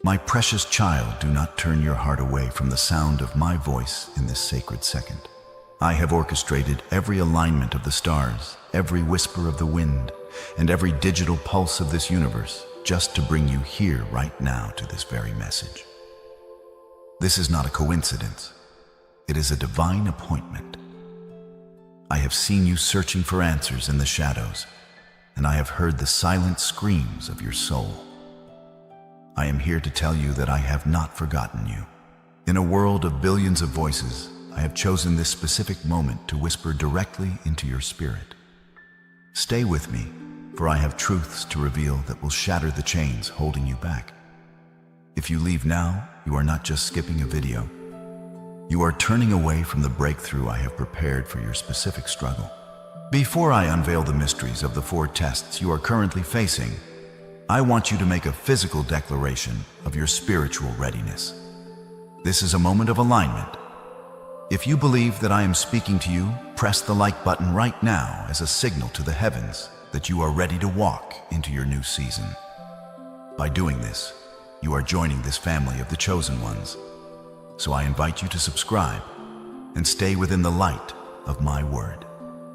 My precious child, do not turn your heart away from the sound of my voice in this sacred second. I have orchestrated every alignment of the stars, every whisper of the wind, and every digital pulse of this universe just to bring you here right now to this very message. This is not a coincidence. It is a divine appointment. I have seen you searching for answers in the shadows, and I have heard the silent screams of your soul. I am here to tell you that I have not forgotten you. In a world of billions of voices, I have chosen this specific moment to whisper directly into your spirit. Stay with me, for I have truths to reveal that will shatter the chains holding you back. If you leave now, you are not just skipping a video. You are turning away from the breakthrough I have prepared for your specific struggle. Before I unveil the mysteries of the 4 tests you are currently facing, I want you to make a physical declaration of your spiritual readiness. This is a moment of alignment. If you believe that I am speaking to you, press the like button right now as a signal to the heavens that you are ready to walk into your new season. By doing this, you are joining this family of the chosen ones. So I invite you to subscribe and stay within the light of my word.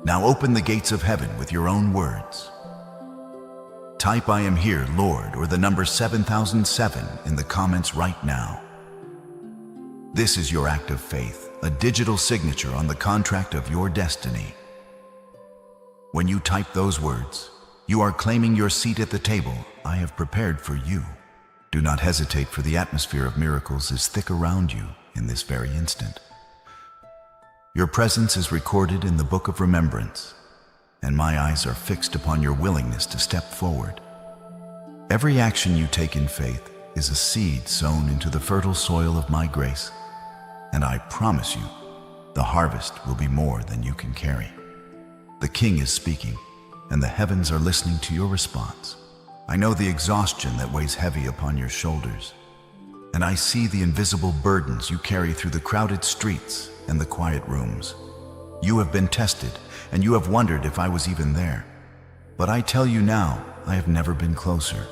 Now open the gates of heaven with your own words. Type "I am here, Lord," or the number 7007 in the comments right now. This is your act of faith, a digital signature on the contract of your destiny. When you type those words, you are claiming your seat at the table I have prepared for you. Do not hesitate, for the atmosphere of miracles is thick around you in this very instant. Your presence is recorded in the book of remembrance, and my eyes are fixed upon your willingness to step forward. Every action you take in faith is a seed sown into the fertile soil of my grace, and I promise you, the harvest will be more than you can carry. The King is speaking, and the heavens are listening to your response. I know the exhaustion that weighs heavy upon your shoulders, and I see the invisible burdens you carry through the crowded streets and the quiet rooms. You have been tested, and you have wondered if I was even there. But I tell you now, I have never been closer.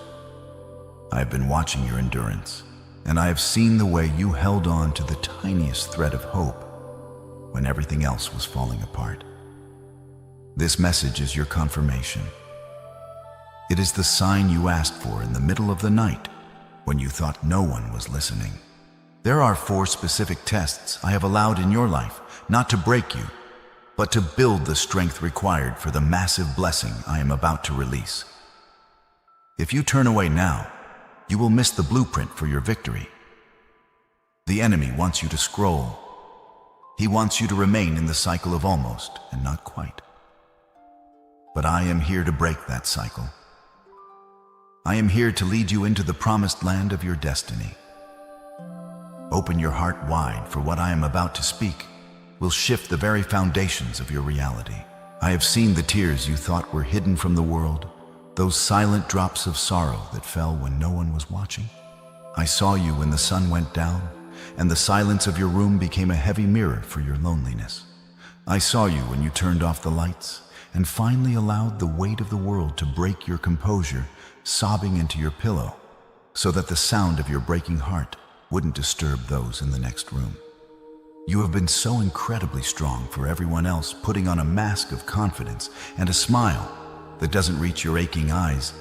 I have been watching your endurance, and I have seen the way you held on to the tiniest thread of hope when everything else was falling apart. This message is your confirmation. It is the sign you asked for in the middle of the night when you thought no one was listening. There are 4 specific tests I have allowed in your life, not to break you, but to build the strength required for the massive blessing I am about to release. If you turn away now, you will miss the blueprint for your victory. The enemy wants you to scroll. He wants you to remain in the cycle of almost and not quite. But I am here to break that cycle. I am here to lead you into the promised land of your destiny. Open your heart wide, for what I am about to speak will shift the very foundations of your reality. I have seen the tears you thought were hidden from the world, those silent drops of sorrow that fell when no one was watching. I saw you when the sun went down, and the silence of your room became a heavy mirror for your loneliness. I saw you when you turned off the lights and finally allowed the weight of the world to break your composure, sobbing into your pillow, so that the sound of your breaking heart wouldn't disturb those in the next room. You have been so incredibly strong for everyone else, putting on a mask of confidence and a smile that doesn't reach your aching eyes.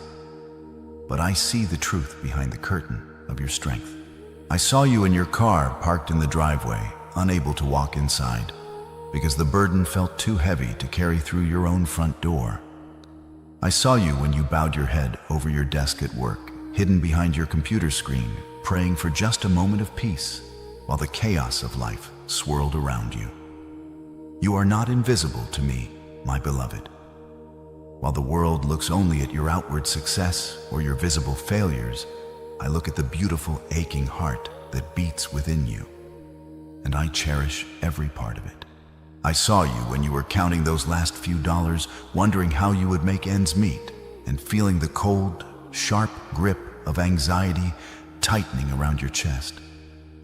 But I see the truth behind the curtain of your strength. I saw you in your car parked in the driveway, unable to walk inside, because the burden felt too heavy to carry through your own front door. I saw you when you bowed your head over your desk at work, hidden behind your computer screen, praying for just a moment of peace, while the chaos of life swirled around you. You are not invisible to me, my beloved. While the world looks only at your outward success or your visible failures, I look at the beautiful, aching heart that beats within you, and I cherish every part of it. I saw you when you were counting those last few dollars, wondering how you would make ends meet, and feeling the cold, sharp grip of anxiety tightening around your chest.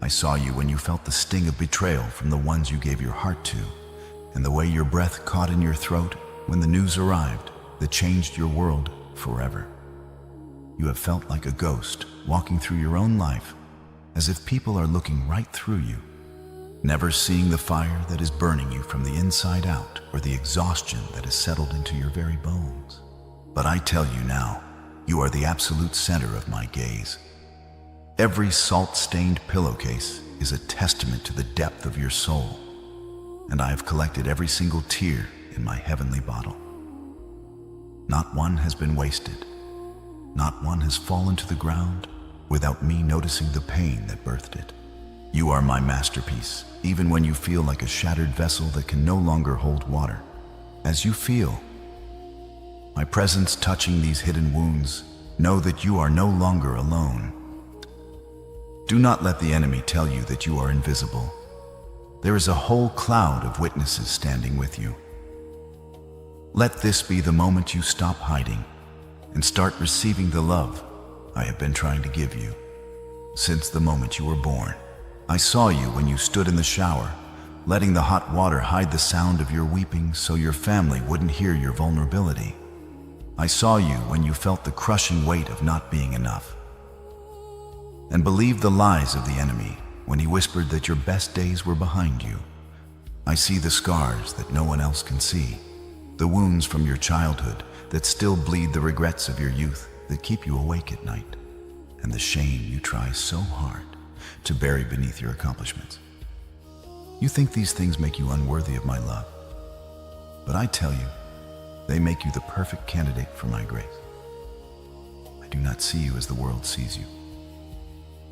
I saw you when you felt the sting of betrayal from the ones you gave your heart to, and the way your breath caught in your throat when the news arrived that changed your world forever. You have felt like a ghost walking through your own life, as if people are looking right through you, never seeing the fire that is burning you from the inside out or the exhaustion that has settled into your very bones. But I tell you now, you are the absolute center of my gaze. Every salt-stained pillowcase is a testament to the depth of your soul, and I have collected every single tear in my heavenly bottle. Not one has been wasted. Not one has fallen to the ground without me noticing the pain that birthed it. You are my masterpiece, even when you feel like a shattered vessel that can no longer hold water. As you feel my presence touching these hidden wounds, know that you are no longer alone. Do not let the enemy tell you that you are invisible. There is a whole cloud of witnesses standing with you. Let this be the moment you stop hiding and start receiving the love I have been trying to give you since the moment you were born. I saw you when you stood in the shower, letting the hot water hide the sound of your weeping so your family wouldn't hear your vulnerability. I saw you when you felt the crushing weight of not being enough, and believed the lies of the enemy when he whispered that your best days were behind you. I see the scars that no one else can see, the wounds from your childhood that still bleed the regrets of your youth that keep you awake at night, and the shame you try so hard to bury beneath your accomplishments. You think these things make you unworthy of my love, but I tell you, they make you the perfect candidate for my grace. I do not see you as the world sees you.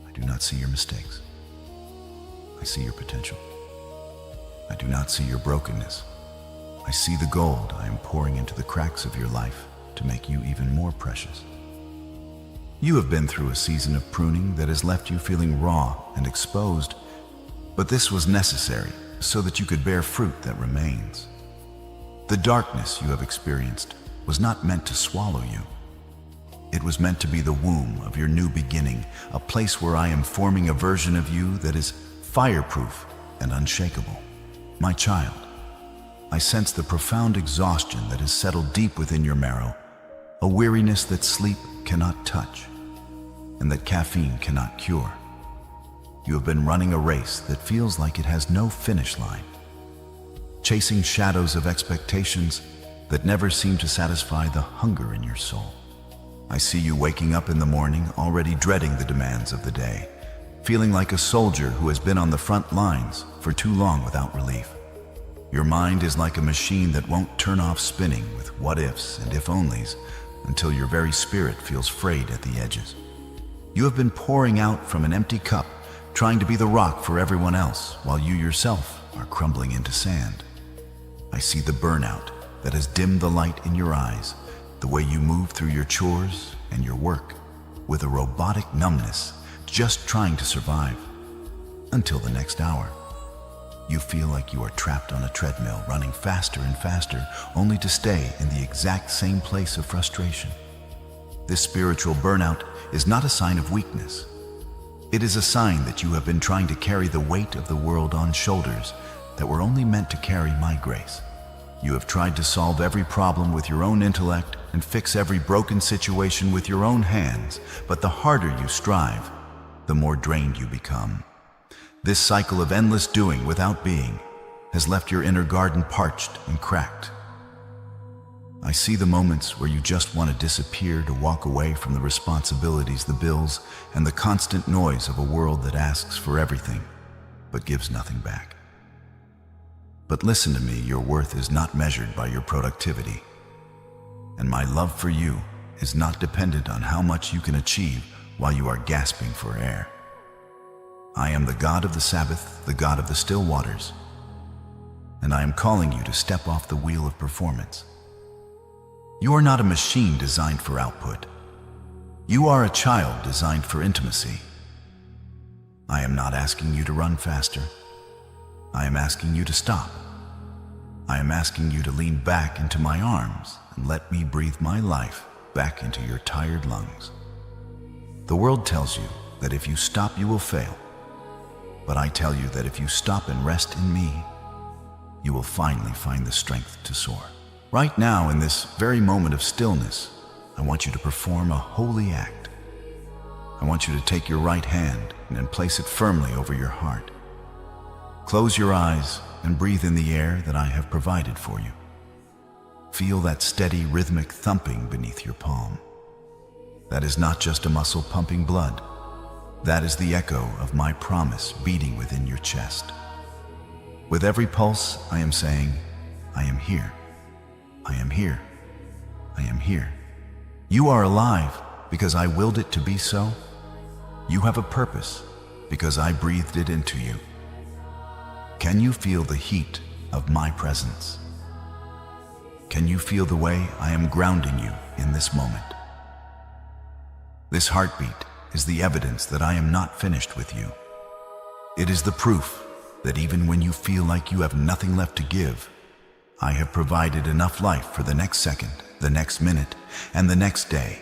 I do not see your mistakes. I see your potential. I do not see your brokenness. I see the gold I am pouring into the cracks of your life to make you even more precious. You have been through a season of pruning that has left you feeling raw and exposed, but this was necessary so that you could bear fruit that remains. The darkness you have experienced was not meant to swallow you. It was meant to be the womb of your new beginning, a place where I am forming a version of you that is fireproof and unshakable. My child, I sense the profound exhaustion that has settled deep within your marrow, a weariness that sleep cannot touch and that caffeine cannot cure. You have been running a race that feels like it has no finish line, chasing shadows of expectations that never seem to satisfy the hunger in your soul. I see you waking up in the morning already dreading the demands of the day, feeling like a soldier who has been on the front lines for too long without relief. Your mind is like a machine that won't turn off spinning with what-ifs and if-onlys until your very spirit feels frayed at the edges. You have been pouring out from an empty cup, trying to be the rock for everyone else while you yourself are crumbling into sand. I see the burnout that has dimmed the light in your eyes, the way you move through your chores and your work with a robotic numbness, just trying to survive until the next hour. You feel like you are trapped on a treadmill, running faster and faster, only to stay in the exact same place of frustration. This spiritual burnout is not a sign of weakness. It is a sign that you have been trying to carry the weight of the world on shoulders that were only meant to carry my grace. You have tried to solve every problem with your own intellect and fix every broken situation with your own hands, but the harder you strive, the more drained you become. This cycle of endless doing without being has left your inner garden parched and cracked. I see the moments where you just want to disappear, to walk away from the responsibilities, the bills, and the constant noise of a world that asks for everything but gives nothing back. But listen to me, your worth is not measured by your productivity, and my love for you is not dependent on how much you can achieve while you are gasping for air. I am the God of the Sabbath, the God of the still waters, and I am calling you to step off the wheel of performance. You are not a machine designed for output. You are a child designed for intimacy. I am not asking you to run faster. I am asking you to stop. I am asking you to lean back into my arms and let me breathe my life back into your tired lungs. The world tells you that if you stop, you will fail. But I tell you that if you stop and rest in me, you will finally find the strength to soar. Right now, in this very moment of stillness, I want you to perform a holy act. I want you to take your right hand and place it firmly over your heart. Close your eyes and breathe in the air that I have provided for you. Feel that steady, rhythmic thumping beneath your palm. That is not just a muscle pumping blood. That is the echo of my promise beating within your chest. With every pulse, I am saying, I am here. I am here. I am here. You are alive because I willed it to be so. You have a purpose because I breathed it into you. Can you feel the heat of my presence? Can you feel the way I am grounding you in this moment? This heartbeat is the evidence that I am not finished with you. It is the proof that even when you feel like you have nothing left to give, I have provided enough life for the next second, the next minute, and the next day.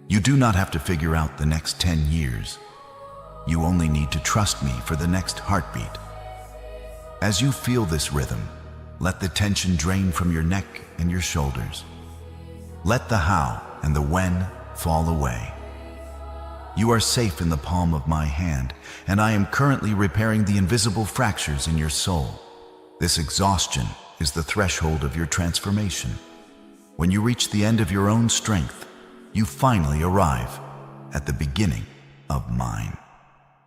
You do not have to figure out the next 10 years. You only need to trust me for the next heartbeat. As you feel this rhythm, let the tension drain from your neck and your shoulders. Let the how and the when fall away. You are safe in the palm of my hand, and I am currently repairing the invisible fractures in your soul. This exhaustion is the threshold of your transformation. When you reach the end of your own strength, you finally arrive at the beginning of mine.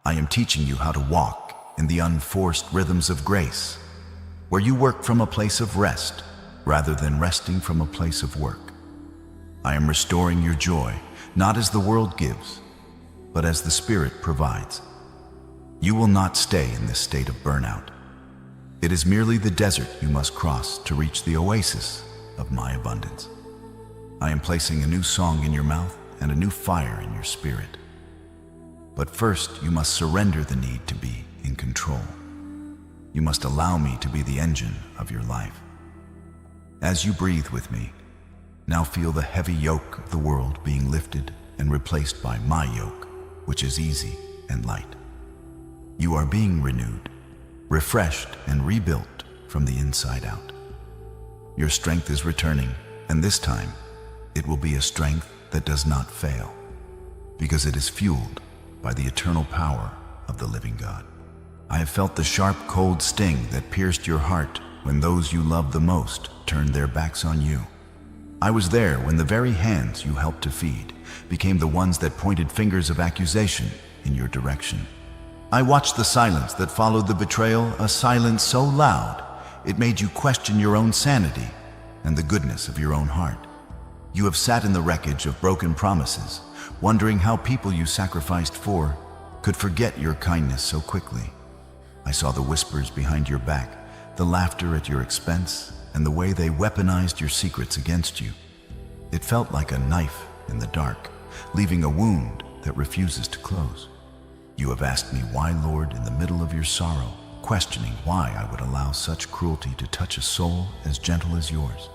I am teaching you how to walk in the unforced rhythms of grace, where you work from a place of rest rather than resting from a place of work. I am restoring your joy, not as the world gives, but as the Spirit provides. You will not stay in this state of burnout. It is merely the desert you must cross to reach the oasis of my abundance. I am placing a new song in your mouth and a new fire in your spirit. But first, you must surrender the need to be in control. You must allow me to be the engine of your life. As you breathe with me, now feel the heavy yoke of the world being lifted and replaced by my yoke, which is easy and light. You are being renewed, refreshed, and rebuilt from the inside out. Your strength is returning, and this time, it will be a strength that does not fail, because it is fueled by the eternal power of the living God. I have felt the sharp, cold sting that pierced your heart when those you loved the most turned their backs on you. I was there when the very hands you helped to feed became the ones that pointed fingers of accusation in your direction. I watched the silence that followed the betrayal, a silence so loud it made you question your own sanity and the goodness of your own heart. You have sat in the wreckage of broken promises, wondering how people you sacrificed for could forget your kindness so quickly. I saw the whispers behind your back, the laughter at your expense, and the way they weaponized your secrets against you. It felt like a knife in the dark, leaving a wound that refuses to close. You have asked me why, Lord, in the middle of your sorrow, questioning why I would allow such cruelty to touch a soul as gentle as yours.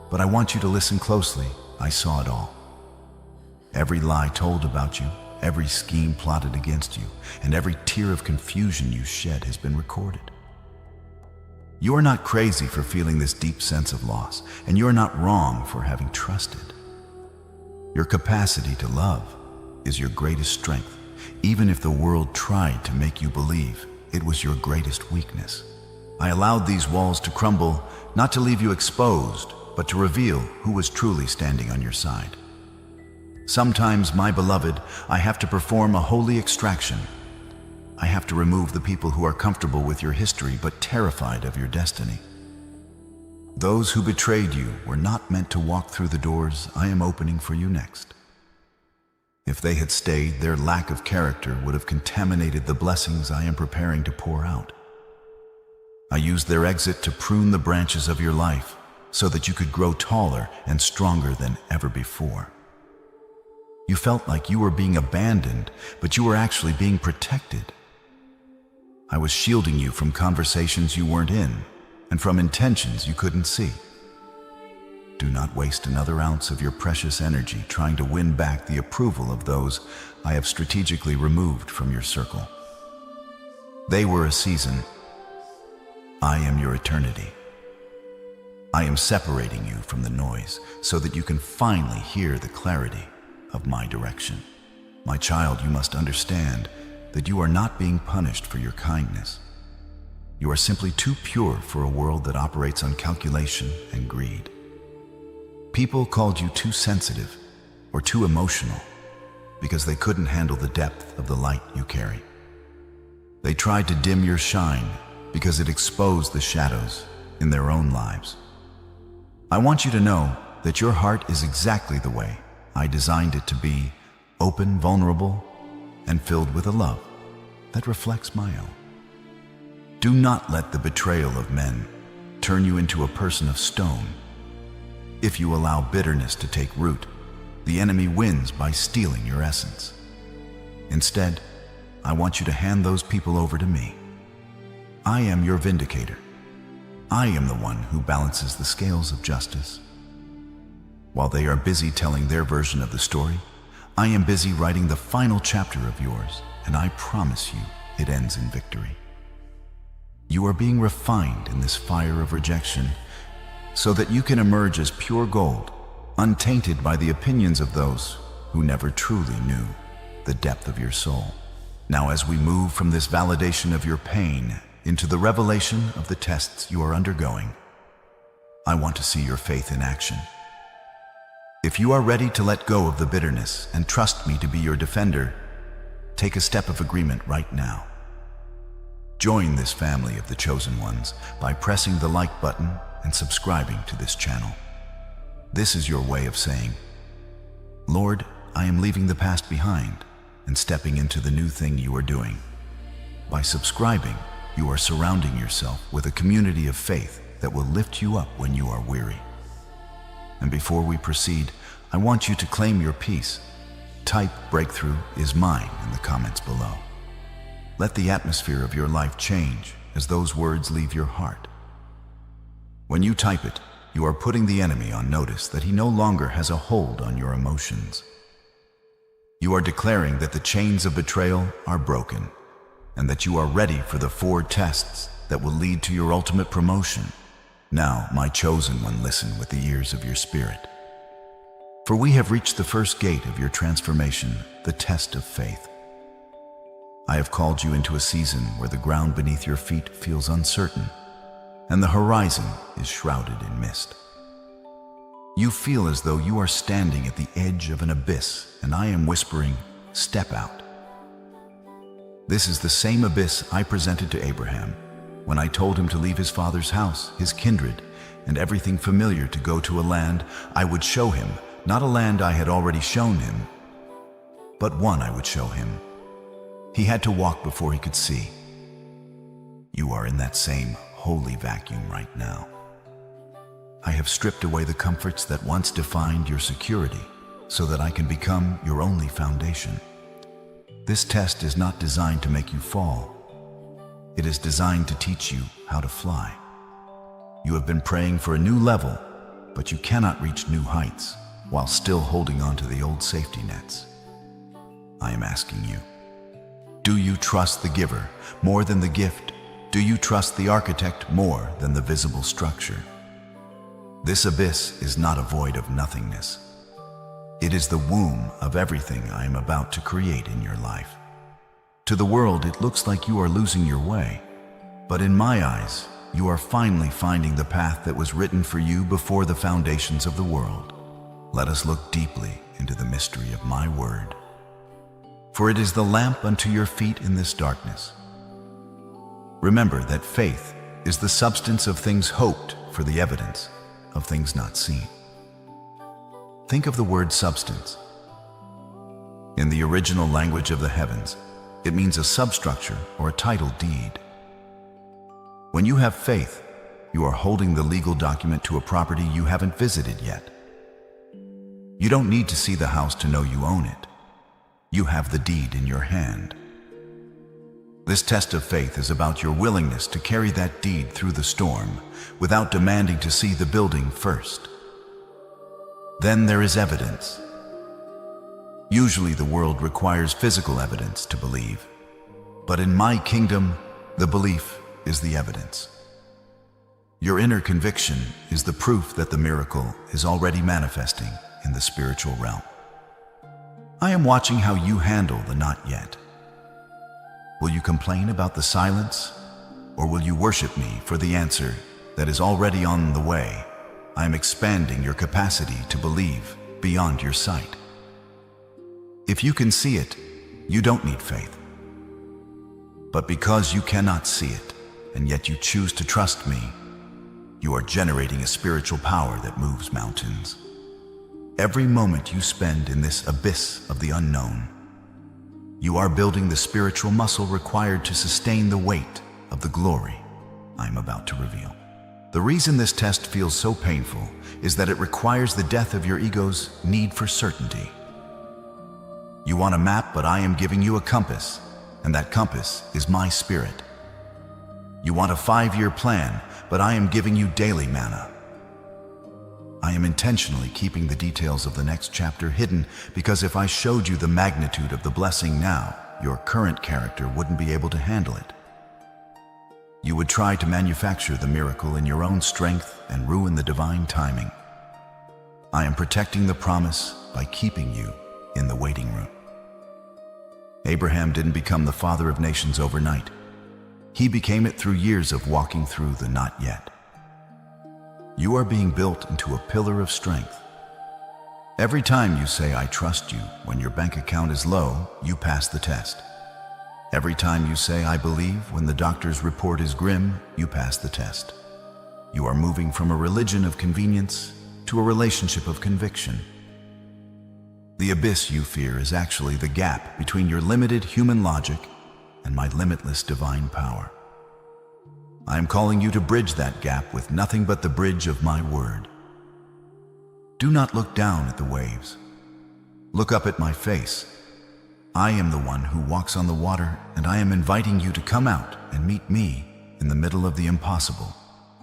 But I want you to listen closely. I saw it all. Every lie told about you, every scheme plotted against you, and every tear of confusion you shed has been recorded. You are not crazy for feeling this deep sense of loss, and you are not wrong for having trusted. Your capacity to love is your greatest strength, even if the world tried to make you believe it was your greatest weakness. I allowed these walls to crumble, not to leave you exposed, but to reveal who was truly standing on your side. Sometimes, my beloved, I have to perform a holy extraction. I have to remove the people who are comfortable with your history but terrified of your destiny. Those who betrayed you were not meant to walk through the doors I am opening for you next. If they had stayed, their lack of character would have contaminated the blessings I am preparing to pour out. I used their exit to prune the branches of your life so that you could grow taller and stronger than ever before. You felt like you were being abandoned, but you were actually being protected. I was shielding you from conversations you weren't in and from intentions you couldn't see. Do not waste another ounce of your precious energy trying to win back the approval of those I have strategically removed from your circle. They were a season. I am your eternity. I am separating you from the noise so that you can finally hear the clarity of my direction. My child, you must understand that you are not being punished for your kindness. You are simply too pure for a world that operates on calculation and greed. People called you too sensitive or too emotional because they couldn't handle the depth of the light you carry. They tried to dim your shine because it exposed the shadows in their own lives. I want you to know that your heart is exactly the way I designed it to be, open, vulnerable, and filled with a love that reflects my own. Do not let the betrayal of men turn you into a person of stone. If you allow bitterness to take root, the enemy wins by stealing your essence. Instead, I want you to hand those people over to me. I am your vindicator. I am the one who balances the scales of justice. While they are busy telling their version of the story, I am busy writing the final chapter of yours, and I promise you it ends in victory. You are being refined in this fire of rejection so that you can emerge as pure gold, untainted by the opinions of those who never truly knew the depth of your soul. Now, as we move from this validation of your pain into the revelation of the tests you are undergoing, I want to see your faith in action. If you are ready to let go of the bitterness and trust me to be your defender, take a step of agreement right now. Join this family of the chosen ones by pressing the like button and subscribing to this channel. This is your way of saying, Lord, I am leaving the past behind and stepping into the new thing you are doing. By subscribing, you are surrounding yourself with a community of faith that will lift you up when you are weary. And before we proceed, I want you to claim your peace. Type "breakthrough is mine" in the comments below. Let the atmosphere of your life change as those words leave your heart. When you type it, you are putting the enemy on notice that he no longer has a hold on your emotions. You are declaring that the chains of betrayal are broken and that you are ready for the 4 tests that will lead to your ultimate promotion. Now, my chosen one, listen with the ears of your spirit. For we have reached the first gate of your transformation, the test of faith. I have called you into a season where the ground beneath your feet feels uncertain and the horizon is shrouded in mist. You feel as though you are standing at the edge of an abyss, and I am whispering, "Step out." This is the same abyss I presented to Abraham when I told him to leave his father's house, his kindred, and everything familiar to go to a land I would show him, not a land I had already shown him, but one I would show him. He had to walk before he could see. You are in that same holy vacuum right now. I have stripped away the comforts that once defined your security so that I can become your only foundation. This test is not designed to make you fall. It is designed to teach you how to fly. You have been praying for a new level, but you cannot reach new heights while still holding on to the old safety nets. I am asking you, do you trust the giver more than the gift? Do you trust the architect more than the visible structure? This abyss is not a void of nothingness. It is the womb of everything I am about to create in your life. To the world, it looks like you are losing your way, but in my eyes, you are finally finding the path that was written for you before the foundations of the world. Let us look deeply into the mystery of my word. For it is the lamp unto your feet in this darkness. Remember that faith is the substance of things hoped for, the evidence of things not seen. Think of the word substance. In the original language of the heavens, it means a substructure or a title deed. When you have faith, you are holding the legal document to a property you haven't visited yet. You don't need to see the house to know you own it. You have the deed in your hand. This test of faith is about your willingness to carry that deed through the storm without demanding to see the building first. Then there is evidence. Usually the world requires physical evidence to believe, but in my kingdom, the belief is the evidence. Your inner conviction is the proof that the miracle is already manifesting in the spiritual realm. I am watching how you handle the not yet. Will you complain about the silence, or will you worship me for the answer that is already on the way? I am expanding your capacity to believe beyond your sight. If you can see it, you don't need faith. But because you cannot see it, and yet you choose to trust me, you are generating a spiritual power that moves mountains. Every moment you spend in this abyss of the unknown, you are building the spiritual muscle required to sustain the weight of the glory I'm about to reveal. The reason this test feels so painful is that it requires the death of your ego's need for certainty. You want a map, but I am giving you a compass, and that compass is my spirit. You want a 5-year plan, but I am giving you daily manna. I am intentionally keeping the details of the next chapter hidden because if I showed you the magnitude of the blessing now, your current character wouldn't be able to handle it. You would try to manufacture the miracle in your own strength and ruin the divine timing. I am protecting the promise by keeping you in the waiting room. Abraham didn't become the father of nations overnight. He became it through years of walking through the not yet. You are being built into a pillar of strength. Every time you say, I trust you, when your bank account is low, you pass the test. Every time you say, I believe, when the doctor's report is grim, you pass the test. You are moving from a religion of convenience to a relationship of conviction. The abyss you fear is actually the gap between your limited human logic and my limitless divine power. I am calling you to bridge that gap with nothing but the bridge of my word. Do not look down at the waves. Look up at my face. I am the one who walks on the water, and I am inviting you to come out and meet me in the middle of the impossible.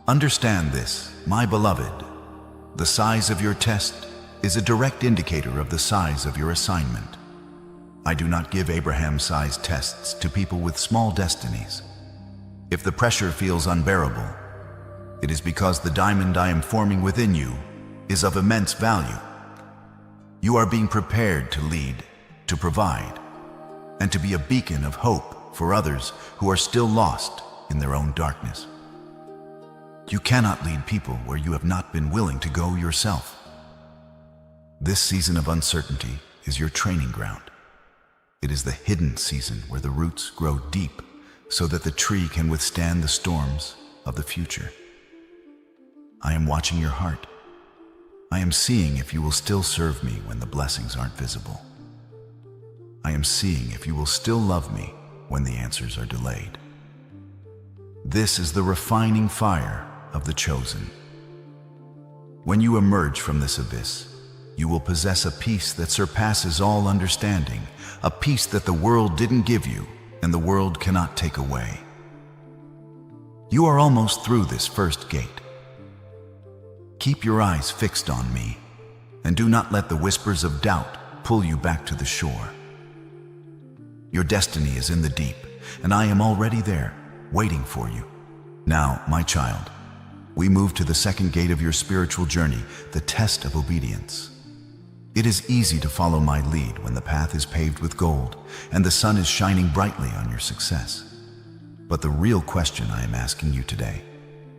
Understand this, my beloved. The size of your test is a direct indicator of the size of your assignment. I do not give Abraham-sized tests to people with small destinies. If the pressure feels unbearable, it is because the diamond I am forming within you is of immense value. You are being prepared to lead, to provide, and to be a beacon of hope for others who are still lost in their own darkness. You cannot lead people where you have not been willing to go yourself. This season of uncertainty is your training ground. It is the hidden season where the roots grow deep so that the tree can withstand the storms of the future. I am watching your heart. I am seeing if you will still serve me when the blessings aren't visible. I am seeing if you will still love me when the answers are delayed. This is the refining fire of the chosen. When you emerge from this abyss, you will possess a peace that surpasses all understanding, a peace that the world didn't give you and the world cannot take away. You are almost through this first gate. Keep your eyes fixed on me, and do not let the whispers of doubt pull you back to the shore. Your destiny is in the deep, and I am already there, waiting for you. Now, my child, we move to the second gate of your spiritual journey, the test of obedience. It is easy to follow my lead when the path is paved with gold and the sun is shining brightly on your success. But the real question I am asking you today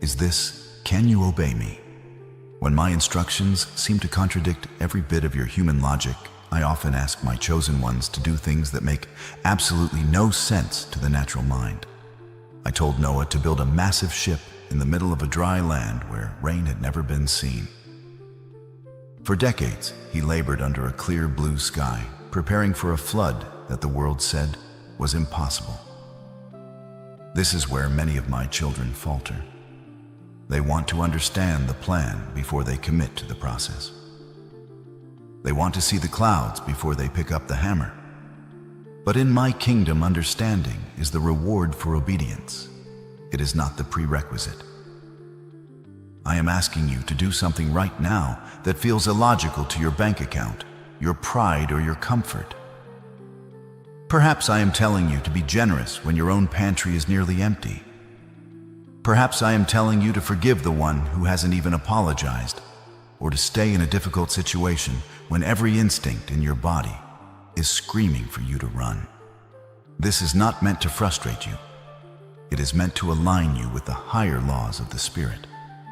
is this: can you obey me? When my instructions seem to contradict every bit of your human logic, I often ask my chosen ones to do things that make absolutely no sense to the natural mind. I told Noah to build a massive ship in the middle of a dry land where rain had never been seen. For decades, he labored under a clear blue sky, preparing for a flood that the world said was impossible. This is where many of my children falter. They want to understand the plan before they commit to the process. They want to see the clouds before they pick up the hammer. But in my kingdom, understanding is the reward for obedience. It is not the prerequisite. I am asking you to do something right now that feels illogical to your bank account, your pride, or your comfort. Perhaps I am telling you to be generous when your own pantry is nearly empty. Perhaps I am telling you to forgive the one who hasn't even apologized, or to stay in a difficult situation when every instinct in your body is screaming for you to run. This is not meant to frustrate you. It is meant to align you with the higher laws of the Spirit.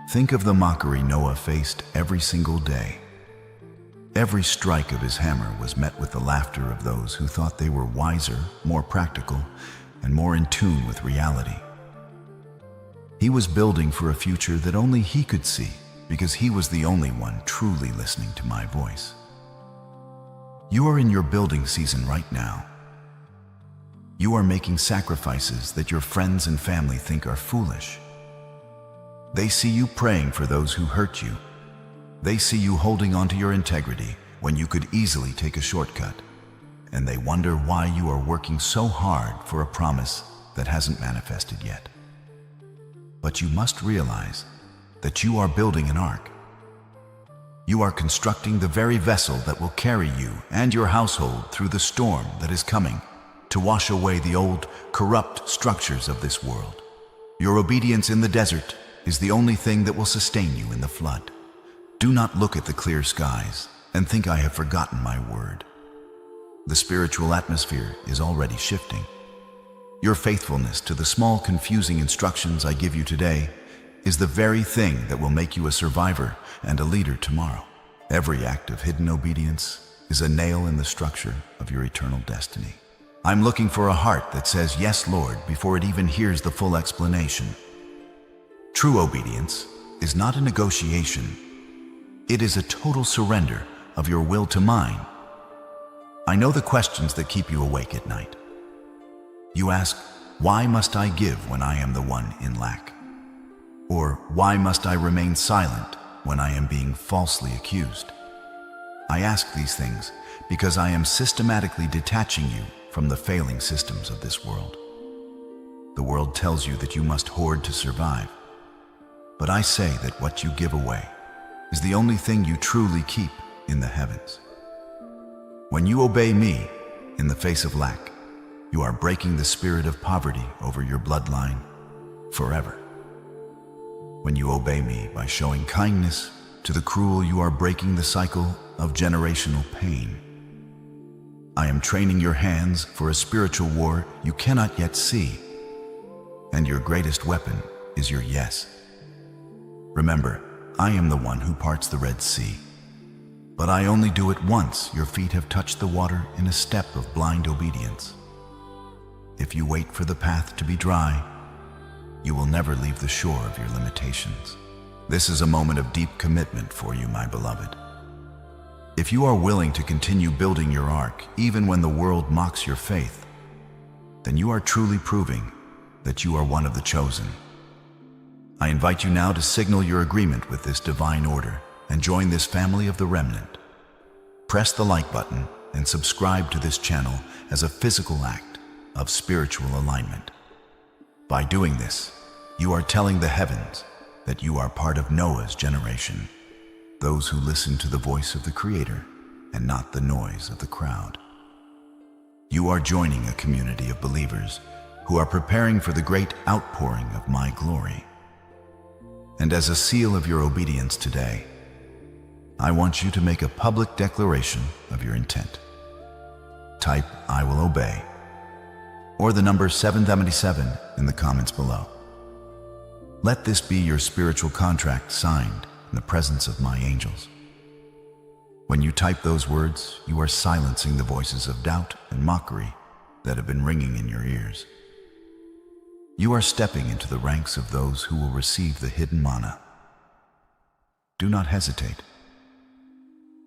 Think of the mockery Noah faced every single day. Every strike of his hammer was met with the laughter of those who thought they were wiser, more practical, and more in tune with reality. He was building for a future that only he could see, because he was the only one truly listening to my voice. You are in your building season right now. You are making sacrifices that your friends and family think are foolish. They see you praying for those who hurt you. They see you holding on to your integrity when you could easily take a shortcut. And they wonder why you are working so hard for a promise that hasn't manifested yet. But you must realize that you are building an ark. You are constructing the very vessel that will carry you and your household through the storm that is coming to wash away the old, corrupt structures of this world. Your obedience in the desert is the only thing that will sustain you in the flood. Do not look at the clear skies and think I have forgotten my word. The spiritual atmosphere is already shifting. Your faithfulness to the small, confusing instructions I give you today is the very thing that will make you a survivor and a leader tomorrow. Every act of hidden obedience is a nail in the structure of your eternal destiny. I'm looking for a heart that says, "Yes, Lord," before it even hears the full explanation. True obedience is not a negotiation. It is a total surrender of your will to mine. I know the questions that keep you awake at night. You ask, why must I give when I am the one in lack? Or why must I remain silent when I am being falsely accused? I ask these things because I am systematically detaching you from the failing systems of this world. The world tells you that you must hoard to survive. But I say that what you give away is the only thing you truly keep in the heavens. When you obey me in the face of lack, you are breaking the spirit of poverty over your bloodline forever. When you obey me by showing kindness to the cruel, you are breaking the cycle of generational pain. I am training your hands for a spiritual war you cannot yet see, and your greatest weapon is your yes. Remember, I am the one who parts the Red Sea, but I only do it once your feet have touched the water in a step of blind obedience. If you wait for the path to be dry, you will never leave the shore of your limitations. This is a moment of deep commitment for you, my beloved. If you are willing to continue building your ark, even when the world mocks your faith, then you are truly proving that you are one of the chosen. I invite you now to signal your agreement with this divine order and join this family of the remnant. Press the like button and subscribe to this channel as a physical act of spiritual alignment. By doing this, you are telling the heavens that you are part of Noah's generation, those who listen to the voice of the Creator and not the noise of the crowd. You are joining a community of believers who are preparing for the great outpouring of my glory. And as a seal of your obedience today, I want you to make a public declaration of your intent. Type "I will obey" or the number 777 in the comments below. Let this be your spiritual contract signed in the presence of my angels. When you type those words, you are silencing the voices of doubt and mockery that have been ringing in your ears. You are stepping into the ranks of those who will receive the hidden manna. Do not hesitate.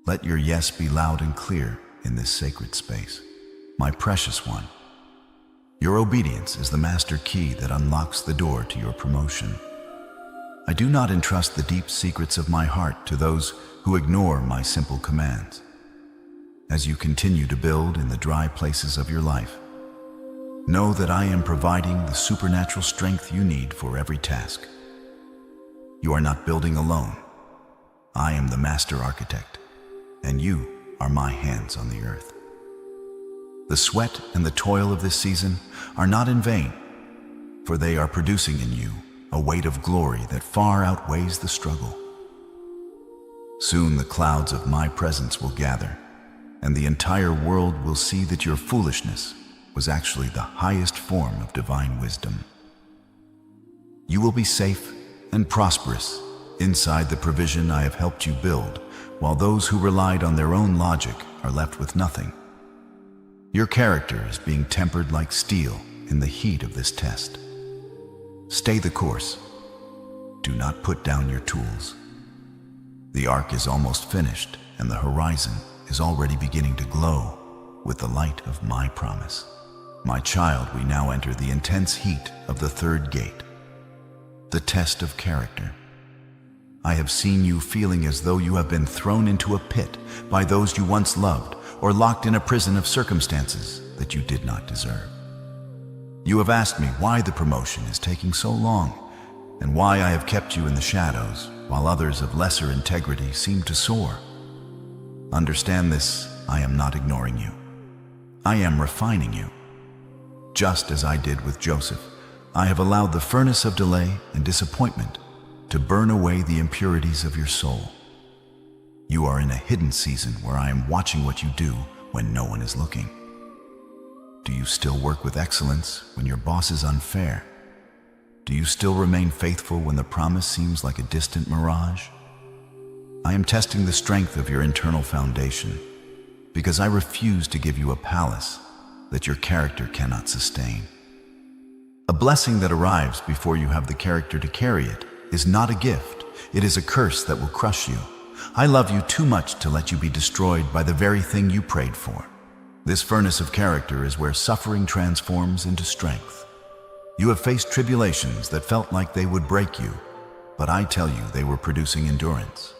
Let your yes be loud and clear in this sacred space. My precious one, your obedience is the master key that unlocks the door to your promotion. I do not entrust the deep secrets of my heart to those who ignore my simple commands. As you continue to build in the dry places of your life, know that I am providing the supernatural strength you need for every task. You are not building alone. I am the master architect, and you are my hands on the earth. The sweat and the toil of this season are not in vain, for they are producing in you a weight of glory that far outweighs the struggle. Soon the clouds of my presence will gather, and the entire world will see that your foolishness was actually the highest form of divine wisdom. You will be safe and prosperous inside the provision I have helped you build, while those who relied on their own logic are left with nothing. Your character is being tempered like steel in the heat of this test. Stay the course. Do not put down your tools. The arc is almost finished, and the horizon is already beginning to glow with the light of my promise. My child, we now enter the intense heat of the third gate, the test of character. I have seen you feeling as though you have been thrown into a pit by those you once loved, or locked in a prison of circumstances that you did not deserve. You have asked me why the promotion is taking so long, and why I have kept you in the shadows while others of lesser integrity seem to soar. Understand this, I am not ignoring you. I am refining you. Just as I did with Joseph, I have allowed the furnace of delay and disappointment to burn away the impurities of your soul. You are in a hidden season where I am watching what you do when no one is looking. Do you still work with excellence when your boss is unfair? Do you still remain faithful when the promise seems like a distant mirage? I am testing the strength of your internal foundation because I refuse to give you a palace that your character cannot sustain. A blessing that arrives before you have the character to carry it is not a gift. It is a curse that will crush you. I love you too much to let you be destroyed by the very thing you prayed for. This furnace of character is where suffering transforms into strength. You have faced tribulations that felt like they would break you, but I tell you they were producing endurance.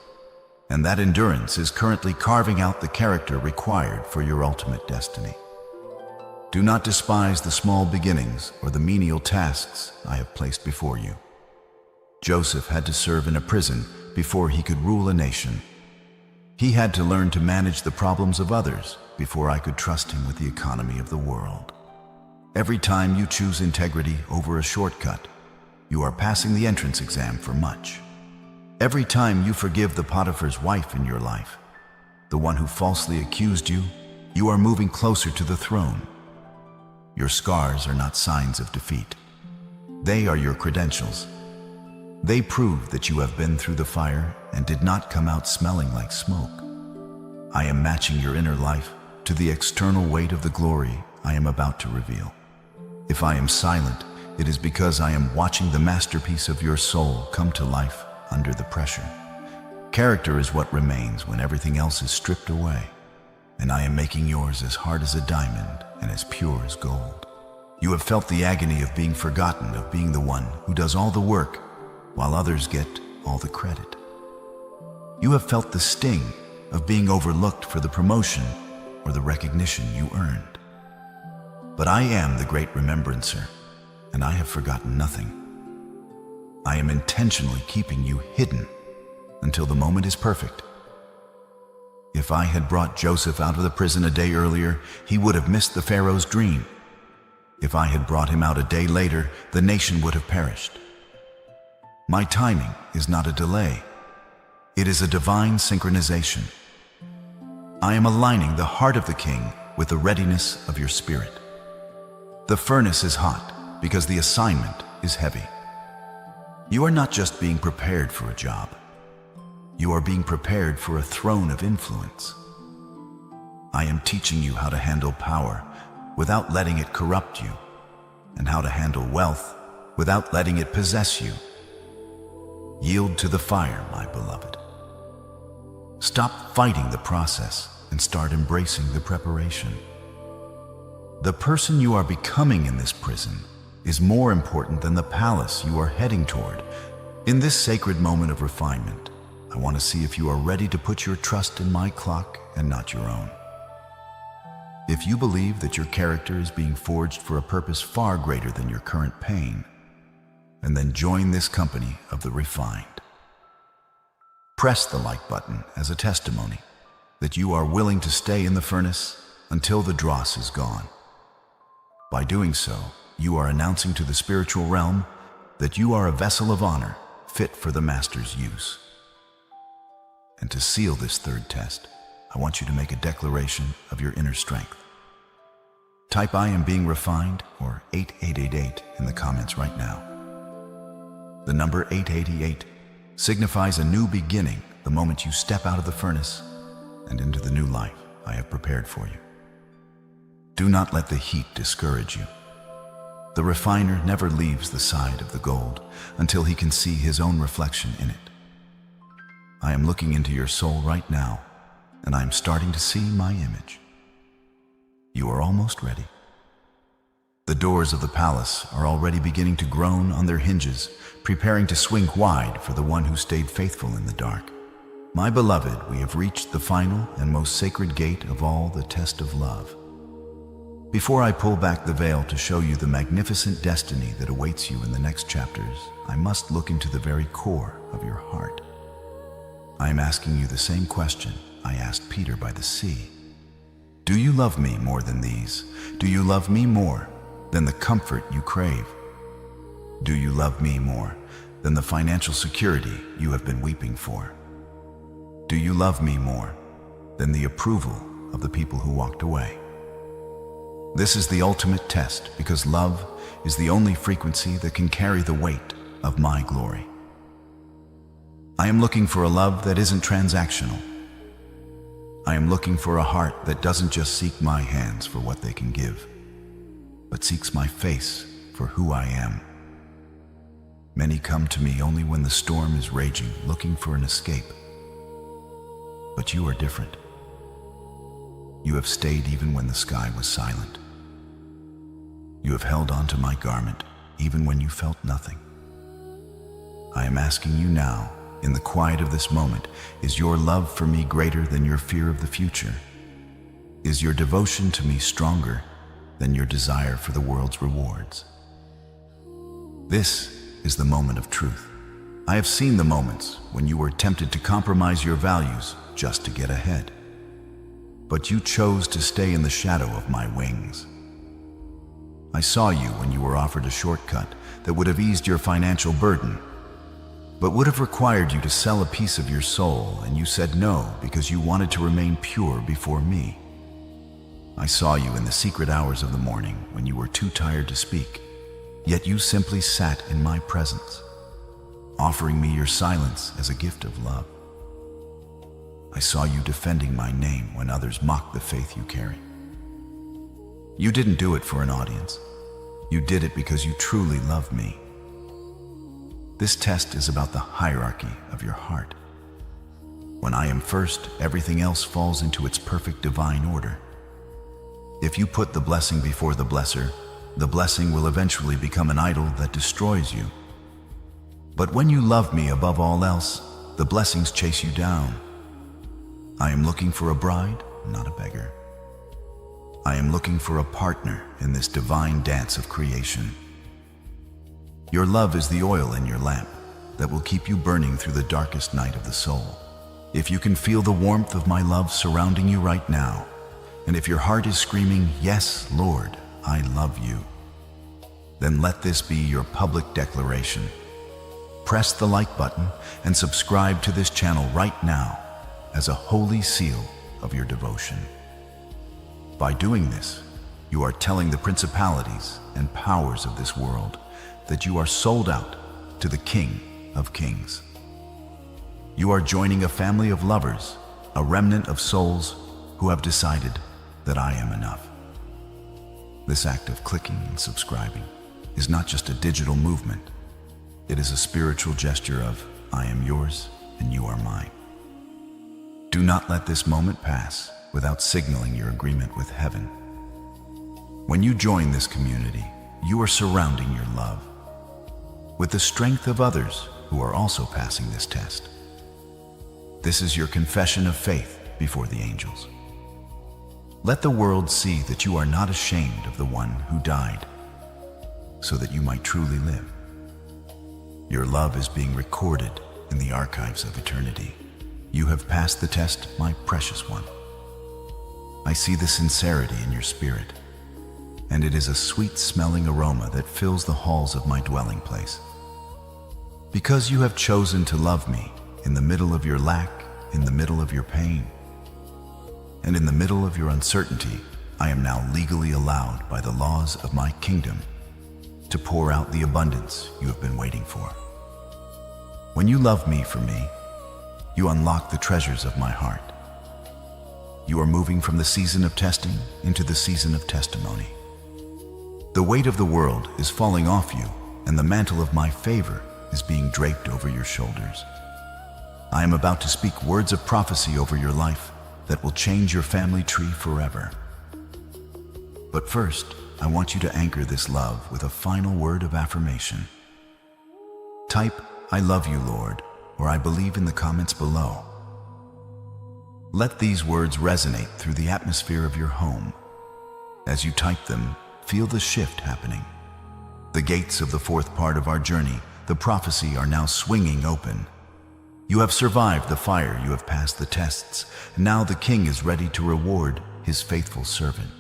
And that endurance is currently carving out the character required for your ultimate destiny. Do not despise the small beginnings or the menial tasks I have placed before you. Joseph had to serve in a prison before he could rule a nation. He had to learn to manage the problems of others before I could trust him with the economy of the world. Every time you choose integrity over a shortcut, you are passing the entrance exam for much. Every time you forgive the Potiphar's wife in your life, the one who falsely accused you, you are moving closer to the throne. Your scars are not signs of defeat. They are your credentials. They prove that you have been through the fire and did not come out smelling like smoke. I am matching your inner life to the external weight of the glory I am about to reveal. If I am silent, it is because I am watching the masterpiece of your soul come to life under the pressure. Character is what remains when everything else is stripped away, and I am making yours as hard as a diamond and as pure as gold. You have felt the agony of being forgotten, of being the one who does all the work while others get all the credit. You have felt the sting of being overlooked for the promotion or the recognition you earned. But I am the great remembrancer, and I have forgotten nothing. I am intentionally keeping you hidden until the moment is perfect. If I had brought Joseph out of the prison a day earlier, he would have missed the Pharaoh's dream. If I had brought him out a day later, the nation would have perished. My timing is not a delay. It is a divine synchronization. I am aligning the heart of the king with the readiness of your spirit. The furnace is hot because the assignment is heavy. You are not just being prepared for a job. You are being prepared for a throne of influence. I am teaching you how to handle power without letting it corrupt you, and how to handle wealth without letting it possess you. Yield to the fire, my beloved. Stop fighting the process and start embracing the preparation. The person you are becoming in this prison is more important than the palace you are heading toward. In this sacred moment of refinement, I want to see if you are ready to put your trust in my clock and not your own. If you believe that your character is being forged for a purpose far greater than your current pain, and then join this company of the refined. Press the like button as a testimony that you are willing to stay in the furnace until the dross is gone. By doing so, you are announcing to the spiritual realm that you are a vessel of honor fit for the Master's use. And to seal this third test, I want you to make a declaration of your inner strength. Type "I am being refined" or 8888 in the comments right now. The number 888 signifies a new beginning, the moment you step out of the furnace and into the new life I have prepared for you. Do not let the heat discourage you. The refiner never leaves the side of the gold until he can see his own reflection in it. I am looking into your soul right now, and I am starting to see my image. You are almost ready. The doors of the palace are already beginning to groan on their hinges, preparing to swing wide for the one who stayed faithful in the dark. My beloved, we have reached the final and most sacred gate of all, the test of love. Before I pull back the veil to show you the magnificent destiny that awaits you in the next chapters, I must look into the very core of your heart. I am asking you the same question I asked Peter by the sea. Do you love me more than these? Do you love me more than the comfort you crave? Do you love me more than the financial security you have been weeping for? Do you love me more than the approval of the people who walked away? This is the ultimate test, because love is the only frequency that can carry the weight of my glory. I am looking for a love that isn't transactional. I am looking for a heart that doesn't just seek my hands for what they can give, but seeks my face for who I am. Many come to me only when the storm is raging, looking for an escape. But you are different. You have stayed even when the sky was silent. You have held on to my garment even when you felt nothing. I am asking you now, in the quiet of this moment, is your love for me greater than your fear of the future? Is your devotion to me stronger than your desire for the world's rewards? This is the moment of truth. I have seen the moments when you were tempted to compromise your values just to get ahead. But you chose to stay in the shadow of my wings. I saw you when you were offered a shortcut that would have eased your financial burden, but would have required you to sell a piece of your soul, and you said no because you wanted to remain pure before me. I saw you in the secret hours of the morning when you were too tired to speak, yet you simply sat in my presence, offering me your silence as a gift of love. I saw you defending my name when others mocked the faith you carry. You didn't do it for an audience. You did it because you truly love me. This test is about the hierarchy of your heart. When I am first, everything else falls into its perfect divine order. If you put the blessing before the blesser, the blessing will eventually become an idol that destroys you. But when you love me above all else, the blessings chase you down. I am looking for a bride, not a beggar. I am looking for a partner in this divine dance of creation. Your love is the oil in your lamp that will keep you burning through the darkest night of the soul. If you can feel the warmth of my love surrounding you right now, and if your heart is screaming, "Yes, Lord, I love you," then let this be your public declaration. Press the like button and subscribe to this channel right now as a holy seal of your devotion. By doing this, you are telling the principalities and powers of this world that you are sold out to the King of Kings. You are joining a family of lovers, a remnant of souls who have decided that I am enough. This act of clicking and subscribing is not just a digital movement. It is a spiritual gesture of, I am yours and you are mine. Do not let this moment pass without signaling your agreement with heaven. When you join this community, you are surrounding your love with the strength of others who are also passing this test. This is your confession of faith before the angels. Let the world see that you are not ashamed of the one who died, so that you might truly live. Your love is being recorded in the archives of eternity. You have passed the test, my precious one. I see the sincerity in your spirit, and it is a sweet-smelling aroma that fills the halls of my dwelling place. Because you have chosen to love me in the middle of your lack, in the middle of your pain, And in the middle of your uncertainty, I am now legally allowed by the laws of my kingdom to pour out the abundance you have been waiting for. When you love me for me, you unlock the treasures of my heart. You are moving from the season of testing into the season of testimony. The weight of the world is falling off you, and the mantle of my favor is being draped over your shoulders. I am about to speak words of prophecy over your life that will change your family tree forever. But first, I want you to anchor this love with a final word of affirmation. Type, "I love you, Lord," or "I believe" in the comments below. Let these words resonate through the atmosphere of your home. As you type them, feel the shift happening. The gates of the fourth part of our journey, the prophecy, are now swinging open. You have survived the fire, you have passed the tests, and now the King is ready to reward his faithful servant.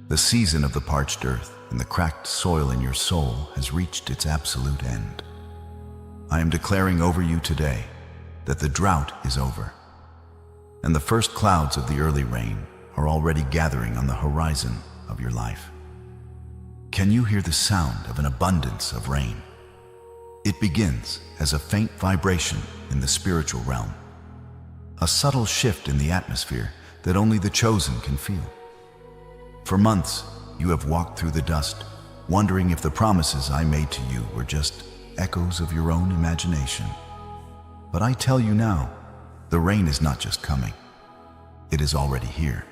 The season of the parched earth and the cracked soil in your soul has reached its absolute end. I am declaring over you today that the drought is over, and the first clouds of the early rain are already gathering on the horizon of your life. Can you hear the sound of an abundance of rain? It begins as a faint vibration in the spiritual realm, a subtle shift in the atmosphere that only the chosen can feel. For months, you have walked through the dust, wondering if the promises I made to you were just echoes of your own imagination. But I tell you now, the rain is not just coming, it is already here.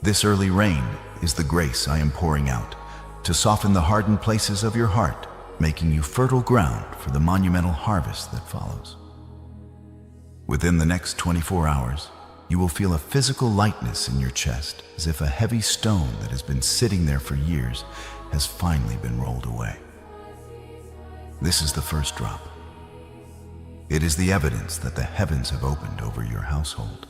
This early rain is the grace I am pouring out to soften the hardened places of your heart, making you fertile ground for the monumental harvest that follows. Within the next 24 hours, you will feel a physical lightness in your chest, as if a heavy stone that has been sitting there for years has finally been rolled away. This is the first drop. It is the evidence that the heavens have opened over your household.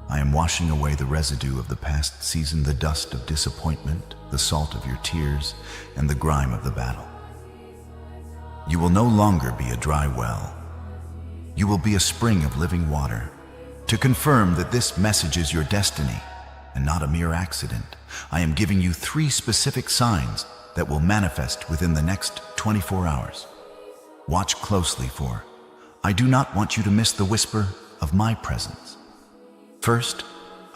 I am washing away the residue of the past season, the dust of disappointment, the salt of your tears, and the grime of the battle. You will no longer be a dry well. You will be a spring of living water. To confirm that this message is your destiny and not a mere accident, I am giving you 3 specific signs that will manifest within the next 24 hours. Watch closely, for I do not want you to miss the whisper of my presence. First,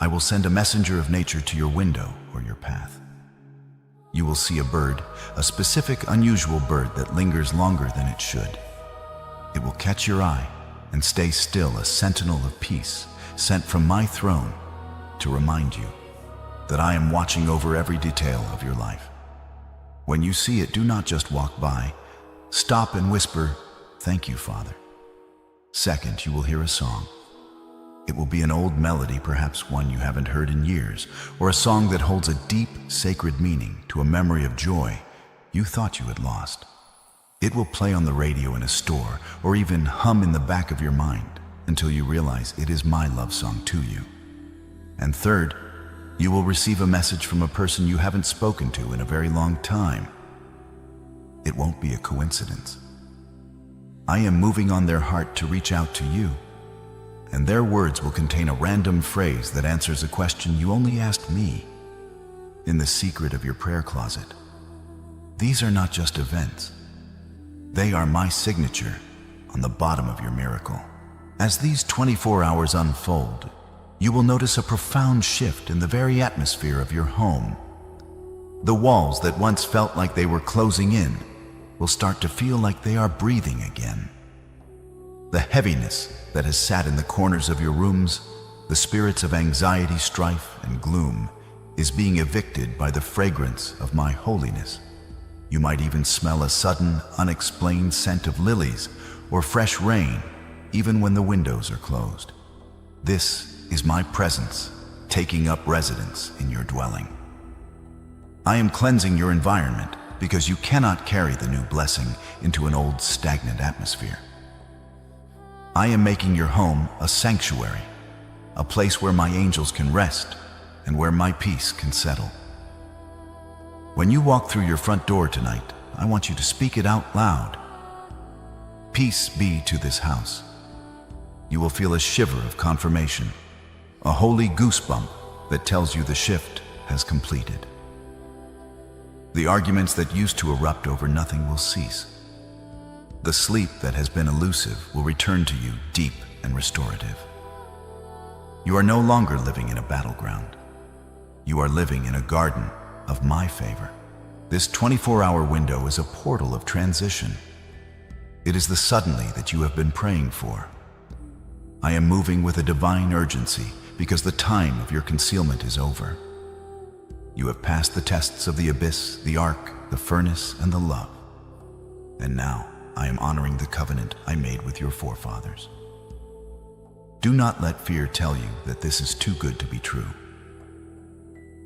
I will send a messenger of nature to your window or your path. You will see a bird, a specific, unusual bird that lingers longer than it should. It will catch your eye and stay still, a sentinel of peace sent from my throne to remind you that I am watching over every detail of your life. When you see it, do not just walk by. Stop and whisper, "Thank you, Father." Second, you will hear a song. It will be an old melody, perhaps one you haven't heard in years, or a song that holds a deep, sacred meaning to a memory of joy you thought you had lost. It will play on the radio in a store, or even hum in the back of your mind until you realize it is my love song to you. And third, you will receive a message from a person you haven't spoken to in a very long time. It won't be a coincidence. I am moving on their heart to reach out to you, and their words will contain a random phrase that answers a question you only asked me in the secret of your prayer closet. These are not just events. They are my signature on the bottom of your miracle. As these 24 hours unfold, you will notice a profound shift in the very atmosphere of your home. The walls that once felt like they were closing in will start to feel like they are breathing again. The heaviness that has sat in the corners of your rooms, the spirits of anxiety, strife, and gloom, is being evicted by the fragrance of my holiness. You might even smell a sudden, unexplained scent of lilies or fresh rain, even when the windows are closed. This is my presence taking up residence in your dwelling. I am cleansing your environment because you cannot carry the new blessing into an old, stagnant atmosphere. I am making your home a sanctuary, a place where my angels can rest and where my peace can settle. When you walk through your front door tonight, I want you to speak it out loud. Peace be to this house. You will feel a shiver of confirmation, a holy goosebump that tells you the shift has completed. The arguments that used to erupt over nothing will cease. The sleep that has been elusive will return to you deep and restorative. You are no longer living in a battleground. You are living in a garden of my favor. This 24-hour window is a portal of transition. It is the suddenly that you have been praying for. I am moving with a divine urgency because the time of your concealment is over. You have passed the tests of the abyss, the ark, the furnace, and the love. And now I am honoring the covenant I made with your forefathers. Do not let fear tell you that this is too good to be true.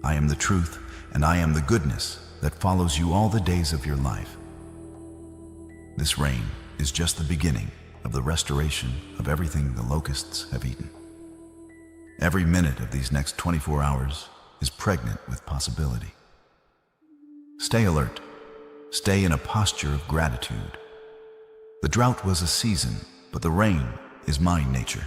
I am the truth, and I am the goodness that follows you all the days of your life. This rain is just the beginning of the restoration of everything the locusts have eaten. Every minute of these next 24 hours is pregnant with possibility. Stay alert. Stay in a posture of gratitude. The drought was a season, but the rain is my nature.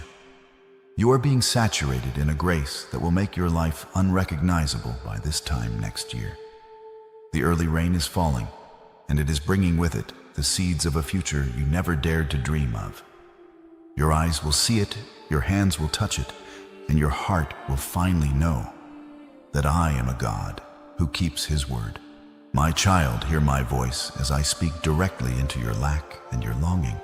You are being saturated in a grace that will make your life unrecognizable by this time next year. The early rain is falling, and it is bringing with it the seeds of a future you never dared to dream of. Your eyes will see it, your hands will touch it, and your heart will finally know that I am a God who keeps his word. My child, hear my voice as I speak directly into your lack and your longing.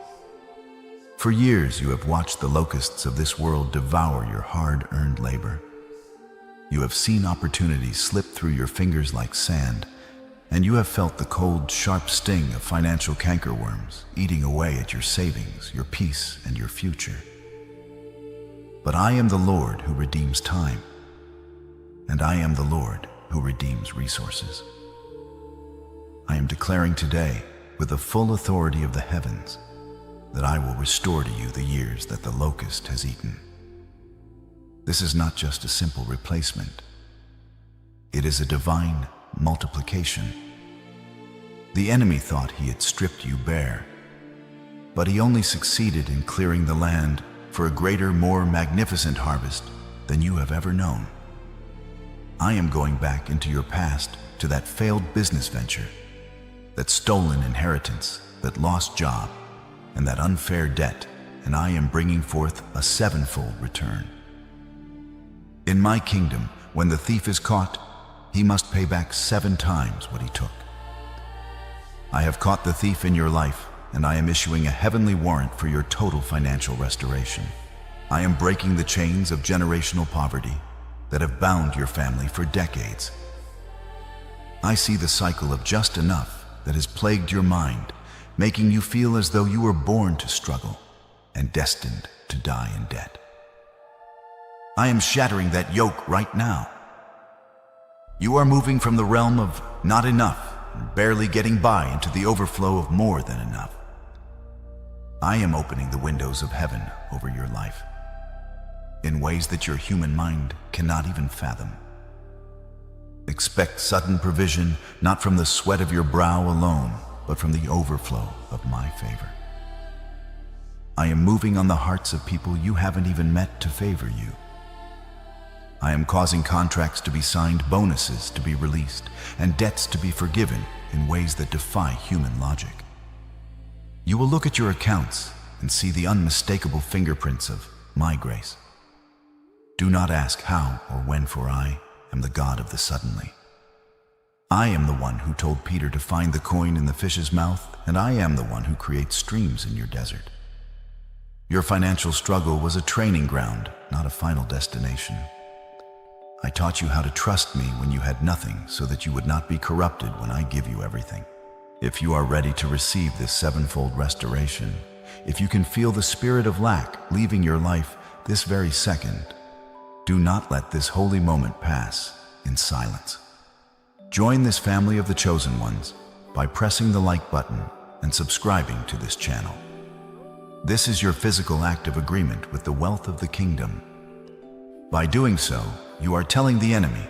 For years you have watched the locusts of this world devour your hard-earned labor. You have seen opportunities slip through your fingers like sand, and you have felt the cold, sharp sting of financial cankerworms eating away at your savings, your peace, and your future. But I am the Lord who redeems time, and I am the Lord who redeems resources. I am declaring today, with the full authority of the heavens, that I will restore to you the years that the locust has eaten. This is not just a simple replacement. It is a divine multiplication. The enemy thought he had stripped you bare, but he only succeeded in clearing the land for a greater, more magnificent harvest than you have ever known. I am going back into your past to that failed business venture, that stolen inheritance, that lost job, and that unfair debt, and I am bringing forth a sevenfold return. In my kingdom, when the thief is caught, he must pay back 7 times what he took. I have caught the thief in your life, and I am issuing a heavenly warrant for your total financial restoration. I am breaking the chains of generational poverty that have bound your family for decades. I see the cycle of just enough that has plagued your mind, making you feel as though you were born to struggle and destined to die in debt. I am shattering that yoke right now. You are moving from the realm of not enough and barely getting by into the overflow of more than enough. I am opening the windows of heaven over your life in ways that your human mind cannot even fathom. Expect sudden provision, not from the sweat of your brow alone, but from the overflow of my favor. I am moving on the hearts of people you haven't even met to favor you. I am causing contracts to be signed, bonuses to be released, and debts to be forgiven in ways that defy human logic. You will look at your accounts and see the unmistakable fingerprints of my grace. Do not ask how or when, for I am the God of the suddenly. I am the one who told Peter to find the coin in the fish's mouth, and I am the one who creates streams in your desert. Your financial struggle was a training ground, not a final destination. I taught you how to trust me when you had nothing, so that you would not be corrupted when I give you everything. If you are ready to receive this sevenfold restoration, if you can feel the spirit of lack leaving your life this very second, do not let this holy moment pass in silence. Join this family of the chosen ones by pressing the like button and subscribing to this channel. This is your physical act of agreement with the wealth of the kingdom. By doing so, you are telling the enemy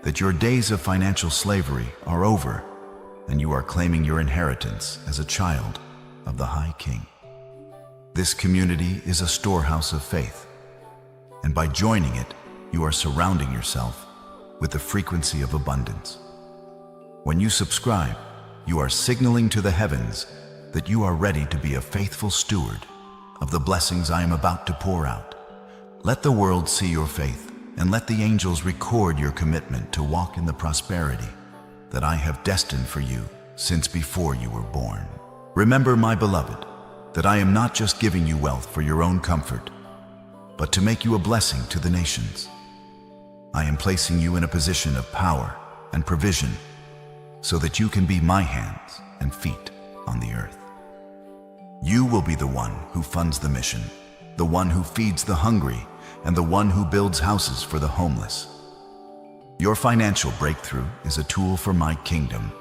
that your days of financial slavery are over, and you are claiming your inheritance as a child of the High King. This community is a storehouse of faith, and by joining it, you are surrounding yourself with the frequency of abundance. When you subscribe, you are signaling to the heavens that you are ready to be a faithful steward of the blessings I am about to pour out. Let the world see your faith, and let the angels record your commitment to walk in the prosperity that I have destined for you since before you were born. Remember, my beloved, that I am not just giving you wealth for your own comfort, but to make you a blessing to the nations. I am placing you in a position of power and provision so that you can be my hands and feet on the earth. You will be the one who funds the mission, the one who feeds the hungry, and the one who builds houses for the homeless. Your financial breakthrough is a tool for my kingdom.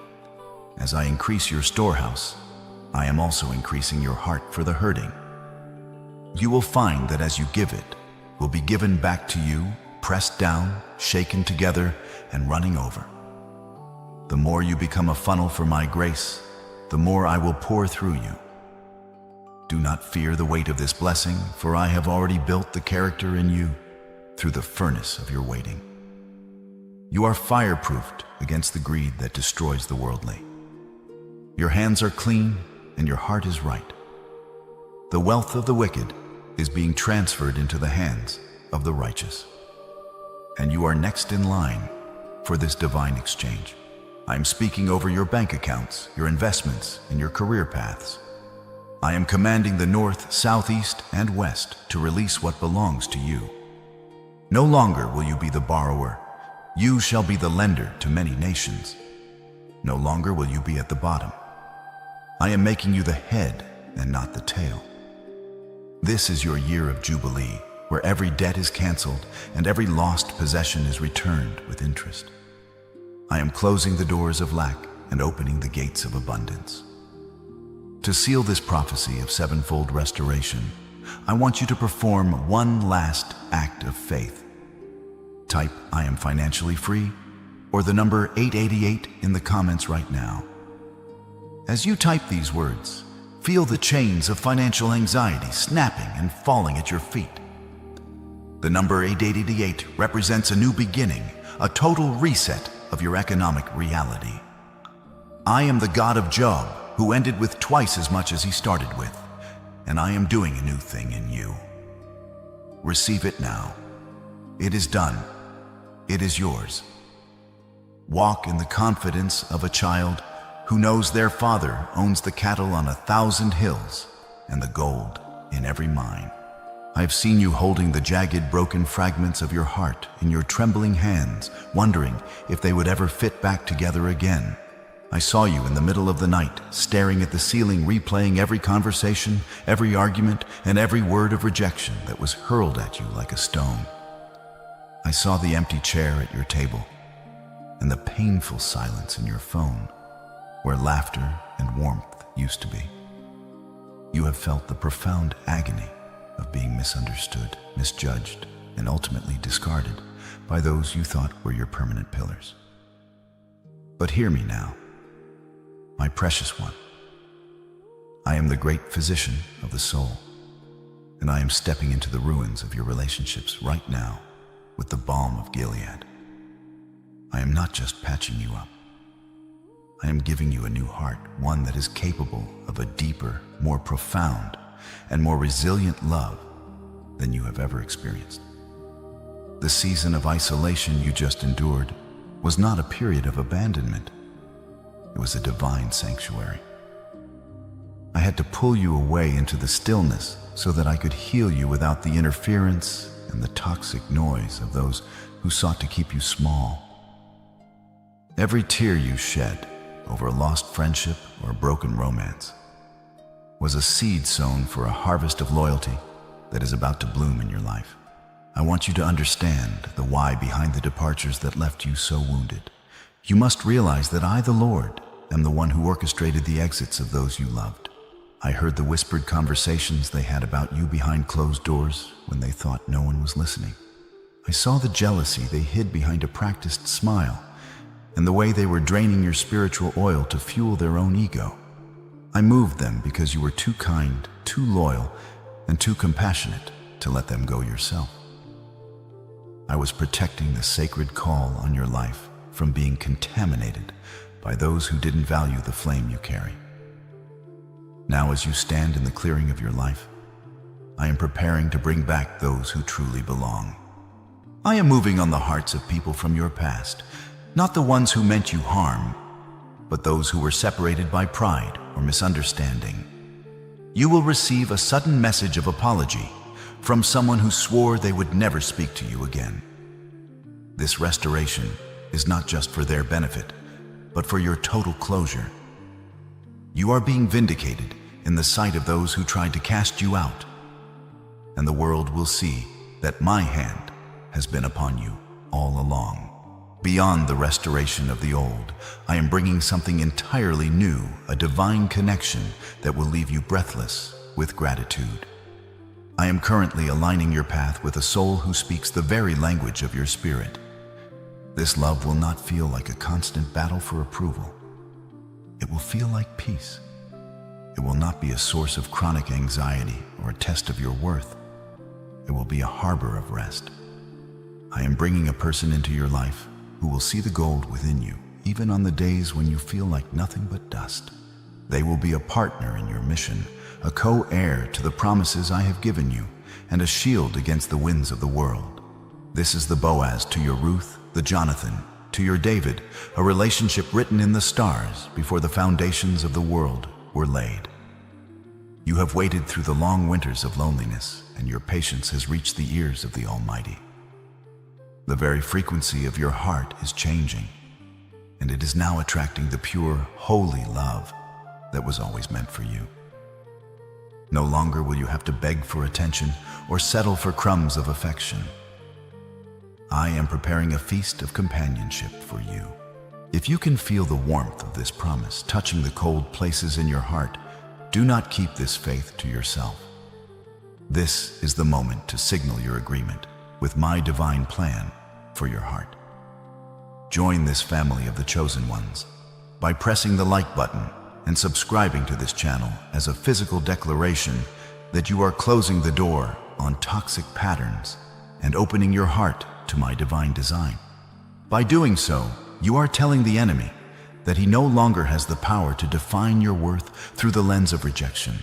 As I increase your storehouse, I am also increasing your heart for the hurting. You will find that as you give, it will be given back to you, pressed down, shaken together, and running over. The more you become a funnel for my grace, the more I will pour through you. Do not fear the weight of this blessing, for I have already built the character in you through the furnace of your waiting. You are fireproofed against the greed that destroys the worldly. Your hands are clean and your heart is right. The wealth of the wicked is being transferred into the hands of the righteous. And you are next in line for this divine exchange. I am speaking over your bank accounts, your investments, and your career paths. I am commanding the north, south, east, and west to release what belongs to you. No longer will you be the borrower. You shall be the lender to many nations. No longer will you be at the bottom. I am making you the head and not the tail. This is your year of jubilee, where every debt is canceled and every lost possession is returned with interest. I am closing the doors of lack and opening the gates of abundance. To seal this prophecy of sevenfold restoration, I want you to perform one last act of faith. Type "I am financially free" or the number 888 in the comments right now. As you type these words, feel the chains of financial anxiety snapping and falling at your feet. The number 888 represents a new beginning, a total reset of your economic reality. I am the God of Job, who ended with twice as much as he started with, and I am doing a new thing in you. Receive it now. It is done. It is yours. Walk in the confidence of a child who knows their father owns the cattle on 1,000 hills and the gold in every mine. I have seen you holding the jagged, broken fragments of your heart in your trembling hands, wondering if they would ever fit back together again. I saw you in the middle of the night, staring at the ceiling, replaying every conversation, every argument, and every word of rejection that was hurled at you like a stone. I saw the empty chair at your table and the painful silence in your phone, where laughter and warmth used to be. You have felt the profound agony of being misunderstood, misjudged, and ultimately discarded by those you thought were your permanent pillars. But hear me now, my precious one. I am the great physician of the soul, and I am stepping into the ruins of your relationships right now with the balm of Gilead. I am not just patching you up. I am giving you a new heart, one that is capable of a deeper, more profound, and more resilient love than you have ever experienced. The season of isolation you just endured was not a period of abandonment. It was a divine sanctuary. I had to pull you away into the stillness so that I could heal you without the interference and the toxic noise of those who sought to keep you small. Every tear you shed over a lost friendship or a broken romance was a seed sown for a harvest of loyalty that is about to bloom in your life. I want you to understand the why behind the departures that left you so wounded. You must realize that I, the Lord, am the one who orchestrated the exits of those you loved. I heard the whispered conversations they had about you behind closed doors when they thought no one was listening. I saw the jealousy they hid behind a practiced smile and the way they were draining your spiritual oil to fuel their own ego. I moved them because you were too kind, too loyal, and too compassionate to let them go yourself. I was protecting the sacred call on your life from being contaminated by those who didn't value the flame you carry. Now, as you stand in the clearing of your life, I am preparing to bring back those who truly belong. I am moving on the hearts of people from your past, not the ones who meant you harm, but those who were separated by pride or misunderstanding. You will receive a sudden message of apology from someone who swore they would never speak to you again. This restoration is not just for their benefit, but for your total closure. You are being vindicated in the sight of those who tried to cast you out, and the world will see that my hand has been upon you all along. Beyond the restoration of the old, I am bringing something entirely new, a divine connection that will leave you breathless with gratitude. I am currently aligning your path with a soul who speaks the very language of your spirit. This love will not feel like a constant battle for approval. It will feel like peace. It will not be a source of chronic anxiety or a test of your worth. It will be a harbor of rest. I am bringing a person into your life who will see the gold within you, even on the days when you feel like nothing but dust. They will be a partner in your mission, a co-heir to the promises I have given you, and a shield against the winds of the world. This is the Boaz to your Ruth, the Jonathan to your David, a relationship written in the stars before the foundations of the world were laid. You have waited through the long winters of loneliness, and your patience has reached the ears of the Almighty. The very frequency of your heart is changing, and it is now attracting the pure, holy love that was always meant for you. No longer will you have to beg for attention or settle for crumbs of affection. I am preparing a feast of companionship for you. If you can feel the warmth of this promise touching the cold places in your heart, do not keep this faith to yourself. This is the moment to signal your agreement with my divine plan for your heart. Join this family of the chosen ones by pressing the like button and subscribing to this channel as a physical declaration that you are closing the door on toxic patterns and opening your heart to my divine design. By doing so, you are telling the enemy that he no longer has the power to define your worth through the lens of rejection.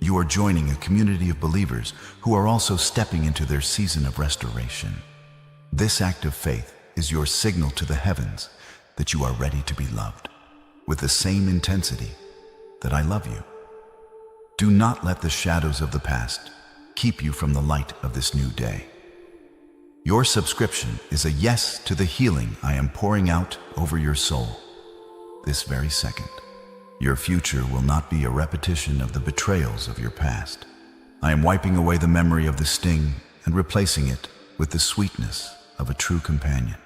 You are joining a community of believers who are also stepping into their season of restoration. This act of faith is your signal to the heavens that you are ready to be loved with the same intensity that I love you. Do not let the shadows of the past keep you from the light of this new day. Your subscription is a yes to the healing I am pouring out over your soul this very second. Your future will not be a repetition of the betrayals of your past. I am wiping away the memory of the sting and replacing it with the sweetness of a true companion.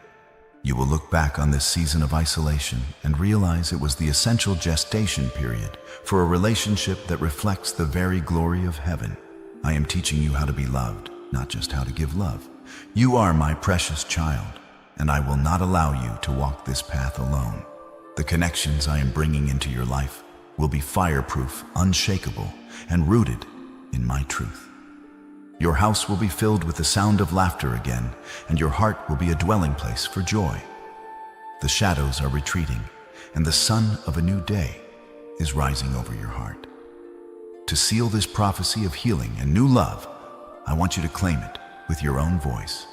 You will look back on this season of isolation and realize it was the essential gestation period for a relationship that reflects the very glory of heaven. I am teaching you how to be loved, not just how to give love. You are my precious child, and I will not allow you to walk this path alone. The connections I am bringing into your life will be fireproof, unshakable, and rooted in my truth. Your house will be filled with the sound of laughter again, and your heart will be a dwelling place for joy. The shadows are retreating, and the sun of a new day is rising over your heart. To seal this prophecy of healing and new love, I want you to claim it with your own voice.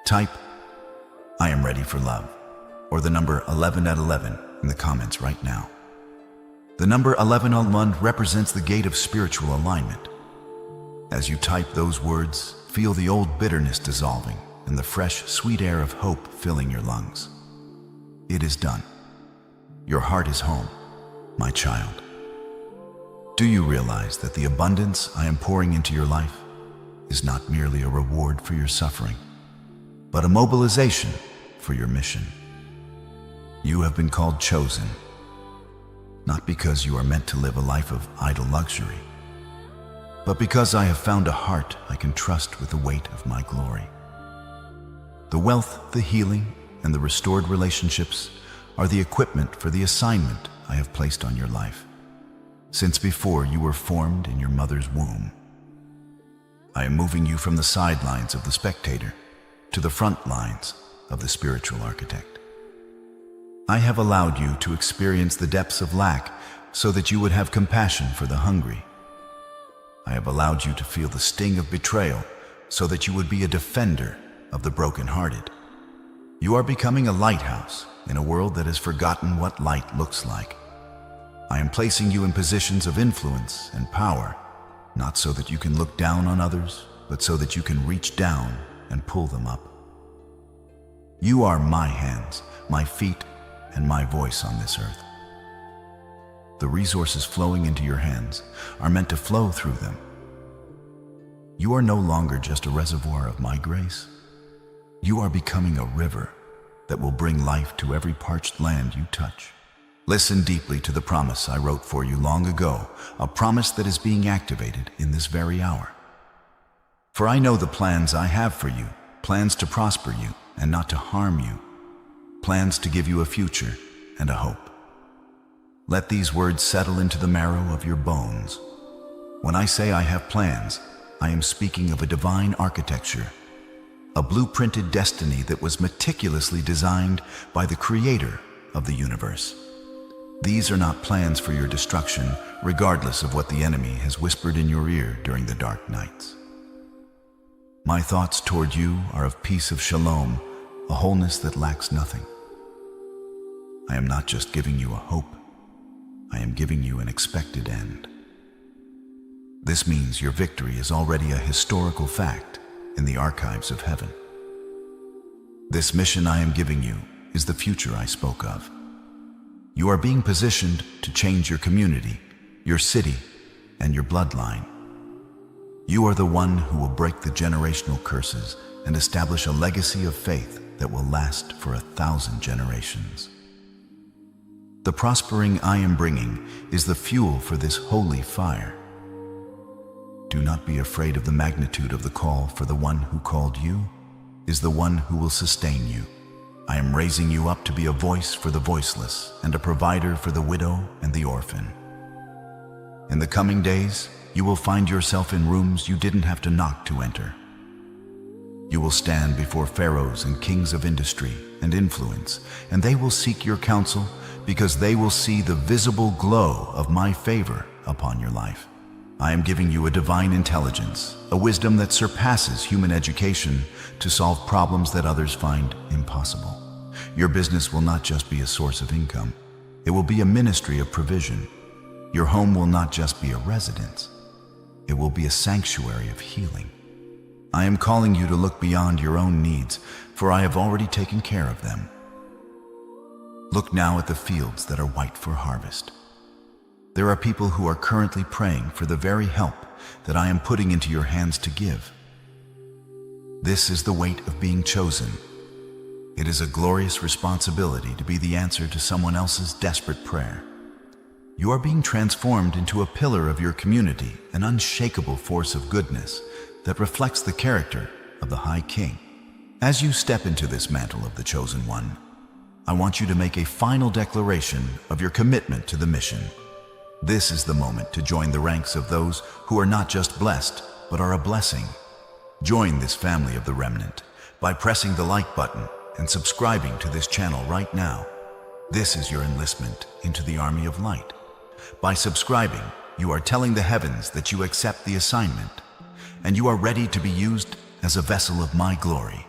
Type, "I am ready for love," or the number 11 at 11 in the comments right now. The number 11 represents the gate of spiritual alignment. As you type those words, feel the old bitterness dissolving and the fresh, sweet air of hope filling your lungs. It is done. Your heart is home, my child. Do you realize that the abundance I am pouring into your life is not merely a reward for your suffering, but a mobilization for your mission? You have been called chosen, not because you are meant to live a life of idle luxury, but because I have found a heart I can trust with the weight of my glory. The wealth, the healing, and the restored relationships are the equipment for the assignment I have placed on your life, since before you were formed in your mother's womb. I am moving you from the sidelines of the spectator to the front lines of the spiritual architect. I have allowed you to experience the depths of lack so that you would have compassion for the hungry. I have allowed you to feel the sting of betrayal so that you would be a defender of the brokenhearted. You are becoming a lighthouse in a world that has forgotten what light looks like. I am placing you in positions of influence and power, not so that you can look down on others, but so that you can reach down and pull them up. You are my hands, my feet, and my voice on this earth. The resources flowing into your hands are meant to flow through them. You are no longer just a reservoir of my grace. You are becoming a river that will bring life to every parched land you touch. Listen deeply to the promise I wrote for you long ago, a promise that is being activated in this very hour. For I know the plans I have for you, plans to prosper you and not to harm you, plans to give you a future and a hope. Let these words settle into the marrow of your bones. When I say I have plans, I am speaking of a divine architecture, a blueprinted destiny that was meticulously designed by the Creator of the universe. These are not plans for your destruction, regardless of what the enemy has whispered in your ear during the dark nights. My thoughts toward you are of peace of shalom, a wholeness that lacks nothing. I am not just giving you a hope, I am giving you an expected end. This means your victory is already a historical fact in the archives of heaven. This mission I am giving you is the future I spoke of. You are being positioned to change your community, your city, and your bloodline. You are the one who will break the generational curses and establish a legacy of faith that will last for 1,000 generations. The prospering I am bringing is the fuel for this holy fire. Do not be afraid of the magnitude of the call, for the one who called you is the one who will sustain you. I am raising you up to be a voice for the voiceless and a provider for the widow and the orphan. In the coming days, you will find yourself in rooms you didn't have to knock to enter. You will stand before pharaohs and kings of industry and influence, and they will seek your counsel because they will see the visible glow of my favor upon your life. I am giving you a divine intelligence, a wisdom that surpasses human education to solve problems that others find impossible. Your business will not just be a source of income, it will be a ministry of provision. Your home will not just be a residence, it will be a sanctuary of healing. I am calling you to look beyond your own needs, for I have already taken care of them. Look now at the fields that are white for harvest. There are people who are currently praying for the very help that I am putting into your hands to give. This is the weight of being chosen. It is a glorious responsibility to be the answer to someone else's desperate prayer. You are being transformed into a pillar of your community, an unshakable force of goodness that reflects the character of the High King. As you step into this mantle of the Chosen One, I want you to make a final declaration of your commitment to the mission. This is the moment to join the ranks of those who are not just blessed, but are a blessing. Join this family of the remnant by pressing the like button and subscribing to this channel right now. This is your enlistment into the army of light. By subscribing, you are telling the heavens that you accept the assignment, and you are ready to be used as a vessel of my glory.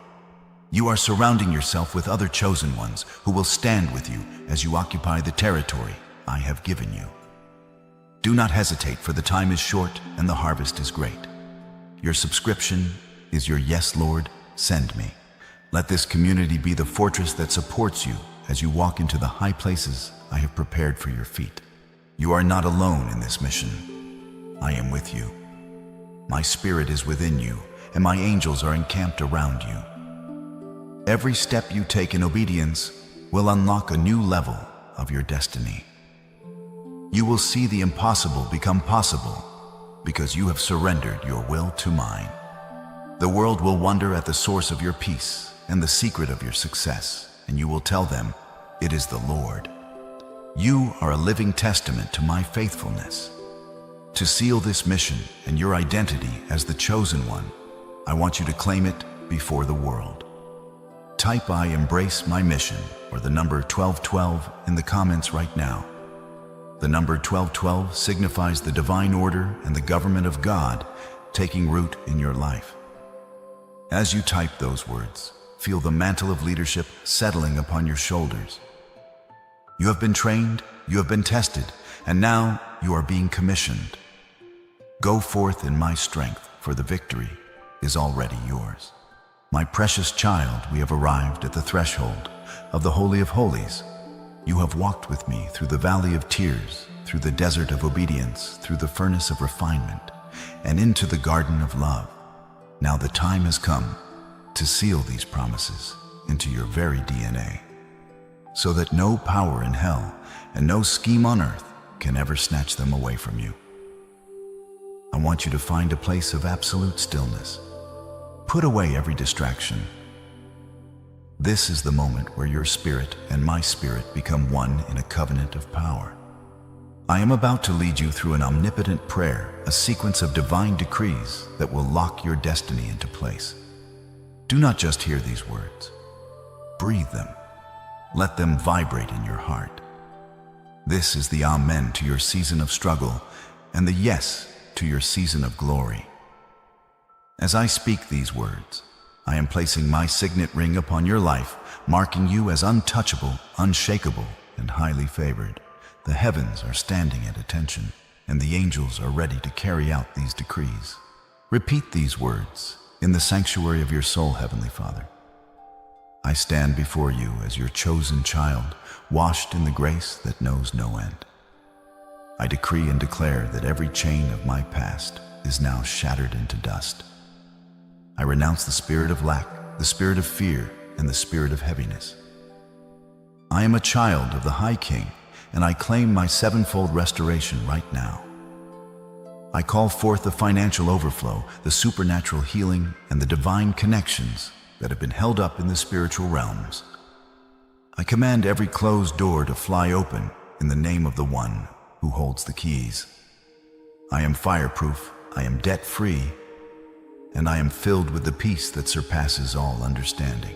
You are surrounding yourself with other chosen ones who will stand with you as you occupy the territory I have given you. Do not hesitate, for the time is short and the harvest is great. Your subscription is your yes, Lord, send me. Let this community be the fortress that supports you as you walk into the high places I have prepared for your feet. You are not alone in this mission. I am with you. My spirit is within you, and my angels are encamped around you. Every step you take in obedience will unlock a new level of your destiny. You will see the impossible become possible because you have surrendered your will to mine. The world will wonder at the source of your peace and the secret of your success, and you will tell them, "It is the Lord." You are a living testament to my faithfulness. To seal this mission and your identity as the chosen one, I want you to claim it before the world. Type "I embrace my mission" or the number 1212 in the comments right now. The number 1212 signifies the divine order and the government of God taking root in your life. As you type those words, feel the mantle of leadership settling upon your shoulders. You have been trained, you have been tested, and now you are being commissioned. Go forth in my strength, for the victory is already yours. My precious child, we have arrived at the threshold of the Holy of Holies. You have walked with me through the valley of tears, through the desert of obedience, through the furnace of refinement, and into the garden of love. Now the time has come to seal these promises into your very DNA, so that no power in hell and no scheme on earth can ever snatch them away from you. I want you to find a place of absolute stillness. Put away every distraction. This is the moment where your spirit and my spirit become one in a covenant of power. I am about to lead you through an omnipotent prayer, a sequence of divine decrees that will lock your destiny into place. Do not just hear these words. Breathe them. Let them vibrate in your heart. This is the amen to your season of struggle and the yes to your season of glory. As I speak these words, I am placing my signet ring upon your life, marking you as untouchable, unshakable, and highly favored. The heavens are standing at attention, and the angels are ready to carry out these decrees. Repeat these words in the sanctuary of your soul, Heavenly Father. I stand before you as your chosen child, washed in the grace that knows no end. I decree and declare that every chain of my past is now shattered into dust. I renounce the spirit of lack, the spirit of fear, and the spirit of heaviness. I am a child of the High King, and I claim my sevenfold restoration right now. I call forth the financial overflow, the supernatural healing, and the divine connections that have been held up in the spiritual realms. I command every closed door to fly open in the name of the one who holds the keys. I am fireproof, I am debt-free, and I am filled with the peace that surpasses all understanding.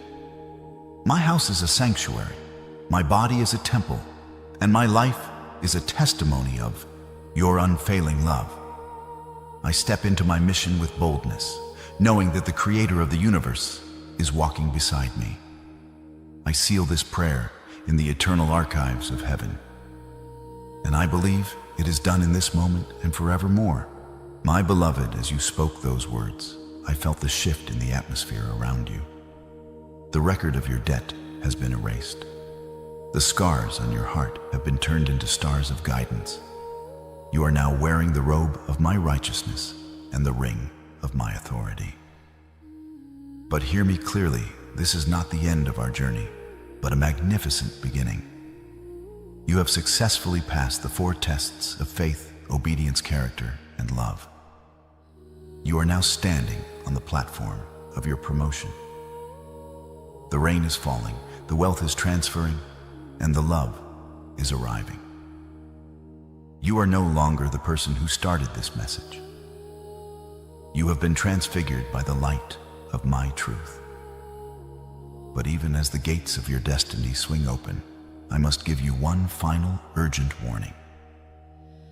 My house is a sanctuary, my body is a temple, and my life is a testimony of your unfailing love. I step into my mission with boldness, knowing that the Creator of the universe is walking beside me. I seal this prayer in the eternal archives of heaven, and I believe it is done in this moment and forevermore. My beloved, as you spoke those words, I felt the shift in the atmosphere around you. The record of your debt has been erased. The scars on your heart have been turned into stars of guidance. You are now wearing the robe of my righteousness and the ring of my authority. But hear me clearly, this is not the end of our journey, but a magnificent beginning. You have successfully passed the 4 tests of faith, obedience, character, and love. You are now standing on the platform of your promotion. The rain is falling, the wealth is transferring, and the love is arriving. You are no longer the person who started this message. You have been transfigured by the light of my truth. But even as the gates of your destiny swing open, I must give you one final urgent warning.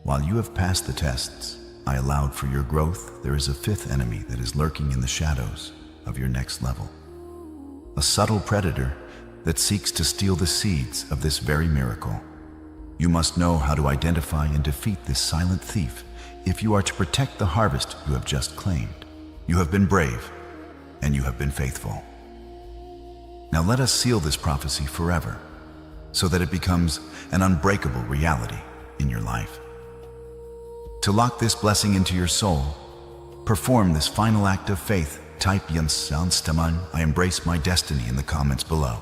While you have passed the tests I allowed for your growth, there is a 5th enemy that is lurking in the shadows of your next level. A subtle predator that seeks to steal the seeds of this very miracle. You must know how to identify and defeat this silent thief if you are to protect the harvest you have just claimed. You have been brave, and you have been faithful. Now let us seal this prophecy forever, so that it becomes an unbreakable reality in your life. To lock this blessing into your soul, perform this final act of faith. Type "Yansanstaman, I embrace my destiny" in the comments below.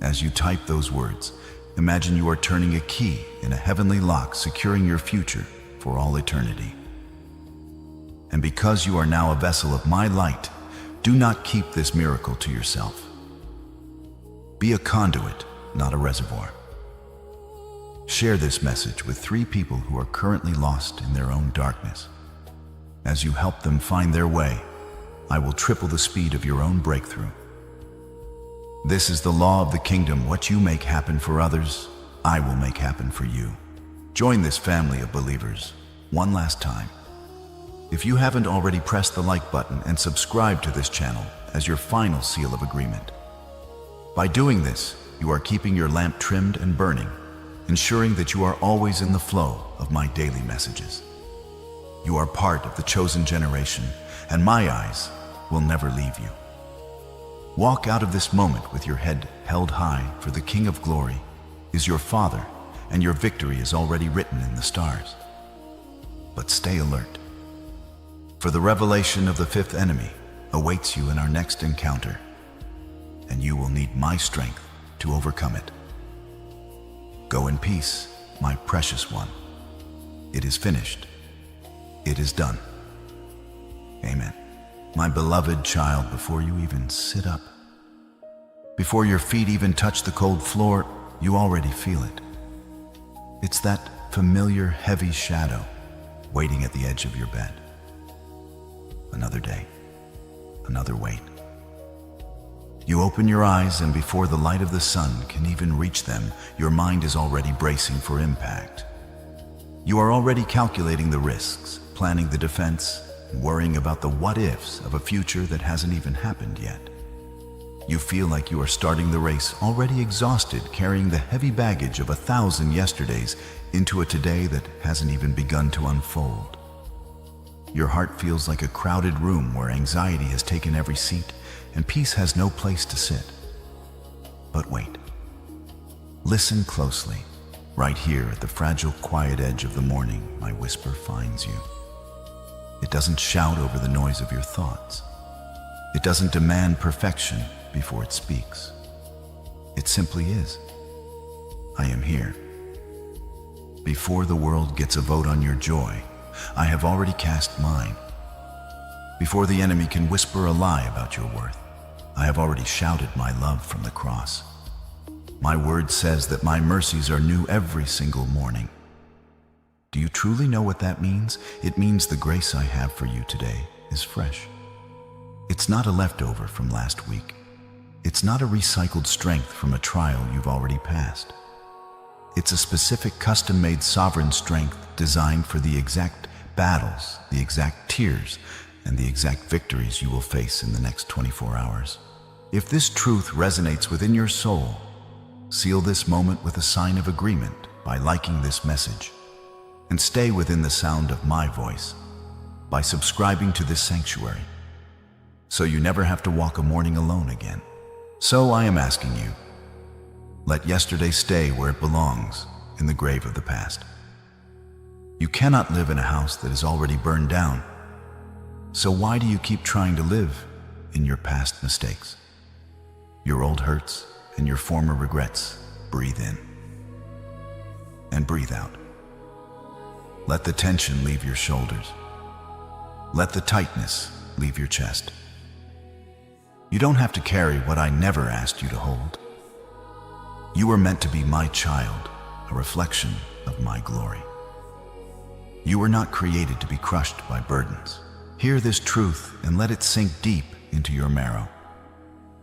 As you type those words, imagine you are turning a key in a heavenly lock, securing your future for all eternity. And because you are now a vessel of my light, do not keep this miracle to yourself. Be a conduit, not a reservoir. Share this message with 3 people who are currently lost in their own darkness. As you help them find their way, I will triple the speed of your own breakthrough. This is the law of the kingdom. What you make happen for others, I will make happen for you. Join this family of believers one last time. If you haven't already, press the like button and subscribe to this channel as your final seal of agreement. By doing this, you are keeping your lamp trimmed and burning, ensuring that you are always in the flow of my daily messages. You are part of the chosen generation, and my eyes will never leave you. Walk out of this moment with your head held high, for the King of Glory is your Father, and your victory is already written in the stars. But stay alert, for the revelation of the fifth enemy awaits you in our next encounter, and you will need my strength to overcome it. Go in peace, my precious one. It is finished. It is done. Amen. My beloved child, before you even sit up, before your feet even touch the cold floor, you already feel it. It's that familiar heavy shadow waiting at the edge of your bed. Another day, another wait. You open your eyes, and before the light of the sun can even reach them, your mind is already bracing for impact. You are already calculating the risks, planning the defense, and worrying about the what-ifs of a future that hasn't even happened yet. You feel like you are starting the race already exhausted, carrying the heavy baggage of 1,000 yesterdays into a today that hasn't even begun to unfold. Your heart feels like a crowded room where anxiety has taken every seat and peace has no place to sit. But wait. Listen closely. Right here at the fragile, quiet edge of the morning, my whisper finds you. It doesn't shout over the noise of your thoughts. It doesn't demand perfection before it speaks. It simply is. I am here. Before the world gets a vote on your joy, I have already cast mine. Before the enemy can whisper a lie about your worth, I have already shouted my love from the cross. My word says that my mercies are new every single morning. Do you truly know what that means? It means the grace I have for you today is fresh. It's not a leftover from last week. It's not a recycled strength from a trial you've already passed. It's a specific custom-made sovereign strength designed for the exact battles, the exact tears, and the exact victories you will face in the next 24 hours. If this truth resonates within your soul, seal this moment with a sign of agreement by liking this message, and stay within the sound of my voice by subscribing to this sanctuary, so you never have to walk a morning alone again. So I am asking you, let yesterday stay where it belongs, in the grave of the past. You cannot live in a house that is already burned down, so why do you keep trying to live in your past mistakes? Your old hurts and your former regrets, breathe in and breathe out. Let the tension leave your shoulders. Let the tightness leave your chest. You don't have to carry what I never asked you to hold. You were meant to be my child, a reflection of my glory. You were not created to be crushed by burdens. Hear this truth and let it sink deep into your marrow.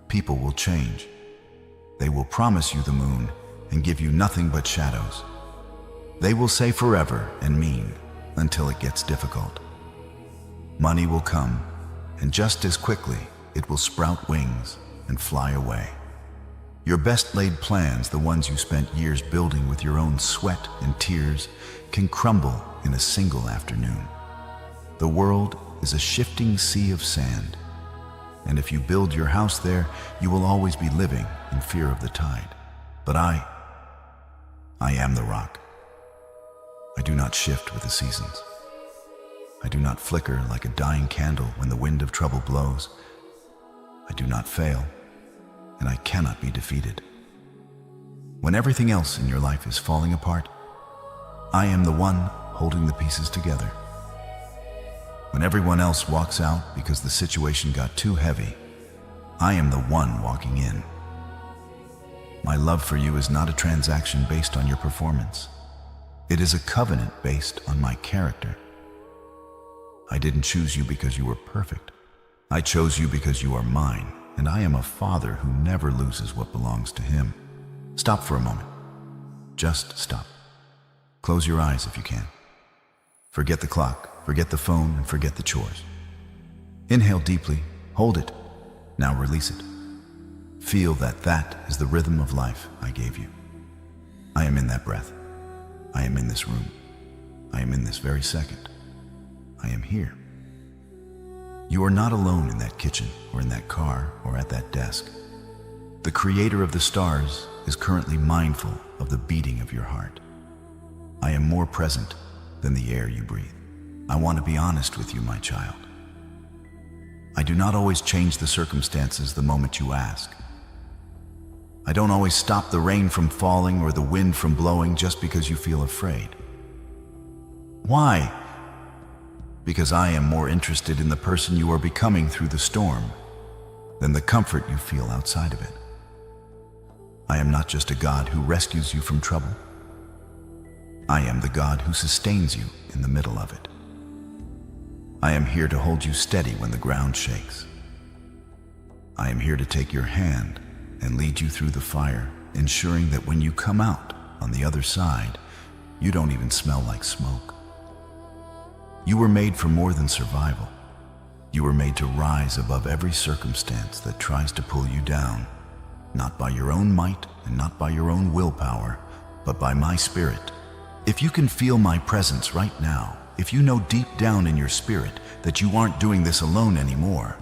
People will change. They will promise you the moon and give you nothing but shadows. They will say forever and mean until it gets difficult. Money will come, and just as quickly, it will sprout wings and fly away. Your best laid plans, the ones you spent years building with your own sweat and tears, can crumble in a single afternoon. The world is a shifting sea of sand, and if you build your house there, you will always be living in fear of the tide. But I am the rock. I do not shift with the seasons. I do not flicker like a dying candle when the wind of trouble blows. I do not fail, and I cannot be defeated. When everything else in your life is falling apart, I am the one holding the pieces together. When everyone else walks out because the situation got too heavy, I am the one walking in. My love for you is not a transaction based on your performance. It is a covenant based on my character. I didn't choose you because you were perfect. I chose you because you are mine, and I am a Father who never loses what belongs to Him. Stop for a moment. Just stop. Close your eyes if you can. Forget the clock, forget the phone, and forget the chores. Inhale deeply, hold it. Now release it. Feel that that is the rhythm of life I gave you. I am in that breath. I am in this room. I am in this very second. I am here. You are not alone in that kitchen or in that car or at that desk. The Creator of the stars is currently mindful of the beating of your heart. I am more present than the air you breathe. I want to be honest with you, my child. I do not always change the circumstances the moment you ask. I don't always stop the rain from falling or the wind from blowing just because you feel afraid. Why? Because I am more interested in the person you are becoming through the storm than the comfort you feel outside of it. I am not just a God who rescues you from trouble. I am the God who sustains you in the middle of it. I am here to hold you steady when the ground shakes. I am here to take your hand and lead you through the fire, ensuring that when you come out on the other side, you don't even smell like smoke. You were made for more than survival. You were made to rise above every circumstance that tries to pull you down, not by your own might and not by your own willpower, but by my Spirit. If you can feel my presence right now, if you know deep down in your spirit that you aren't doing this alone anymore,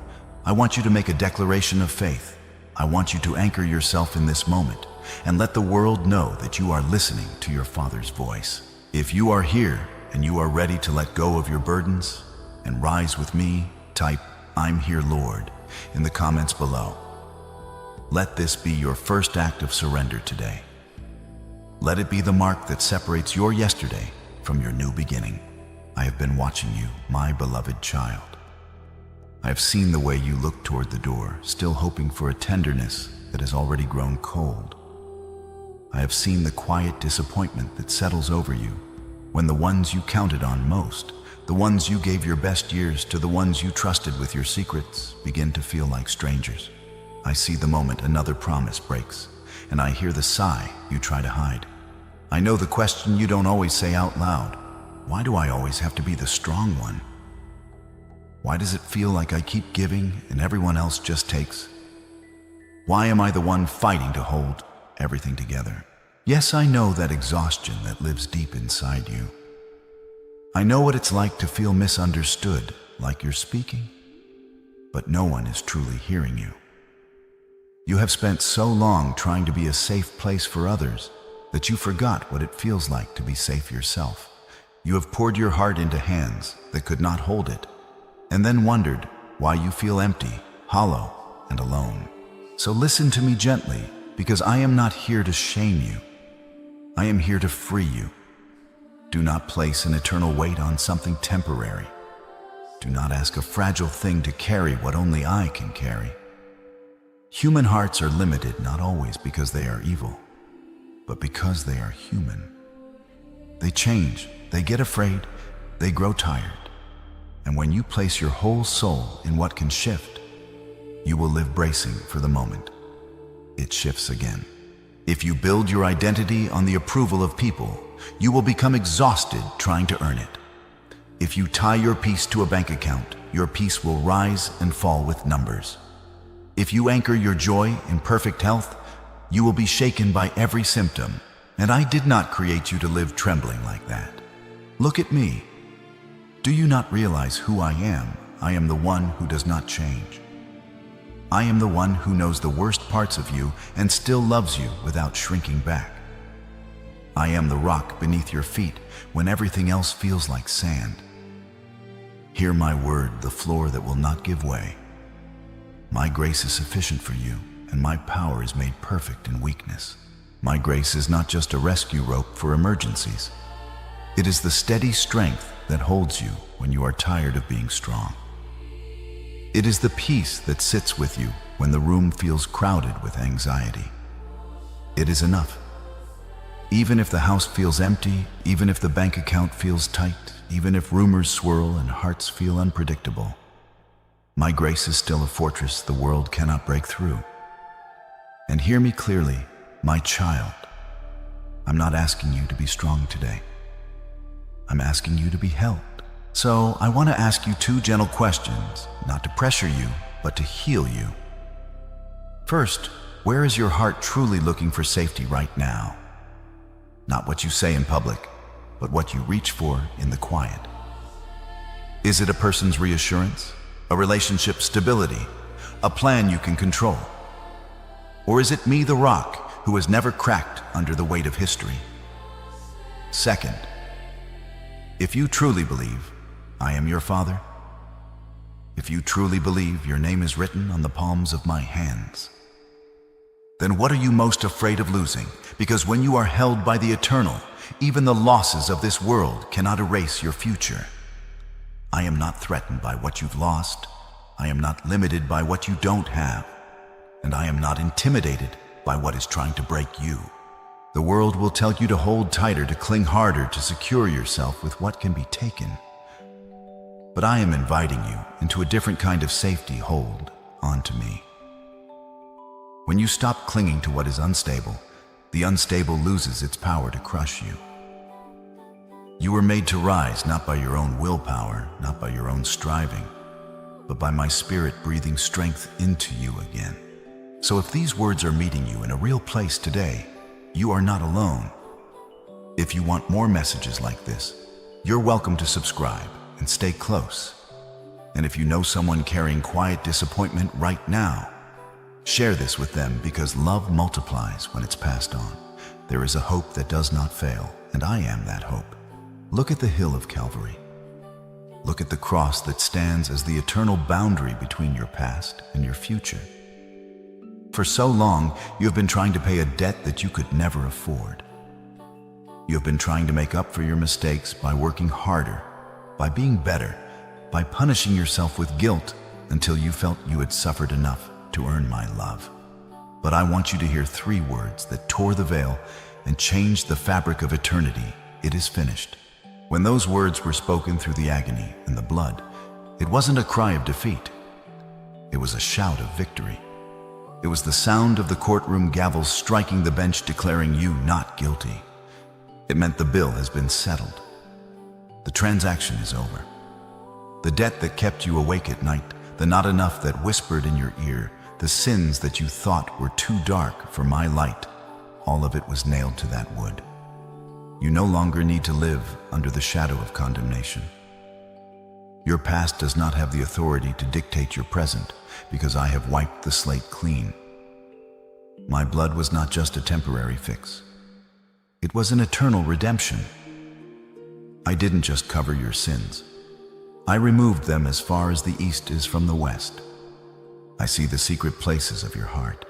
I want you to make a declaration of faith. I want you to anchor yourself in this moment and let the world know that you are listening to your Father's voice. If you are here and you are ready to let go of your burdens and rise with me, type "I'm here, Lord" in the comments below. Let this be your first act of surrender today. Let it be the mark that separates your yesterday from your new beginning. I have been watching you, my beloved child. I have seen the way you look toward the door, still hoping for a tenderness that has already grown cold. I have seen the quiet disappointment that settles over you when the ones you counted on most, the ones you gave your best years to, the ones you trusted with your secrets, begin to feel like strangers. I see the moment another promise breaks, and I hear the sigh you try to hide. I know the question you don't always say out loud. Why do I always have to be the strong one? Why does it feel like I keep giving and everyone else just takes? Why am I the one fighting to hold everything together? Yes, I know that exhaustion that lives deep inside you. I know what it's like to feel misunderstood, like you're speaking, but no one is truly hearing you. You have spent so long trying to be a safe place for others that you forgot what it feels like to be safe yourself. You have poured your heart into hands that could not hold it, and then wondered why you feel empty, hollow, and alone. So listen to me gently, because I am not here to shame you. I am here to free you. Do not place an eternal weight on something temporary. Do not ask a fragile thing to carry what only I can carry. Human hearts are limited not always because they are evil, but because they are human. They change, they get afraid, they grow tired. And when you place your whole soul in what can shift, you will live bracing for the moment it shifts again. If you build your identity on the approval of people, you will become exhausted trying to earn it. If you tie your peace to a bank account, your peace will rise and fall with numbers. If you anchor your joy in perfect health, you will be shaken by every symptom. And I did not create you to live trembling like that. Look at me. Do you not realize who I am? I am the one who does not change. I am the one who knows the worst parts of you and still loves you without shrinking back. I am the rock beneath your feet when everything else feels like sand. Hear my word, the floor that will not give way. My grace is sufficient for you, and my power is made perfect in weakness. My grace is not just a rescue rope for emergencies. It is the steady strength that holds you when you are tired of being strong. It is the peace that sits with you when the room feels crowded with anxiety. It is enough. Even if the house feels empty, even if the bank account feels tight, even if rumors swirl and hearts feel unpredictable, My grace is still a fortress the world cannot break through. And hear me clearly, my child. I'm not asking you to be strong today. I'm asking you to be held. So I want to ask you two gentle questions, not to pressure you, but to heal you. First, where is your heart truly looking for safety right now? Not what you say in public, but what you reach for in the quiet. Is it a person's reassurance, a relationship's stability, a plan you can control? Or is it me, the rock, who has never cracked under the weight of history? Second, if you truly believe I am your father, if you truly believe your name is written on the palms of my hands, then what are you most afraid of losing? Because when you are held by the eternal, even the losses of this world cannot erase your future. I am not threatened by what you've lost. I am not limited by what you don't have. And I am not intimidated by what is trying to break you. The world will tell you to hold tighter, to cling harder, to secure yourself with what can be taken. But I am inviting you into a different kind of safety. Hold onto me. When you stop clinging to what is unstable, the unstable loses its power to crush you. You were made to rise not by your own willpower, not by your own striving, but by my spirit breathing strength into you again. So if these words are meeting you in a real place today, you are not alone. If you want more messages like this, you're welcome to subscribe and stay close. And if you know someone carrying quiet disappointment right now, share this with them, because love multiplies when it's passed on. There is a hope that does not fail, and I am that hope. Look at the hill of Calvary. Look at the cross that stands as the eternal boundary between your past and your future. For so long, you have been trying to pay a debt that you could never afford. You have been trying to make up for your mistakes by working harder, by being better, by punishing yourself with guilt until you felt you had suffered enough to earn my love. But I want you to hear three words that tore the veil and changed the fabric of eternity. It is finished. When those words were spoken through the agony and the blood, it wasn't a cry of defeat. It was a shout of victory. It was the sound of the courtroom gavels striking the bench, declaring you not guilty. It meant the bill has been settled. The transaction is over. The debt that kept you awake at night, the not enough that whispered in your ear, the sins that you thought were too dark for my light, all of it was nailed to that wood. You no longer need to live under the shadow of condemnation. Your past does not have the authority to dictate your present, because I have wiped the slate clean. My blood was not just a temporary fix. It was an eternal redemption. I didn't just cover your sins. I removed them as far as the east is from the west. I see the secret places of your heart.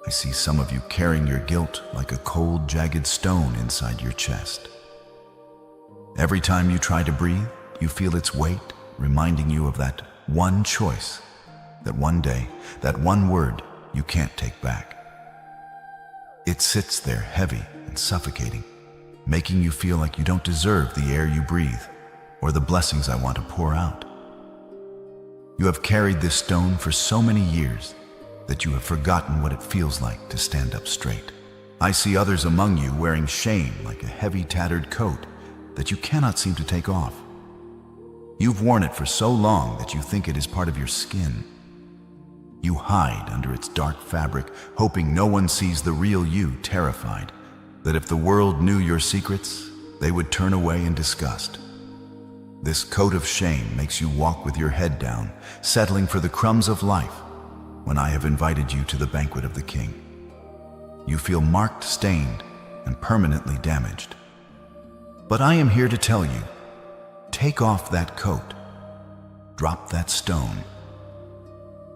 I see some of you carrying your guilt like a cold, jagged stone inside your chest. Every time you try to breathe, you feel its weight, reminding you of that one choice, that one day, that one word you can't take back. It sits there heavy and suffocating, making you feel like you don't deserve the air you breathe or the blessings I want to pour out. You have carried this stone for so many years that you have forgotten what it feels like to stand up straight. I see others among you wearing shame like a heavy, tattered coat that you cannot seem to take off. You've worn it for so long that you think it is part of your skin. You hide under its dark fabric, hoping no one sees the real you, terrified that if the world knew your secrets, they would turn away in disgust. This coat of shame makes you walk with your head down, settling for the crumbs of life when I have invited you to the banquet of the King. You feel marked, stained, and permanently damaged. But I am here to tell you, take off that coat. Drop that stone.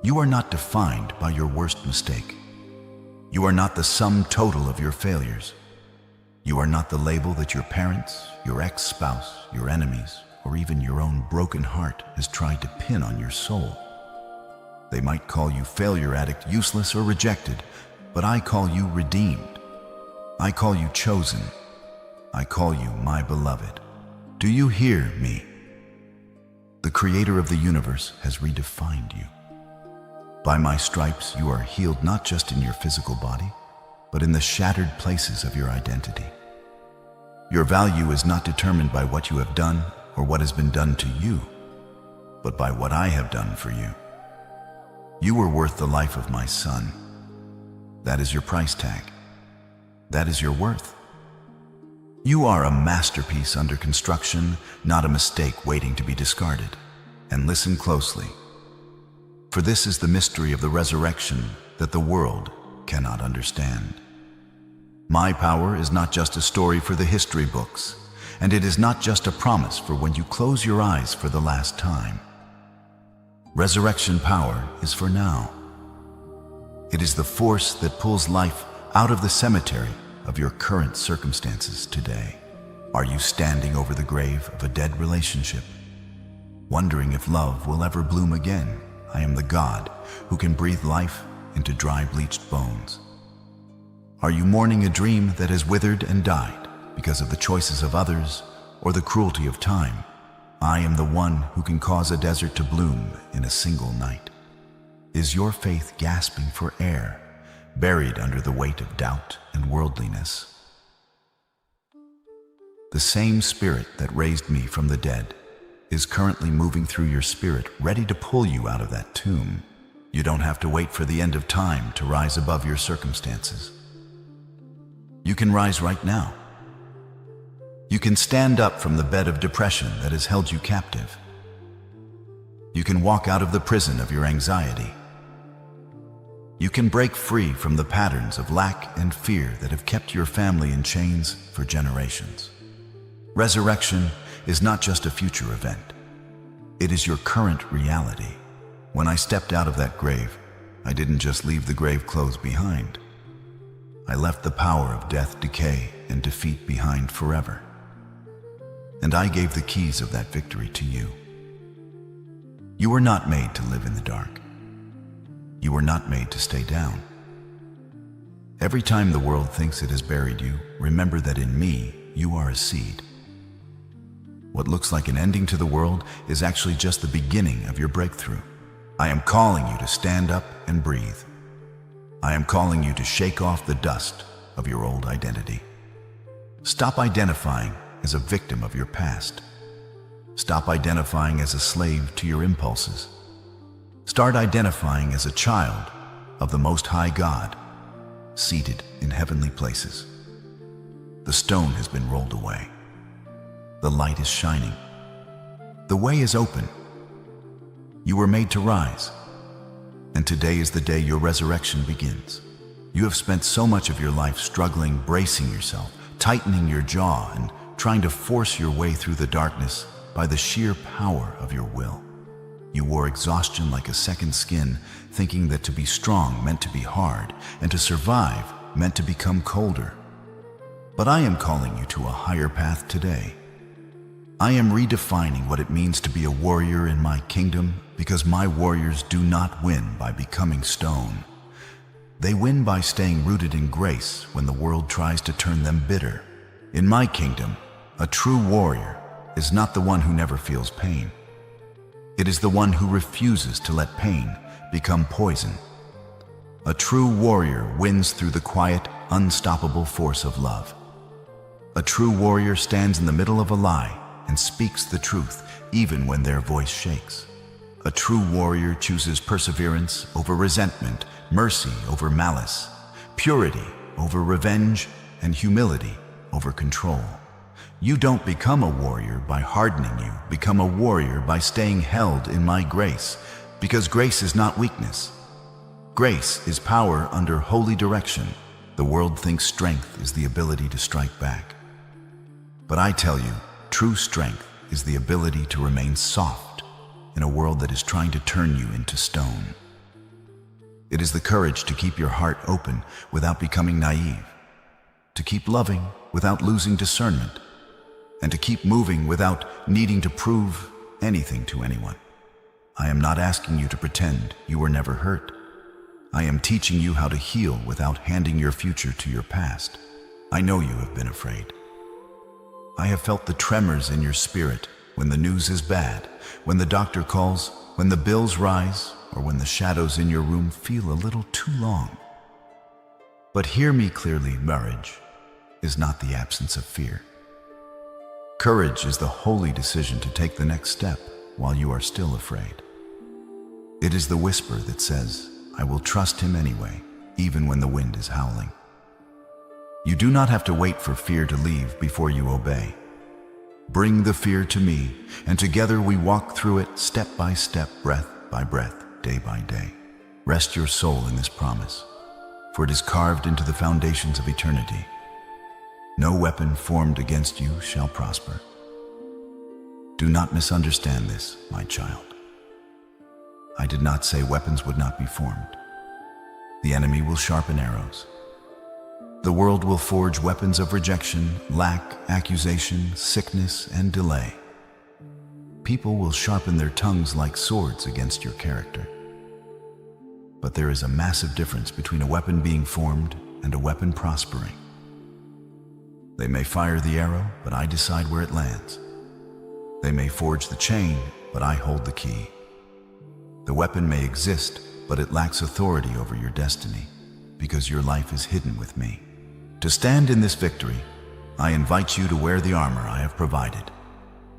You are not defined by your worst mistake. You are not the sum total of your failures. You are not the label that your parents, your ex-spouse, your enemies, or even your own broken heart has tried to pin on your soul. They might call you failure addict, useless, or rejected, but I call you redeemed. I call you chosen. I call you my beloved. Do you hear me? the creator of the universe, has redefined you. By my stripes, you are healed not just in your physical body, but in the shattered places of your identity. Your value is not determined by what you have done or what has been done to you, but by what I have done for you. You were worth the life of my son. That is your price tag. That is your worth. You are a masterpiece under construction, not a mistake waiting to be discarded. And listen closely, for this is the mystery of the resurrection that the world cannot understand. My power is not just a story for the history books, and it is not just a promise for when you close your eyes for the last time. Resurrection power is for now. It is the force that pulls life out of the cemetery of your current circumstances today. Are you standing over the grave of a dead relationship, wondering if love will ever bloom again? I am the God who can breathe life into dry, bleached bones. Are you mourning a dream that has withered and died because of the choices of others or the cruelty of time? I am the one who can cause a desert to bloom in a single night. Is your faith gasping for air, buried under the weight of doubt and worldliness? The same spirit that raised me from the dead is currently moving through your spirit, ready to pull you out of that tomb. You don't have to wait for the end of time to rise above your circumstances. You can rise right now. You can stand up from the bed of depression that has held you captive. You can walk out of the prison of your anxiety. You can break free from the patterns of lack and fear that have kept your family in chains for generations. Resurrection is not just a future event. It is your current reality. When I stepped out of that grave, I didn't just leave the grave clothes behind. I left the power of death, decay, and defeat behind forever. And I gave the keys of that victory to you. You were not made to live in the dark. You were not made to stay down. Every time the world thinks it has buried you, remember that in me, you are a seed. What looks like an ending to the world is actually just the beginning of your breakthrough. I am calling you to stand up and breathe. I am calling you to shake off the dust of your old identity. Stop identifying as a victim of your past. Stop identifying as a slave to your impulses. Start identifying as a child of the Most High God, seated in heavenly places. The stone has been rolled away. The light is shining. The way is open. You were made to rise, and today is the day your resurrection begins. You have spent so much of your life struggling, bracing yourself, tightening your jaw, and trying to force your way through the darkness by the sheer power of your will. You wore exhaustion like a second skin, thinking that to be strong meant to be hard, and to survive meant to become colder. But I am calling you to a higher path today. I am redefining what it means to be a warrior in my kingdom, because my warriors do not win by becoming stone. They win by staying rooted in grace when the world tries to turn them bitter. In my kingdom, a true warrior is not the one who never feels pain. It is the one who refuses to let pain become poison. A true warrior wins through the quiet, unstoppable force of love. A true warrior stands in the middle of a lie and speaks the truth even when their voice shakes. A true warrior chooses perseverance over resentment, mercy over malice, purity over revenge, and humility over control. You don't become a warrior by hardening, you become a warrior by staying held in my grace, because grace is not weakness. Grace is power under holy direction. The world thinks strength is the ability to strike back. But I tell you, true strength is the ability to remain soft in a world that is trying to turn you into stone. It is the courage to keep your heart open without becoming naive, to keep loving without losing discernment, and to keep moving without needing to prove anything to anyone. I am not asking you to pretend you were never hurt. I am teaching you how to heal without handing your future to your past. I know you have been afraid. I have felt the tremors in your spirit when the news is bad, when the doctor calls, when the bills rise, or when the shadows in your room feel a little too long. But hear me clearly, courage is not the absence of fear. Courage is the holy decision to take the next step while you are still afraid. It is the whisper that says, I will trust him anyway, even when the wind is howling. You do not have to wait for fear to leave before you obey. Bring the fear to me, and together we walk through it step by step, breath by breath, day by day. Rest your soul in this promise, for it is carved into the foundations of eternity. No weapon formed against you shall prosper. Do not misunderstand this, my child. I did not say weapons would not be formed. The enemy will sharpen arrows. The world will forge weapons of rejection, lack, accusation, sickness, and delay. People will sharpen their tongues like swords against your character. But there is a massive difference between a weapon being formed and a weapon prospering. They may fire the arrow, but I decide where it lands. They may forge the chain, but I hold the key. The weapon may exist, but it lacks authority over your destiny, because your life is hidden with me. To stand in this victory, I invite you to wear the armor I have provided.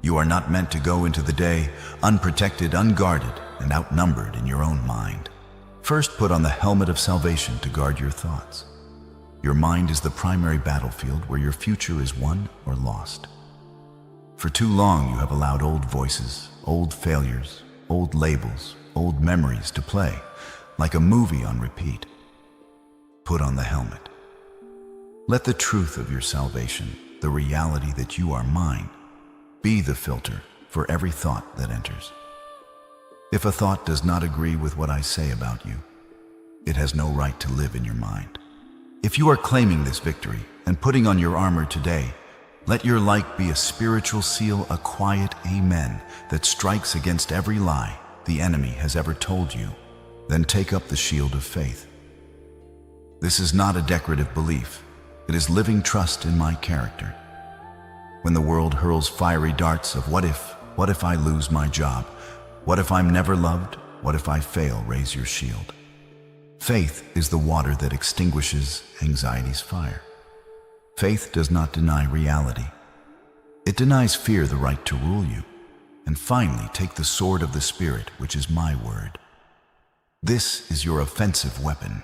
You are not meant to go into the day unprotected, unguarded, and outnumbered in your own mind. First, put on the helmet of salvation to guard your thoughts. Your mind is the primary battlefield where your future is won or lost. For too long, you have allowed old voices, old failures, old labels, old memories to play, like a movie on repeat. Put on the helmet. Let the truth of your salvation, the reality that you are mine, be the filter for every thought that enters. If a thought does not agree with what I say about you, it has no right to live in your mind. If you are claiming this victory and putting on your armor today, let your like be a spiritual seal, a quiet amen that strikes against every lie the enemy has ever told you. Then take up the shield of faith. This is not a decorative belief. It is living trust in my character. When the world hurls fiery darts of what if I lose my job? What if I'm never loved? What if I fail? Raise your shield. Faith is the water that extinguishes anxiety's fire. Faith does not deny reality. It denies fear the right to rule you. And finally, take the sword of the Spirit, which is my word. This is your offensive weapon.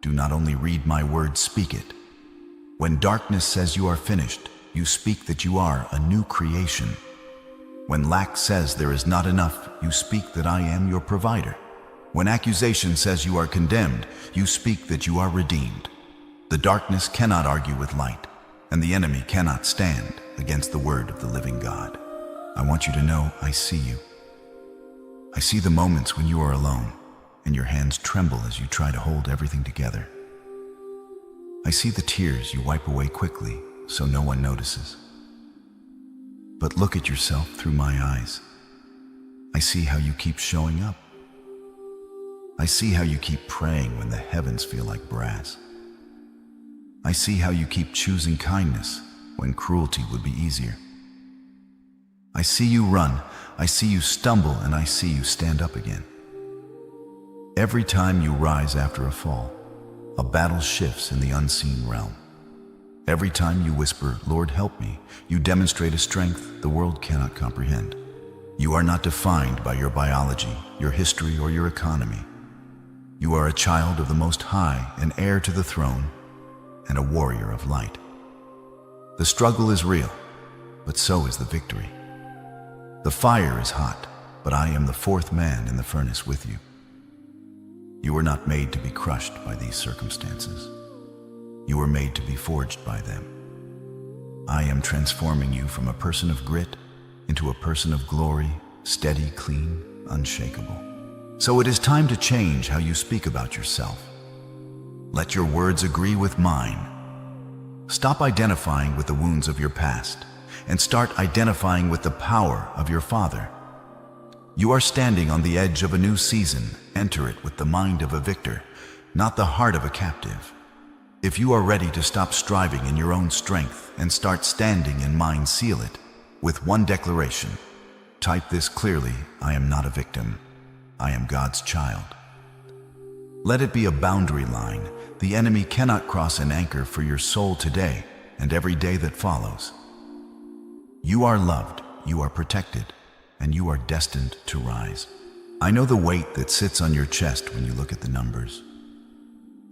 Do not only read my word, speak it. When darkness says you are finished, you speak that you are a new creation. When lack says there is not enough, you speak that I am your provider. When accusation says you are condemned, you speak that you are redeemed. The darkness cannot argue with light, and the enemy cannot stand against the word of the living God. I want you to know I see you. I see the moments when you are alone, and your hands tremble as you try to hold everything together. I see the tears you wipe away quickly so no one notices. But look at yourself through my eyes. I see how you keep showing up. I see how you keep praying when the heavens feel like brass. I see how you keep choosing kindness when cruelty would be easier. I see you run, I see you stumble, and I see you stand up again. Every time you rise after a fall, a battle shifts in the unseen realm. Every time you whisper, Lord, help me, you demonstrate a strength the world cannot comprehend. You are not defined by your biology, your history, or your economy. You are a child of the Most High, an heir to the throne, and a warrior of light. The struggle is real, but so is the victory. The fire is hot, but I am the fourth man in the furnace with you. You were not made to be crushed by these circumstances. You were made to be forged by them. I am transforming you from a person of grit into a person of glory, steady, clean, unshakable. So it is time to change how you speak about yourself. Let your words agree with mine. Stop identifying with the wounds of your past and start identifying with the power of your Father. You are standing on the edge of a new season. Enter it with the mind of a victor, not the heart of a captive. If you are ready to stop striving in your own strength and start standing in mine, seal it. with one declaration. Type this clearly: I am not a victim. I am God's child. Let it be a boundary line. The enemy cannot cross an anchor for your soul today and every day that follows. You are loved, you are protected, and you are destined to rise. I know the weight that sits on your chest when you look at the numbers.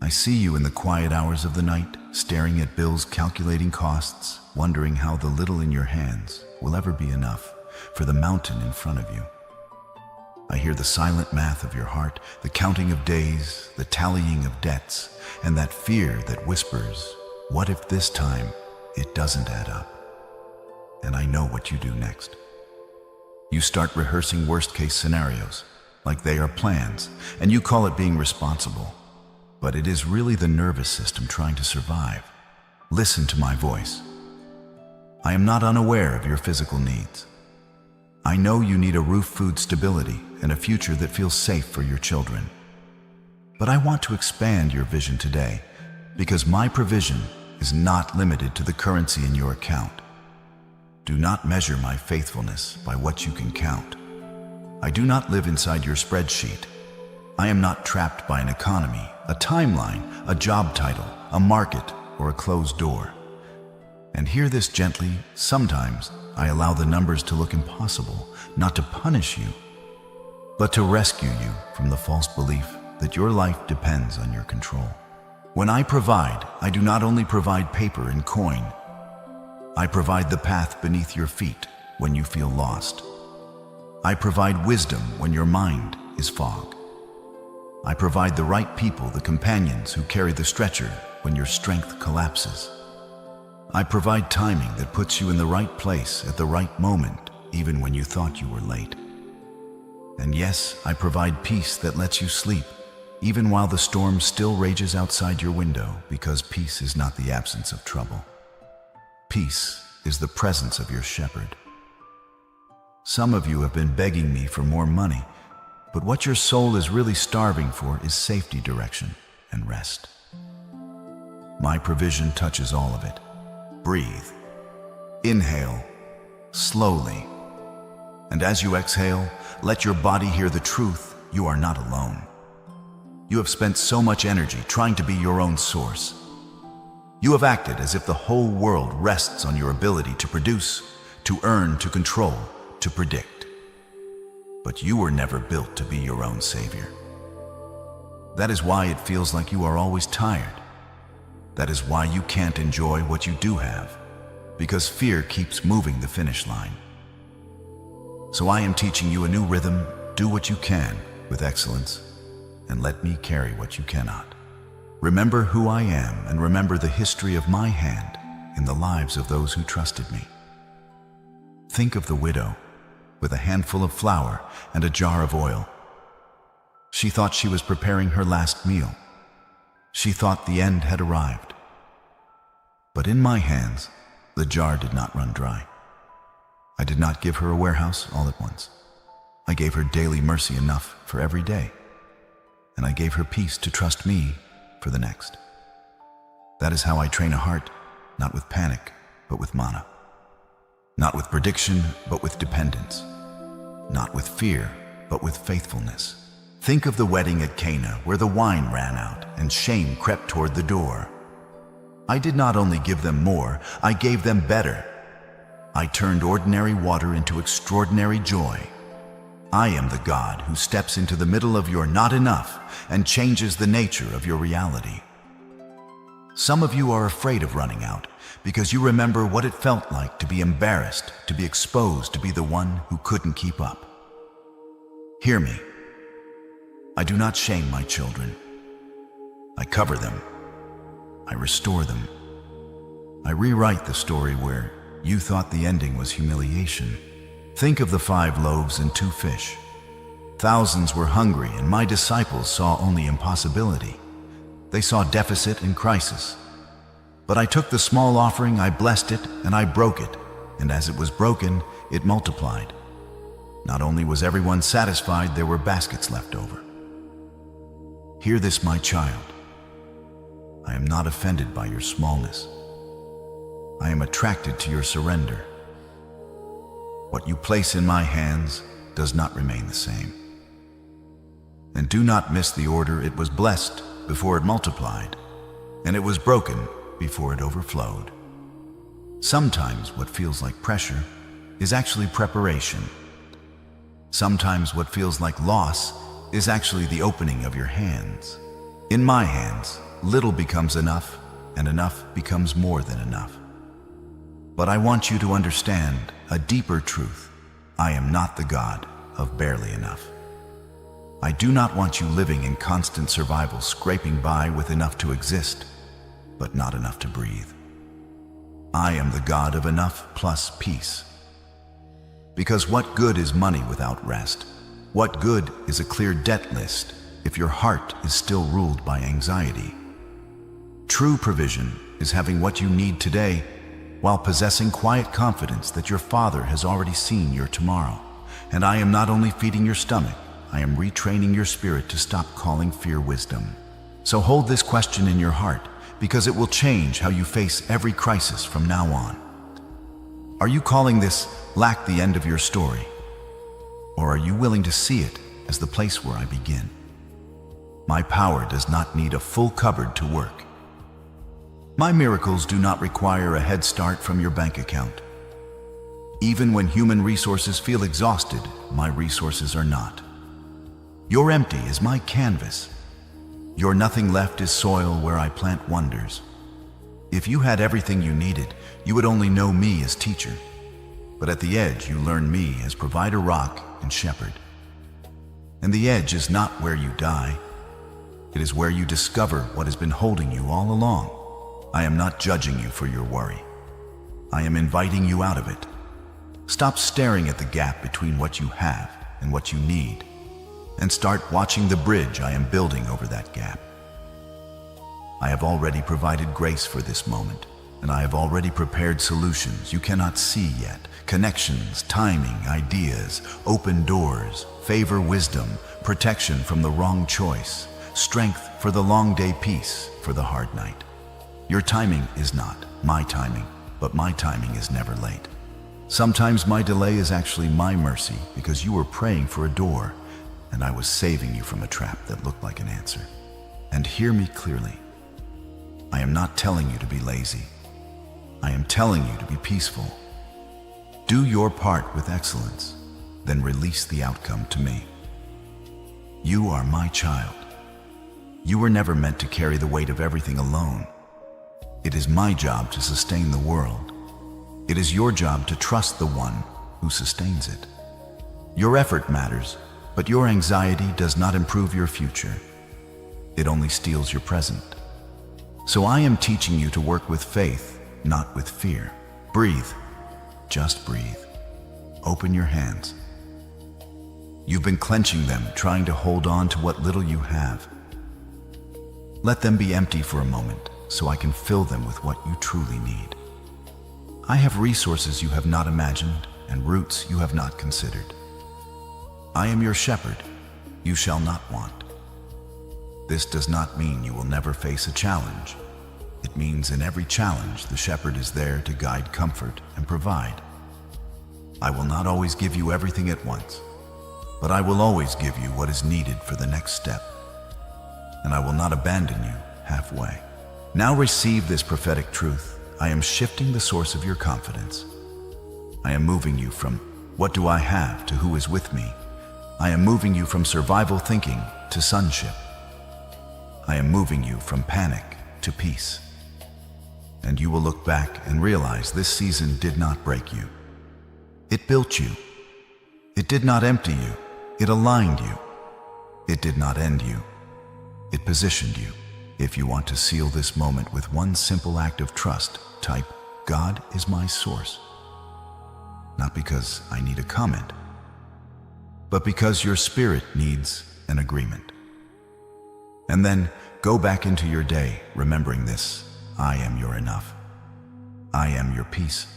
I see you in the quiet hours of the night, staring at bills, calculating costs, wondering how the little in your hands will ever be enough for the mountain in front of you. I hear the silent math of your heart, the counting of days, the tallying of debts, and that fear that whispers, what if this time it doesn't add up? And I know what you do next. You start rehearsing worst-case scenarios, like they are plans, and you call it being responsible. But it is really the nervous system trying to survive. Listen to my voice. I am not unaware of your physical needs. I know you need a roof, food stability, and a future that feels safe for your children. But I want to expand your vision today, because my provision is not limited to the currency in your account. Do not measure my faithfulness by what you can count. I do not live inside your spreadsheet. I am not trapped by an economy, a timeline, a job title, a market, or a closed door. And hear this gently, sometimes I allow the numbers to look impossible, not to punish you, but to rescue you from the false belief that your life depends on your control. When I provide, I do not only provide paper and coin. I provide the path beneath your feet when you feel lost. I provide wisdom when your mind is fog. I provide the right people, the companions who carry the stretcher when your strength collapses. I provide timing that puts you in the right place at the right moment, even when you thought you were late. And yes, I provide peace that lets you sleep, even while the storm still rages outside your window, because peace is not the absence of trouble. Peace is the presence of your shepherd. Some of you have been begging me for more money, but what your soul is really starving for is safety, direction, and rest. My provision touches all of it. Breathe. Inhale, slowly. And as you exhale, let your body hear the truth: you are not alone. You have spent so much energy trying to be your own source. You have acted as if the whole world rests on your ability to produce, to earn, to control, to predict. But you were never built to be your own savior. That is why it feels like you are always tired. That is why you can't enjoy what you do have, because fear keeps moving the finish line. So I am teaching you a new rhythm. Do what you can with excellence, and let me carry what you cannot. Remember who I am, and remember the history of my hand in the lives of those who trusted me. Think of the widow with a handful of flour and a jar of oil. She thought she was preparing her last meal. She thought the end had arrived. But in my hands, the jar did not run dry. I did not give her a warehouse all at once. I gave her daily mercy, enough for every day. And I gave her peace to trust me for the next. That is how I train a heart, not with panic, but with mana. Not with prediction, but with dependence. Not with fear, but with faithfulness. Think of the wedding at Cana, where the wine ran out and shame crept toward the door. I did not only give them more, I gave them better. I turned ordinary water into extraordinary joy. I am the God who steps into the middle of your not enough and changes the nature of your reality. Some of you are afraid of running out because you remember what it felt like to be embarrassed, to be exposed, to be the one who couldn't keep up. Hear me. I do not shame my children. I cover them. I restore them. I rewrite the story where you thought the ending was humiliation. Think of the 5 loaves and 2 fish. Thousands were hungry, and my disciples saw only impossibility. They saw deficit and crisis. But I took the small offering, I blessed it, and I broke it. And as it was broken, it multiplied. Not only was everyone satisfied, there were baskets left over. Hear this, my child. I am not offended by your smallness. I am attracted to your surrender. What you place in my hands does not remain the same. And do not miss the order. It was blessed before it multiplied, and it was broken before it overflowed. Sometimes what feels like pressure is actually preparation. Sometimes what feels like loss is actually the opening of your hands. In my hands, little becomes enough, and enough becomes more than enough. But I want you to understand a deeper truth. I am not the God of barely enough. I do not want you living in constant survival, scraping by with enough to exist, but not enough to breathe. I am the God of enough plus peace. Because what good is money without rest? What good is a clear debt list if your heart is still ruled by anxiety? True provision is having what you need today while possessing quiet confidence that your Father has already seen your tomorrow. And I am not only feeding your stomach, I am retraining your spirit to stop calling fear wisdom. So hold this question in your heart, because it will change how you face every crisis from now on. Are you calling this lack the end of your story? Or are you willing to see it as the place where I begin? My power does not need a full cupboard to work. My miracles do not require a head start from your bank account. Even when human resources feel exhausted, my resources are not. Your empty is my canvas. Your nothing left is soil where I plant wonders. If you had everything you needed, you would only know me as teacher. But at the edge, you learn me as provider, rock, and shepherd. And the edge is not where you die. It is where you discover what has been holding you all along. I am not judging you for your worry. I am inviting you out of it. Stop staring at the gap between what you have and what you need, and start watching the bridge I am building over that gap. I have already provided grace for this moment, and I have already prepared solutions you cannot see yet. Connections, timing, ideas, open doors, favor, wisdom, protection from the wrong choice, strength for the long day, peace for the hard night. Your timing is not my timing, but my timing is never late. Sometimes my delay is actually my mercy, because you were praying for a door and I was saving you from a trap that looked like an answer. And hear me clearly. I am not telling you to be lazy. I am telling you to be peaceful. Do your part with excellence, then release the outcome to me. You are my child. You were never meant to carry the weight of everything alone. It is my job to sustain the world. It is your job to trust the one who sustains it. Your effort matters, but your anxiety does not improve your future. It only steals your present. So I am teaching you to work with faith, not with fear. Breathe. Just breathe. Open your hands. You've been clenching them, trying to hold on to what little you have. Let them be empty for a moment, so I can fill them with what you truly need. I have resources you have not imagined and roots you have not considered. I am your shepherd. You shall not want. This does not mean you will never face a challenge. It means in every challenge, the shepherd is there to guide, comfort, and provide. I will not always give you everything at once, but I will always give you what is needed for the next step. And I will not abandon you halfway. Now receive this prophetic truth. I am shifting the source of your confidence. I am moving you from what do I have to who is with me. I am moving you from survival thinking to sonship. I am moving you from panic to peace. And you will look back and realize this season did not break you. It built you. It did not empty you. It aligned you. It did not end you. It positioned you. If you want to seal this moment with one simple act of trust, type, God is my source. Not because I need a comment, but because your spirit needs an agreement. And then go back into your day remembering this. I am your enough. I am your peace.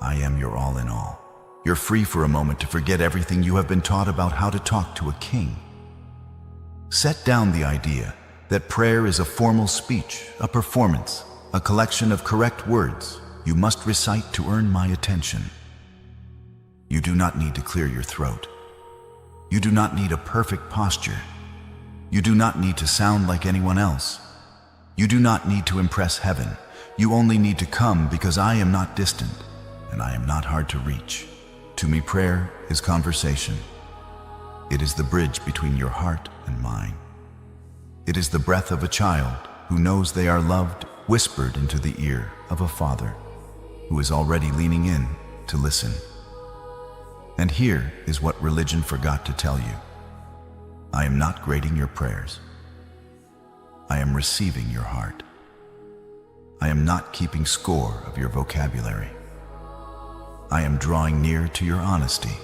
I am your all in all. You're free for a moment to forget everything you have been taught about how to talk to a king. Set down the idea that prayer is a formal speech, a performance, a collection of correct words you must recite to earn my attention. You do not need to clear your throat. You do not need a perfect posture. You do not need to sound like anyone else. You do not need to impress heaven. You only need to come because I am not distant and I am not hard to reach. To me, prayer is conversation. It is the bridge between your heart and mine. It is the breath of a child who knows they are loved, whispered into the ear of a father who is already leaning in to listen. And here is what religion forgot to tell you. I am not grading your prayers. I am receiving your heart. I am not keeping score of your vocabulary. I am drawing near to your honesty.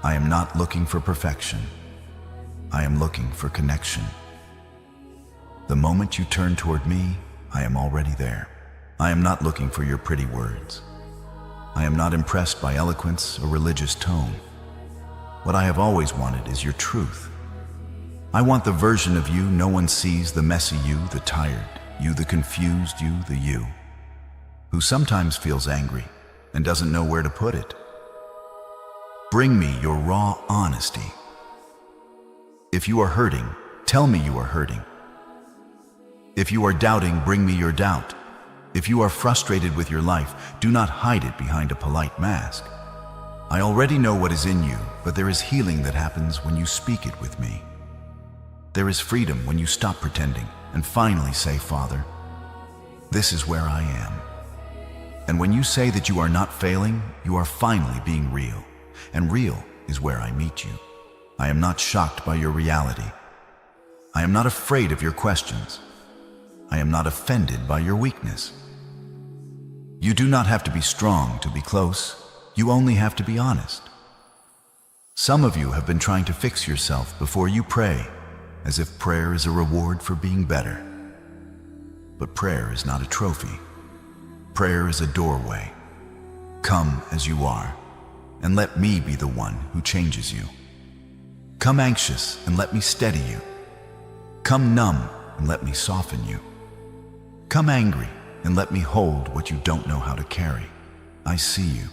I am not looking for perfection. I am looking for connection. The moment you turn toward me, I am already there. I am not looking for your pretty words. I am not impressed by eloquence or religious tone. What I have always wanted is your truth. I want the version of you no one sees, the messy you, the tired you, the confused you, who sometimes feels angry and doesn't know where to put it. Bring me your raw honesty. If you are hurting, tell me you are hurting. If you are doubting, bring me your doubt. If you are frustrated with your life, do not hide it behind a polite mask. I already know what is in you, but there is healing that happens when you speak it with me. There is freedom when you stop pretending and finally say, Father, this is where I am. And when you say that you are not failing, you are finally being real. And real is where I meet you. I am not shocked by your reality. I am not afraid of your questions. I am not offended by your weakness. You do not have to be strong to be close. You only have to be honest. Some of you have been trying to fix yourself before you pray, as if prayer is a reward for being better. But prayer is not a trophy. Prayer is a doorway. Come as you are, and let me be the one who changes you. Come anxious, and let me steady you. Come numb, and let me soften you. Come angry, and let me hold what you don't know how to carry. I see you.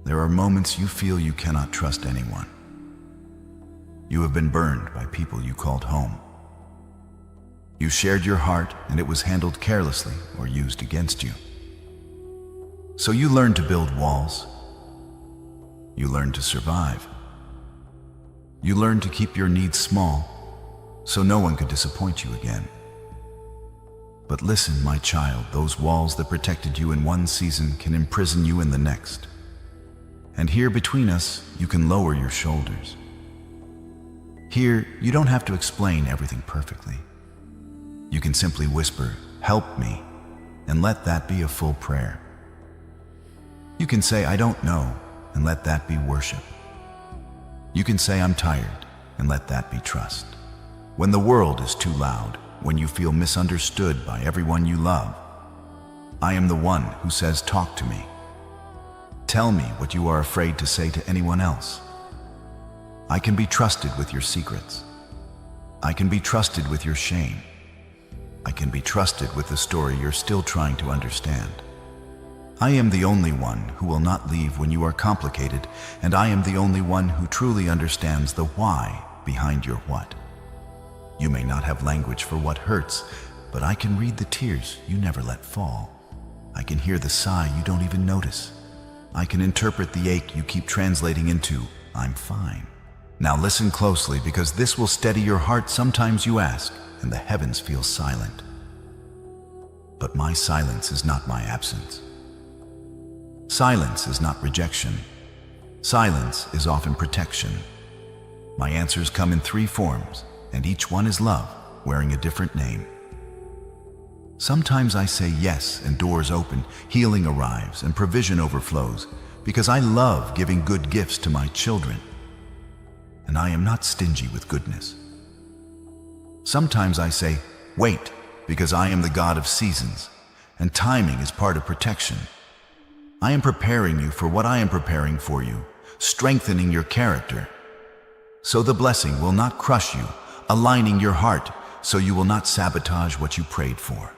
There are moments you feel you cannot trust anyone. You have been burned by people you called home. You shared your heart and it was handled carelessly or used against you. So you learned to build walls. You learned to survive. You learned to keep your needs small so no one could disappoint you again. But listen, my child, those walls that protected you in one season can imprison you in the next. And here between us, you can lower your shoulders. Here, you don't have to explain everything perfectly. You can simply whisper, help me, and let that be a full prayer. You can say, I don't know, and let that be worship. You can say, I'm tired, and let that be trust. When the world is too loud, when you feel misunderstood by everyone you love, I am the one who says, talk to me. Tell me what you are afraid to say to anyone else. I can be trusted with your secrets. I can be trusted with your shame. I can be trusted with the story you're still trying to understand. I am the only one who will not leave when you are complicated, and I am the only one who truly understands the why behind your what. You may not have language for what hurts, but I can read the tears you never let fall. I can hear the sigh you don't even notice. I can interpret the ache you keep translating into, I'm fine. Now listen closely, because this will steady your heart. Sometimes you ask, and the heavens feel silent. But my silence is not my absence. Silence is not rejection. Silence is often protection. My answers come in 3 forms, and each one is love, wearing a different name. Sometimes I say yes, and doors open, healing arrives, and provision overflows, because I love giving good gifts to my children. And I am not stingy with goodness. Sometimes I say, wait, because I am the God of seasons, and timing is part of protection. I am preparing you for what I am preparing for you, strengthening your character, so the blessing will not crush you, aligning your heart so you will not sabotage what you prayed for.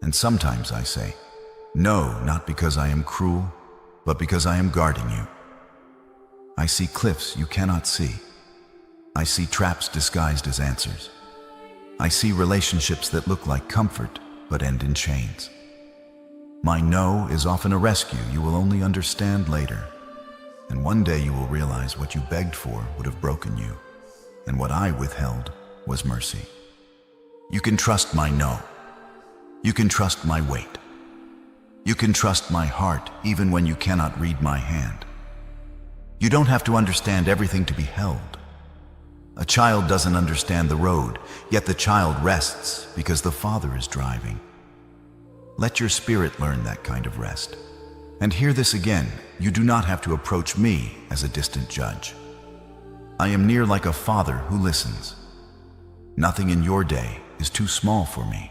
And sometimes I say, no, not because I am cruel, but because I am guarding you. I see cliffs you cannot see. I see traps disguised as answers. I see relationships that look like comfort, but end in chains. My no is often a rescue you will only understand later. And one day you will realize what you begged for would have broken you, and what I withheld was mercy. You can trust my no. You can trust my wait. You can trust my heart even when you cannot read my hand. You don't have to understand everything to be held. A child doesn't understand the road, yet the child rests because the father is driving. Let your spirit learn that kind of rest. And hear this again, you do not have to approach me as a distant judge. I am near like a father who listens. Nothing in your day is too small for me.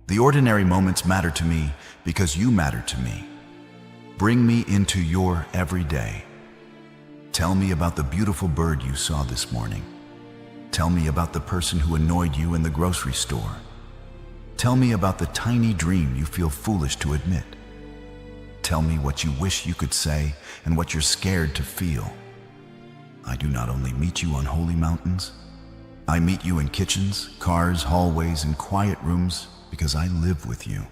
The ordinary moments matter to me because you matter to me. Bring me into your everyday. Tell me about the beautiful bird you saw this morning. Tell me about the person who annoyed you in the grocery store. Tell me about the tiny dream you feel foolish to admit. Tell me what you wish you could say and what you're scared to feel. I do not only meet you on holy mountains. I meet you in kitchens, cars, hallways, and quiet rooms because I live with you.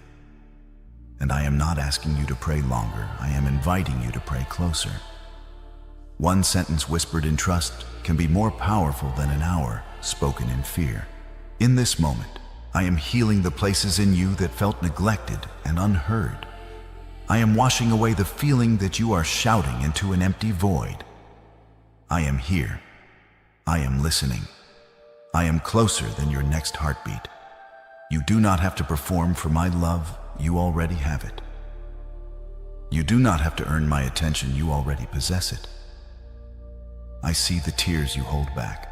And I am not asking you to pray longer. I am inviting you to pray closer. One sentence whispered in trust can be more powerful than an hour spoken in fear. In this moment, I am healing the places in you that felt neglected and unheard. I am washing away the feeling that you are shouting into an empty void. I am here. I am listening. I am closer than your next heartbeat. You do not have to perform for my love. You already have it. You do not have to earn my attention. You already possess it. I see the tears you hold back.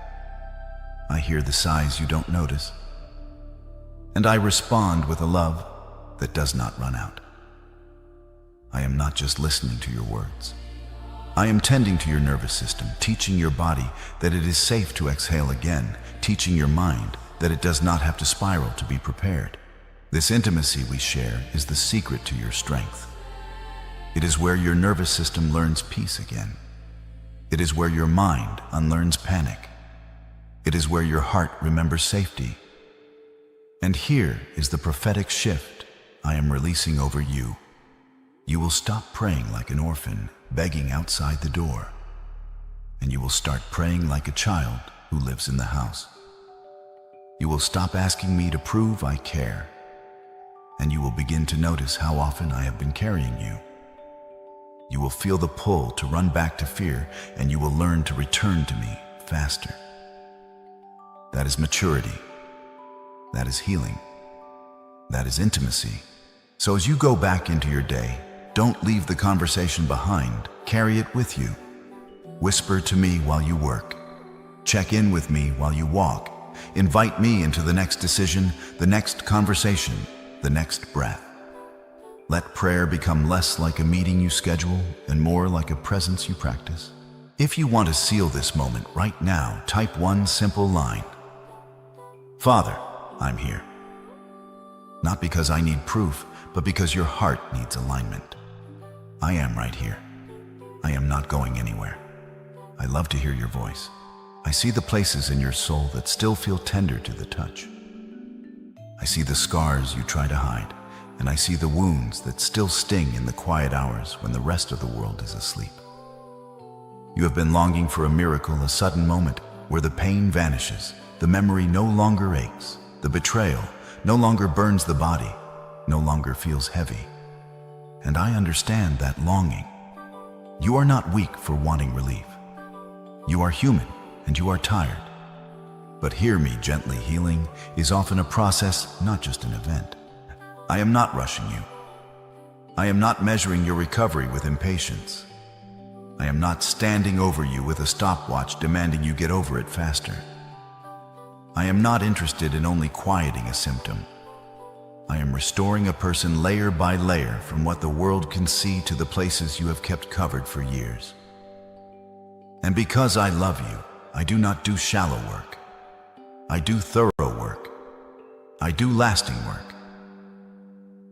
I hear the sighs you don't notice. And I respond with a love that does not run out. I am not just listening to your words. I am tending to your nervous system, teaching your body that it is safe to exhale again, teaching your mind that it does not have to spiral to be prepared. This intimacy we share is the secret to your strength. It is where your nervous system learns peace again. It is where your mind unlearns panic. It is where your heart remembers safety. And here is the prophetic shift I am releasing over you. You will stop praying like an orphan, begging outside the door. And you will start praying like a child who lives in the house. You will stop asking me to prove I care. And you will begin to notice how often I have been carrying you. You will feel the pull to run back to fear, and you will learn to return to me faster. That is maturity. That is healing. That is intimacy. So as you go back into your day, don't leave the conversation behind. Carry it with you. Whisper to me while you work. Check in with me while you walk. Invite me into the next decision, the next conversation, the next breath. Let prayer become less like a meeting you schedule and more like a presence you practice. If you want to seal this moment right now, type one simple line. Father, I'm here. Not because I need proof, but because your heart needs alignment. I am right here. I am not going anywhere. I love to hear your voice. I see the places in your soul that still feel tender to the touch. I see the scars you try to hide, and I see the wounds that still sting in the quiet hours when the rest of the world is asleep. You have been longing for a miracle, a sudden moment where the pain vanishes, the memory no longer aches, the betrayal no longer burns the body, no longer feels heavy. And I understand that longing. You are not weak for wanting relief. You are human and you are tired. But hear me gently, healing is often a process, not just an event. I am not rushing you. I am not measuring your recovery with impatience. I am not standing over you with a stopwatch demanding you get over it faster. I am not interested in only quieting a symptom. I am restoring a person layer by layer from what the world can see to the places you have kept covered for years. And because I love you, I do not do shallow work. I do thorough work. I do lasting work.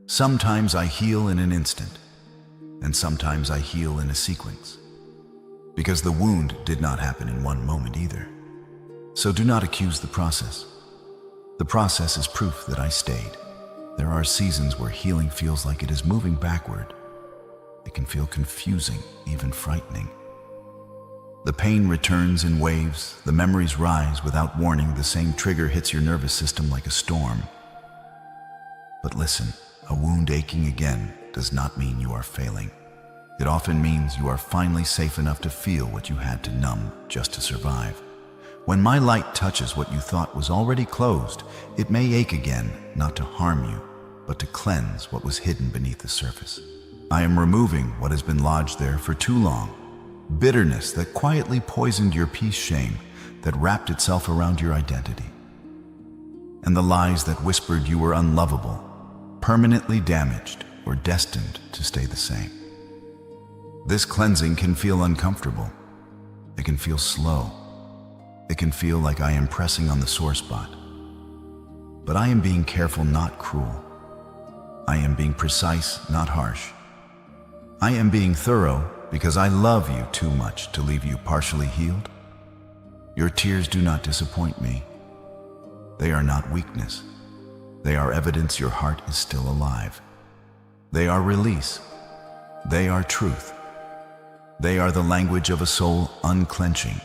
Sometimes I heal in an instant. and sometimes I heal in a sequence. Because the wound did not happen in one moment either. So do not accuse the process. The process is proof that I stayed. There are seasons where healing feels like it is moving backward. It can feel confusing, even frightening. The pain returns in waves, the memories rise without warning, the same trigger hits your nervous system like a storm. But listen, a wound aching again does not mean you are failing. It often means you are finally safe enough to feel what you had to numb just to survive. When my light touches what you thought was already closed, it may ache again, not to harm you, but to cleanse what was hidden beneath the surface. I am removing what has been lodged there for too long. Bitterness that quietly poisoned your peace, shame that wrapped itself around your identity, and the lies that whispered you were unlovable, permanently damaged, or destined to stay the same. This cleansing can feel uncomfortable. It can feel slow. It can feel like I am pressing on the sore spot. But I am being careful, not cruel. I am being precise, not harsh. I am being thorough because I love you too much to leave you partially healed. Your tears do not disappoint me. They are not weakness. They are evidence your heart is still alive. They are release. They are truth. They are the language of a soul unclenching.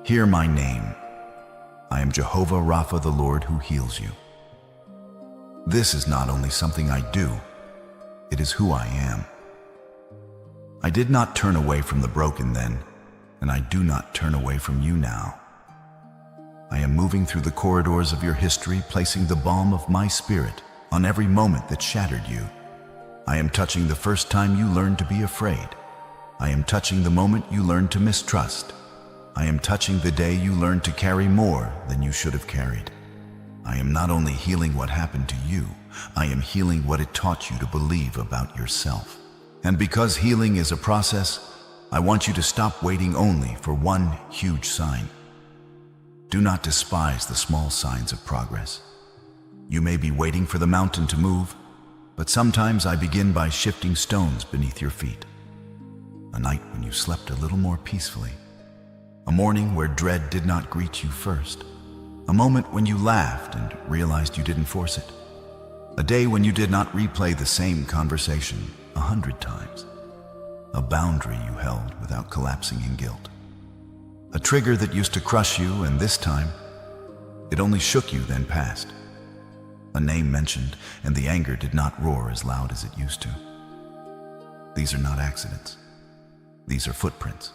Hear my name. I am Jehovah Rapha, the Lord who heals you. This is not only something I do, it is who I am. I did not turn away from the broken then, and I do not turn away from you now. I am moving through the corridors of your history, placing the balm of my spirit on every moment that shattered you. I am touching the first time you learned to be afraid. I am touching the moment you learned to mistrust. I am touching the day you learned to carry more than you should have carried. I am not only healing what happened to you, I am healing what it taught you to believe about yourself. And because healing is a process, I want you to stop waiting only for one huge sign. Do not despise the small signs of progress. You may be waiting for the mountain to move, but sometimes I begin by shifting stones beneath your feet. A night when you slept a little more peacefully. A morning where dread did not greet you first. A moment when you laughed and realized you didn't force it. A day when you did not replay the same conversation 100 times. A boundary you held without collapsing in guilt. A trigger that used to crush you, and this time, it only shook you, then passed. A name mentioned, and the anger did not roar as loud as it used to. These are not accidents. These are footprints.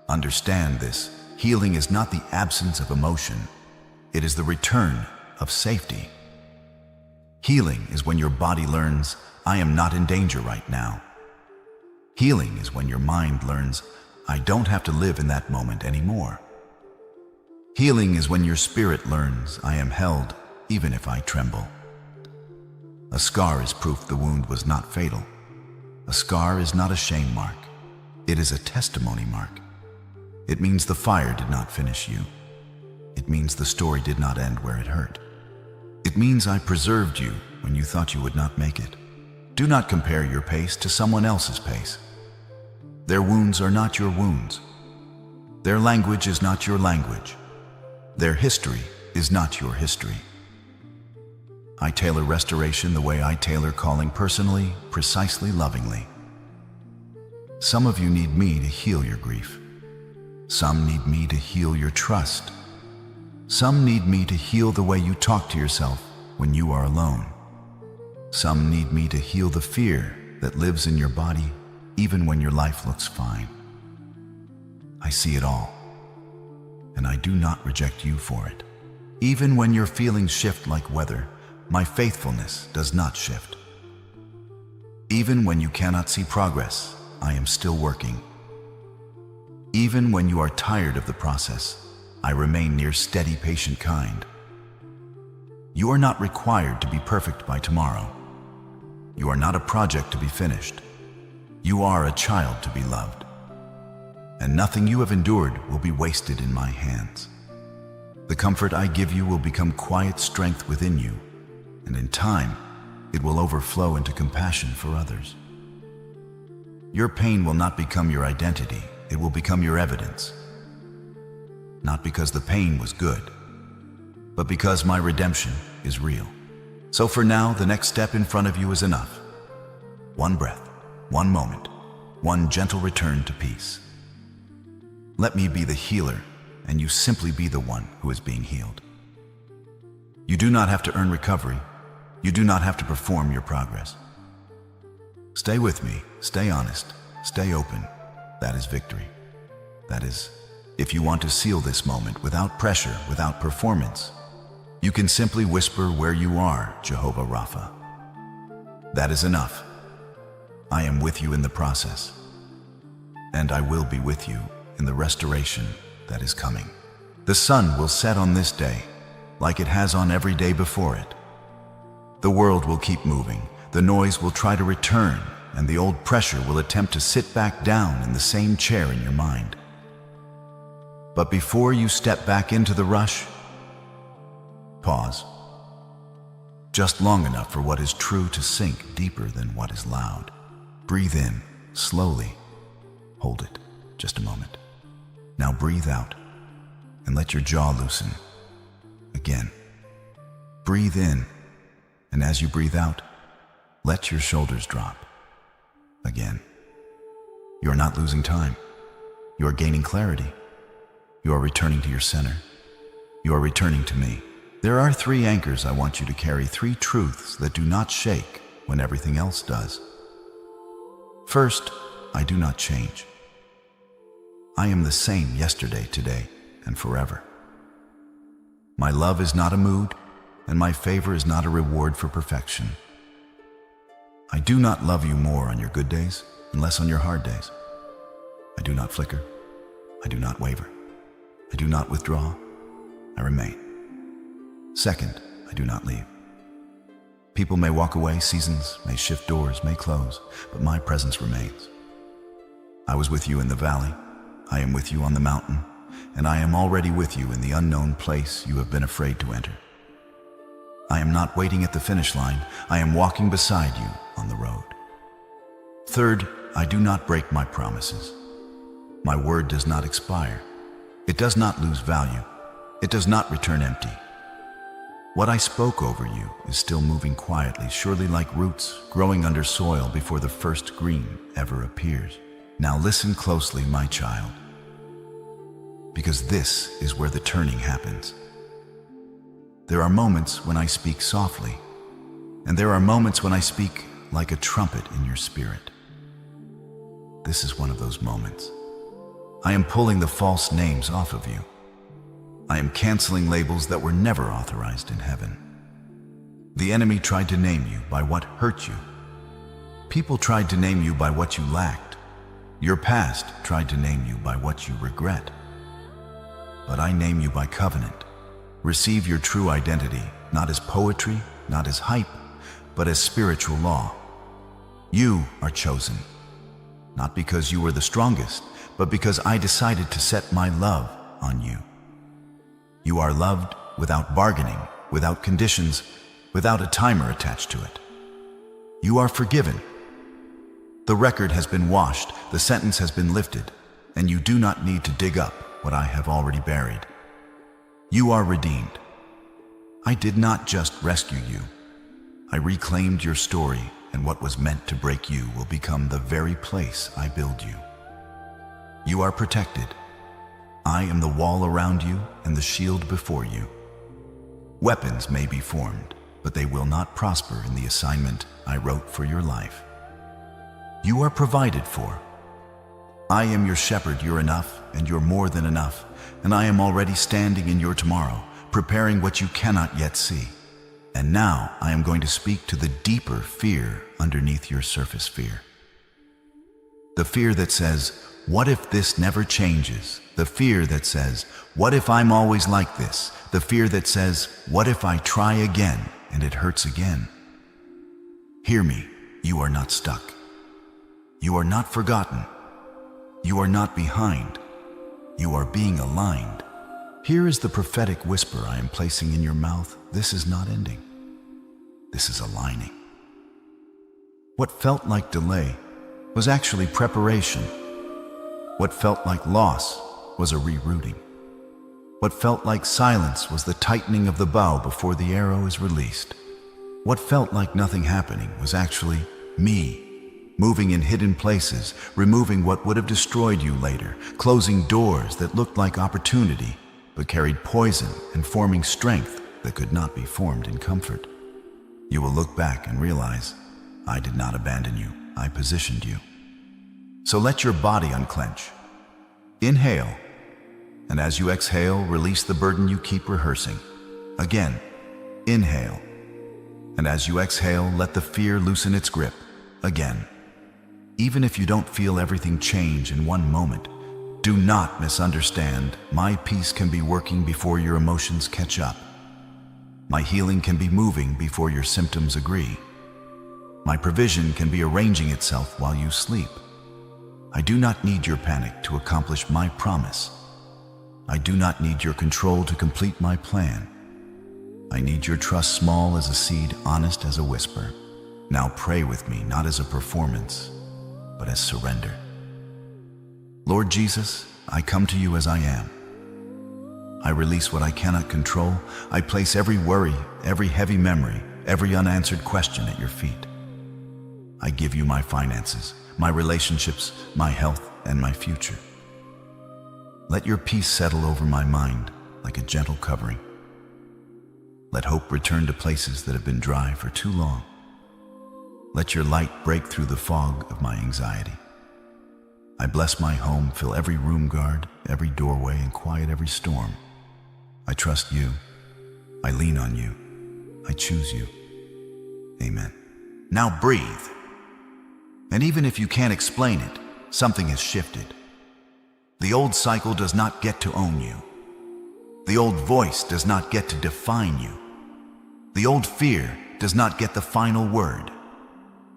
Understand this. Healing is not the absence of emotion. It is the return of safety. Healing is when your body learns, I am not in danger right now. Healing is when your mind learns, I don't have to live in that moment anymore. Healing is when your spirit learns, I am held even if I tremble. A scar is proof the wound was not fatal. A scar is not a shame mark. It is a testimony mark. It means the fire did not finish you. It means the story did not end where it hurt. It means I preserved you when you thought you would not make it. Do not compare your pace to someone else's pace. Their wounds are not your wounds. Their language is not your language. Their history is not your history. I tailor restoration the way I tailor calling, personally, precisely, lovingly. Some of you need me to heal your grief. Some need me to heal your trust. Some need me to heal the way you talk to yourself when you are alone. Some need me to heal the fear that lives in your body even when your life looks fine. I see it all, and I do not reject you for it. Even when your feelings shift like weather, my faithfulness does not shift. Even when you cannot see progress, I am still working. Even when you are tired of the process, I remain near, steady, patient, kind. You are not required to be perfect by tomorrow. You are not a project to be finished. You are a child to be loved. And nothing you have endured will be wasted in my hands. The comfort I give you will become quiet strength within you, and in time, it will overflow into compassion for others. Your pain will not become your identity, it will become your evidence. Not because the pain was good, but because my redemption is real. So for now, the next step in front of you is enough. One breath, one moment, one gentle return to peace. Let me be the healer, and you simply be the one who is being healed. You do not have to earn recovery. You do not have to perform your progress. Stay with me, stay honest, stay open. That is victory. That is, if you want to seal this moment without pressure, without performance, you can simply whisper where you are, Jehovah Rapha. That is enough. I am with you in the process, and I will be with you in the restoration that is coming. The sun will set on this day, like it has on every day before it. The world will keep moving, the noise will try to return, and the old pressure will attempt to sit back down in the same chair in your mind. But before you step back into the rush, pause. Just long enough for what is true to sink deeper than what is loud. Breathe in, slowly. Hold it, just a moment. Now breathe out, and let your jaw loosen. Again. Breathe in, and as you breathe out, let your shoulders drop. Again. You are not losing time. You are gaining clarity. You are returning to your center. You are returning to me. There are 3 anchors I want you to carry, 3 truths that do not shake when everything else does. First, I do not change. I am the same yesterday, today, and forever. My love is not a mood, and my favor is not a reward for perfection. I do not love you more on your good days and less on your hard days. I do not flicker. I do not waver. I do not withdraw. I remain. Second, I do not leave. People may walk away, seasons may shift, doors may close, but my presence remains. I was with you in the valley. I am with you on the mountain, and I am already with you in the unknown place you have been afraid to enter. I am not waiting at the finish line. I am walking beside you on the road. Third, I do not break my promises. My word does not expire. It does not lose value. It does not return empty. What I spoke over you is still moving quietly, surely like roots growing under soil before the first green ever appears. Now listen closely, my child, because this is where the turning happens. There are moments when I speak softly, and there are moments when I speak like a trumpet in your spirit. This is one of those moments. I am pulling the false names off of you. I am canceling labels that were never authorized in heaven. The enemy tried to name you by what hurt you. People tried to name you by what you lacked. Your past tried to name you by what you regret. But I name you by covenant. Receive your true identity, not as poetry, not as hype, but as spiritual law. You are chosen, not because you were the strongest, but because I decided to set my love on you. You are loved without bargaining, without conditions, without a timer attached to it. You are forgiven. The record has been washed, the sentence has been lifted, and you do not need to dig up what I have already buried. You are redeemed. I did not just rescue you. I reclaimed your story, and what was meant to break you will become the very place I build you. You are protected. I am the wall around you and the shield before you. Weapons may be formed, but they will not prosper in the assignment I wrote for your life. You are provided for. I am your shepherd. You're enough, and you're more than enough, and I am already standing in your tomorrow, preparing what you cannot yet see. And now I am going to speak to the deeper fear underneath your surface fear. The fear that says, what if this never changes? The fear that says, what if I'm always like this? The fear that says, what if I try again and it hurts again? Hear me, you are not stuck. You are not forgotten. You are not behind. You are being aligned. Here is the prophetic whisper I am placing in your mouth. This is not ending. This is aligning. What felt like delay was actually preparation. What felt like loss was a rerouting. What felt like silence was the tightening of the bow before the arrow is released. What felt like nothing happening was actually me, moving in hidden places, removing what would have destroyed you later, closing doors that looked like opportunity but carried poison, and forming strength that could not be formed in comfort. You will look back and realize, I did not abandon you, I positioned you. So let your body unclench. Inhale, and as you exhale, release the burden you keep rehearsing. Again, inhale, and as you exhale, let the fear loosen its grip. Again. Even if you don't feel everything change in one moment, do not misunderstand. My peace can be working before your emotions catch up. My healing can be moving before your symptoms agree. My provision can be arranging itself while you sleep. I do not need your panic to accomplish my promise. I do not need your control to complete my plan. I need your trust, small as a seed, honest as a whisper. Now pray with me, not as a performance, but as surrender. Lord Jesus, I come to you as I am. I release what I cannot control. I place every worry, every heavy memory, every unanswered question at your feet. I give you my finances, my relationships, my health, and my future. Let your peace settle over my mind like a gentle covering. Let hope return to places that have been dry for too long. Let your light break through the fog of my anxiety. I bless my home, fill every room guard, every doorway, and quiet every storm. I trust you. I lean on you. I choose you. Amen. Now breathe. And even if you can't explain it, something has shifted. The old cycle does not get to own you. The old voice does not get to define you. The old fear does not get the final word.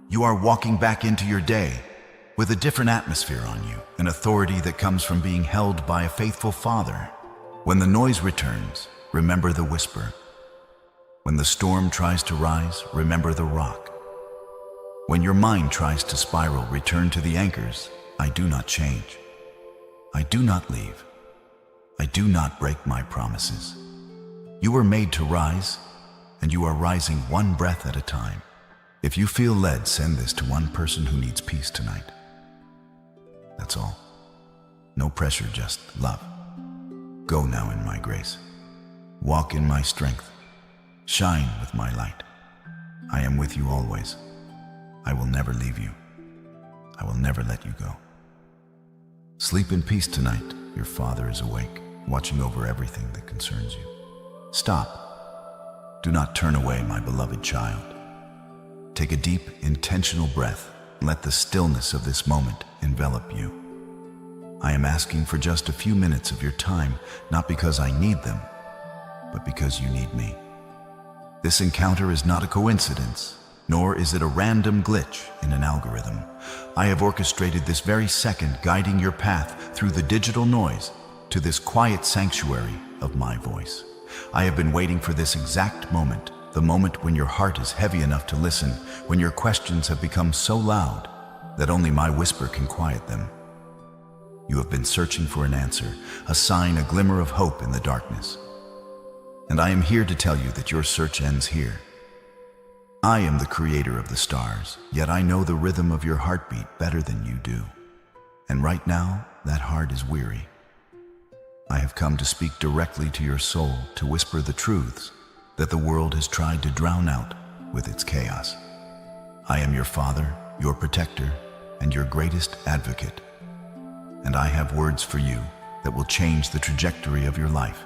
You are walking back into your day with a different atmosphere on you, an authority that comes from being held by a faithful Father. When the noise returns, remember the whisper. When the storm tries to rise, remember the rock. When your mind tries to spiral, return to the anchors. I do not change. I do not leave. I do not break my promises. You were made to rise, and you are rising one breath at a time. If you feel led, send this to one person who needs peace tonight. That's all. No pressure, just love. Go now in my grace. Walk in my strength. Shine with my light. I am with you always. I will never leave you. I will never let you go. Sleep in peace tonight. Your Father is awake, watching over everything that concerns you. Stop. Do not turn away, my beloved child. Take a deep, intentional breath and let the stillness of this moment envelop you. I am asking for just a few minutes of your time, not because I need them, but because you need me. This encounter is not a coincidence, nor is it a random glitch in an algorithm. I have orchestrated this very second, guiding your path through the digital noise to this quiet sanctuary of my voice. I have been waiting for this exact moment, the moment when your heart is heavy enough to listen, when your questions have become so loud that only my whisper can quiet them. You have been searching for an answer, a sign, a glimmer of hope in the darkness. And I am here to tell you that your search ends here. I am the creator of the stars, yet I know the rhythm of your heartbeat better than you do. And right now, that heart is weary. I have come to speak directly to your soul, to whisper the truths that the world has tried to drown out with its chaos. I am your Father, your protector, and your greatest advocate. And I have words for you that will change the trajectory of your life,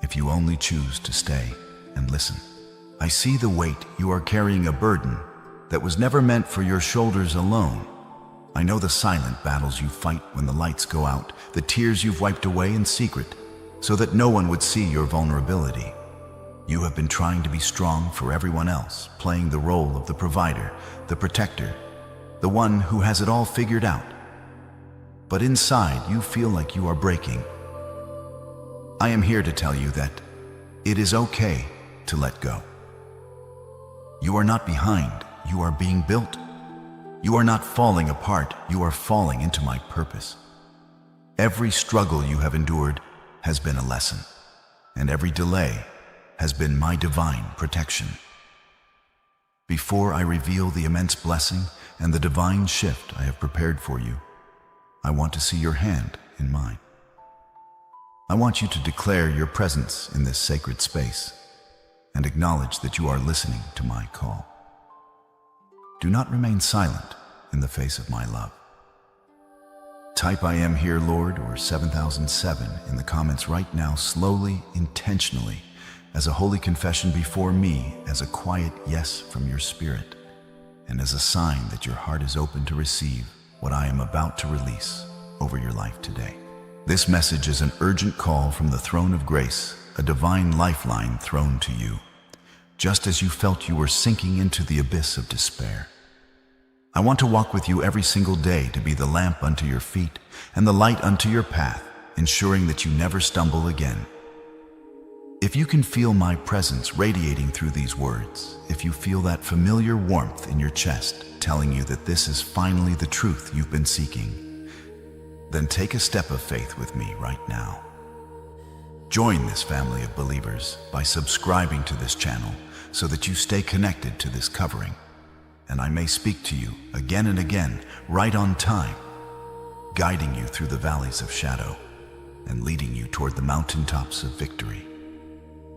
if you only choose to stay and listen. I see the weight. You are carrying a burden that was never meant for your shoulders alone. I know the silent battles you fight when the lights go out, the tears you've wiped away in secret, so that no one would see your vulnerability. You have been trying to be strong for everyone else, playing the role of the provider, the protector, the one who has it all figured out. But inside, you feel like you are breaking. I am here to tell you that it is okay to let go. You are not behind, you are being built. You are not falling apart, you are falling into my purpose. Every struggle you have endured has been a lesson, and every delay has been my divine protection. Before I reveal the immense blessing and the divine shift I have prepared for you, I want to see your hand in mine. I want you to declare your presence in this sacred space and acknowledge that you are listening to my call. Do not remain silent in the face of my love. Type "I am here, Lord" or 7007 in the comments right now, slowly, intentionally, as a holy confession before me, as a quiet yes from your spirit, and as a sign that your heart is open to receive what I am about to release over your life today. This message is an urgent call from the throne of grace, a divine lifeline thrown to you, just as you felt you were sinking into the abyss of despair. I want to walk with you every single day to be the lamp unto your feet and the light unto your path, ensuring that you never stumble again. If you can feel my presence radiating through these words, if you feel that familiar warmth in your chest telling you that this is finally the truth you've been seeking, then take a step of faith with me right now. Join this family of believers by subscribing to this channel so that you stay connected to this covering, and I may speak to you again and again, right on time, guiding you through the valleys of shadow and leading you toward the mountaintops of victory.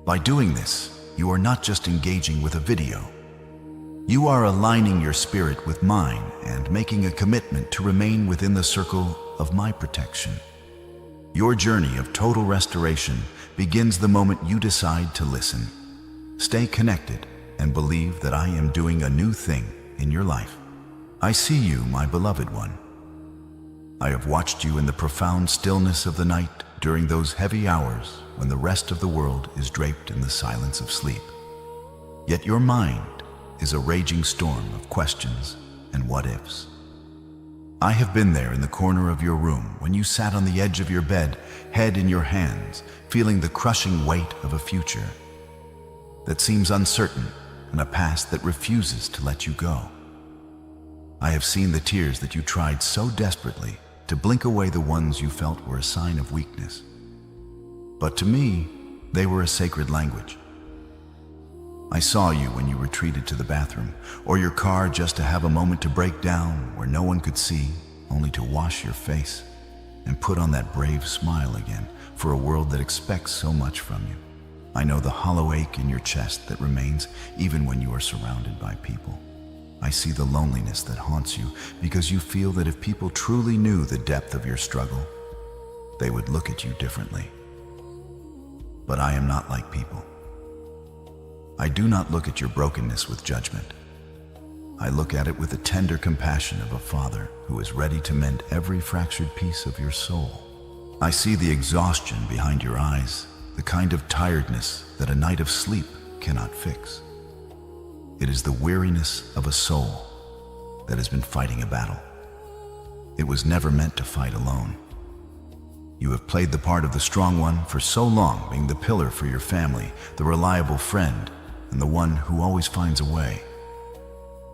By doing this, you are not just engaging with a video. You are aligning your spirit with mine and making a commitment to remain within the circle of my protection. Your journey of total restoration begins the moment you decide to listen. Stay connected and believe that I am doing a new thing in your life. I see you, my beloved one. I have watched you in the profound stillness of the night during those heavy hours when the rest of the world is draped in the silence of sleep. Yet your mind is a raging storm of questions and what-ifs. I have been there in the corner of your room when you sat on the edge of your bed, head in your hands, feeling the crushing weight of a future that seems uncertain and a past that refuses to let you go. I have seen the tears that you tried so desperately to blink away the ones you felt were a sign of weakness. But to me, they were a sacred language. I saw you when you retreated to the bathroom or your car just to have a moment to break down where no one could see, only to wash your face and put on that brave smile again for a world that expects so much from you. I know the hollow ache in your chest that remains even when you are surrounded by people. I see the loneliness that haunts you because you feel that if people truly knew the depth of your struggle, they would look at you differently. But I am not like people. I do not look at your brokenness with judgment. I look at it with the tender compassion of a father who is ready to mend every fractured piece of your soul. I see the exhaustion behind your eyes, the kind of tiredness that a night of sleep cannot fix. It is the weariness of a soul that has been fighting a battle. It was never meant to fight alone. You have played the part of the strong one for so long, being the pillar for your family, the reliable friend, and the one who always finds a way.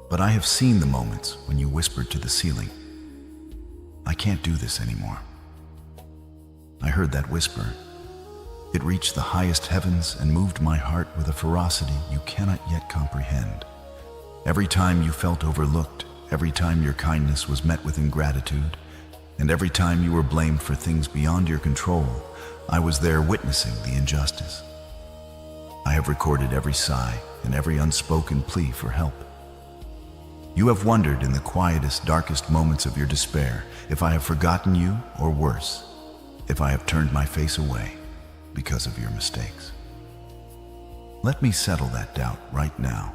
But I have seen the moments when you whispered to the ceiling, "I can't do this anymore." I heard that whisper. It reached the highest heavens and moved my heart with a ferocity you cannot yet comprehend. Every time you felt overlooked, every time your kindness was met with ingratitude, and every time you were blamed for things beyond your control, I was there witnessing the injustice. I have recorded every sigh and every unspoken plea for help. You have wondered in the quietest, darkest moments of your despair if I have forgotten you, or worse, if I have turned my face away because of your mistakes. Let me settle that doubt right now.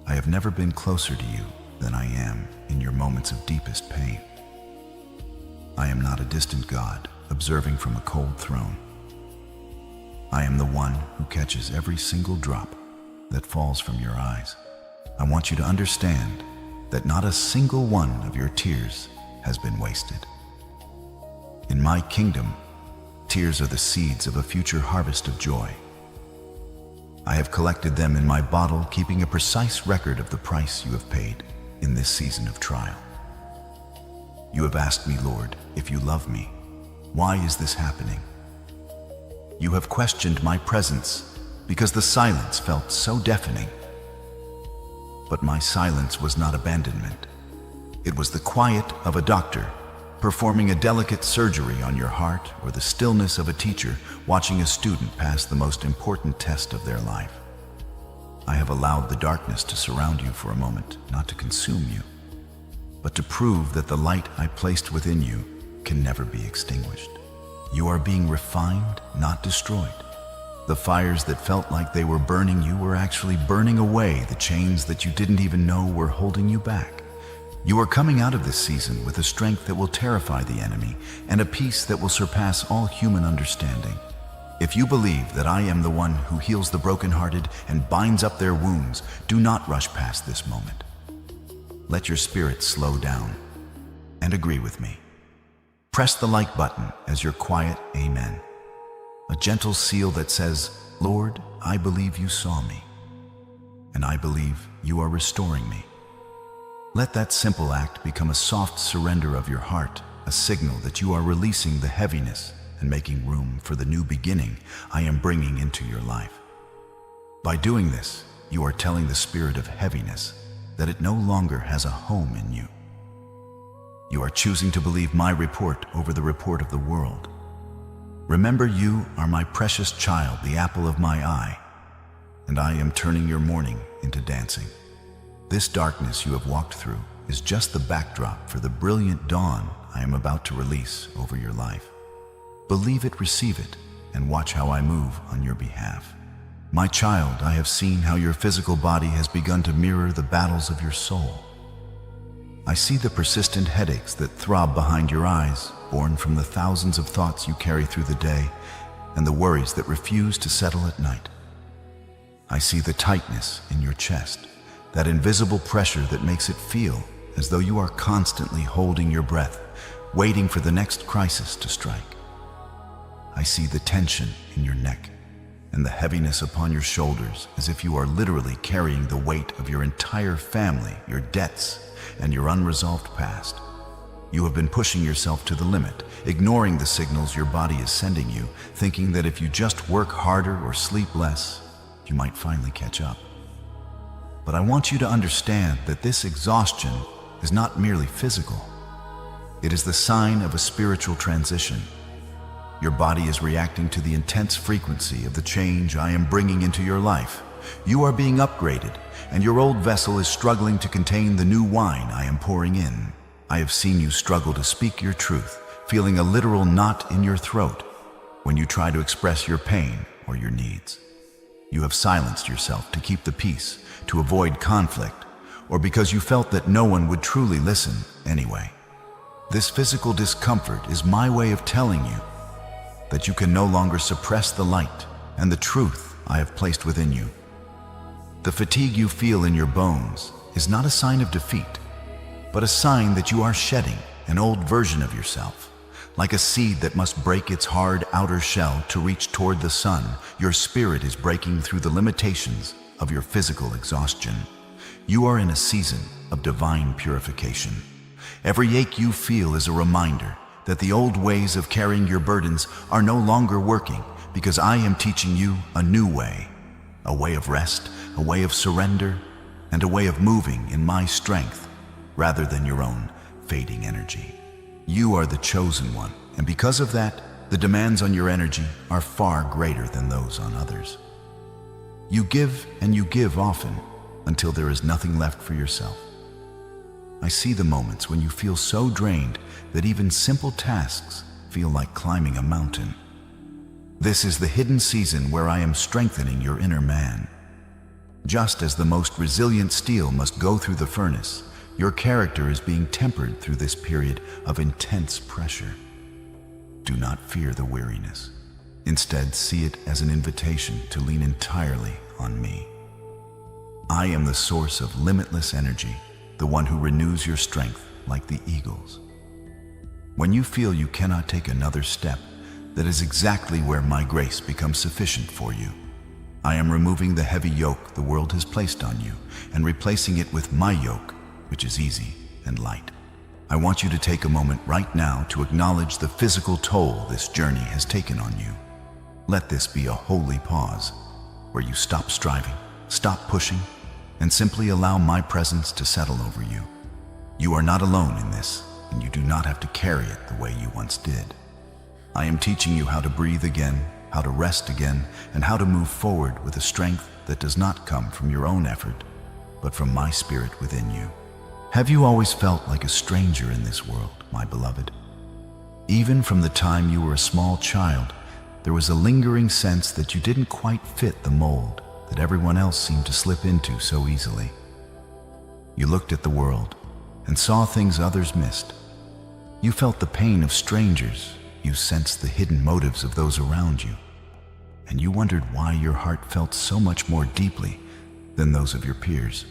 I have never been closer to you than I am in your moments of deepest pain. I am not a distant God observing from a cold throne. I am the one who catches every single drop that falls from your eyes. I want you to understand that not a single one of your tears has been wasted. In my kingdom, tears are the seeds of a future harvest of joy. I have collected them in my bottle, keeping a precise record of the price you have paid. in this season of trial. You have asked me, Lord, if you love me. Why is this happening? You have questioned my presence because the silence felt so deafening. But my silence was not abandonment. It was the quiet of a doctor performing a delicate surgery on your heart, or the stillness of a teacher watching a student pass the most important test of their life. I have allowed the darkness to surround you for a moment, not to consume you, but to prove that the light I placed within you can never be extinguished. You are being refined, not destroyed. The fires that felt like they were burning you were actually burning away the chains that you didn't even know were holding you back. You are coming out of this season with a strength that will terrify the enemy and a peace that will surpass all human understanding. If you believe that I am the one who heals the brokenhearted and binds up their wounds, do not rush past this moment. Let your spirit slow down and agree with me. Press the like button as your quiet amen. A gentle seal that says, Lord, I believe you saw me, and I believe you are restoring me. Let that simple act become a soft surrender of your heart, a signal that you are releasing the heaviness and making room for the new beginning I am bringing into your life. By doing this, you are telling the spirit of heaviness that it no longer has a home in you. You are choosing to believe my report over the report of the world. Remember, you are my precious child, the apple of my eye, and I am turning your mourning into dancing. This darkness you have walked through is just the backdrop for the brilliant dawn I am about to release over your life. Believe it, receive it, and watch how I move on your behalf. My child, I have seen how your physical body has begun to mirror the battles of your soul. I see the persistent headaches that throb behind your eyes, born from the thousands of thoughts you carry through the day and the worries that refuse to settle at night. I see the tightness in your chest, that invisible pressure that makes it feel as though you are constantly holding your breath, waiting for the next crisis to strike. I see the tension in your neck and the heaviness upon your shoulders, as if you are literally carrying the weight of your entire family, your debts, and your unresolved past. You have been pushing yourself to the limit, ignoring the signals your body is sending you, thinking that if you just work harder or sleep less, you might finally catch up. But I want you to understand that this exhaustion is not merely physical. It is the sign of a spiritual transition. Your body is reacting to the intense frequency of the change I am bringing into your life. You are being upgraded, and your old vessel is struggling to contain the new wine I am pouring in. I have seen you struggle to speak your truth, feeling a literal knot in your throat when you try to express your pain or your needs. You have silenced yourself to keep the peace, to avoid conflict, or because you felt that no one would truly listen anyway. This physical discomfort is my way of telling you that you can no longer suppress the light and the truth I have placed within you. The fatigue you feel in your bones is not a sign of defeat, but a sign that you are shedding an old version of yourself. Like a seed that must break its hard outer shell to reach toward the sun, your spirit is breaking through the limitations of your physical exhaustion. You are in a season of divine purification. Every ache you feel is a reminder that the old ways of carrying your burdens are no longer working, because I am teaching you a new way, a way of rest, a way of surrender, and a way of moving in my strength rather than your own fading energy. You are the chosen one, and because of that, the demands on your energy are far greater than those on others. You give and you give often until there is nothing left for yourself. I see the moments when you feel so drained that even simple tasks feel like climbing a mountain. This is the hidden season where I am strengthening your inner man. Just as the most resilient steel must go through the furnace, your character is being tempered through this period of intense pressure. Do not fear the weariness. Instead, see it as an invitation to lean entirely on me. I am the source of limitless energy, the one who renews your strength like the eagles. When you feel you cannot take another step, that is exactly where my grace becomes sufficient for you. I am removing the heavy yoke the world has placed on you and replacing it with my yoke, which is easy and light. I want you to take a moment right now to acknowledge the physical toll this journey has taken on you. Let this be a holy pause where you stop striving, stop pushing, and simply allow my presence to settle over you. You are not alone in this, and you do not have to carry it the way you once did. I am teaching you how to breathe again, how to rest again, and how to move forward with a strength that does not come from your own effort, but from my spirit within you. Have you always felt like a stranger in this world, my beloved? Even from the time you were a small child, there was a lingering sense that you didn't quite fit the mold that everyone else seemed to slip into so easily. You looked at the world and saw things others missed. You felt the pain of strangers. You sensed the hidden motives of those around you. And you wondered why your heart felt so much more deeply than those of your peers.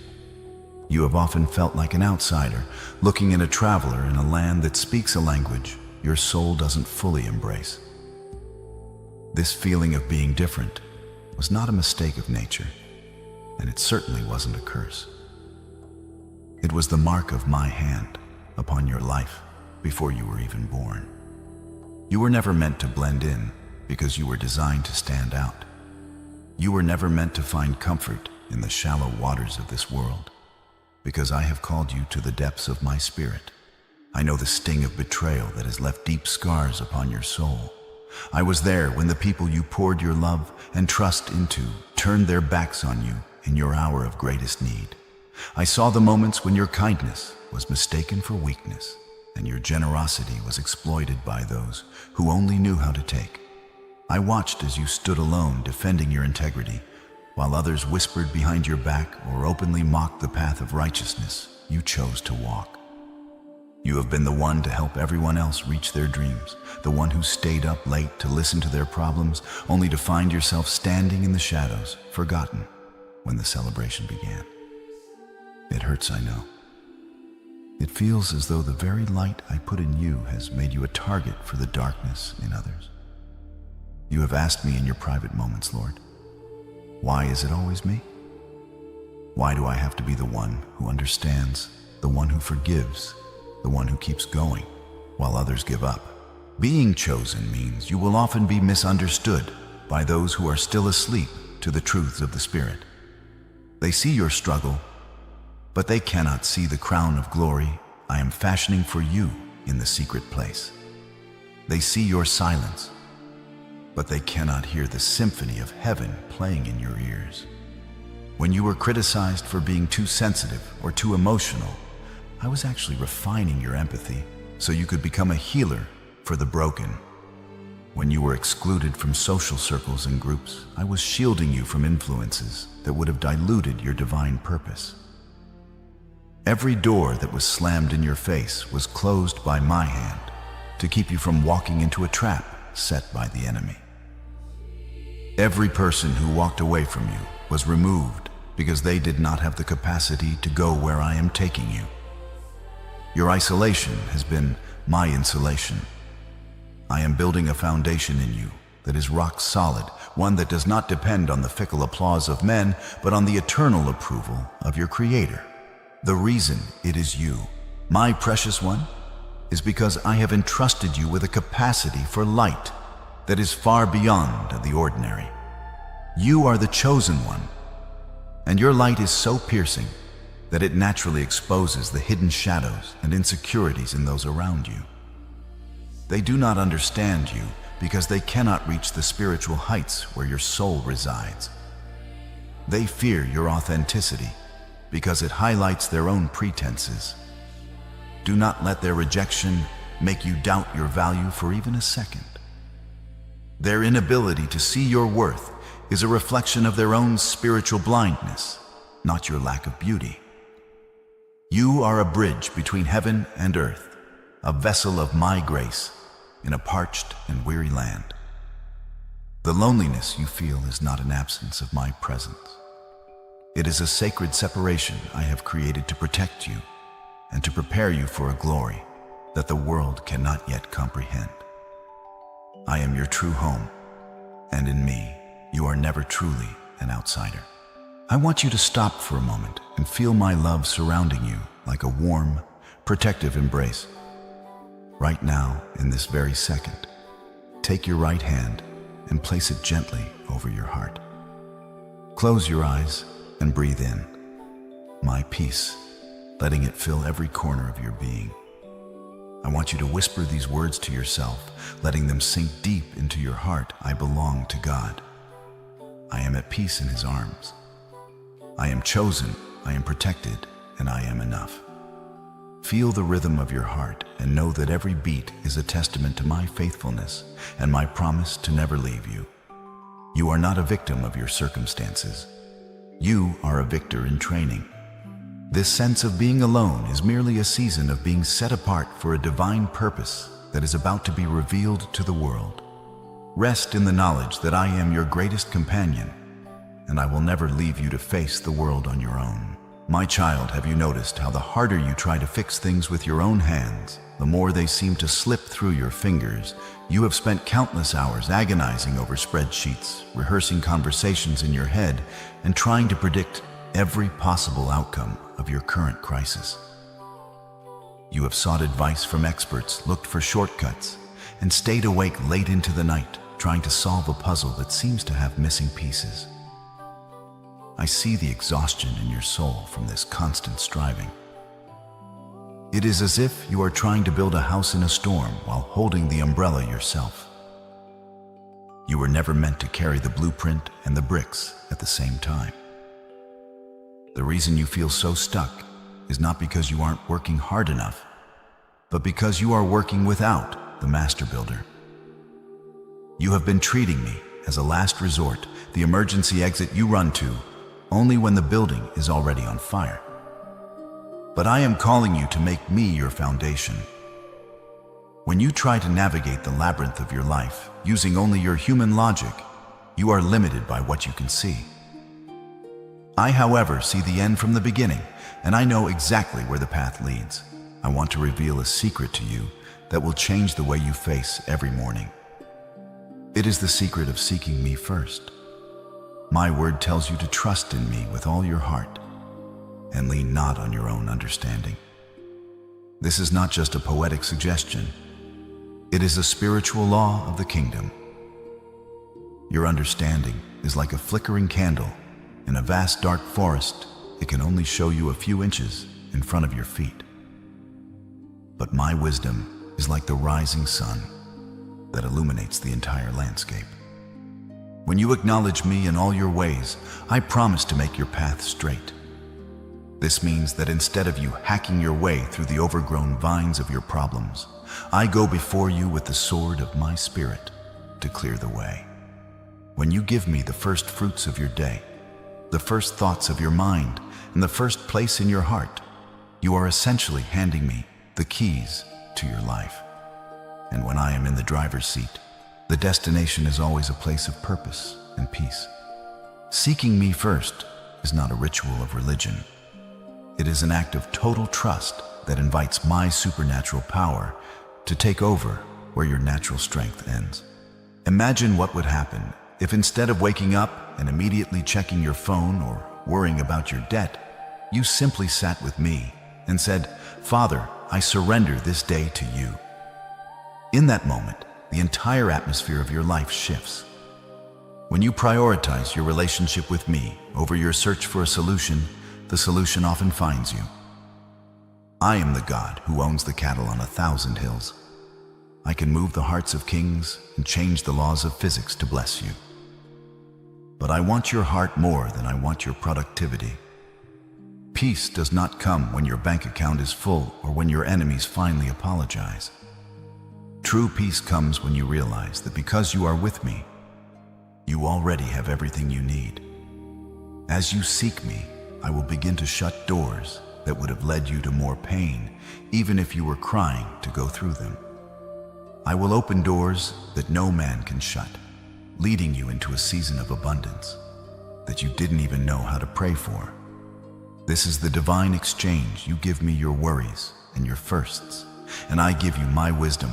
You have often felt like an outsider, looking at a traveler in a land that speaks a language your soul doesn't fully embrace. This feeling of being different was not a mistake of nature, and it certainly wasn't a curse. It was the mark of my hand upon your life before you were even born. You were never meant to blend in because you were designed to stand out. You were never meant to find comfort in the shallow waters of this world, because I have called you to the depths of my spirit. I know the sting of betrayal that has left deep scars upon your soul. I was there when the people you poured your love and trust into turned their backs on you in your hour of greatest need. I saw the moments when your kindness was mistaken for weakness and your generosity was exploited by those who only knew how to take. I watched as you stood alone defending your integrity, while others whispered behind your back or openly mocked the path of righteousness you chose to walk. You have been the one to help everyone else reach their dreams, the one who stayed up late to listen to their problems, only to find yourself standing in the shadows, forgotten, when the celebration began. It hurts, I know. It feels as though the very light I put in you has made you a target for the darkness in others. You have asked me in your private moments, Lord, why is it always me? Why do I have to be the one who understands, the one who forgives, the one who keeps going, while others give up? Being chosen means you will often be misunderstood by those who are still asleep to the truths of the Spirit. They see your struggle, but they cannot see the crown of glory I am fashioning for you in the secret place. They see your silence, but they cannot hear the symphony of heaven playing in your ears. When you were criticized for being too sensitive or too emotional, I was actually refining your empathy so you could become a healer for the broken. When you were excluded from social circles and groups, I was shielding you from influences that would have diluted your divine purpose. Every door that was slammed in your face was closed by my hand to keep you from walking into a trap set by the enemy. Every person who walked away from you was removed because they did not have the capacity to go where I am taking you. Your isolation has been my insulation. I am building a foundation in you that is rock solid, one that does not depend on the fickle applause of men, but on the eternal approval of your Creator. The reason it is you, my precious one, is because I have entrusted you with a capacity for light that is far beyond the ordinary. You are the chosen one, and your light is so piercing that it naturally exposes the hidden shadows and insecurities in those around you. They do not understand you because they cannot reach the spiritual heights where your soul resides. They fear your authenticity because it highlights their own pretenses. Do not let their rejection make you doubt your value for even a second. Their inability to see your worth is a reflection of their own spiritual blindness, not your lack of beauty. You are a bridge between heaven and earth, a vessel of my grace in a parched and weary land. The loneliness you feel is not an absence of my presence. It is a sacred separation I have created to protect you and to prepare you for a glory that the world cannot yet comprehend. I am your true home, and in me, you are never truly an outsider. I want you to stop for a moment and feel my love surrounding you like a warm, protective embrace. Right now, in this very second, take your right hand and place it gently over your heart. Close your eyes and breathe in my peace, letting it fill every corner of your being. I want you to whisper these words to yourself, letting them sink deep into your heart. I belong to God. I am at peace in His arms. I am chosen, I am protected, and I am enough. Feel the rhythm of your heart and know that every beat is a testament to my faithfulness and my promise to never leave you. You are not a victim of your circumstances. You are a victor in training. This sense of being alone is merely a season of being set apart for a divine purpose that is about to be revealed to the world. Rest in the knowledge that I am your greatest companion, and I will never leave you to face the world on your own. My child, have you noticed how the harder you try to fix things with your own hands, the more they seem to slip through your fingers? You have spent countless hours agonizing over spreadsheets, rehearsing conversations in your head, and trying to predict every possible outcome of your current crisis. You have sought advice from experts, looked for shortcuts, and stayed awake late into the night trying to solve a puzzle that seems to have missing pieces. I see the exhaustion in your soul from this constant striving. It is as if you are trying to build a house in a storm while holding the umbrella yourself. You were never meant to carry the blueprint and the bricks at the same time. The reason you feel so stuck is not because you aren't working hard enough, but because you are working without the master builder. You have been treating me as a last resort, the emergency exit you run to only when the building is already on fire. But I am calling you to make me your foundation. When you try to navigate the labyrinth of your life using only your human logic, you are limited by what you can see. I, however, see the end from the beginning, and I know exactly where the path leads. I want to reveal a secret to you that will change the way you face every morning. It is the secret of seeking me first. My word tells you to trust in me with all your heart and lean not on your own understanding. This is not just a poetic suggestion. It is a spiritual law of the kingdom. Your understanding is like a flickering candle. In a vast dark forest, it can only show you a few inches in front of your feet. But my wisdom is like the rising sun that illuminates the entire landscape. When you acknowledge me in all your ways, I promise to make your path straight. This means that instead of you hacking your way through the overgrown vines of your problems, I go before you with the sword of my spirit to clear the way. When you give me the first fruits of your day, the first thoughts of your mind, and the first place in your heart, you are essentially handing me the keys to your life. And when I am in the driver's seat, the destination is always a place of purpose and peace. Seeking me first is not a ritual of religion. It is an act of total trust that invites my supernatural power to take over where your natural strength ends. Imagine what would happen if instead of waking up and immediately checking your phone or worrying about your debt, you simply sat with me and said, "Father, I surrender this day to you." In that moment, the entire atmosphere of your life shifts. When you prioritize your relationship with me over your search for a solution, the solution often finds you. I am the God who owns the cattle on 1,000 hills. I can move the hearts of kings and change the laws of physics to bless you. But I want your heart more than I want your productivity. Peace does not come when your bank account is full or when your enemies finally apologize. True peace comes when you realize that because you are with me, you already have everything you need. As you seek me, I will begin to shut doors that would have led you to more pain, even if you were crying to go through them. I will open doors that no man can shut, leading you into a season of abundance that you didn't even know how to pray for. This is the divine exchange. You give me your worries and your firsts, and I give you my wisdom,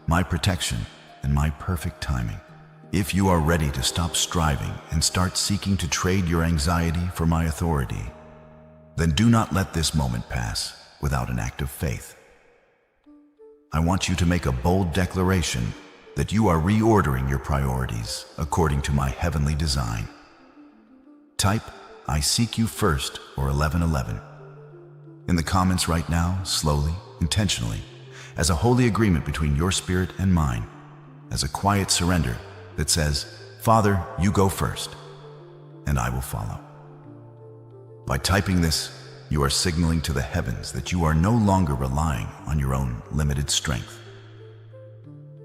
my protection, and my perfect timing. If you are ready to stop striving and start seeking to trade your anxiety for my authority, then do not let this moment pass without an act of faith. I want you to make a bold declaration that you are reordering your priorities according to my heavenly design. Type, "I seek you first," or 1111. In the comments right now, slowly, intentionally, as a holy agreement between your spirit and mine, as a quiet surrender that says, "Father, you go first, and I will follow." By typing this, you are signaling to the heavens that you are no longer relying on your own limited strength.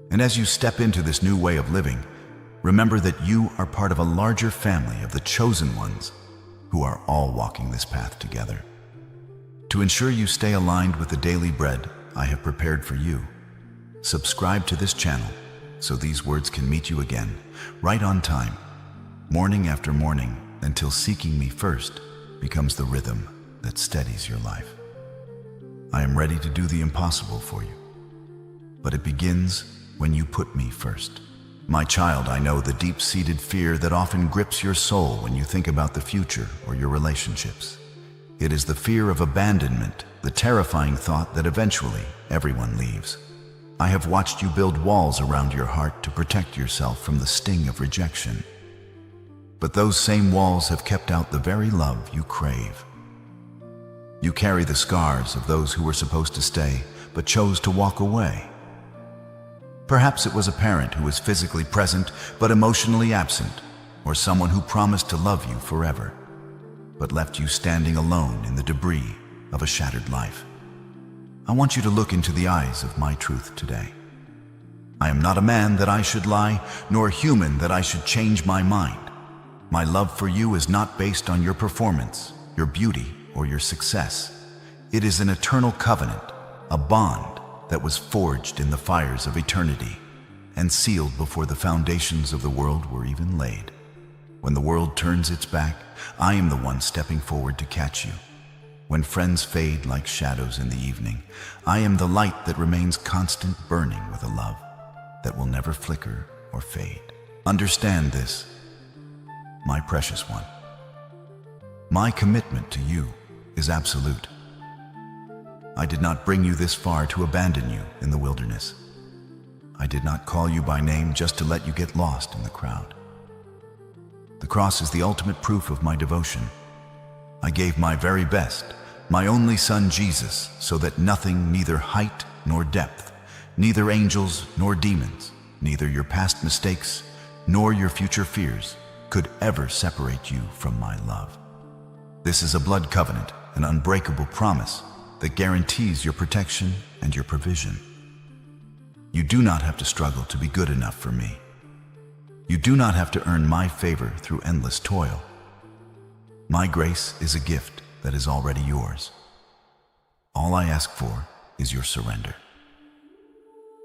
And as you step into this new way of living, remember that you are part of a larger family of the chosen ones who are all walking this path together. To ensure you stay aligned with the daily bread I have prepared for you, subscribe to this channel so these words can meet you again, right on time, morning after morning, until seeking me first becomes the rhythm that steadies your life. I am ready to do the impossible for you, but it begins when you put me first. My child, I know the deep-seated fear that often grips your soul when you think about the future or your relationships. It is the fear of abandonment, the terrifying thought that eventually everyone leaves. I have watched you build walls around your heart to protect yourself from the sting of rejection. But those same walls have kept out the very love you crave. You carry the scars of those who were supposed to stay, but chose to walk away. Perhaps it was a parent who was physically present, but emotionally absent, or someone who promised to love you forever, but left you standing alone in the debris of a shattered life. I want you to look into the eyes of my truth today. I am not a man that I should lie, nor human that I should change my mind. My love for you is not based on your performance, your beauty, or your success. It is an eternal covenant, a bond that was forged in the fires of eternity and sealed before the foundations of the world were even laid. When the world turns its back, I am the one stepping forward to catch you. When friends fade like shadows in the evening, I am the light that remains constant, burning with a love that will never flicker or fade. Understand this, my precious one. My commitment to you is absolute. I did not bring you this far to abandon you in the wilderness. I did not call you by name just to let you get lost in the crowd. The cross is the ultimate proof of my devotion. I gave my very best, my only son Jesus, so that nothing, neither height nor depth, neither angels nor demons, neither your past mistakes nor your future fears could ever separate you from my love. This is a blood covenant, an unbreakable promise that guarantees your protection and your provision. You do not have to struggle to be good enough for me. You do not have to earn my favor through endless toil. My grace is a gift that is already yours. All I ask for is your surrender.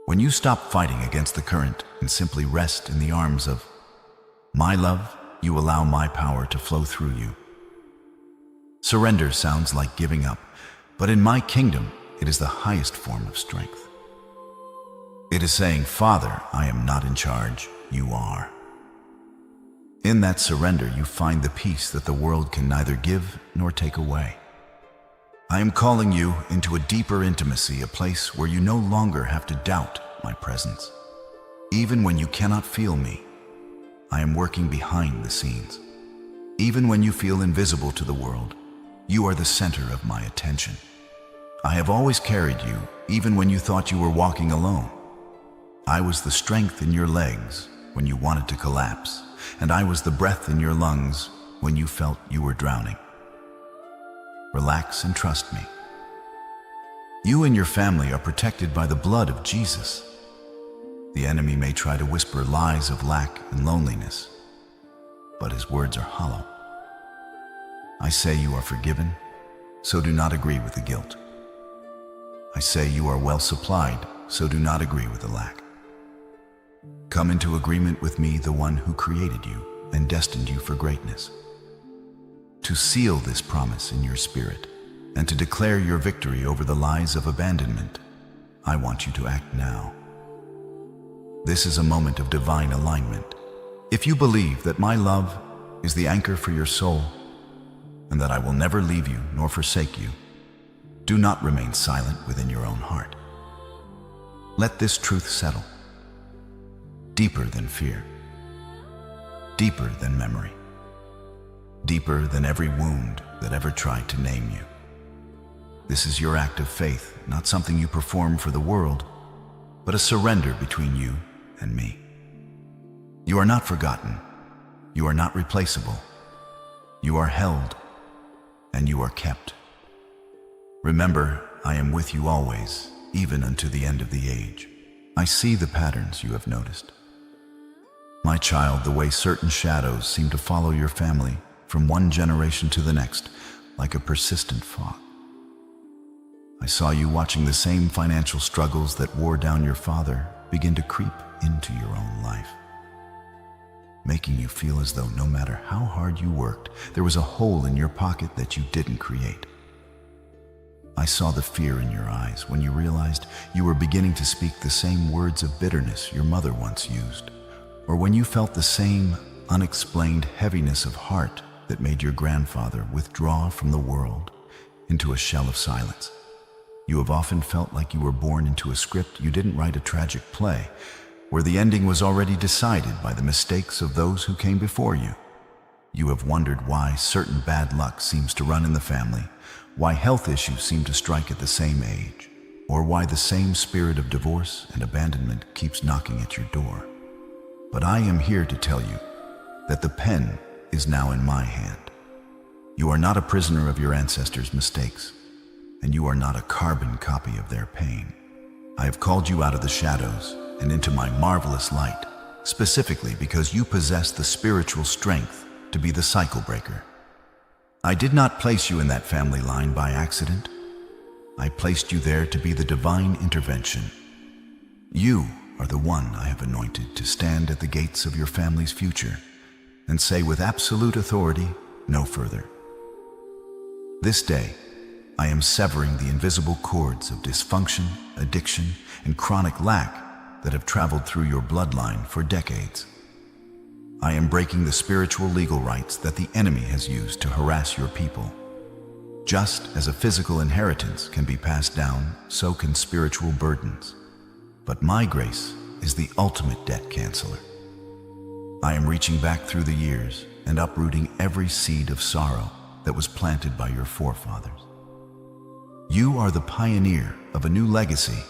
When you stop fighting against the current and simply rest in the arms of my love, you allow my power to flow through you. Surrender sounds like giving up, but in my kingdom, it is the highest form of strength. It is saying, "Father, I am not in charge, you are." In that surrender, you find the peace that the world can neither give nor take away. I am calling you into a deeper intimacy, a place where you no longer have to doubt my presence. Even when you cannot feel me, I am working behind the scenes. Even when you feel invisible to the world, you are the center of my attention. I have always carried you, even when you thought you were walking alone. I was the strength in your legs when you wanted to collapse, and I was the breath in your lungs when you felt you were drowning. Relax and trust me. You and your family are protected by the blood of Jesus. The enemy may try to whisper lies of lack and loneliness, but his words are hollow. I say you are forgiven, so do not agree with the guilt. I say you are well supplied, so do not agree with the lack. Come into agreement with me, the one who created you and destined you for greatness. To seal this promise in your spirit and to declare your victory over the lies of abandonment, I want you to act now. This is a moment of divine alignment, If you believe that my love is the anchor for your soul, and that I will never leave you nor forsake you, do not remain silent within your own heart. Let this truth settle, deeper than fear, deeper than memory, deeper than every wound that ever tried to name you. This is your act of faith, not something you perform for the world, but a surrender between you and me. You are not forgotten. You are not replaceable. You are held, and you are kept. Remember, I am with you always, even unto the end of the age. I see the patterns you have noticed. My child, the way certain shadows seem to follow your family from one generation to the next, like a persistent fog. I saw you watching the same financial struggles that wore down your father begin to creep into your own life, making you feel as though no matter how hard you worked, there was a hole in your pocket that you didn't create. I saw the fear in your eyes when you realized you were beginning to speak the same words of bitterness your mother once used, or when you felt the same unexplained heaviness of heart that made your grandfather withdraw from the world into a shell of silence. You have often felt like you were born into a script you didn't write, a tragic play, where the ending was already decided by the mistakes of those who came before you. You have wondered why certain bad luck seems to run in the family, why health issues seem to strike at the same age, or why the same spirit of divorce and abandonment keeps knocking at your door. But I am here to tell you that the pen is now in my hand. You are not a prisoner of your ancestors' mistakes, and you are not a carbon copy of their pain. I have called you out of the shadows and into my marvelous light, specifically because you possess the spiritual strength to be the cycle breaker. I did not place you in that family line by accident. I placed you there to be the divine intervention. You are the one I have anointed to stand at the gates of your family's future and say with absolute authority, no further. This day, I am severing the invisible cords of dysfunction, addiction, and chronic lack that have traveled through your bloodline for decades. I am breaking the spiritual legal rights that the enemy has used to harass your people. Just as a physical inheritance can be passed down, so can spiritual burdens. But my grace is the ultimate debt canceller. I am reaching back through the years and uprooting every seed of sorrow that was planted by your forefathers. You are the pioneer of a new legacy,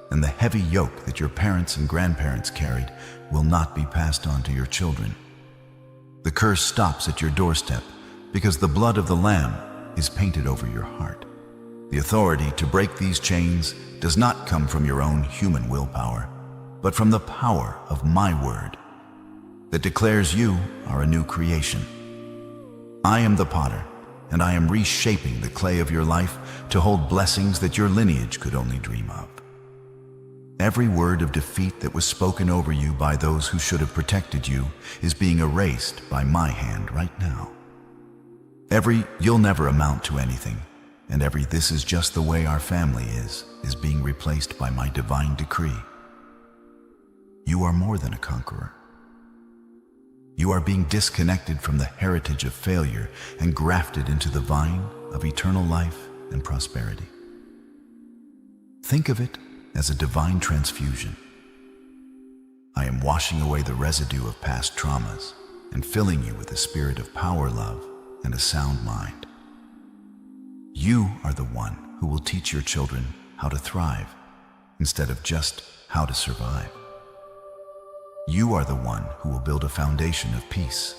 and the heavy yoke that your parents and grandparents carried will not be passed on to your children. The curse stops at your doorstep because the blood of the Lamb is painted over your heart. The authority to break these chains does not come from your own human willpower, but from the power of my word that declares you are a new creation. I am the potter, and I am reshaping the clay of your life to hold blessings that your lineage could only dream of. Every word of defeat that was spoken over you by those who should have protected you is being erased by my hand right now. Every "you'll never amount to anything" and every "this is just the way our family is" being replaced by my divine decree. You are more than a conqueror. You are being disconnected from the heritage of failure and grafted into the vine of eternal life and prosperity. Think of it as a divine transfusion. I am washing away the residue of past traumas and filling you with a spirit of power, love, and a sound mind. You are the one who will teach your children how to thrive instead of just how to survive. You are the one who will build a foundation of peace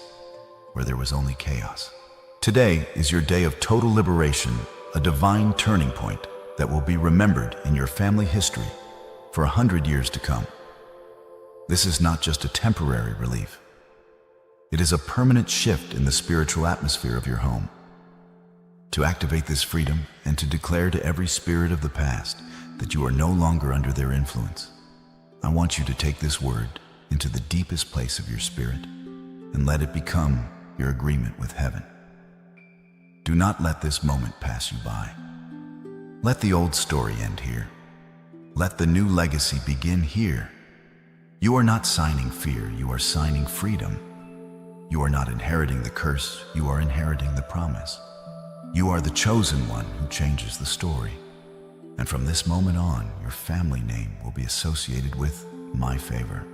where there was only chaos. Today is your day of total liberation, a divine turning point that will be remembered in your family history for 100 years to come. This is not just a temporary relief. It is a permanent shift in the spiritual atmosphere of your home. To activate this freedom and to declare to every spirit of the past that you are no longer under their influence, I want you to take this word into the deepest place of your spirit and let it become your agreement with heaven. Do not let this moment pass you by. Let the old story end here. Let the new legacy begin here. You are not signing fear, you are signing freedom. You are not inheriting the curse, you are inheriting the promise. You are the chosen one who changes the story. And from this moment on, your family name will be associated with my favor.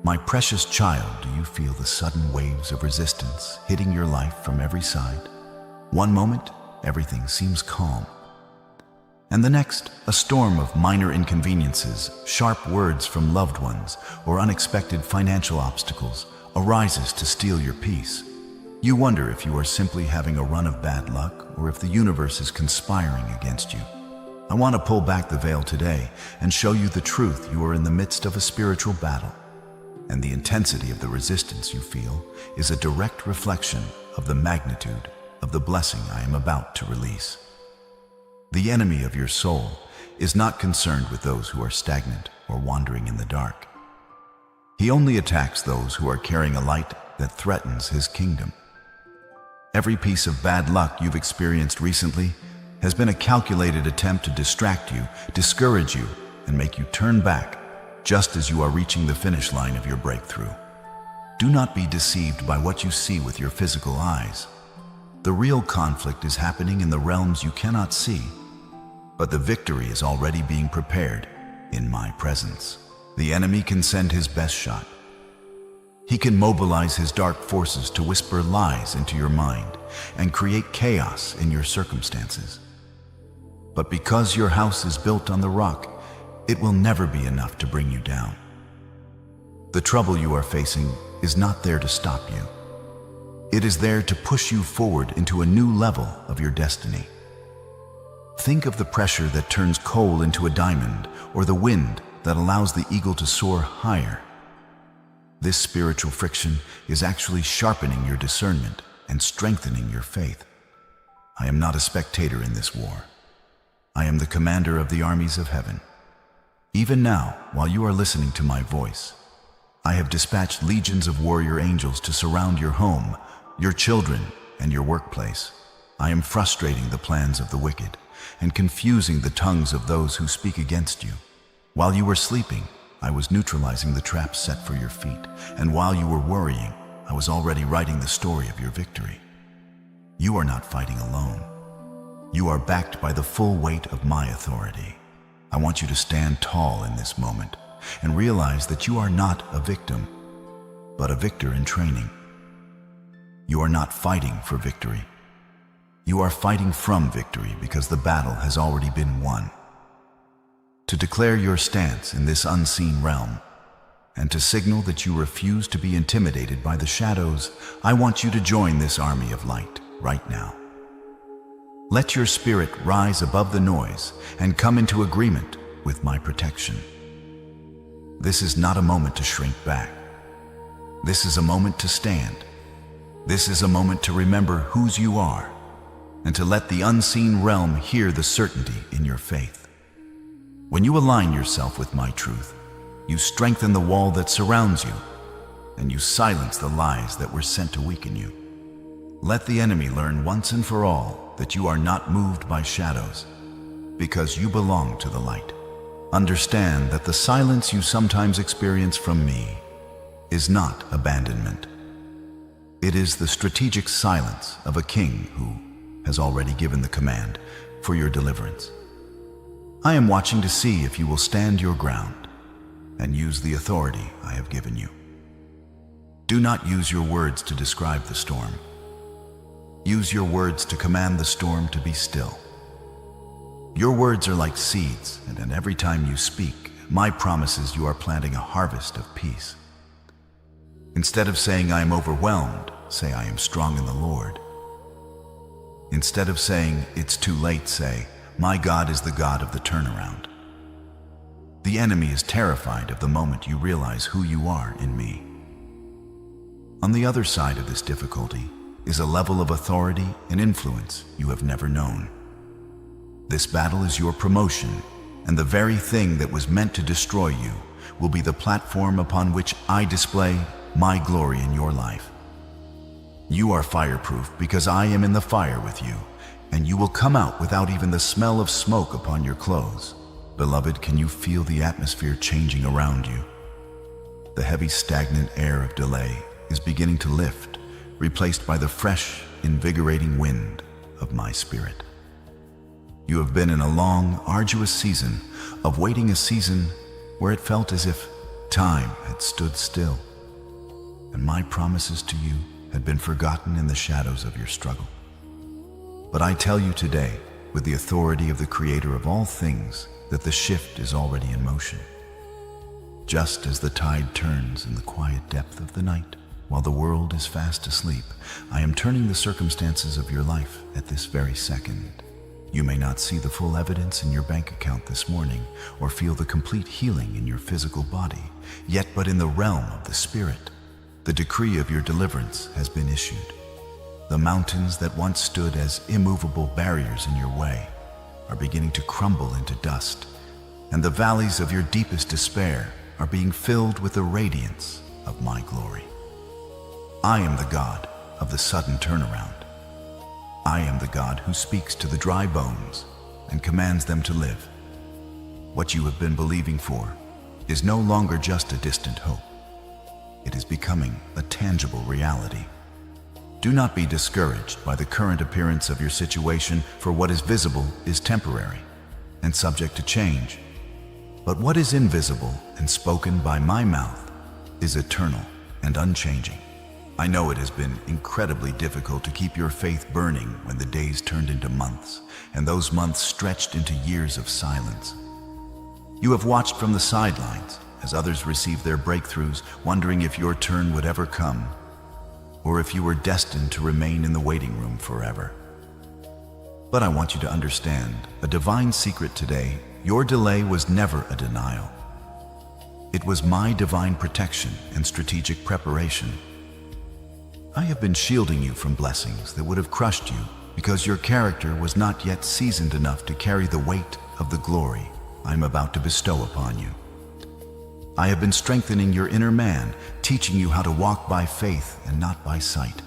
My precious child, do you feel the sudden waves of resistance hitting your life from every side? One moment, everything seems calm. And the next, a storm of minor inconveniences, sharp words from loved ones, or unexpected financial obstacles arises to steal your peace. You wonder if you are simply having a run of bad luck or if the universe is conspiring against you. I want to pull back the veil today and show you the truth. You are in the midst of a spiritual battle, and the intensity of the resistance you feel is a direct reflection of the magnitude of the blessing I am about to release. The enemy of your soul is not concerned with those who are stagnant or wandering in the dark. He only attacks those who are carrying a light that threatens his kingdom. Every piece of bad luck you've experienced recently has been a calculated attempt to distract you, discourage you, and make you turn back just as you are reaching the finish line of your breakthrough. Do not be deceived by what you see with your physical eyes. The real conflict is happening in the realms you cannot see, but the victory is already being prepared in my presence. The enemy can send his best shot. He can mobilize his dark forces to whisper lies into your mind and create chaos in your circumstances. But because your house is built on the rock, it will never be enough to bring you down. The trouble you are facing is not there to stop you. It is there to push you forward into a new level of your destiny. Think of the pressure that turns coal into a diamond, or the wind that allows the eagle to soar higher. This spiritual friction is actually sharpening your discernment and strengthening your faith. I am not a spectator in this war. I am the commander of the armies of heaven. Even now, while you are listening to my voice, I have dispatched legions of warrior angels to surround your home, your children, and your workplace. I am frustrating the plans of the wicked and confusing the tongues of those who speak against you. While you were sleeping, I was neutralizing the traps set for your feet, and while you were worrying, I was already writing the story of your victory. You are not fighting alone. You are backed by the full weight of my authority. I want you to stand tall in this moment and realize that you are not a victim, but a victor in training. You are not fighting for victory. You are fighting from victory because the battle has already been won. To declare your stance in this unseen realm, and to signal that you refuse to be intimidated by the shadows, I want you to join this army of light right now. Let your spirit rise above the noise and come into agreement with my protection. This is not a moment to shrink back. This is a moment to stand. This is a moment to remember whose you are, and to let the unseen realm hear the certainty in your faith. When you align yourself with my truth, you strengthen the wall that surrounds you, and you silence the lies that were sent to weaken you. Let the enemy learn once and for all that you are not moved by shadows, because you belong to the light. Understand that the silence you sometimes experience from me is not abandonment. It is the strategic silence of a king who has already given the command for your deliverance. I am watching to see if you will stand your ground and use the authority I have given you. Do not use your words to describe the storm. Use your words to command the storm to be still. Your words are like seeds, and every time you speak, my promise is you are planting a harvest of peace. Instead of saying I am overwhelmed, say I am strong in the Lord. Instead of saying it's too late, say my God is the God of the turnaround. The enemy is terrified of the moment you realize who you are in me. On the other side of this difficulty is a level of authority and influence you have never known. This battle is your promotion, and the very thing that was meant to destroy you will be the platform upon which I display my glory in your life. You are fireproof because I am in the fire with you, and you will come out without even the smell of smoke upon your clothes. Beloved, can you feel the atmosphere changing around you? The heavy, stagnant air of delay is beginning to lift, replaced by the fresh, invigorating wind of my Spirit. You have been in a long, arduous season of waiting, a season where it felt as if time had stood still, and my promises to you had been forgotten in the shadows of your struggle. But I tell you today, with the authority of the Creator of all things, that the shift is already in motion. Just as the tide turns in the quiet depth of the night, while the world is fast asleep, I am turning the circumstances of your life at this very second. You may not see the full evidence in your bank account this morning, or feel the complete healing in your physical body, yet but in the realm of the Spirit, the decree of your deliverance has been issued. The mountains that once stood as immovable barriers in your way are beginning to crumble into dust, and the valleys of your deepest despair are being filled with the radiance of my glory. I am the God of the sudden turnaround. I am the God who speaks to the dry bones and commands them to live. What you have been believing for is no longer just a distant hope. It is becoming a tangible reality. Do not be discouraged by the current appearance of your situation, for what is visible is temporary and subject to change. But what is invisible and spoken by my mouth is eternal and unchanging. I know it has been incredibly difficult to keep your faith burning when the days turned into months, and those months stretched into years of silence. You have watched from the sidelines as others received their breakthroughs, wondering if your turn would ever come, or if you were destined to remain in the waiting room forever. But I want you to understand a divine secret today. Your delay was never a denial. It was my divine protection and strategic preparation. I have been shielding you from blessings that would have crushed you because your character was not yet seasoned enough to carry the weight of the glory I am about to bestow upon you. I have been strengthening your inner man, teaching you how to walk by faith and not by sight,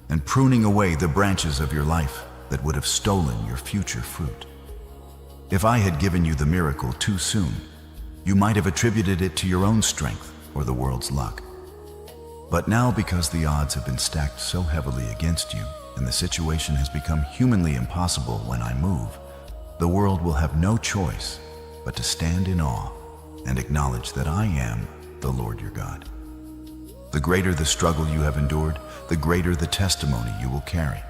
and pruning away the branches of your life that would have stolen your future fruit. If I had given you the miracle too soon, you might have attributed it to your own strength or the world's luck. But now, because the odds have been stacked so heavily against you and the situation has become humanly impossible when I move, the world will have no choice but to stand in awe and acknowledge that I am the Lord your God. The greater the struggle you have endured, the greater the testimony you will carry.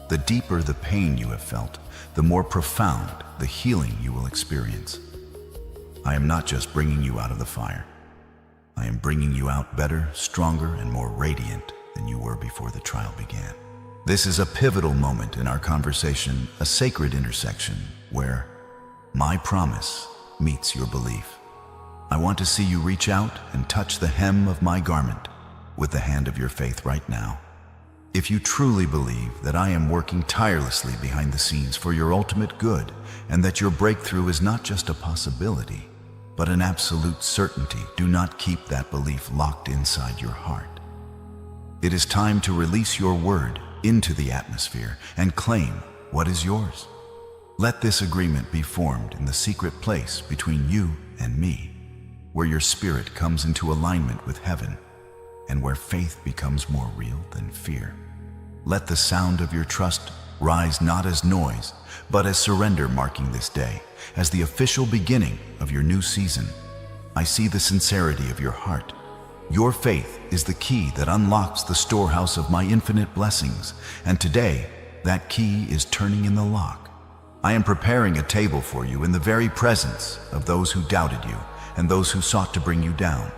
The deeper the pain you have felt, the more profound the healing you will experience. I am not just bringing you out of the fire. I am bringing you out better, stronger, and more radiant than you were before the trial began. This is a pivotal moment in our conversation, a sacred intersection where my promise meets your belief. I want to see you reach out and touch the hem of my garment with the hand of your faith right now. If you truly believe that I am working tirelessly behind the scenes for your ultimate good, and that your breakthrough is not just a possibility, but an absolute certainty, do not keep that belief locked inside your heart. It is time to release your word into the atmosphere and claim what is yours. Let this agreement be formed in the secret place between you and me, where your spirit comes into alignment with heaven and where faith becomes more real than fear. Let the sound of your trust rise not as noise, but as surrender, marking this day as the official beginning of your new season. I see the sincerity of your heart. Your faith is the key that unlocks the storehouse of my infinite blessings, and today that key is turning in the lock. I am preparing a table for you in the very presence of those who doubted you and those who sought to bring you down.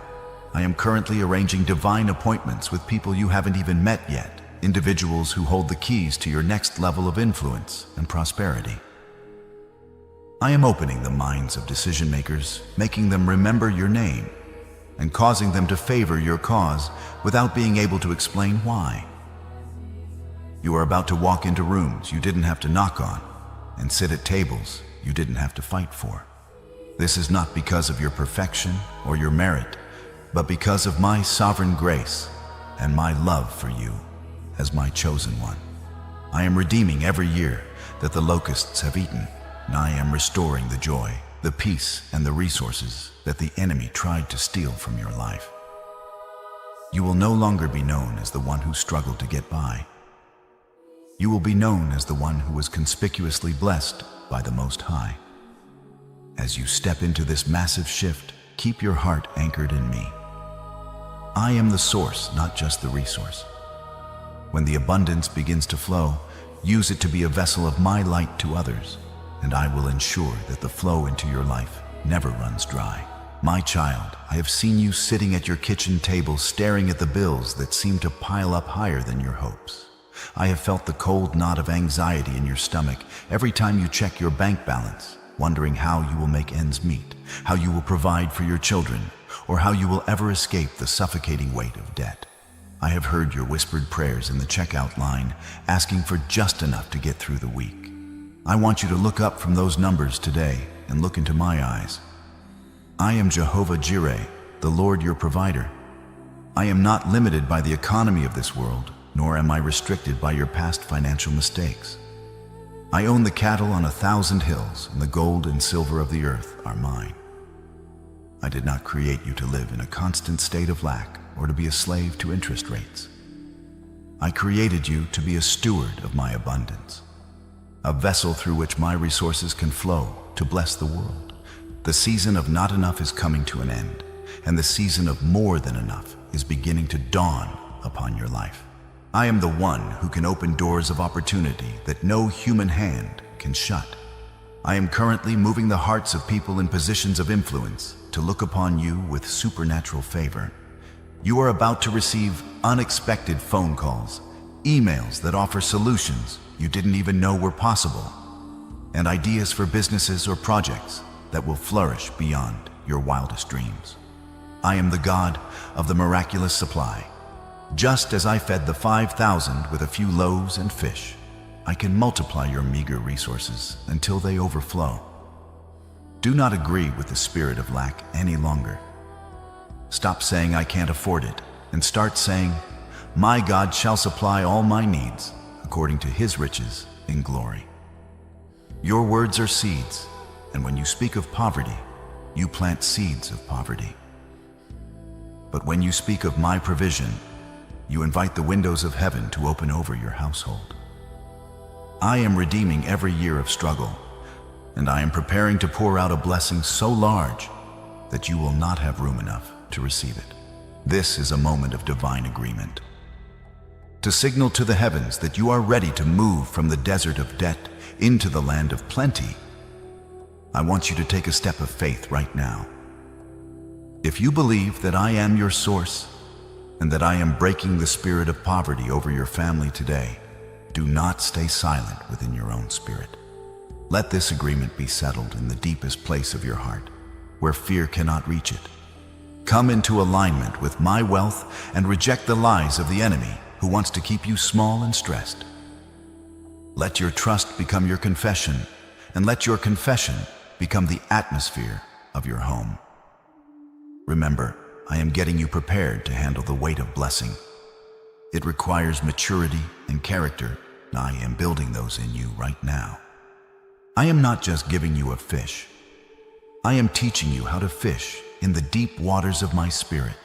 I am currently arranging divine appointments with people you haven't even met yet, individuals who hold the keys to your next level of influence and prosperity. I am opening the minds of decision makers, making them remember your name, and causing them to favor your cause without being able to explain why. You are about to walk into rooms you didn't have to knock on, and sit at tables you didn't have to fight for. This is not because of your perfection or your merit, but because of my sovereign grace and my love for you as my chosen one. I am redeeming every year that the locusts have eaten, and I am restoring the joy the peace and the resources that the enemy tried to steal from your life. You will no longer be known as the one who struggled to get by. You will be known as the one who was conspicuously blessed by the Most High. As you step into this massive shift, keep your heart anchored in me. I am the source, not just the resource. When the abundance begins to flow, use it to be a vessel of my light to others, and I will ensure that the flow into your life never runs dry. My child, I have seen you sitting at your kitchen table staring at the bills that seem to pile up higher than your hopes. I have felt the cold knot of anxiety in your stomach every time you check your bank balance, wondering how you will make ends meet, how you will provide for your children, or how you will ever escape the suffocating weight of debt. I have heard your whispered prayers in the checkout line, asking for just enough to get through the week. I want you to look up from those numbers today and look into my eyes. I am Jehovah Jireh, the Lord your provider. I am not limited by the economy of this world, nor am I restricted by your past financial mistakes. I own the cattle on 1,000 hills, and the gold and silver of the earth are mine. I did not create you to live in a constant state of lack or to be a slave to interest rates. I created you to be a steward of my abundance, a vessel through which my resources can flow to bless the world. The season of not enough is coming to an end, and the season of more than enough is beginning to dawn upon your life. I am the one who can open doors of opportunity that no human hand can shut. I am currently moving the hearts of people in positions of influence to look upon you with supernatural favor. You are about to receive unexpected phone calls, emails that offer solutions you didn't even know were possible, and ideas for businesses or projects that will flourish beyond your wildest dreams. I am the God of the miraculous supply. Just as I fed the 5,000 with a few loaves and fish, I can multiply your meager resources until they overflow. Do not agree with the spirit of lack any longer. Stop saying I can't afford it and start saying, my God shall supply all my needs according to his riches in glory. Your words are seeds, and when you speak of poverty, you plant seeds of poverty. But when you speak of my provision, you invite the windows of heaven to open over your household. I am redeeming every year of struggle, and I am preparing to pour out a blessing so large that you will not have room enough to receive it. This is a moment of divine agreement. To signal to the heavens that you are ready to move from the desert of debt into the land of plenty, I want you to take a step of faith right now. If you believe that I am your source and that I am breaking the spirit of poverty over your family today, do not stay silent within your own spirit. Let this agreement be settled in the deepest place of your heart, where fear cannot reach it. Come into alignment with my wealth and reject the lies of the enemy who wants to keep you small and stressed. Let your trust become your confession, and let your confession become the atmosphere of your home. Remember, I am getting you prepared to handle the weight of blessing. It requires maturity and character, and I am building those in you right now. I am not just giving you a fish. I am teaching you how to fish in the deep waters of my spirit.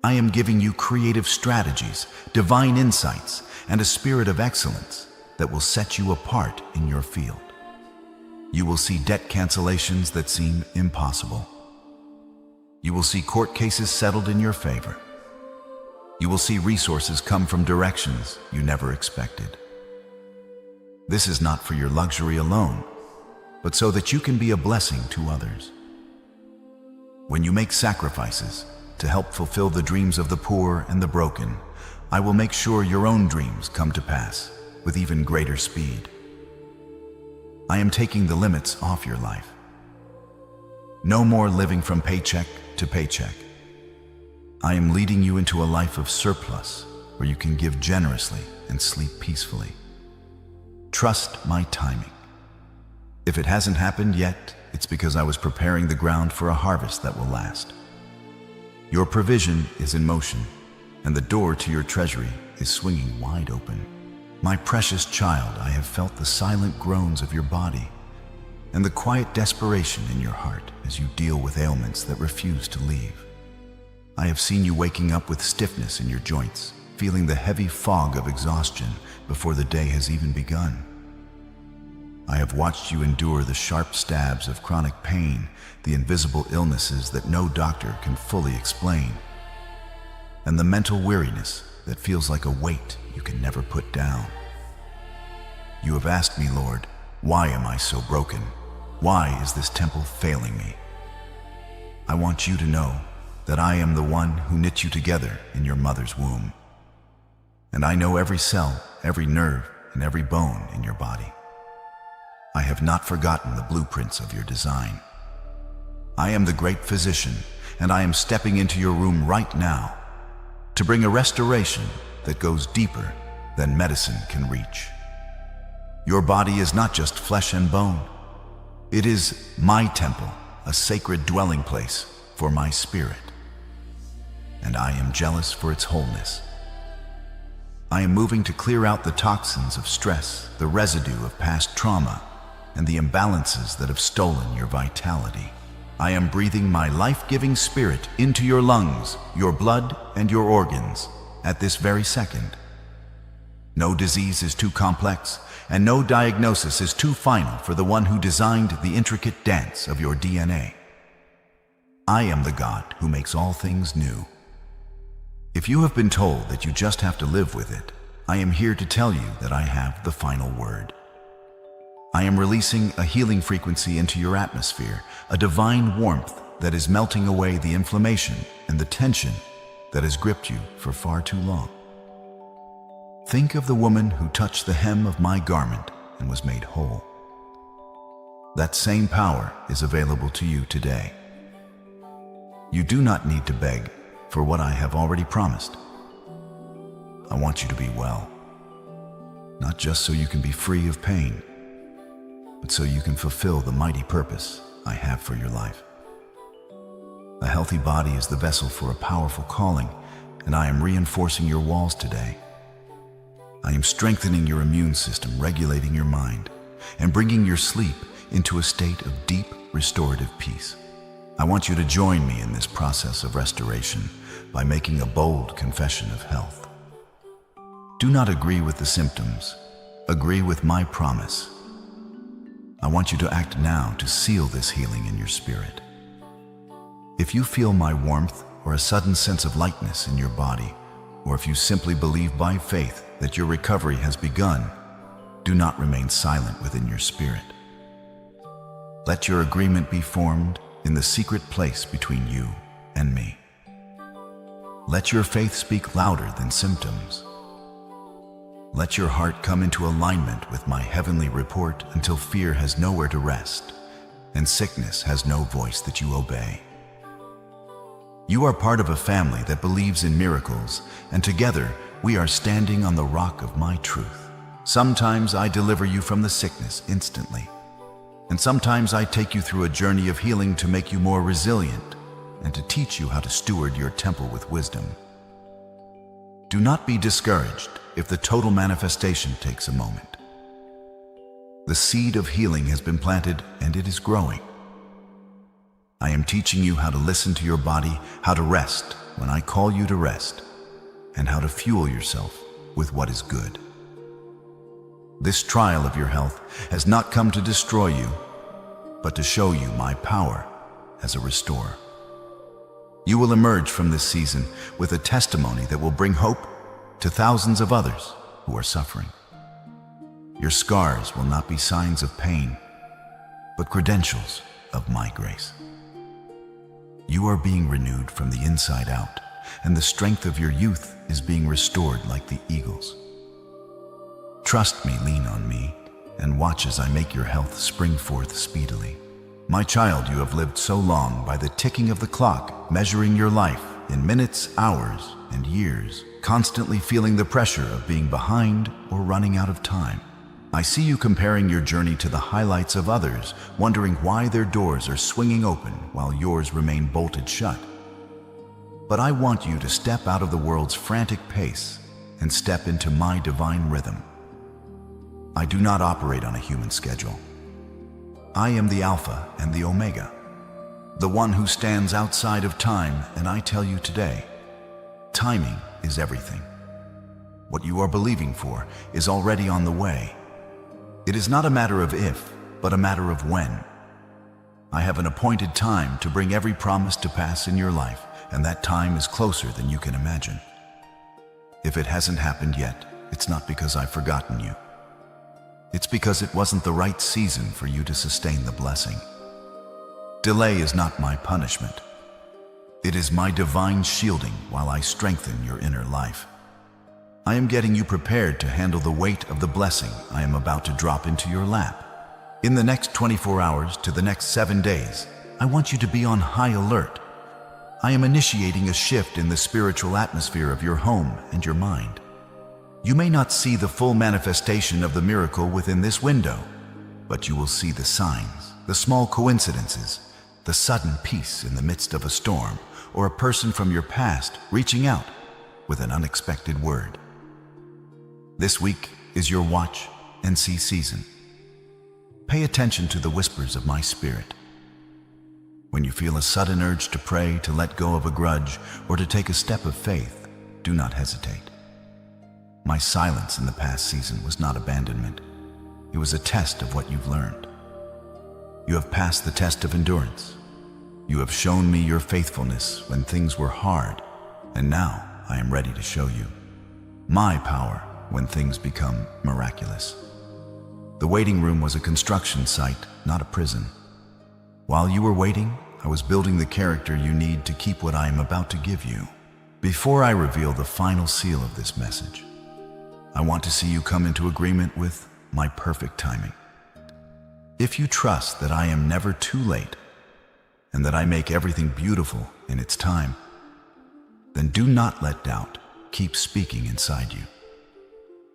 I am giving you creative strategies, divine insights, and a spirit of excellence that will set you apart in your field. You will see debt cancellations that seem impossible. You will see court cases settled in your favor. You will see resources come from directions you never expected. This is not for your luxury alone, but so that you can be a blessing to others. When you make sacrifices to help fulfill the dreams of the poor and the broken, I will make sure your own dreams come to pass with even greater speed. I am taking the limits off your life. No more living from paycheck to paycheck. I am leading you into a life of surplus where you can give generously and sleep peacefully. Trust my timing. If it hasn't happened yet, it's because I was preparing the ground for a harvest that will last. Your provision is in motion, and the door to your treasury is swinging wide open. My precious child, I have felt the silent groans of your body. and the quiet desperation in your heart as you deal with ailments that refuse to leave. I have seen you waking up with stiffness in your joints, feeling the heavy fog of exhaustion before the day has even begun. I have watched you endure the sharp stabs of chronic pain, the invisible illnesses that no doctor can fully explain, and the mental weariness that feels like a weight you can never put down. You have asked me, Lord, why am I so broken? Why is this temple failing me? I want you to know that I am the one who knit you together in your mother's womb. And I know every cell, every nerve, and every bone in your body. I have not forgotten the blueprints of your design. I am the great physician, and I am stepping into your room right now to bring a restoration that goes deeper than medicine can reach. Your body is not just flesh and bone. It is my temple, a sacred dwelling place for my spirit. And I am jealous for its wholeness. I am moving to clear out the toxins of stress, the residue of past trauma, and the imbalances that have stolen your vitality. I am breathing my life-giving spirit into your lungs, your blood, and your organs at this very second. No disease is too complex, and no diagnosis is too final for the one who designed the intricate dance of your DNA. I am the God who makes all things new. If you have been told that you just have to live with it, I am here to tell you that I have the final word. I am releasing a healing frequency into your atmosphere, a divine warmth that is melting away the inflammation and the tension that has gripped you for far too long. Think of the woman who touched the hem of my garment and was made whole. That same power is available to you today. You do not need to beg for what I have already promised. I want you to be well, not just so you can be free of pain, but so you can fulfill the mighty purpose I have for your life. A healthy body is the vessel for a powerful calling, and I am reinforcing your walls today. I am strengthening your immune system, regulating your mind, and bringing your sleep into a state of deep, restorative peace. I want you to join me in this process of restoration by making a bold confession of health. Do not agree with the symptoms. Agree with my promise. I want you to act now to seal this healing in your spirit. If you feel my warmth or a sudden sense of lightness in your body, or if you simply believe by faith that your recovery has begun, do not remain silent within your spirit. Let your agreement be formed in the secret place between you and me. Let your faith speak louder than symptoms. Let your heart come into alignment with my heavenly report until fear has nowhere to rest and sickness has no voice that you obey. You are part of a family that believes in miracles, and together we are standing on the rock of my truth. Sometimes I deliver you from the sickness instantly, and sometimes I take you through a journey of healing to make you more resilient and to teach you how to steward your temple with wisdom. Do not be discouraged if the total manifestation takes a moment. The seed of healing has been planted and it is growing. I am teaching you how to listen to your body, how to rest when I call you to rest, and how to fuel yourself with what is good. This trial of your health has not come to destroy you, but to show you my power as a restorer. You will emerge from this season with a testimony that will bring hope to thousands of others who are suffering. Your scars will not be signs of pain, but credentials of my grace. You are being renewed from the inside out, and the strength of your youth is being restored like the eagles. Trust me, lean on me, and watch as I make your health spring forth speedily. My child, you have lived so long by the ticking of the clock, measuring your life in minutes, hours, and years, constantly feeling the pressure of being behind or running out of time. I see you comparing your journey to the highlights of others, wondering why their doors are swinging open while yours remain bolted shut. But I want you to step out of the world's frantic pace and step into my divine rhythm. I do not operate on a human schedule. I am the Alpha and the Omega, the one who stands outside of time, and I tell you today, timing is everything. What you are believing for is already on the way. It is not a matter of if, but a matter of when. I have an appointed time to bring every promise to pass in your life, and that time is closer than you can imagine. If it hasn't happened yet, it's not because I've forgotten you. It's because it wasn't the right season for you to sustain the blessing. Delay is not my punishment. It is my divine shielding while I strengthen your inner life. I am getting you prepared to handle the weight of the blessing I am about to drop into your lap. In the next 24 hours to the next 7 days, I want you to be on high alert. I am initiating a shift in the spiritual atmosphere of your home and your mind. You may not see the full manifestation of the miracle within this window, but you will see the signs, the small coincidences, the sudden peace in the midst of a storm, or a person from your past reaching out with an unexpected word. This week is your watch and see season. Pay attention to the whispers of my spirit. When you feel a sudden urge to pray, to let go of a grudge, or to take a step of faith, do not hesitate. My silence in the past season was not abandonment. It was a test of what you've learned. You have passed the test of endurance. You have shown me your faithfulness when things were hard, and now I am ready to show you my power when things become miraculous. The waiting room was a construction site, not a prison. While you were waiting, I was building the character you need to keep what I am about to give you. Before I reveal the final seal of this message, I want to see you come into agreement with my perfect timing. If you trust that I am never too late and that I make everything beautiful in its time, then do not let doubt keep speaking inside you.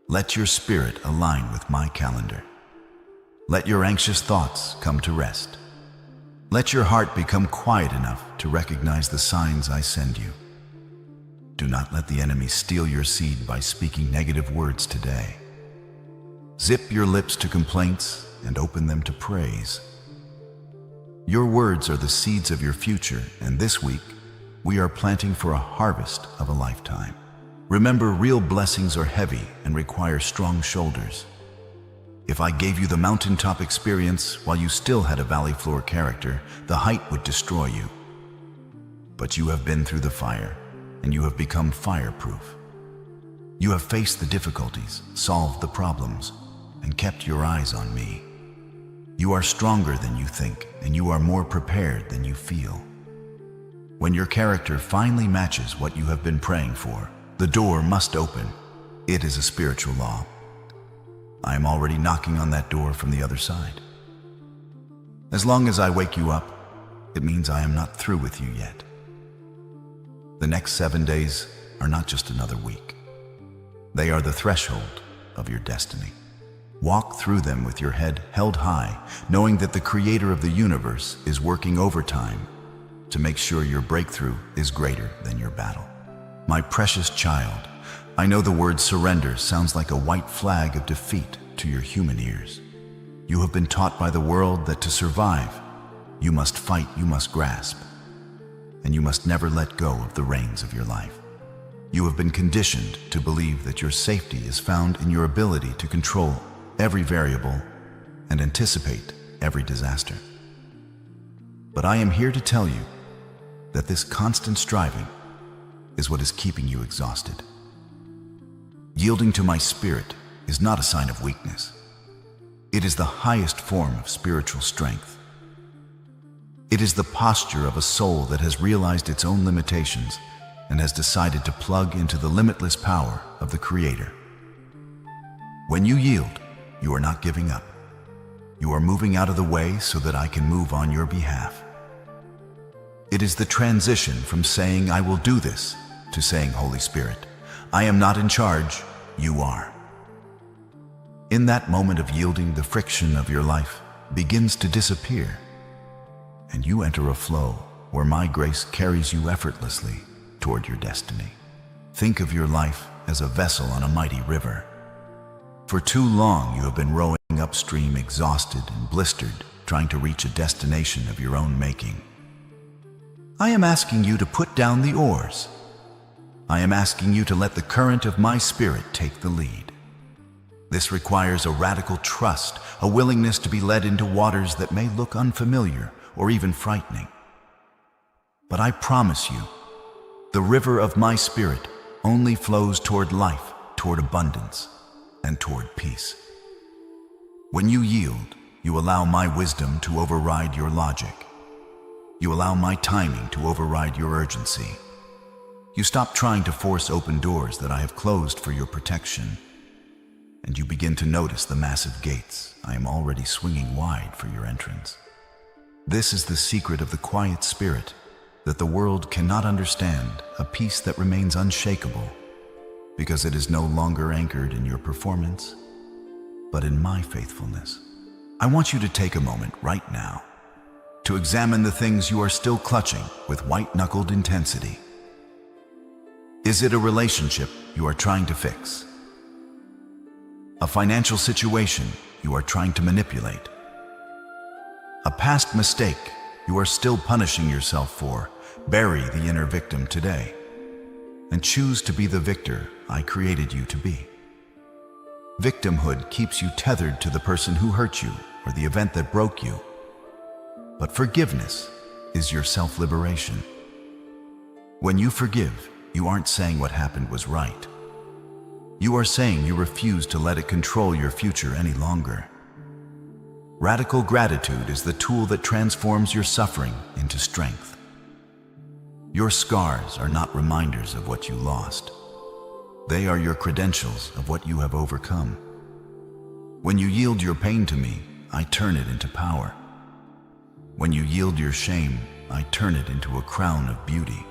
Let your spirit align with my calendar. Let your anxious thoughts come to rest. Let your heart become quiet enough to recognize the signs I send you. Do not let the enemy steal your seed by speaking negative words today. Zip your lips to complaints and open them to praise. Your words are the seeds of your future, and this week, we are planting for a harvest of a lifetime. Remember, real blessings are heavy and require strong shoulders. If I gave you the mountaintop experience while you still had a valley floor character, the height would destroy you. But you have been through the fire, and you have become fireproof. You have faced the difficulties, solved the problems, and kept your eyes on me. You are stronger than you think, and you are more prepared than you feel. When your character finally matches what you have been praying for, the door must open. It is a spiritual law. I am already knocking on that door from the other side. As long as I wake you up, it means I am not through with you yet. The next 7 days are not just another week. They are the threshold of your destiny. Walk through them with your head held high, knowing that the Creator of the universe is working overtime to make sure your breakthrough is greater than your battle. My precious child, I know the word surrender sounds like a white flag of defeat to your human ears. You have been taught by the world that to survive, you must fight, you must grasp, and you must never let go of the reins of your life. You have been conditioned to believe that your safety is found in your ability to control every variable and anticipate every disaster. But I am here to tell you that this constant striving is what is keeping you exhausted. Yielding to my spirit is not a sign of weakness. It is the highest form of spiritual strength. It is the posture of a soul that has realized its own limitations and has decided to plug into the limitless power of the Creator. When you yield, you are not giving up. You are moving out of the way so that I can move on your behalf. It is the transition from saying, "I will do this," to saying, "Holy Spirit, I am not in charge, you are." In that moment of yielding, the friction of your life begins to disappear, and you enter a flow where my grace carries you effortlessly toward your destiny. Think of your life as a vessel on a mighty river. For too long you have been rowing upstream, exhausted and blistered trying to reach a destination of your own making. I am asking you to put down the oars. I am asking you to let the current of my spirit take the lead. This requires a radical trust, a willingness to be led into waters that may look unfamiliar or even frightening. But I promise you, the river of my spirit only flows toward life, toward abundance, and toward peace. When you yield, you allow my wisdom to override your logic. You allow my timing to override your urgency. You stop trying to force open doors that I have closed for your protection, and you begin to notice the massive gates I am already swinging wide for your entrance. This is the secret of the quiet spirit that the world cannot understand, a peace that remains unshakable because it is no longer anchored in your performance, but in my faithfulness. I want you to take a moment right now to examine the things you are still clutching with white-knuckled intensity. Is it a relationship you are trying to fix? A financial situation you are trying to manipulate? A past mistake you are still punishing yourself for? Bury the inner victim today and choose to be the victor I created you to be. Victimhood keeps you tethered to the person who hurt you or the event that broke you. But forgiveness is your self-liberation. When you forgive, you aren't saying what happened was right. You are saying you refuse to let it control your future any longer. Radical gratitude is the tool that transforms your suffering into strength. Your scars are not reminders of what you lost. They are your credentials of what you have overcome. When you yield your pain to me, I turn it into power. When you yield your shame, I turn it into a crown of beauty.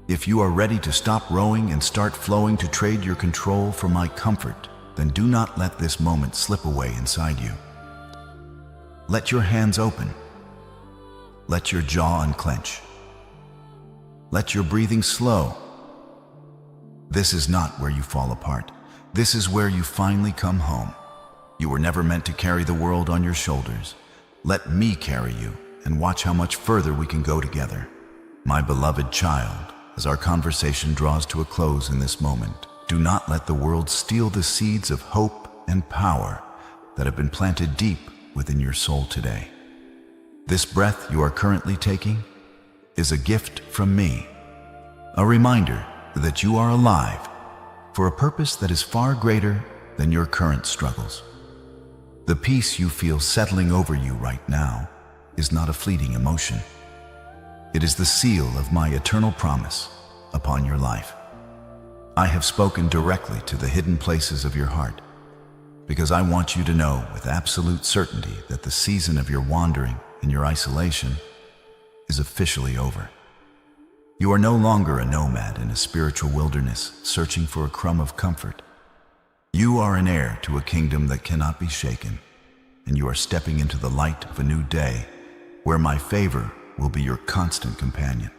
If you are ready to stop rowing and start flowing, to trade your control for my comfort, then do not let this moment slip away inside you. Let your hands open. Let your jaw unclench. Let your breathing slow. This is not where you fall apart. This is where you finally come home. You were never meant to carry the world on your shoulders. Let me carry you and watch how much further we can go together. My beloved child, as our conversation draws to a close in this moment, do not let the world steal the seeds of hope and power that have been planted deep within your soul today. This breath you are currently taking is a gift from me, a reminder that you are alive for a purpose that is far greater than your current struggles. The peace you feel settling over you right now is not a fleeting emotion. It is the seal of my eternal promise upon your life. I have spoken directly to the hidden places of your heart because I want you to know with absolute certainty that the season of your wandering and your isolation is officially over. You are no longer a nomad in a spiritual wilderness searching for a crumb of comfort. You are an heir to a kingdom that cannot be shaken, and you are stepping into the light of a new day where my favor will be your constant companion.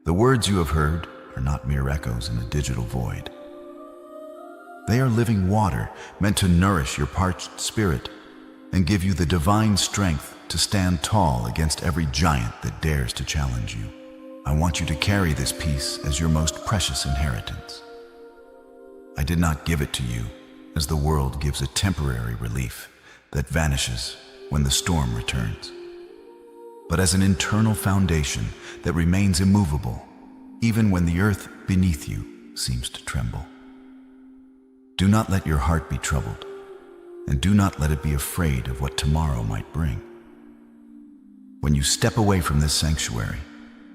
The words you have heard are not mere echoes in a digital void. They are living water meant to nourish your parched spirit and give you the divine strength to stand tall against every giant that dares to challenge you. I want you to carry this peace as your most precious inheritance. I did not give it to you as the world gives a temporary relief that vanishes when the storm returns, but as an internal foundation that remains immovable even when the earth beneath you seems to tremble. Do not let your heart be troubled, and do not let it be afraid of what tomorrow might bring. When you step away from this sanctuary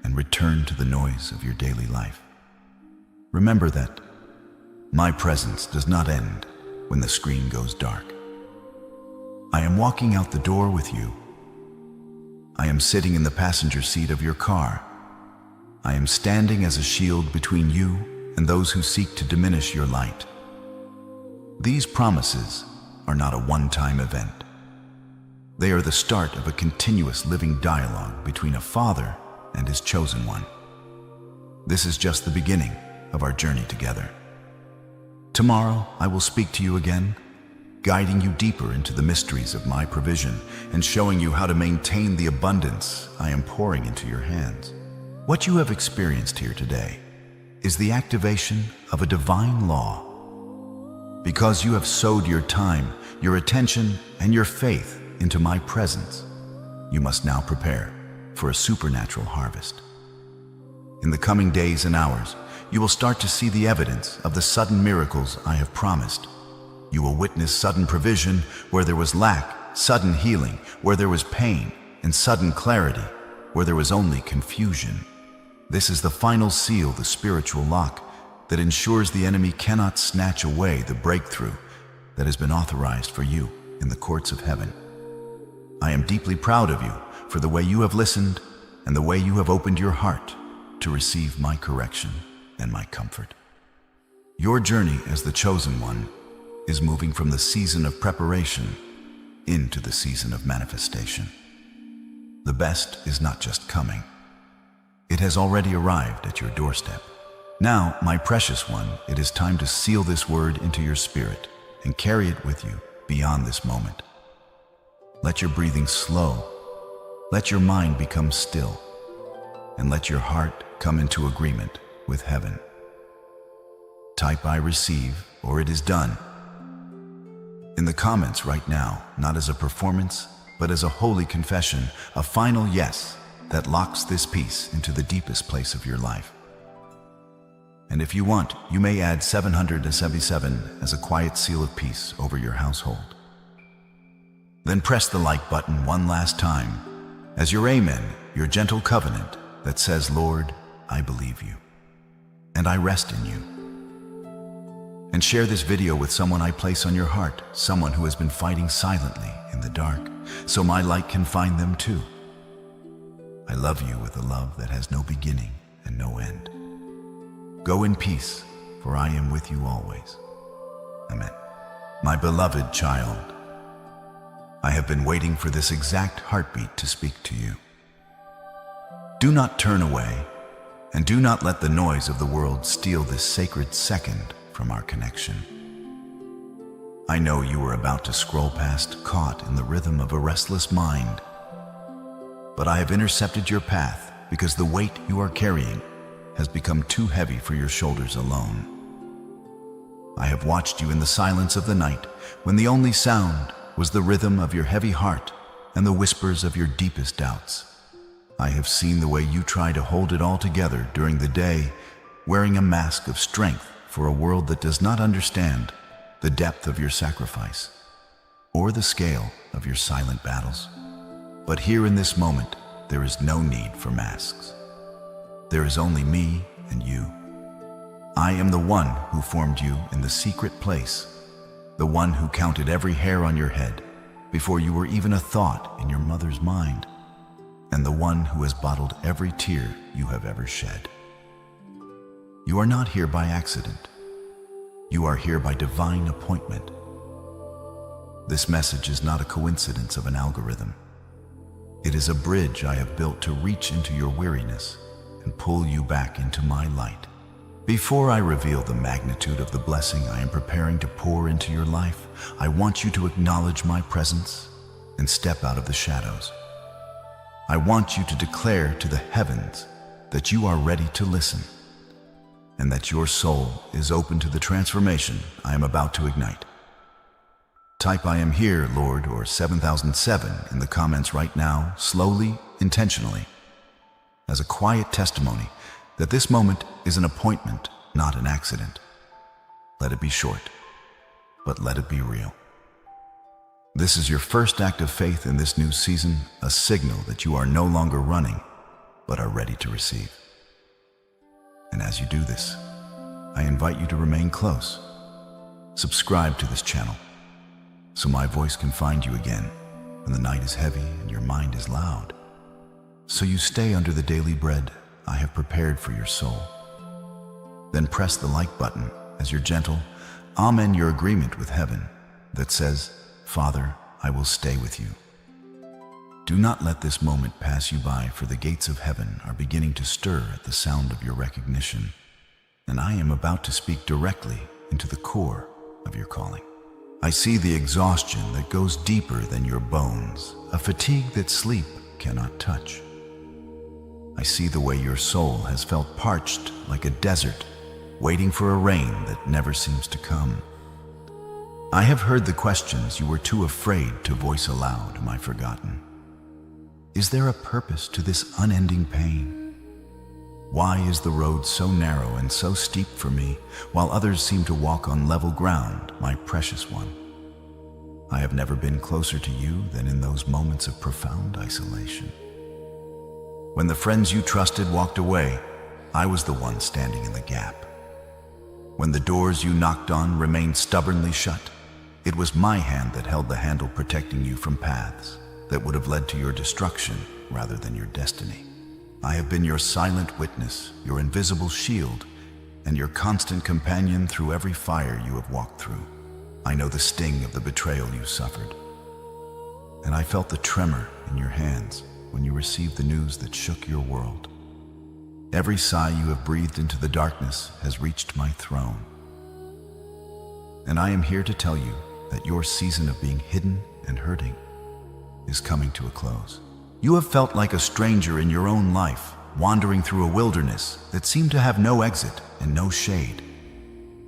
and return to the noise of your daily life, remember that my presence does not end when the screen goes dark. I am walking out the door with you. I am sitting in the passenger seat of your car. I am standing as a shield between you and those who seek to diminish your light. These promises are not a one-time event. They are the start of a continuous living dialogue between a father and his chosen one. This is just the beginning of our journey together. Tomorrow, I will speak to you again, guiding you deeper into the mysteries of my provision and showing you how to maintain the abundance I am pouring into your hands. What you have experienced here today is the activation of a divine law. Because you have sowed your time, your attention, and your faith into my presence, you must now prepare for a supernatural harvest. In the coming days and hours, you will start to see the evidence of the sudden miracles I have promised. You will witness sudden provision where there was lack, sudden healing where there was pain, and sudden clarity where there was only confusion. This is the final seal, the spiritual lock, that ensures the enemy cannot snatch away the breakthrough that has been authorized for you in the courts of heaven. I am deeply proud of you for the way you have listened and the way you have opened your heart to receive my correction and my comfort. Your journey as the chosen one is moving from the season of preparation into the season of manifestation. The best is not just coming. It has already arrived at your doorstep. Now, my precious one, it is time to seal this word into your spirit and carry it with you beyond this moment. Let your breathing slow, let your mind become still, and let your heart come into agreement with heaven. Type "I receive" or "It is done" in the comments right now, not as a performance, but as a holy confession, a final yes that locks this piece into the deepest place of your life. And if you want, you may add 777 as a quiet seal of peace over your household. Then press the like button one last time as your amen, your gentle covenant that says, "Lord, I believe you, and I rest in you." And share this video with someone I place on your heart, someone who has been fighting silently in the dark, so my light can find them too. I love you with a love that has no beginning and no end. Go in peace, for I am with you always. Amen. My beloved child, I have been waiting for this exact heartbeat to speak to you. Do not turn away, and do not let the noise of the world steal this sacred second from our connection. I know you were about to scroll past, caught in the rhythm of a restless mind, but I have intercepted your path because the weight you are carrying has become too heavy for your shoulders alone. I have watched you in the silence of the night when the only sound was the rhythm of your heavy heart and the whispers of your deepest doubts. I have seen the way you try to hold it all together during the day, wearing a mask of strength for a world that does not understand the depth of your sacrifice or the scale of your silent battles. But here in this moment, there is no need for masks. There is only me and you. I am the one who formed you in the secret place, the one who counted every hair on your head before you were even a thought in your mother's mind, and the one who has bottled every tear you have ever shed. You are not here by accident. You are here by divine appointment. This message is not a coincidence of an algorithm. It is a bridge I have built to reach into your weariness and pull you back into my light. Before I reveal the magnitude of the blessing I am preparing to pour into your life, I want you to acknowledge my presence and step out of the shadows. I want you to declare to the heavens that you are ready to listen and that your soul is open to the transformation I am about to ignite. Type "I am here, Lord," or 7007 in the comments right now, slowly, intentionally, as a quiet testimony that this moment is an appointment, not an accident. Let it be short, but let it be real. This is your first act of faith in this new season, a signal that you are no longer running, but are ready to receive. And as you do this, I invite you to remain close. Subscribe to this channel so my voice can find you again when the night is heavy and your mind is loud. So you stay under the daily bread I have prepared for your soul. Then press the like button as your gentle amen, your agreement with heaven that says, "Father, I will stay with you." Do not let this moment pass you by, for the gates of heaven are beginning to stir at the sound of your recognition, and I am about to speak directly into the core of your calling. I see the exhaustion that goes deeper than your bones, a fatigue that sleep cannot touch. I see the way your soul has felt parched like a desert, waiting for a rain that never seems to come. I have heard the questions you were too afraid to voice aloud, my forgotten. Is there a purpose to this unending pain? Why is the road so narrow and so steep for me, while others seem to walk on level ground, my precious one? I have never been closer to you than in those moments of profound isolation. When the friends you trusted walked away, I was the one standing in the gap. When the doors you knocked on remained stubbornly shut, it was my hand that held the handle, protecting you from paths that would have led to your destruction rather than your destiny. I have been your silent witness, your invisible shield, and your constant companion through every fire you have walked through. I know the sting of the betrayal you suffered, and I felt the tremor in your hands when you received the news that shook your world. Every sigh you have breathed into the darkness has reached my throne. And I am here to tell you that your season of being hidden and hurting is coming to a close. You have felt like a stranger in your own life, wandering through a wilderness that seemed to have no exit and no shade.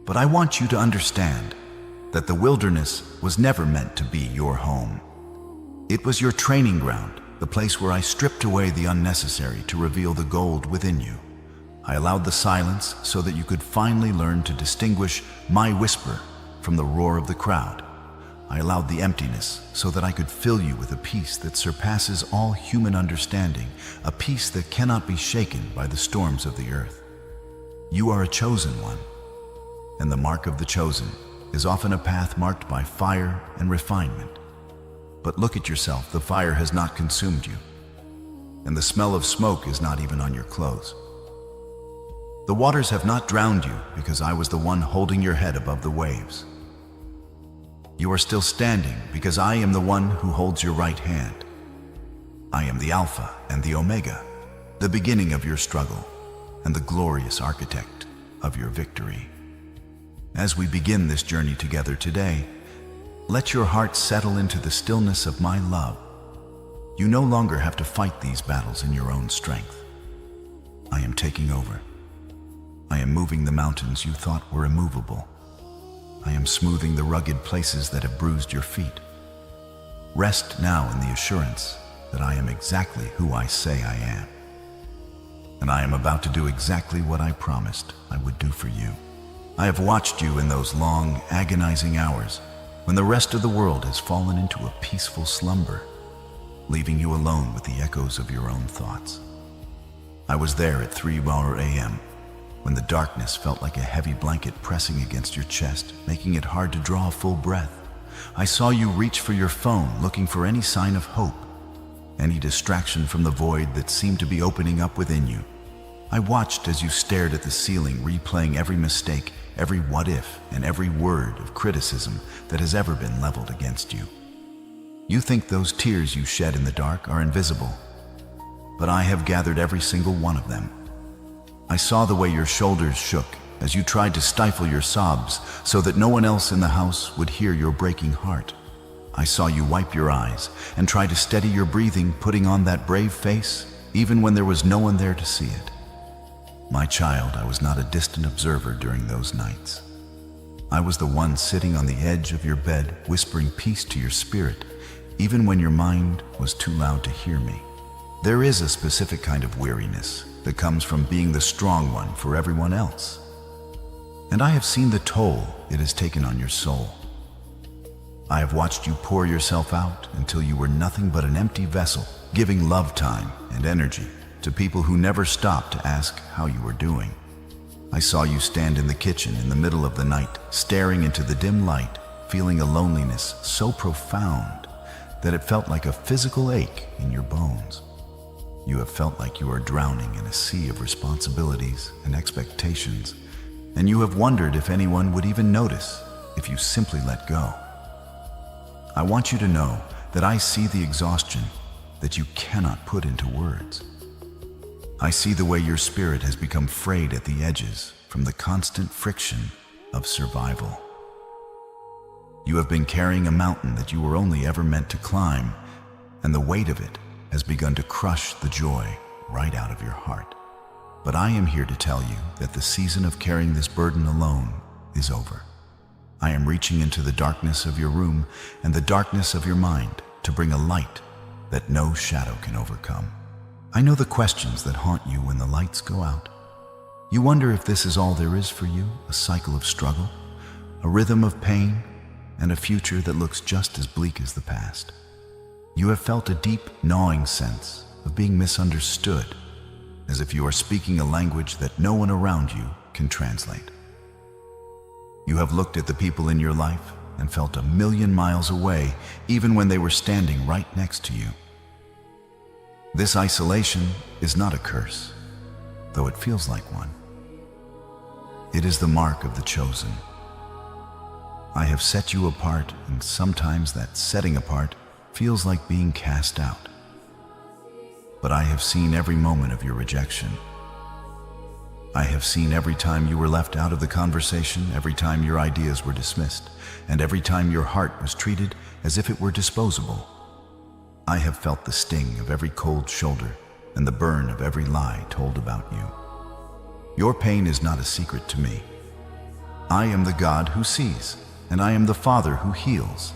But I want you to understand that the wilderness was never meant to be your home. It was your training ground, the place where I stripped away the unnecessary to reveal the gold within you. I allowed the silence so that you could finally learn to distinguish my whisper from the roar of the crowd. I allowed the emptiness so that I could fill you with a peace that surpasses all human understanding, a peace that cannot be shaken by the storms of the earth. You are a chosen one, and the mark of the chosen is often a path marked by fire and refinement. But look at yourself, the fire has not consumed you, and the smell of smoke is not even on your clothes. The waters have not drowned you because I was the one holding your head above the waves. You are still standing because I am the one who holds your right hand. I am the Alpha and the Omega, the beginning of your struggle and the glorious architect of your victory. As we begin this journey together today, let your heart settle into the stillness of my love. You no longer have to fight these battles in your own strength. I am taking over. I am moving the mountains you thought were immovable. I am smoothing the rugged places that have bruised your feet. Rest now in the assurance that I am exactly who I say I am. And I am about to do exactly what I promised I would do for you. I have watched you in those long, agonizing hours when the rest of the world has fallen into a peaceful slumber, leaving you alone with the echoes of your own thoughts. I was there at 3 a.m. when the darkness felt like a heavy blanket pressing against your chest, making it hard to draw a full breath. I saw you reach for your phone, looking for any sign of hope, any distraction from the void that seemed to be opening up within you. I watched as you stared at the ceiling, replaying every mistake, every what if, and every word of criticism that has ever been leveled against you. You think those tears you shed in the dark are invisible, but I have gathered every single one of them. I saw the way your shoulders shook as you tried to stifle your sobs so that no one else in the house would hear your breaking heart. I saw you wipe your eyes and try to steady your breathing, putting on that brave face, even when there was no one there to see it. My child, I was not a distant observer during those nights. I was the one sitting on the edge of your bed, whispering peace to your spirit, even when your mind was too loud to hear me. There is a specific kind of weariness that comes from being the strong one for everyone else. And I have seen the toll it has taken on your soul. I have watched you pour yourself out until you were nothing but an empty vessel, giving love, time, and energy to people who never stopped to ask how you were doing. I saw you stand in the kitchen in the middle of the night, staring into the dim light, feeling a loneliness so profound that it felt like a physical ache in your bones. You have felt like you are drowning in a sea of responsibilities and expectations, and you have wondered if anyone would even notice if you simply let go. I want you to know that I see the exhaustion that you cannot put into words. I see the way your spirit has become frayed at the edges from the constant friction of survival. You have been carrying a mountain that you were only ever meant to climb, and the weight of it has begun to crush the joy right out of your heart. But I am here to tell you that the season of carrying this burden alone is over. I am reaching into the darkness of your room and the darkness of your mind to bring a light that no shadow can overcome. I know the questions that haunt you when the lights go out. You wonder if this is all there is for you, a cycle of struggle, a rhythm of pain, and a future that looks just as bleak as the past. You have felt a deep, gnawing sense of being misunderstood, as if you are speaking a language that no one around you can translate. You have looked at the people in your life and felt a million miles away, even when they were standing right next to you. This isolation is not a curse, though it feels like one. It is the mark of the chosen. I have set you apart, and sometimes that setting apart feels like being cast out. But I have seen every moment of your rejection. I have seen every time you were left out of the conversation, every time your ideas were dismissed, and every time your heart was treated as if it were disposable. I have felt the sting of every cold shoulder and the burn of every lie told about you. Your pain is not a secret to me. I am the God who sees, and I am the Father who heals.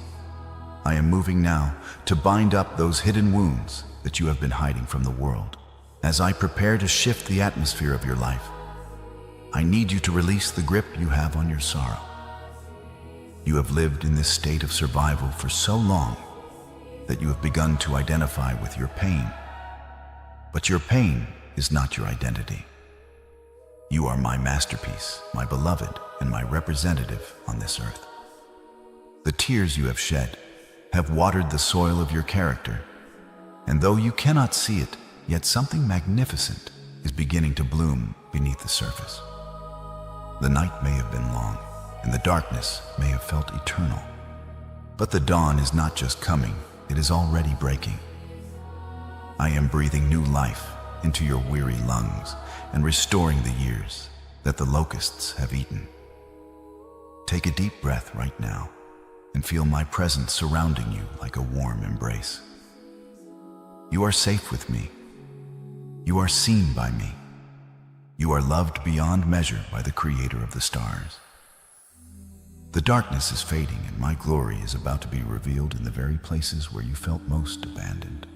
I am moving now to bind up those hidden wounds that you have been hiding from the world. As I prepare to shift the atmosphere of your life, I need you to release the grip you have on your sorrow. You have lived in this state of survival for so long that you have begun to identify with your pain. But your pain is not your identity. You are my masterpiece, my beloved, and my representative on this earth. The tears you have shed have watered the soil of your character, and though you cannot see it, yet something magnificent is beginning to bloom beneath the surface. The night may have been long, and the darkness may have felt eternal. But the dawn is not just coming, it is already breaking. I am breathing new life into your weary lungs and restoring the years that the locusts have eaten. Take a deep breath right now and feel my presence surrounding you like a warm embrace. You are safe with me. You are seen by me. You are loved beyond measure by the Creator of the stars. The darkness is fading, and my glory is about to be revealed in the very places where you felt most abandoned.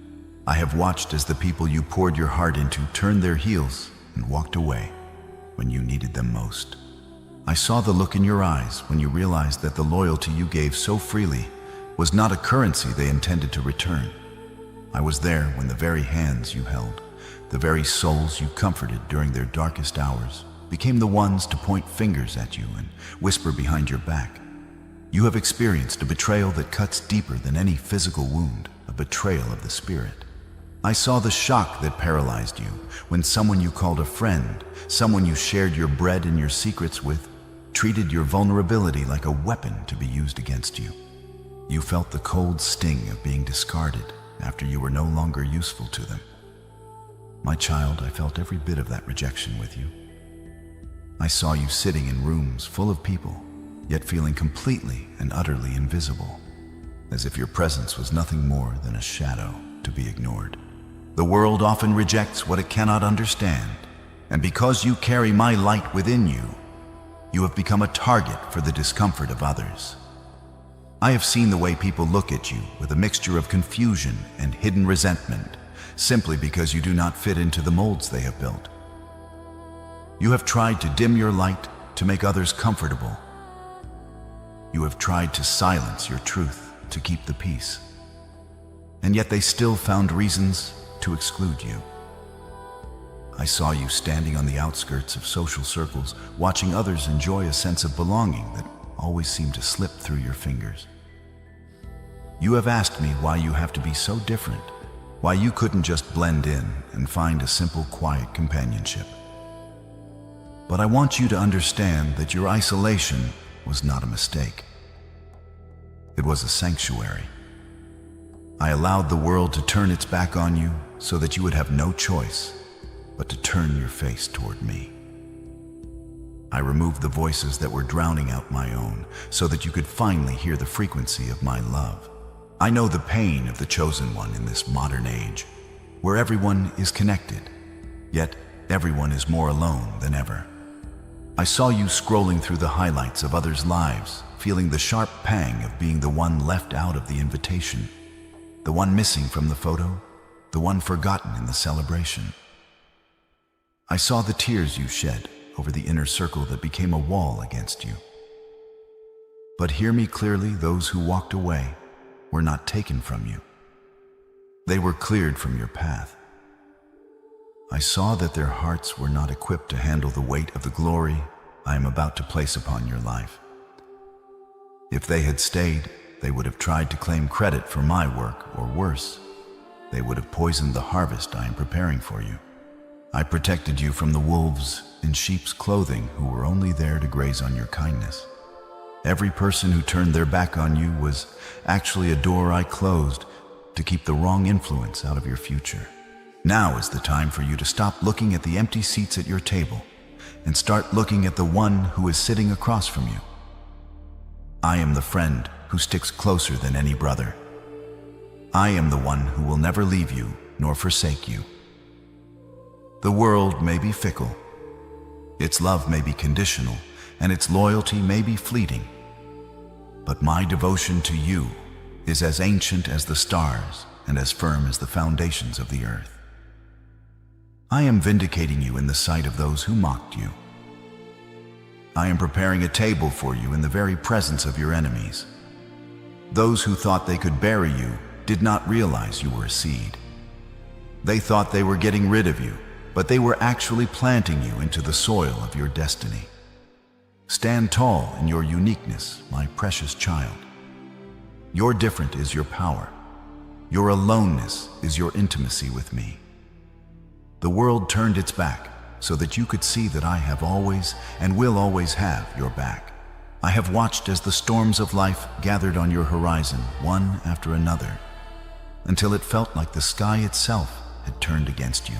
I have watched as the people you poured your heart into turned their heels and walked away when you needed them most. I saw the look in your eyes when you realized that the loyalty you gave so freely was not a currency they intended to return. I was there when the very hands you held, the very souls you comforted during their darkest hours, became the ones to point fingers at you and whisper behind your back. You have experienced a betrayal that cuts deeper than any physical wound, a betrayal of the spirit. I saw the shock that paralyzed you when someone you called a friend, someone you shared your bread and your secrets with, treated your vulnerability like a weapon to be used against you. You felt the cold sting of being discarded after you were no longer useful to them. My child, I felt every bit of that rejection with you. I saw you sitting in rooms full of people, yet feeling completely and utterly invisible, as if your presence was nothing more than a shadow to be ignored. The world often rejects what it cannot understand, and because you carry my light within you, you have become a target for the discomfort of others. I have seen the way people look at you with a mixture of confusion and hidden resentment, simply because you do not fit into the molds they have built. You have tried to dim your light to make others comfortable. You have tried to silence your truth to keep the peace. And yet they still found reasons to exclude you. I saw you standing on the outskirts of social circles, watching others enjoy a sense of belonging that always seemed to slip through your fingers. You have asked me why you have to be so different, why you couldn't just blend in and find a simple, quiet companionship. But I want you to understand that your isolation was not a mistake. It was a sanctuary. I allowed the world to turn its back on you so that you would have no choice but to turn your face toward me. I removed the voices that were drowning out my own, so that you could finally hear the frequency of my love. I know the pain of the chosen one in this modern age, where everyone is connected, yet everyone is more alone than ever. I saw you scrolling through the highlights of others' lives, feeling the sharp pang of being the one left out of the invitation, the one missing from the photo, the one forgotten in the celebration. I saw the tears you shed over the inner circle that became a wall against you. But hear me clearly, those who walked away were not taken from you. They were cleared from your path. I saw that their hearts were not equipped to handle the weight of the glory I am about to place upon your life. If they had stayed, they would have tried to claim credit for my work, or worse, they would have poisoned the harvest I am preparing for you. I protected you from the wolves in sheep's clothing who were only there to graze on your kindness. Every person who turned their back on you was actually a door I closed to keep the wrong influence out of your future. Now is the time for you to stop looking at the empty seats at your table and start looking at the one who is sitting across from you. I am the friend who sticks closer than any brother. I am the one who will never leave you nor forsake you. The world may be fickle, its love may be conditional, and its loyalty may be fleeting. But my devotion to you is as ancient as the stars and as firm as the foundations of the earth. I am vindicating you in the sight of those who mocked you. I am preparing a table for you in the very presence of your enemies. Those who thought they could bury you did not realize you were a seed. They thought they were getting rid of you, but they were actually planting you into the soil of your destiny. Stand tall in your uniqueness, my precious child. Your different is your power. Your aloneness is your intimacy with me. The world turned its back so that you could see that I have always and will always have your back. I have watched as the storms of life gathered on your horizon, one after another, until it felt like the sky itself had turned against you.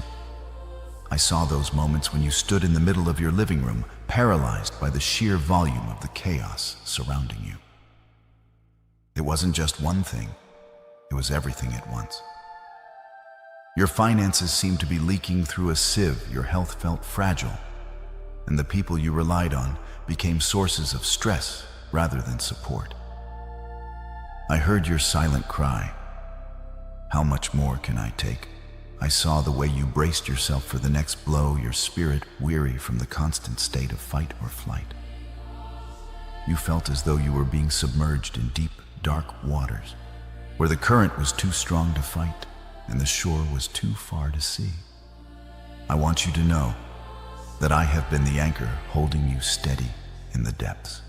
I saw those moments when you stood in the middle of your living room, paralyzed by the sheer volume of the chaos surrounding you. It wasn't just one thing, it was everything at once. Your finances seemed to be leaking through a sieve, your health felt fragile, and the people you relied on became sources of stress rather than support. I heard your silent cry, "How much more can I take?" I saw the way you braced yourself for the next blow, your spirit weary from the constant state of fight or flight. You felt as though you were being submerged in deep, dark waters, where the current was too strong to fight and the shore was too far to see. I want you to know that I have been the anchor holding you steady in the depths.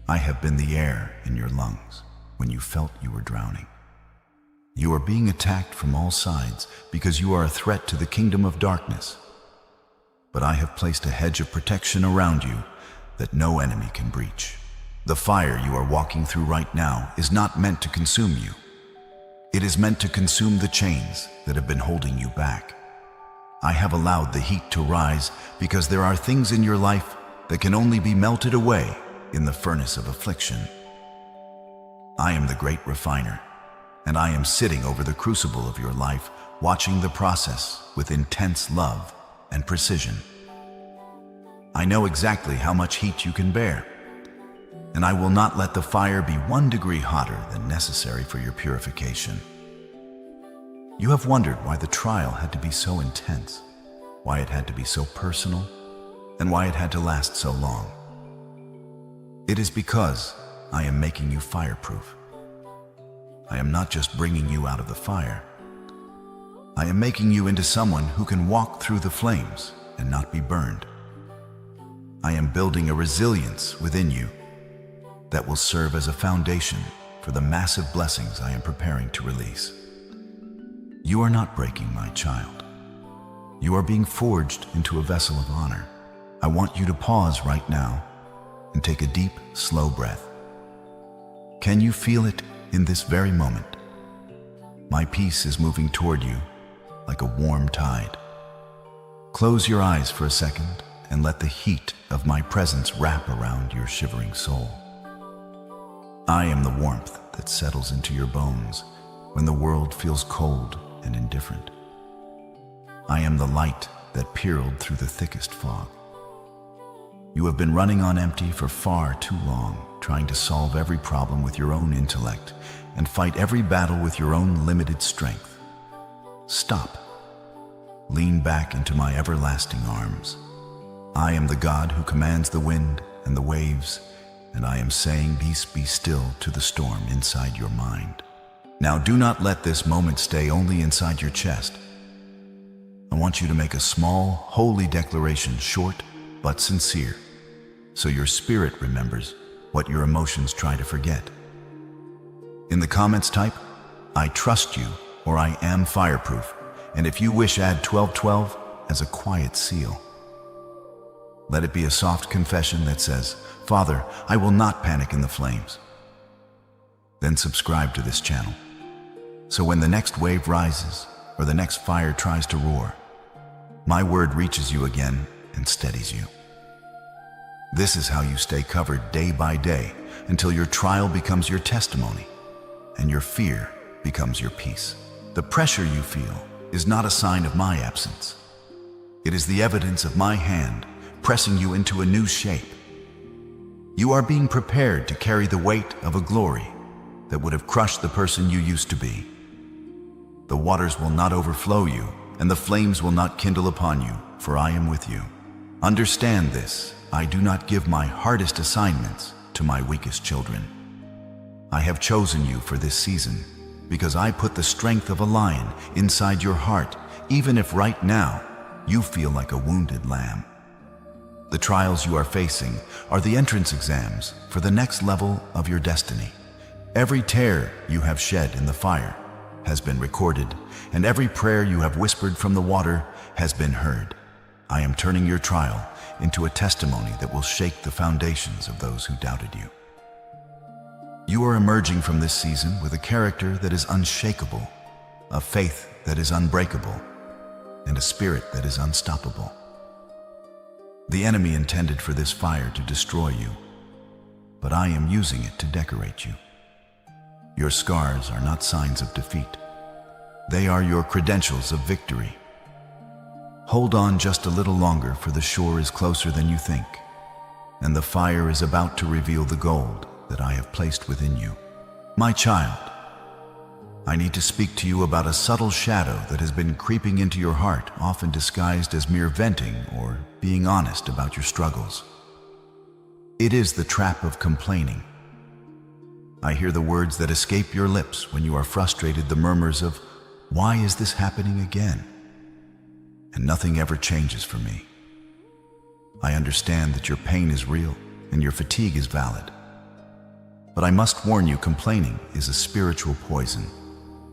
I have been the air in your lungs when you felt you were drowning. You are being attacked from all sides because you are a threat to the kingdom of darkness. But I have placed a hedge of protection around you that no enemy can breach. The fire you are walking through right now is not meant to consume you. It is meant to consume the chains that have been holding you back. I have allowed the heat to rise because there are things in your life that can only be melted away in the furnace of affliction. I am the great refiner, and I am sitting over the crucible of your life, watching the process with intense love and precision. I know exactly how much heat you can bear, and I will not let the fire be 1 degree hotter than necessary for your purification. You have wondered why the trial had to be so intense, why it had to be so personal, and why it had to last so long. It is because I am making you fireproof. I am not just bringing you out of the fire. I am making you into someone who can walk through the flames and not be burned. I am building a resilience within you that will serve as a foundation for the massive blessings I am preparing to release. You are not breaking, my child. You are being forged into a vessel of honor. I want you to pause right now and take a deep, slow breath. Can you feel it in this very moment? My peace is moving toward you like a warm tide. Close your eyes for a second and let the heat of my presence wrap around your shivering soul. I am the warmth that settles into your bones when the world feels cold and indifferent. I am the light that peered through the thickest fog. You have been running on empty for far too long, trying to solve every problem with your own intellect and fight every battle with your own limited strength. Stop. Lean back into my everlasting arms. I am the God who commands the wind and the waves, and I am saying peace be still to the storm inside your mind. Now do not let this moment stay only inside your chest. I want you to make a small, holy declaration, short but sincere, so your spirit remembers what your emotions try to forget. In the comments type, I trust you, or I am fireproof, and if you wish, add 1212 as a quiet seal. Let it be a soft confession that says, Father, I will not panic in the flames. Then subscribe to this channel, so when the next wave rises or the next fire tries to roar, my word reaches you again and steadies you. This is how you stay covered day by day until your trial becomes your testimony and your fear becomes your peace. The pressure you feel is not a sign of my absence. It is the evidence of my hand pressing you into a new shape. You are being prepared to carry the weight of a glory that would have crushed the person you used to be. The waters will not overflow you, and the flames will not kindle upon you, for I am with you. Understand this, I do not give my hardest assignments to my weakest children. I have chosen you for this season because I put the strength of a lion inside your heart, even if right now you feel like a wounded lamb. The trials you are facing are the entrance exams for the next level of your destiny. Every tear you have shed in the fire has been recorded, and every prayer you have whispered from the water has been heard. I am turning your trial into a testimony that will shake the foundations of those who doubted you. You are emerging from this season with a character that is unshakable, a faith that is unbreakable, and a spirit that is unstoppable. The enemy intended for this fire to destroy you, but I am using it to decorate you. Your scars are not signs of defeat. They are your credentials of victory. Hold on just a little longer, for the shore is closer than you think, and the fire is about to reveal the gold that I have placed within you. My child, I need to speak to you about a subtle shadow that has been creeping into your heart, often disguised as mere venting or being honest about your struggles. It is the trap of complaining. I hear the words that escape your lips when you are frustrated, the murmurs of, "Why is this happening again?" And nothing ever changes for me. I understand that your pain is real and your fatigue is valid. But I must warn you, complaining is a spiritual poison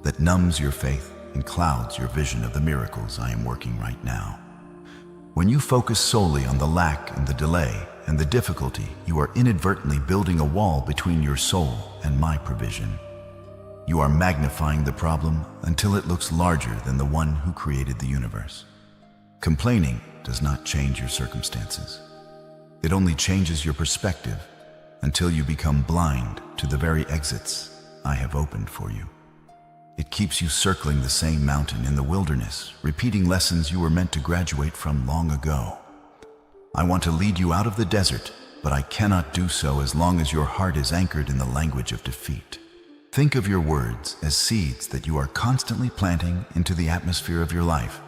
that numbs your faith and clouds your vision of the miracles I am working right now. When you focus solely on the lack and the delay and the difficulty, you are inadvertently building a wall between your soul and my provision. You are magnifying the problem until it looks larger than the one who created the universe. Complaining does not change your circumstances. It only changes your perspective until you become blind to the very exits I have opened for you. It keeps you circling the same mountain in the wilderness, repeating lessons you were meant to graduate from long ago. I want to lead you out of the desert, but I cannot do so as long as your heart is anchored in the language of defeat. Think of your words as seeds that you are constantly planting into the atmosphere of your life.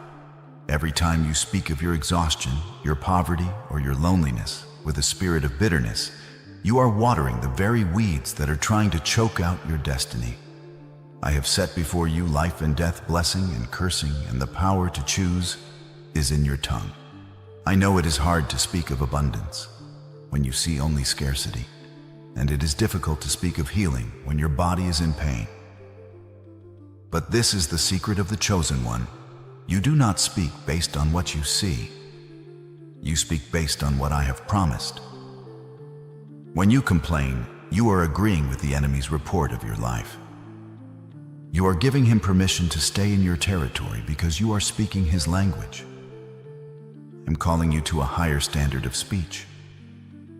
Every time you speak of your exhaustion, your poverty, or your loneliness with a spirit of bitterness, you are watering the very weeds that are trying to choke out your destiny. I have set before you life and death, blessing and cursing, and the power to choose is in your tongue. I know it is hard to speak of abundance when you see only scarcity, and it is difficult to speak of healing when your body is in pain. But this is the secret of the chosen one. You do not speak based on what you see. You speak based on what I have promised. When you complain, you are agreeing with the enemy's report of your life. You are giving him permission to stay in your territory because you are speaking his language. am calling you to a higher standard of speech.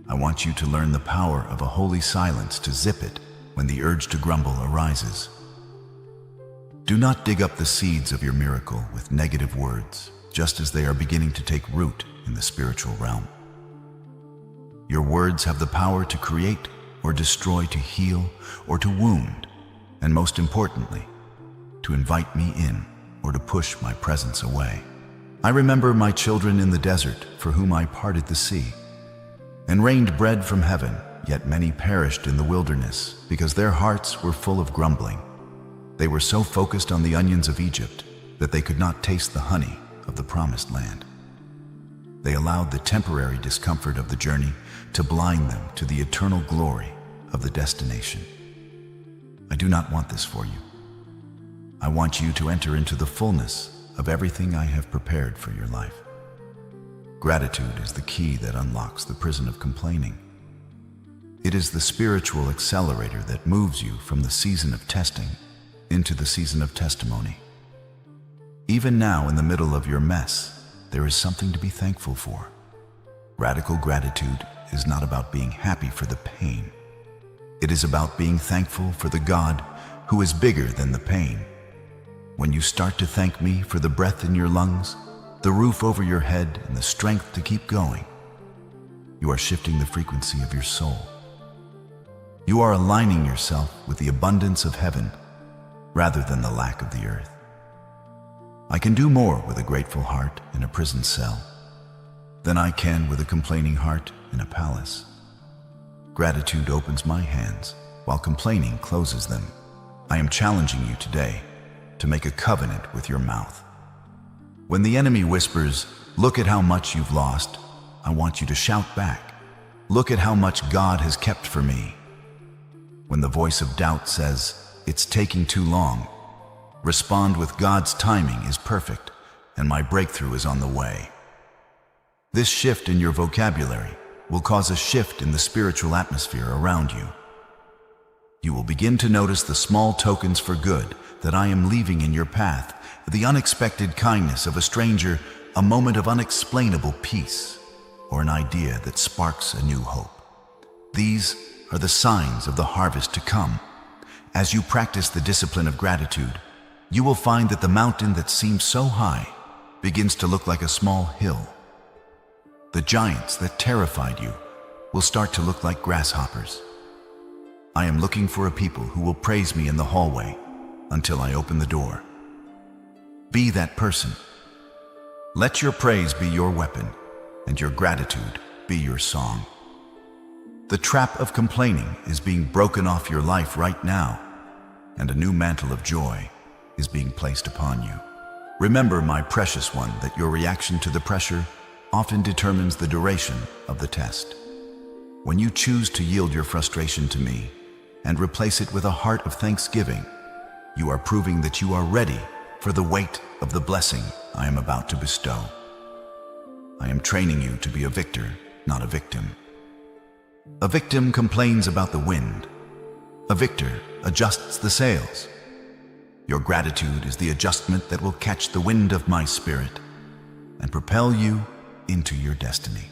I want you to learn the power of a holy silence to zip it when the urge to grumble arises. Do not dig up the seeds of your miracle with negative words, just as they are beginning to take root in the spiritual realm. Your words have the power to create or destroy, to heal or to wound, and most importantly, to invite me in or to push my presence away. I remember my children in the desert, for whom I parted the sea and rained bread from heaven, yet many perished in the wilderness because their hearts were full of grumbling. They were so focused on the onions of Egypt that they could not taste the honey of the promised land. They allowed the temporary discomfort of the journey to blind them to the eternal glory of the destination. I do not want this for you. I want you to enter into the fullness of everything I have prepared for your life. Gratitude is the key that unlocks the prison of complaining. It is the spiritual accelerator that moves you from the season of testing into the season of testimony. Even now, in the middle of your mess, there is something to be thankful for. Radical gratitude is not about being happy for the pain. It is about being thankful for the God who is bigger than the pain. When you start to thank me for the breath in your lungs, the roof over your head, and the strength to keep going, you are shifting the frequency of your soul. You are aligning yourself with the abundance of heaven rather than the lack of the earth. I can do more with a grateful heart in a prison cell than I can with a complaining heart in a palace. Gratitude opens my hands while complaining closes them. I am challenging you today to make a covenant with your mouth. When the enemy whispers, "Look at how much you've lost," I want you to shout back, "Look at how much God has kept for me." When the voice of doubt says, "It's taking too long," respond with, "God's timing is perfect, and my breakthrough is on the way." This shift in your vocabulary will cause a shift in the spiritual atmosphere around you. You will begin to notice the small tokens for good that I am leaving in your path, the unexpected kindness of a stranger, a moment of unexplainable peace, or an idea that sparks a new hope. These are the signs of the harvest to come. As you practice the discipline of gratitude, you will find that the mountain that seems so high begins to look like a small hill. The giants that terrified you will start to look like grasshoppers. I am looking for a people who will praise me in the hallway until I open the door. Be that person. Let your praise be your weapon and your gratitude be your song. The trap of complaining is being broken off your life right now, and a new mantle of joy is being placed upon you. Remember, my precious one, that your reaction to the pressure often determines the duration of the test. When you choose to yield your frustration to me and replace it with a heart of thanksgiving, you are proving that you are ready for the weight of the blessing I am about to bestow. I am training you to be a victor, not a victim. A victim complains about the wind. A victor adjusts the sails. Your gratitude is the adjustment that will catch the wind of my spirit and propel you into your destiny.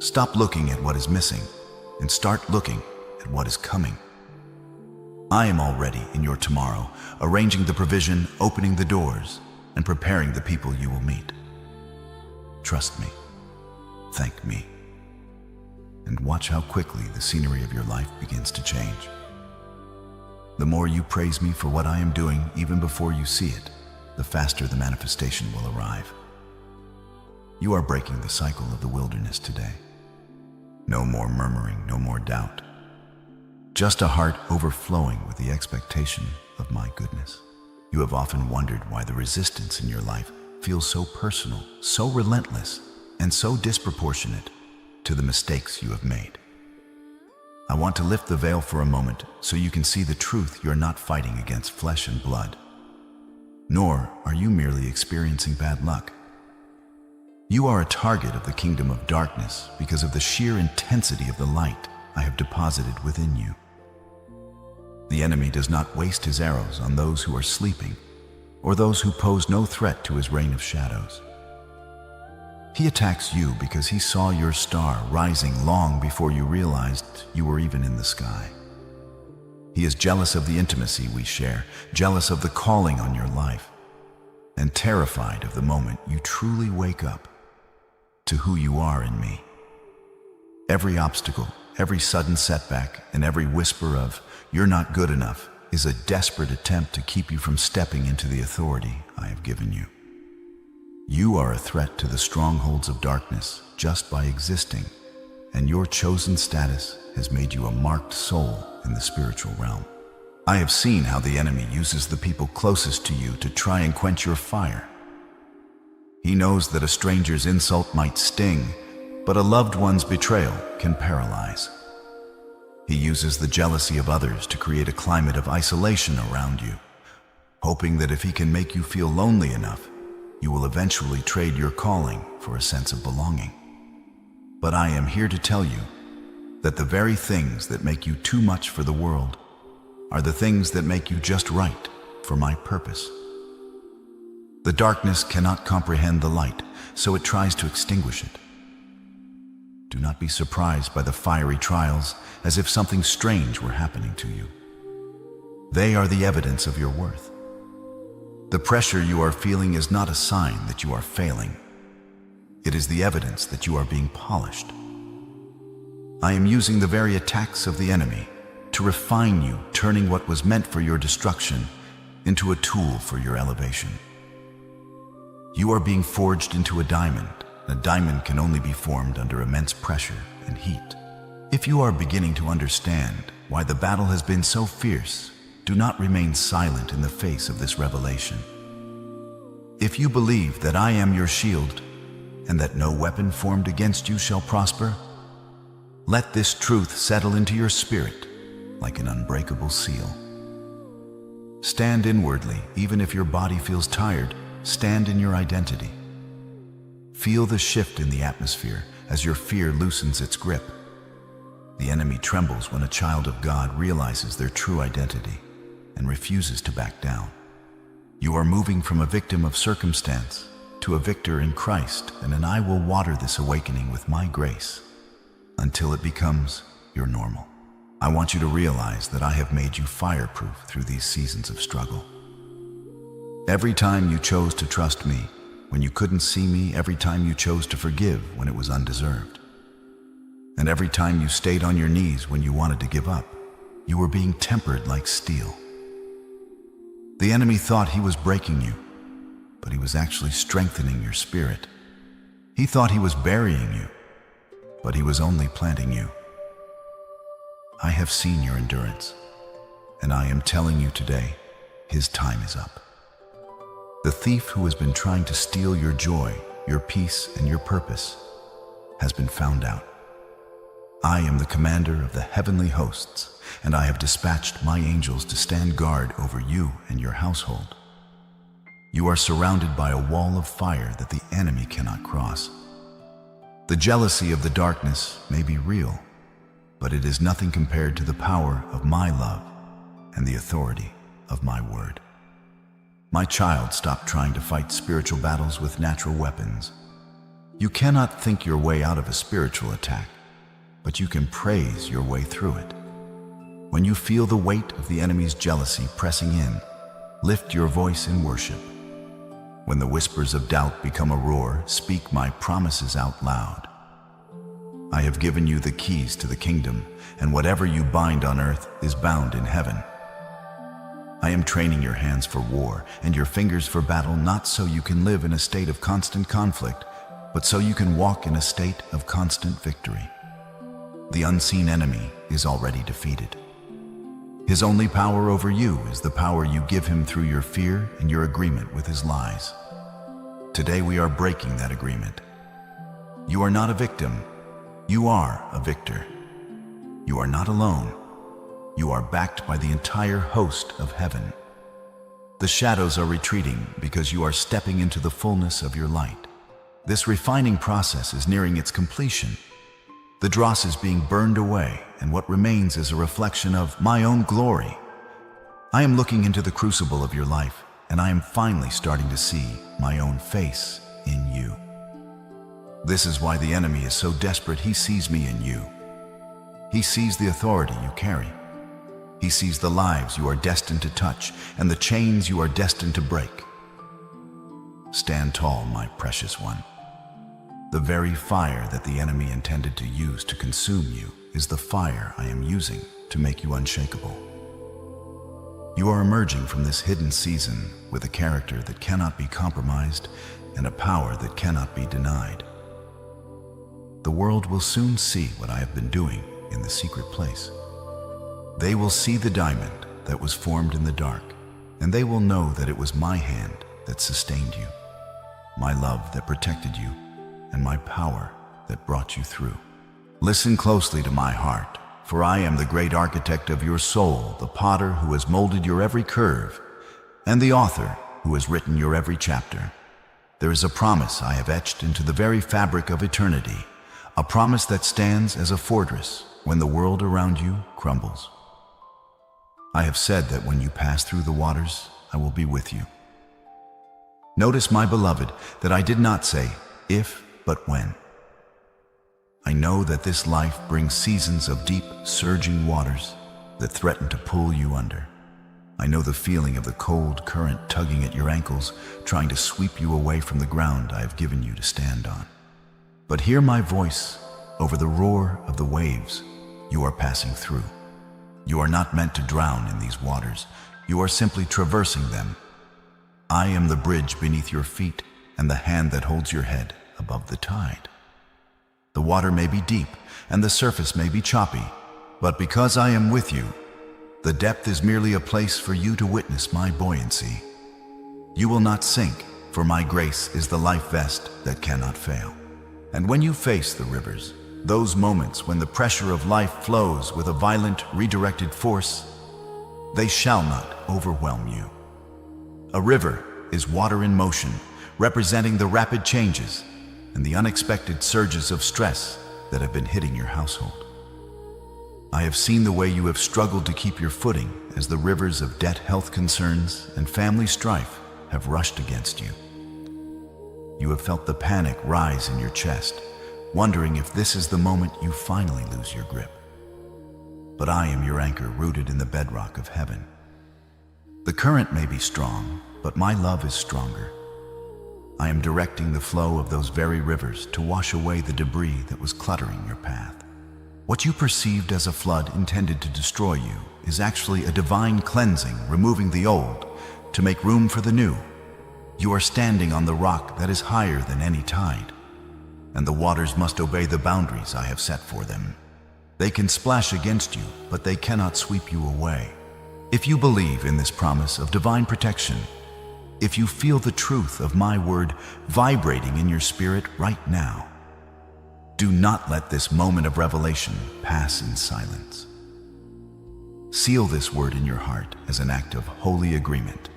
Stop looking at what is missing and start looking at what is coming. I am already in your tomorrow, arranging the provision, opening the doors, and preparing the people you will meet. Trust me, thank me, and watch how quickly the scenery of your life begins to change. The more you praise me for what I am doing, even before you see it, the faster the manifestation will arrive. You are breaking the cycle of the wilderness today. No more murmuring, no more doubt. Just a heart overflowing with the expectation of my goodness. You have often wondered why the resistance in your life feels so personal, so relentless, and so disproportionate to the mistakes you have made. I want to lift the veil for a moment so you can see the truth. You're not fighting against flesh and blood, nor are you merely experiencing bad luck. You are a target of the kingdom of darkness because of the sheer intensity of the light I have deposited within you. The enemy does not waste his arrows on those who are sleeping or those who pose no threat to his reign of shadows. He attacks you because he saw your star rising long before you realized you were even in the sky. He is jealous of the intimacy we share, jealous of the calling on your life, and terrified of the moment you truly wake up to who you are in me. Every obstacle, every sudden setback, and every whisper of "you're not good enough" is a desperate attempt to keep you from stepping into the authority I have given you. You are a threat to the strongholds of darkness just by existing, and your chosen status has made you a marked soul in the spiritual realm. I have seen how the enemy uses the people closest to you to try and quench your fire. He knows that a stranger's insult might sting, but a loved one's betrayal can paralyze. He uses the jealousy of others to create a climate of isolation around you, hoping that if he can make you feel lonely enough, you will eventually trade your calling for a sense of belonging. But I am here to tell you that the very things that make you too much for the world are the things that make you just right for my purpose. The darkness cannot comprehend the light, so it tries to extinguish it. Do not be surprised by the fiery trials as if something strange were happening to you. They are the evidence of your worth. The pressure you are feeling is not a sign that you are failing. It is the evidence that you are being polished. I am using the very attacks of the enemy to refine you, turning what was meant for your destruction into a tool for your elevation. You are being forged into a diamond. A diamond can only be formed under immense pressure and heat. If you are beginning to understand why the battle has been so fierce, do not remain silent in the face of this revelation. If you believe that I am your shield and that no weapon formed against you shall prosper, let this truth settle into your spirit like an unbreakable seal. Stand inwardly, even if your body feels tired. Stand in your identity. Feel the shift in the atmosphere as your fear loosens its grip. The enemy trembles when a child of God realizes their true identity and refuses to back down. You are moving from a victim of circumstance to a victor in Christ, and I will water this awakening with my grace until it becomes your normal. I want you to realize that I have made you fireproof through these seasons of struggle. Every time you chose to trust me when you couldn't see me, every time you chose to forgive when it was undeserved, and every time you stayed on your knees when you wanted to give up, you were being tempered like steel. The enemy thought he was breaking you, but he was actually strengthening your spirit. He thought he was burying you, but he was only planting you. I have seen your endurance, and I am telling you today, his time is up. The thief who has been trying to steal your joy, your peace, and your purpose has been found out. I am the commander of the heavenly hosts, and I have dispatched my angels to stand guard over you and your household. You are surrounded by a wall of fire that the enemy cannot cross. The jealousy of the darkness may be real, but it is nothing compared to the power of my love and the authority of my word. My child, stop trying to fight spiritual battles with natural weapons. You cannot think your way out of a spiritual attack, but you can praise your way through it. When you feel the weight of the enemy's jealousy pressing in, lift your voice in worship. When the whispers of doubt become a roar, speak my promises out loud. I have given you the keys to the kingdom, and whatever you bind on earth is bound in heaven. I am training your hands for war and your fingers for battle, not so you can live in a state of constant conflict, but so you can walk in a state of constant victory. The unseen enemy is already defeated. His only power over you is the power you give him through your fear and your agreement with his lies. Today we are breaking that agreement. You are not a victim. You are a victor. You are not alone. You are backed by the entire host of heaven. The shadows are retreating because you are stepping into the fullness of your light. This refining process is nearing its completion. The dross is being burned away, and what remains is a reflection of my own glory. I am looking into the crucible of your life, and I am finally starting to see my own face in you. This is why the enemy is so desperate. He sees me in you. He sees the authority you carry. He sees the lives you are destined to touch and the chains you are destined to break. Stand tall, my precious one. The very fire that the enemy intended to use to consume you is the fire I am using to make you unshakable. You are emerging from this hidden season with a character that cannot be compromised and a power that cannot be denied. The world will soon see what I have been doing in the secret place. They will see the diamond that was formed in the dark, and they will know that it was my hand that sustained you, my love that protected you, and my power that brought you through. Listen closely to my heart, for I am the great architect of your soul, the potter who has molded your every curve, and the author who has written your every chapter. There is a promise I have etched into the very fabric of eternity, a promise that stands as a fortress when the world around you crumbles. I have said that when you pass through the waters, I will be with you. Notice, my beloved, that I did not say if, but when. I know that this life brings seasons of deep, surging waters that threaten to pull you under. I know the feeling of the cold current tugging at your ankles, trying to sweep you away from the ground I have given you to stand on. But hear my voice over the roar of the waves you are passing through. You are not meant to drown in these waters. You are simply traversing them. I am the bridge beneath your feet and the hand that holds your head above the tide. The water may be deep and the surface may be choppy, but because I am with you, the depth is merely a place for you to witness my buoyancy. You will not sink, for my grace is the life vest that cannot fail. And when you face the rivers, those moments when the pressure of life flows with a violent, redirected force, they shall not overwhelm you. A river is water in motion, representing the rapid changes and the unexpected surges of stress that have been hitting your household. I have seen the way you have struggled to keep your footing as the rivers of debt, health concerns, and family strife have rushed against you. You have felt the panic rise in your chest, wondering if this is the moment you finally lose your grip. But I am your anchor rooted in the bedrock of heaven. The current may be strong, but my love is stronger. I am directing the flow of those very rivers to wash away the debris that was cluttering your path. What you perceived as a flood intended to destroy you is actually a divine cleansing, removing the old to make room for the new. You are standing on the rock that is higher than any tide, and the waters must obey the boundaries I have set for them. They can splash against you, but they cannot sweep you away. If you believe in this promise of divine protection, if you feel the truth of my word vibrating in your spirit right now, do not let this moment of revelation pass in silence. Seal this word in your heart as an act of holy agreement.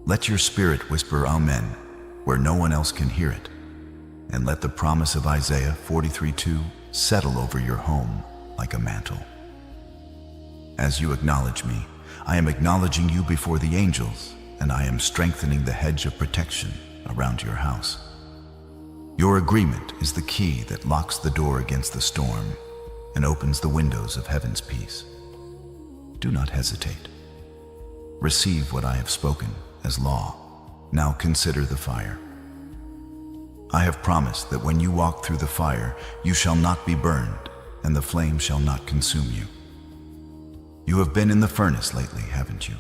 Let your spirit whisper Amen where no one else can hear it, and let the promise of Isaiah 43:2 settle over your home like a mantle. As you acknowledge me, I am acknowledging you before the angels, and I am strengthening the hedge of protection around your house. Your agreement is the key that locks the door against the storm and opens the windows of heaven's peace. Do not hesitate. Receive what I have spoken as law. Now consider the fire. I have promised that when you walk through the fire, you shall not be burned, and the flame shall not consume you. You have been in the furnace lately, haven't you?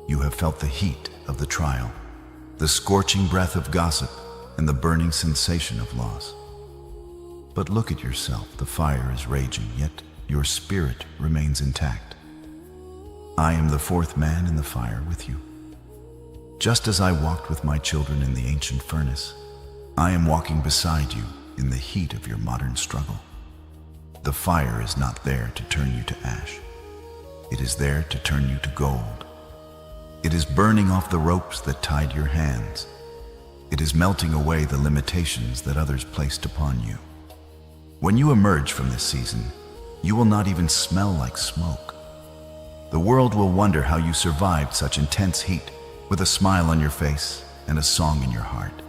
You have felt the heat of the trial, the scorching breath of gossip, and the burning sensation of loss. But look at yourself. The fire is raging, yet your spirit remains intact. I am the fourth man in the fire with you. Just as I walked with my children in the ancient furnace, I am walking beside you in the heat of your modern struggle. The fire is not there to turn you to ash. It is there to turn you to gold. It is burning off the ropes that tied your hands. It is melting away the limitations that others placed upon you. When you emerge from this season, you will not even smell like smoke. The world will wonder how you survived such intense heat with a smile on your face and a song in your heart.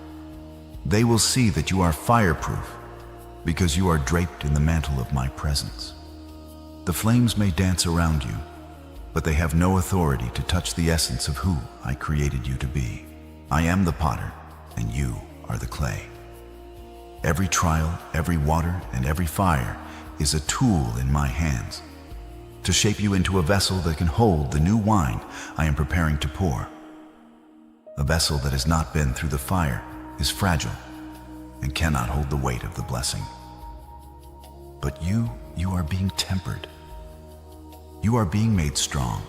They will see that you are fireproof because you are draped in the mantle of my presence. The flames may dance around you, but they have no authority to touch the essence of who I created you to be. I am the potter, and you are the clay. Every trial, every water, and every fire is a tool in my hands to shape you into a vessel that can hold the new wine I am preparing to pour. A vessel that has not been through the fire is fragile and cannot hold the weight of the blessing. But you are being tempered. You are being made strong.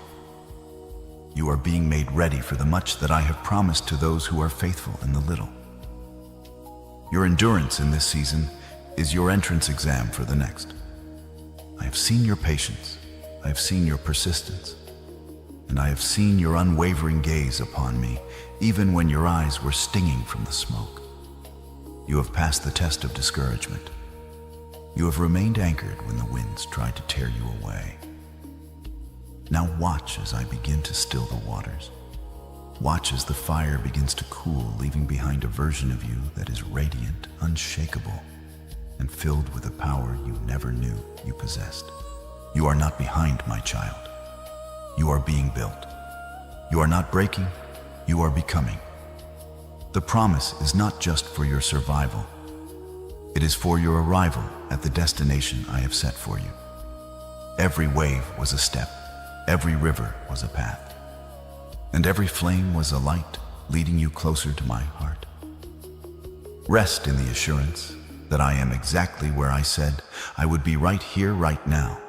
You are being made ready for the much that I have promised to those who are faithful in the little. Your endurance in this season is your entrance exam for the next. I have seen your patience, I have seen your persistence, and I have seen your unwavering gaze upon me, even when your eyes were stinging from the smoke. You have passed the test of discouragement. You have remained anchored when the winds tried to tear you away. Now watch as I begin to still the waters. Watch as the fire begins to cool, leaving behind a version of you that is radiant, unshakable, and filled with a power you never knew you possessed. You are not behind, my child. You are being built. You are not breaking, you are becoming. The promise is not just for your survival. It is for your arrival at the destination I have set for you. Every wave was a step, every river was a path, and every flame was a light leading you closer to my heart. Rest in the assurance that I am exactly where I said I would be, right here, right now,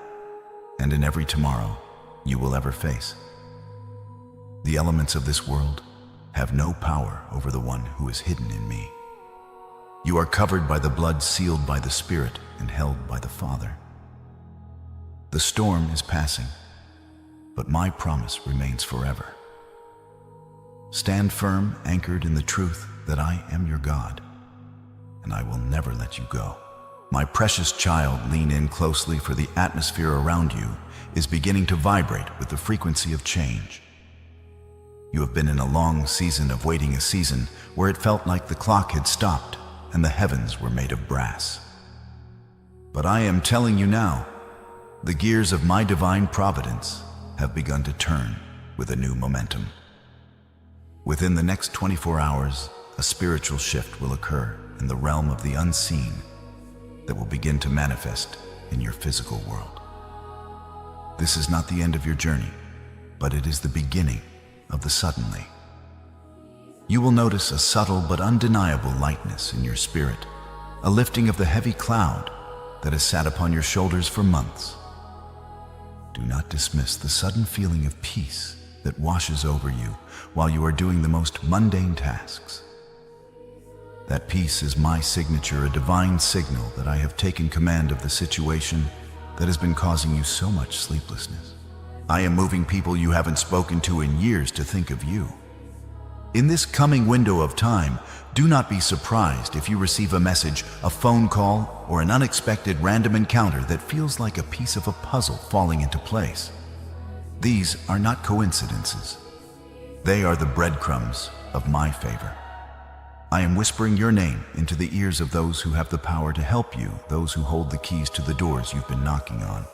and in every tomorrow you will ever face. The elements of this world have no power over the one who is hidden in me. You are covered by the blood, sealed by the Spirit, and held by the Father. The storm is passing, but my promise remains forever. Stand firm, anchored in the truth that I am your God, and I will never let you go. My precious child, lean in closely, for the atmosphere around you is beginning to vibrate with the frequency of change. You have been in a long season of waiting, a season where it felt like the clock had stopped and the heavens were made of brass. But I am telling you now, the gears of my divine providence have begun to turn with a new momentum. Within the next 24 hours, a spiritual shift will occur in the realm of the unseen that will begin to manifest in your physical world. This is not the end of your journey, but it is the beginning of the suddenly. You will notice a subtle but undeniable lightness in your spirit, a lifting of the heavy cloud that has sat upon your shoulders for months. Do not dismiss the sudden feeling of peace that washes over you while you are doing the most mundane tasks. That peace is my signature, a divine signal that I have taken command of the situation that has been causing you so much sleeplessness. I am moving people you haven't spoken to in years to think of you. In this coming window of time, do not be surprised if you receive a message, a phone call, or an unexpected random encounter that feels like a piece of a puzzle falling into place. These are not coincidences. They are the breadcrumbs of my favor. I am whispering your name into the ears of those who have the power to help you, those who hold the keys to the doors you've been knocking on.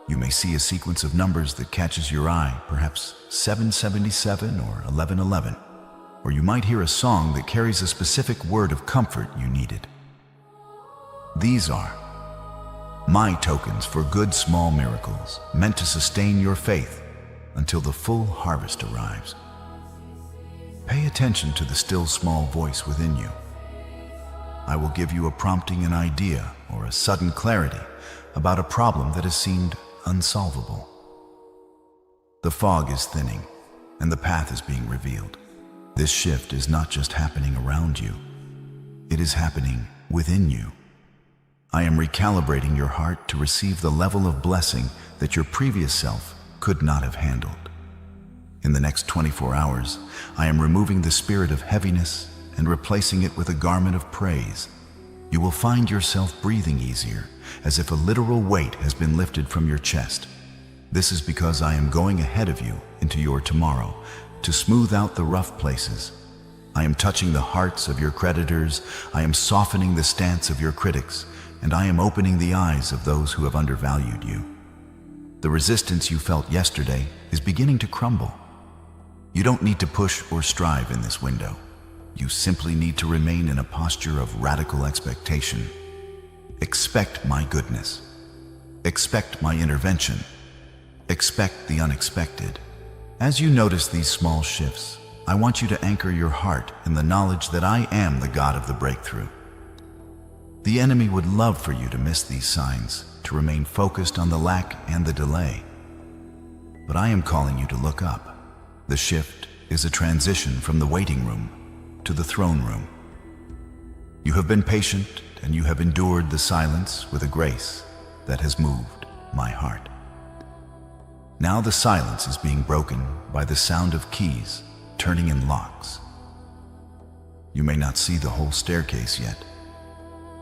You may see a sequence of numbers that catches your eye, perhaps 777 or 1111, or you might hear a song that carries a specific word of comfort you needed. These are my tokens for good small miracles, meant to sustain your faith until the full harvest arrives. Pay attention to the still small voice within you. I will give you a prompting, an idea, or a sudden clarity about a problem that has seemed unsolvable. The fog is thinning, and the path is being revealed. This shift is not just happening around you, it is happening within you. I am recalibrating your heart to receive the level of blessing that your previous self could not have handled. In the next 24 hours, I am removing the spirit of heaviness and replacing it with a garment of praise. You will find yourself breathing easier, as if a literal weight has been lifted from your chest. This is because I am going ahead of you into your tomorrow to smooth out the rough places I am touching the hearts of your creditors, I am softening the stance of your critics, and I am opening the eyes of those who have undervalued you. The resistance you felt yesterday is beginning to crumble. You don't need to push or strive in this window. You simply need to remain in a posture of radical expectation. Expect my goodness. Expect my intervention. Expect the unexpected. As you notice these small shifts, I want you to anchor your heart in the knowledge that I am the God of the breakthrough. The enemy would love for you to miss these signs, to remain focused on the lack and the delay. But I am calling you to look up. The shift is a transition from the waiting room to the throne room. You have been patient and you have endured the silence with a grace that has moved my heart. Now the silence is being broken by the sound of keys turning in locks. You may not see the whole staircase yet,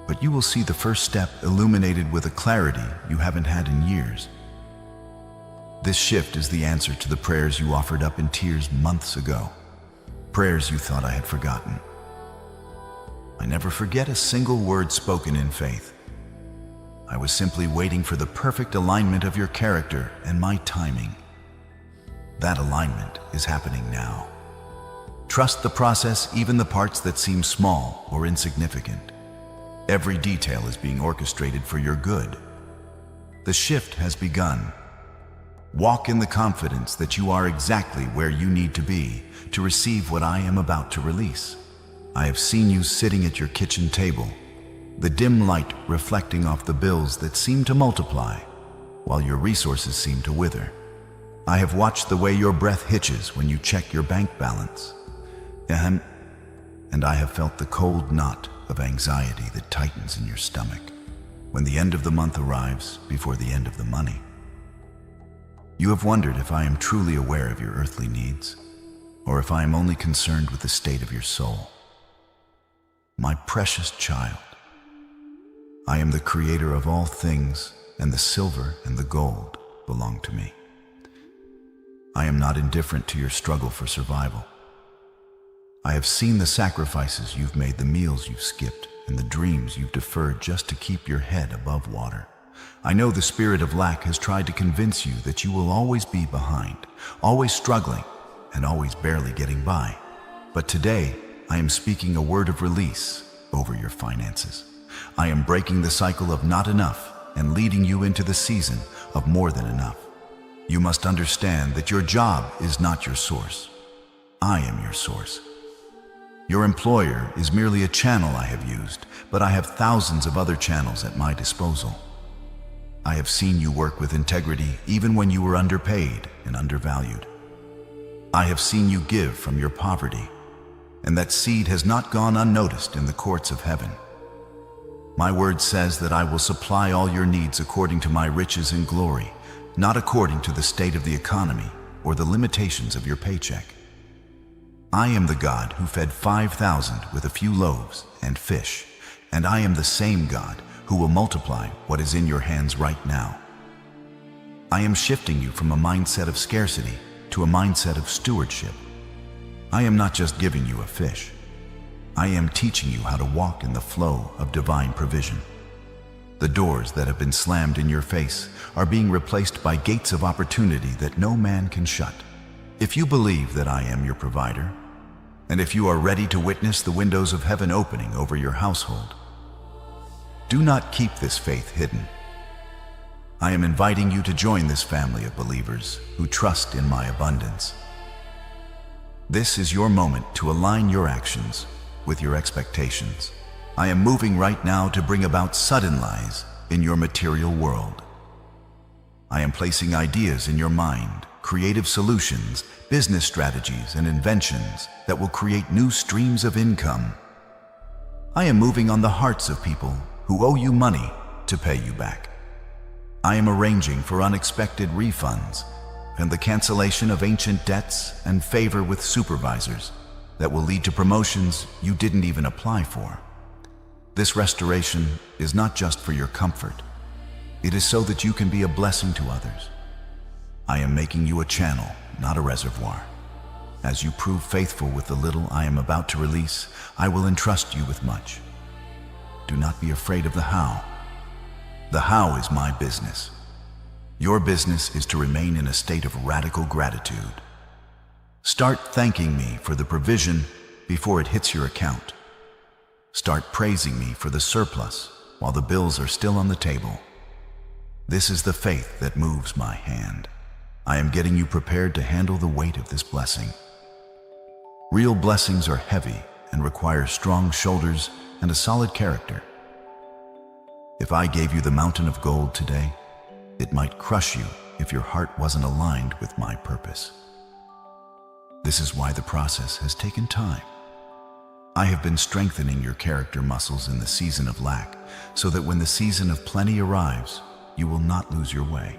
but you will see the first step illuminated with a clarity you haven't had in years. This shift is the answer to the prayers you offered up in tears months ago, prayers you thought I had forgotten. I never forget a single word spoken in faith. I was simply waiting for the perfect alignment of your character and my timing. That alignment is happening now. Trust the process, even the parts that seem small or insignificant. Every detail is being orchestrated for your good. The shift has begun. Walk in the confidence that you are exactly where you need to be to receive what I am about to release. I have seen you sitting at your kitchen table, the dim light reflecting off the bills that seem to multiply, while your resources seem to wither. I have watched the way your breath hitches when you check your bank balance. And I have felt the cold knot of anxiety that tightens in your stomach when the end of the month arrives before the end of the money. You have wondered if I am truly aware of your earthly needs, or if I am only concerned with the state of your soul. My precious child, I am the creator of all things, and the silver and the gold belong to me. I am not indifferent to your struggle for survival. I have seen the sacrifices you've made, the meals you've skipped, and the dreams you've deferred just to keep your head above water. I know the spirit of lack has tried to convince you that you will always be behind, always struggling, and always barely getting by. But today, I am speaking a word of release over your finances. I am breaking the cycle of not enough and leading you into the season of more than enough. You must understand that your job is not your source. I am your source. Your employer is merely a channel I have used, but I have thousands of other channels at my disposal. I have seen you work with integrity even when you were underpaid and undervalued. I have seen you give from your poverty, and that seed has not gone unnoticed in the courts of heaven. My word says that I will supply all your needs according to my riches and glory, not according to the state of the economy or the limitations of your paycheck. I am the God who fed 5,000 with a few loaves and fish, and I am the same God who will multiply what is in your hands right now. I am shifting you from a mindset of scarcity to a mindset of stewardship. I am not just giving you a fish. I am teaching you how to walk in the flow of divine provision. The doors that have been slammed in your face are being replaced by gates of opportunity that no man can shut. If you believe that I am your provider, and if you are ready to witness the windows of heaven opening over your household, do not keep this faith hidden. I am inviting you to join this family of believers who trust in my abundance. This is your moment to align your actions with your expectations. I am moving right now to bring about sudden rise in your material world. I am placing ideas in your mind, creative solutions, business strategies, and inventions that will create new streams of income. I am moving on the hearts of people who owe you money to pay you back. I am arranging for unexpected refunds and the cancellation of ancient debts and favor with supervisors that will lead to promotions you didn't even apply for. This restoration is not just for your comfort. It is so that you can be a blessing to others. I am making you a channel, not a reservoir. As you prove faithful with the little I am about to release, I will entrust you with much. Do not be afraid of the how. The how is my business. Your business is to remain in a state of radical gratitude. Start thanking me for the provision before it hits your account. Start praising me for the surplus while the bills are still on the table. This is the faith that moves my hand. I am getting you prepared to handle the weight of this blessing. Real blessings are heavy and require strong shoulders and a solid character. If I gave you the mountain of gold today, it might crush you if your heart wasn't aligned with my purpose. This is why the process has taken time. I have been strengthening your character muscles in the season of lack, so that when the season of plenty arrives, you will not lose your way.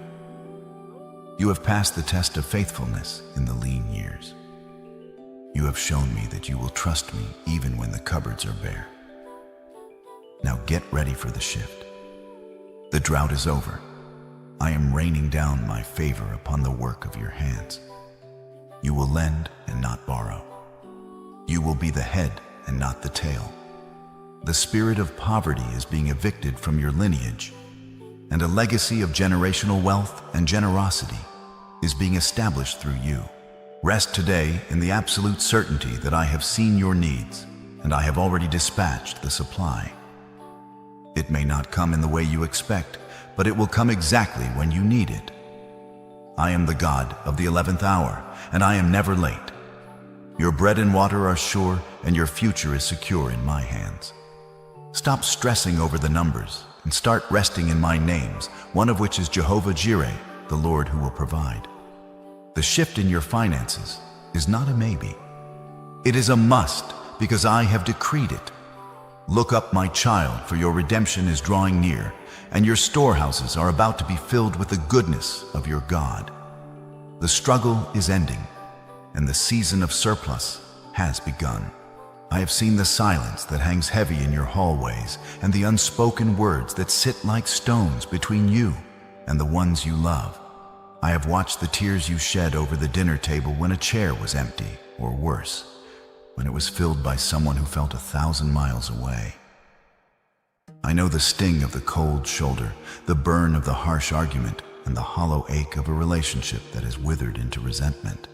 You have passed the test of faithfulness in the lean years. You have shown me that you will trust me even when the cupboards are bare. Now get ready for the shift. The drought is over. I am raining down my favor upon the work of your hands. You will lend and not borrow. You will be the head and not the tail. The spirit of poverty is being evicted from your lineage, and a legacy of generational wealth and generosity is being established through you. Rest today in the absolute certainty that I have seen your needs, and I have already dispatched the supply. It may not come in the way you expect, but it will come exactly when you need it. I am the God of the 11th hour, and I am never late. Your bread and water are sure, and your future is secure in my hands. Stop stressing over the numbers and start resting in my names, one of which is Jehovah Jireh, the Lord who will provide. The shift in your finances is not a maybe. It is a must, because I have decreed it. Look up, my child, for your redemption is drawing near, and your storehouses are about to be filled with the goodness of your God. The struggle is ending, and the season of surplus has begun. I have seen the silence that hangs heavy in your hallways and the unspoken words that sit like stones between you and the ones you love. I have watched the tears you shed over the dinner table when a chair was empty, or worse, when it was filled by someone who felt 1,000 miles away. I know the sting of the cold shoulder, the burn of the harsh argument, and the hollow ache of a relationship that has withered into resentment.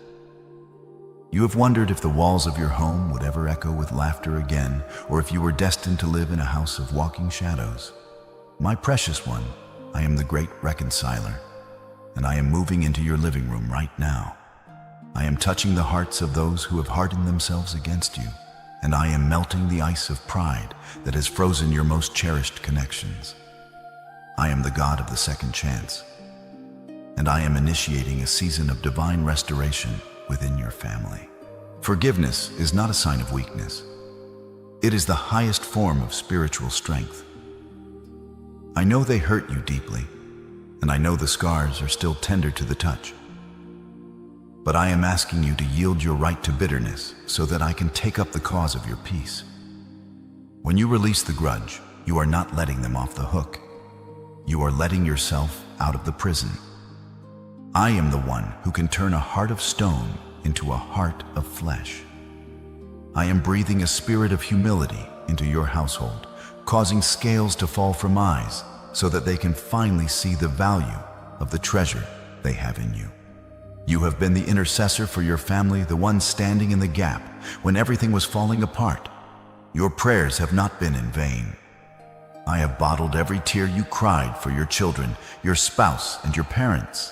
You have wondered if the walls of your home would ever echo with laughter again, or if you were destined to live in a house of walking shadows. My precious one, I am the great reconciler, and I am moving into your living room right now. I am touching the hearts of those who have hardened themselves against you, and I am melting the ice of pride that has frozen your most cherished connections. I am the God of the second chance, and I am initiating a season of divine restoration within your family. Forgiveness is not a sign of weakness. It is the highest form of spiritual strength. I know they hurt you deeply, and I know the scars are still tender to the touch. But I am asking you to yield your right to bitterness so that I can take up the cause of your peace. When you release the grudge, you are not letting them off the hook. You are letting yourself out of the prison. I am the one who can turn a heart of stone into a heart of flesh. I am breathing a spirit of humility into your household, causing scales to fall from eyes so that they can finally see the value of the treasure they have in you. You have been the intercessor for your family, the one standing in the gap when everything was falling apart. Your prayers have not been in vain. I have bottled every tear you cried for your children, your spouse, and your parents.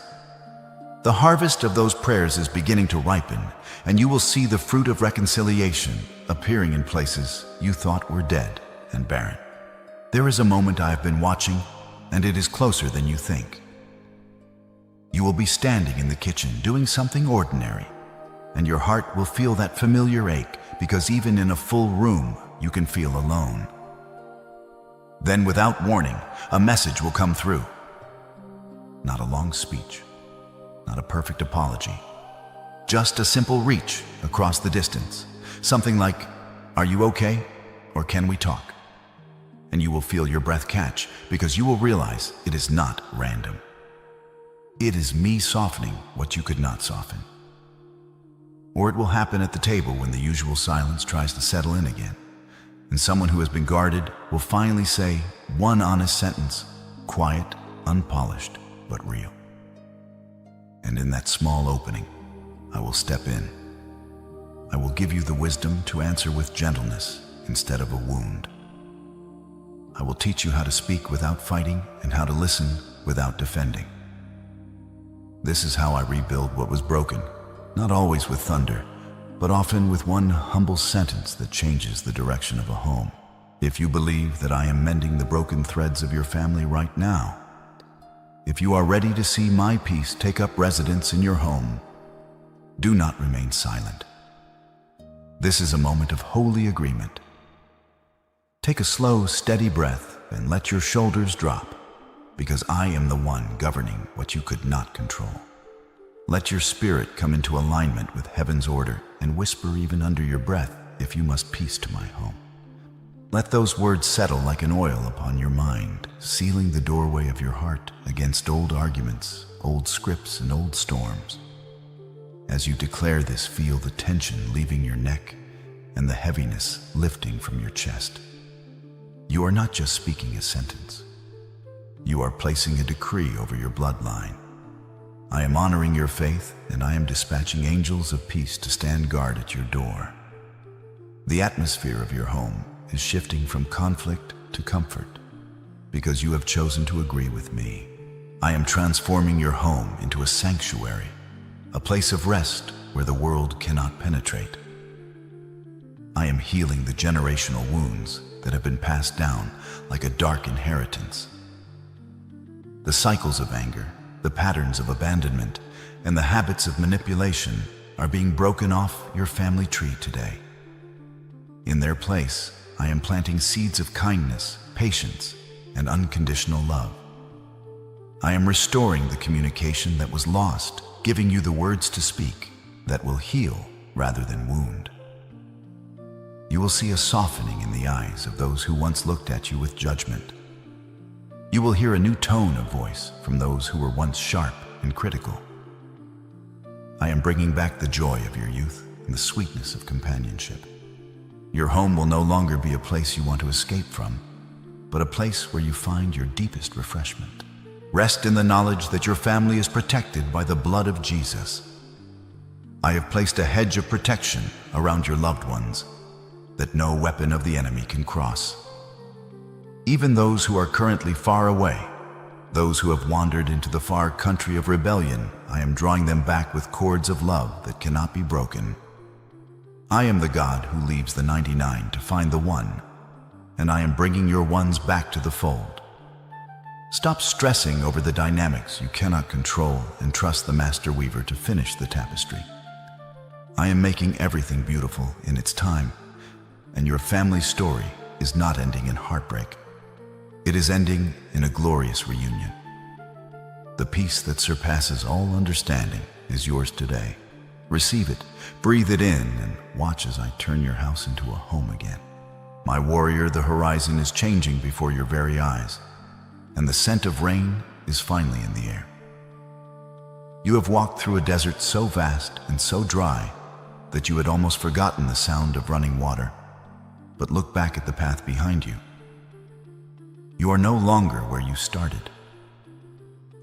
The harvest of those prayers is beginning to ripen, and you will see the fruit of reconciliation appearing in places you thought were dead and barren. There is a moment I have been watching, and it is closer than you think. You will be standing in the kitchen doing something ordinary, and your heart will feel that familiar ache because even in a full room, you can feel alone. Then, without warning, a message will come through. Not a long speech, not a perfect apology, just a simple reach across the distance. Something like, "Are you okay? Or can we talk?" And you will feel your breath catch because you will realize it is not random. It is me softening what you could not soften. Or it will happen at the table when the usual silence tries to settle in again, and someone who has been guarded will finally say one honest sentence, quiet, unpolished, but real. And in that small opening, I will step in. I will give you the wisdom to answer with gentleness instead of a wound. I will teach you how to speak without fighting and how to listen without defending. This is how I rebuild what was broken, not always with thunder, but often with one humble sentence that changes the direction of a home. If you believe that I am mending the broken threads of your family right now, if you are ready to see my peace take up residence in your home, do not remain silent. This is a moment of holy agreement. Take a slow, steady breath and let your shoulders drop, because I am the one governing what you could not control. Let your spirit come into alignment with heaven's order and whisper even under your breath, if you must peace to my home. Let those words settle like an oil upon your mind, sealing the doorway of your heart against old arguments, old scripts, and old storms. As you declare this, feel the tension leaving your neck and the heaviness lifting from your chest. You are not just speaking a sentence. You are placing a decree over your bloodline. I am honoring your faith, and I am dispatching angels of peace to stand guard at your door. The atmosphere of your home is shifting from conflict to comfort, because you have chosen to agree with me. I am transforming your home into a sanctuary, a place of rest where the world cannot penetrate. I am healing the generational wounds that have been passed down like a dark inheritance. The cycles of anger, the patterns of abandonment, and the habits of manipulation are being broken off your family tree today. In their place, I am planting seeds of kindness, patience, and unconditional love. I am restoring the communication that was lost, giving you the words to speak that will heal rather than wound. You will see a softening in the eyes of those who once looked at you with judgment. You will hear a new tone of voice from those who were once sharp and critical. I am bringing back the joy of your youth and the sweetness of companionship. Your home will no longer be a place you want to escape from, but a place where you find your deepest refreshment. Rest in the knowledge that your family is protected by the blood of Jesus. I have placed a hedge of protection around your loved ones that no weapon of the enemy can cross. Even those who are currently far away, those who have wandered into the far country of rebellion, I am drawing them back with cords of love that cannot be broken. I am the God who leaves the 99 to find the one, and I am bringing your ones back to the fold. Stop stressing over the dynamics you cannot control and trust the master weaver to finish the tapestry. I am making everything beautiful in its time, and your family's story is not ending in heartbreak. It is ending in a glorious reunion. The peace that surpasses all understanding is yours today. Receive it, breathe it in, and watch as I turn your house into a home again. My warrior, the horizon is changing before your very eyes, and the scent of rain is finally in the air. You have walked through a desert so vast and so dry that you had almost forgotten the sound of running water. But look back at the path behind you. You are no longer where you started.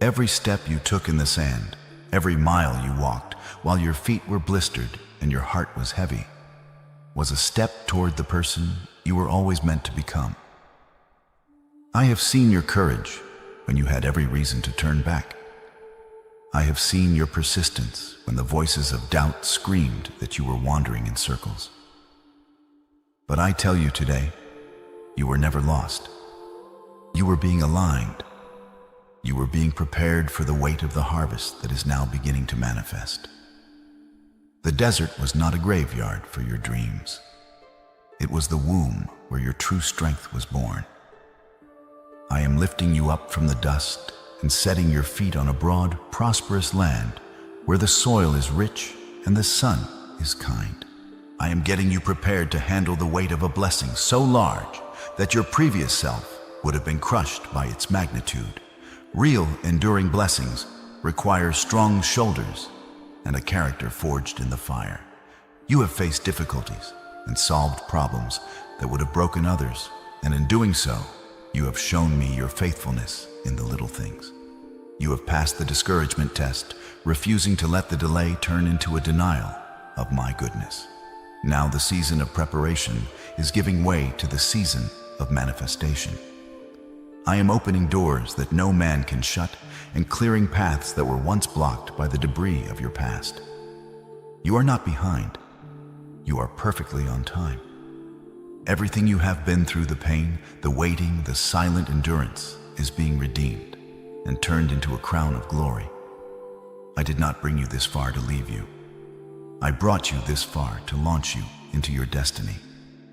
Every step you took in the sand, every mile you walked, while your feet were blistered and your heart was heavy, was a step toward the person you were always meant to become. I have seen your courage when you had every reason to turn back. I have seen your persistence when the voices of doubt screamed that you were wandering in circles. But I tell you today, you were never lost. You were being aligned. You were being prepared for the weight of the harvest that is now beginning to manifest. The desert was not a graveyard for your dreams. It was the womb where your true strength was born. I am lifting you up from the dust and setting your feet on a broad, prosperous land where the soil is rich and the sun is kind. I am getting you prepared to handle the weight of a blessing so large that your previous self would have been crushed by its magnitude. Real, enduring blessings require strong shoulders and a character forged in the fire. You have faced difficulties and solved problems that would have broken others, and in doing so, you have shown me your faithfulness in the little things. You have passed the discouragement test, refusing to let the delay turn into a denial of my goodness. Now the season of preparation is giving way to the season of manifestation. I am opening doors that no man can shut and clearing paths that were once blocked by the debris of your past. You are not behind. You are perfectly on time. Everything you have been through, the pain, the waiting, the silent endurance, is being redeemed and turned into a crown of glory. I did not bring you this far to leave you. I brought you this far to launch you into your destiny.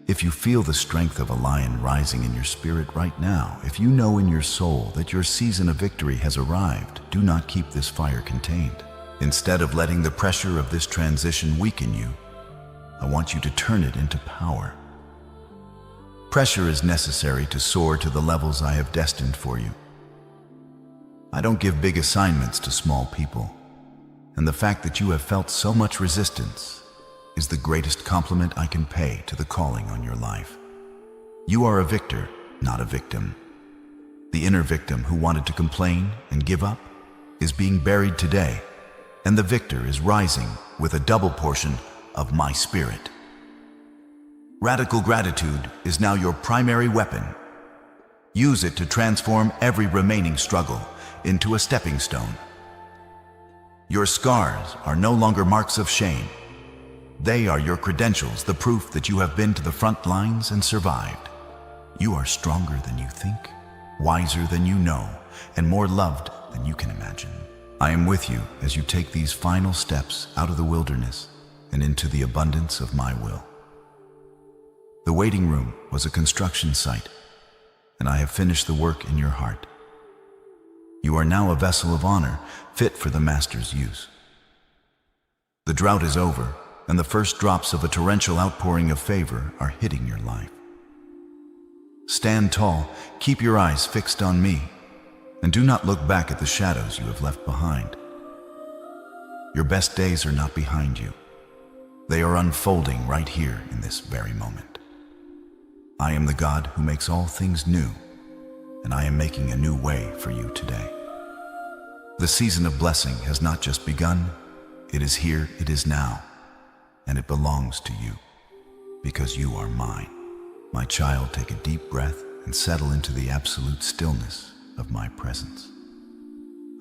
If you feel the strength of a lion rising in your spirit right now, if you know in your soul that your season of victory has arrived, do not keep this fire contained. Instead of letting the pressure of this transition weaken you, I want you to turn it into power. Pressure is necessary to soar to the levels I have destined for you. I don't give big assignments to small people, and the fact that you have felt so much resistance is the greatest compliment I can pay to the calling on your life. You are a victor, not a victim. The inner victim who wanted to complain and give up is being buried today, and the victor is rising with a double portion of my spirit. Radical gratitude is now your primary weapon. Use it to transform every remaining struggle into a stepping stone. Your scars are no longer marks of shame. They are your credentials, the proof that you have been to the front lines and survived. You are stronger than you think, wiser than you know, and more loved than you can imagine. I am with you as you take these final steps out of the wilderness and into the abundance of my will. The waiting room was a construction site, and I have finished the work in your heart. You are now a vessel of honor, fit for the Master's use. The drought is over, and the first drops of a torrential outpouring of favor are hitting your life. Stand tall, keep your eyes fixed on me, and do not look back at the shadows you have left behind. Your best days are not behind you. They are unfolding right here in this very moment. I am the God who makes all things new, and I am making a new way for you today. The season of blessing has not just begun, it is here, it is now, and it belongs to you, because you are mine. My child, take a deep breath and settle into the absolute stillness of my presence.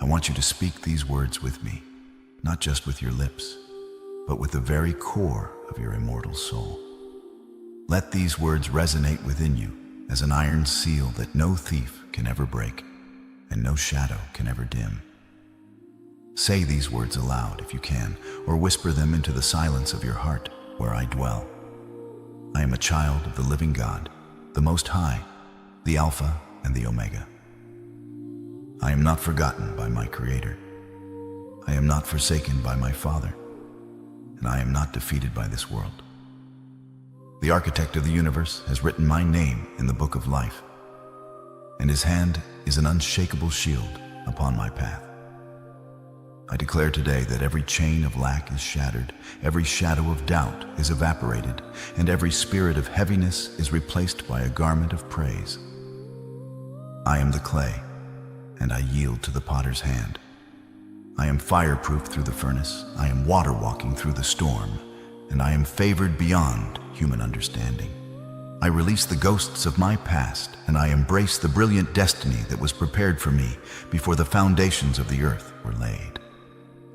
I want you to speak these words with me, not just with your lips, but with the very core of your immortal soul. Let these words resonate within you as an iron seal that no thief can ever break and no shadow can ever dim. Say these words aloud if you can, or whisper them into the silence of your heart where I dwell. I am a child of the living God, the Most High, the Alpha and the Omega. I am not forgotten by my Creator. I am not forsaken by my Father, and I am not defeated by this world. The architect of the universe has written my name in the book of life, and his hand is an unshakable shield upon my path. I declare today that every chain of lack is shattered, every shadow of doubt is evaporated, and every spirit of heaviness is replaced by a garment of praise. I am the clay, and I yield to the potter's hand. I am fireproof through the furnace, I am water walking through the storm, and I am favored beyond human understanding. I release the ghosts of my past, and I embrace the brilliant destiny that was prepared for me before the foundations of the earth were laid.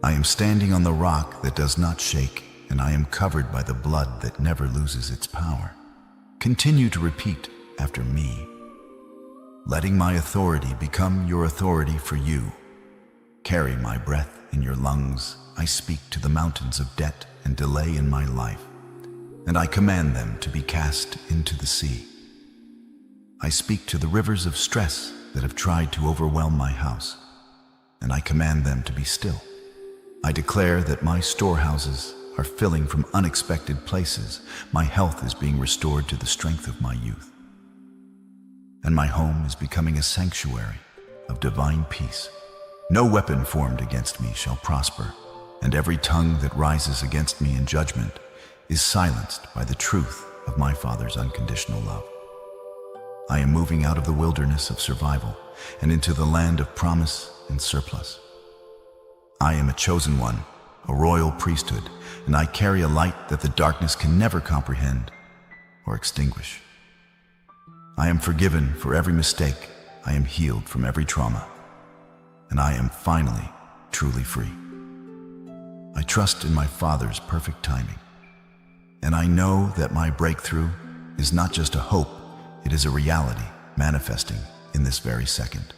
I am standing on the rock that does not shake, and I am covered by the blood that never loses its power. Continue to repeat after me, letting my authority become your authority for you. Carry my breath in your lungs. I speak to the mountains of debt and delay in my life, and I command them to be cast into the sea. I speak to the rivers of stress that have tried to overwhelm my house, and I command them to be still. I declare that my storehouses are filling from unexpected places. My health is being restored to the strength of my youth, and my home is becoming a sanctuary of divine peace. No weapon formed against me shall prosper, and every tongue that rises against me in judgment is silenced by the truth of my Father's unconditional love. I am moving out of the wilderness of survival and into the land of promise and surplus. I am a chosen one, a royal priesthood, and I carry a light that the darkness can never comprehend or extinguish. I am forgiven for every mistake, I am healed from every trauma, and I am finally truly free. I trust in my Father's perfect timing, and I know that my breakthrough is not just a hope, it is a reality manifesting in this very second.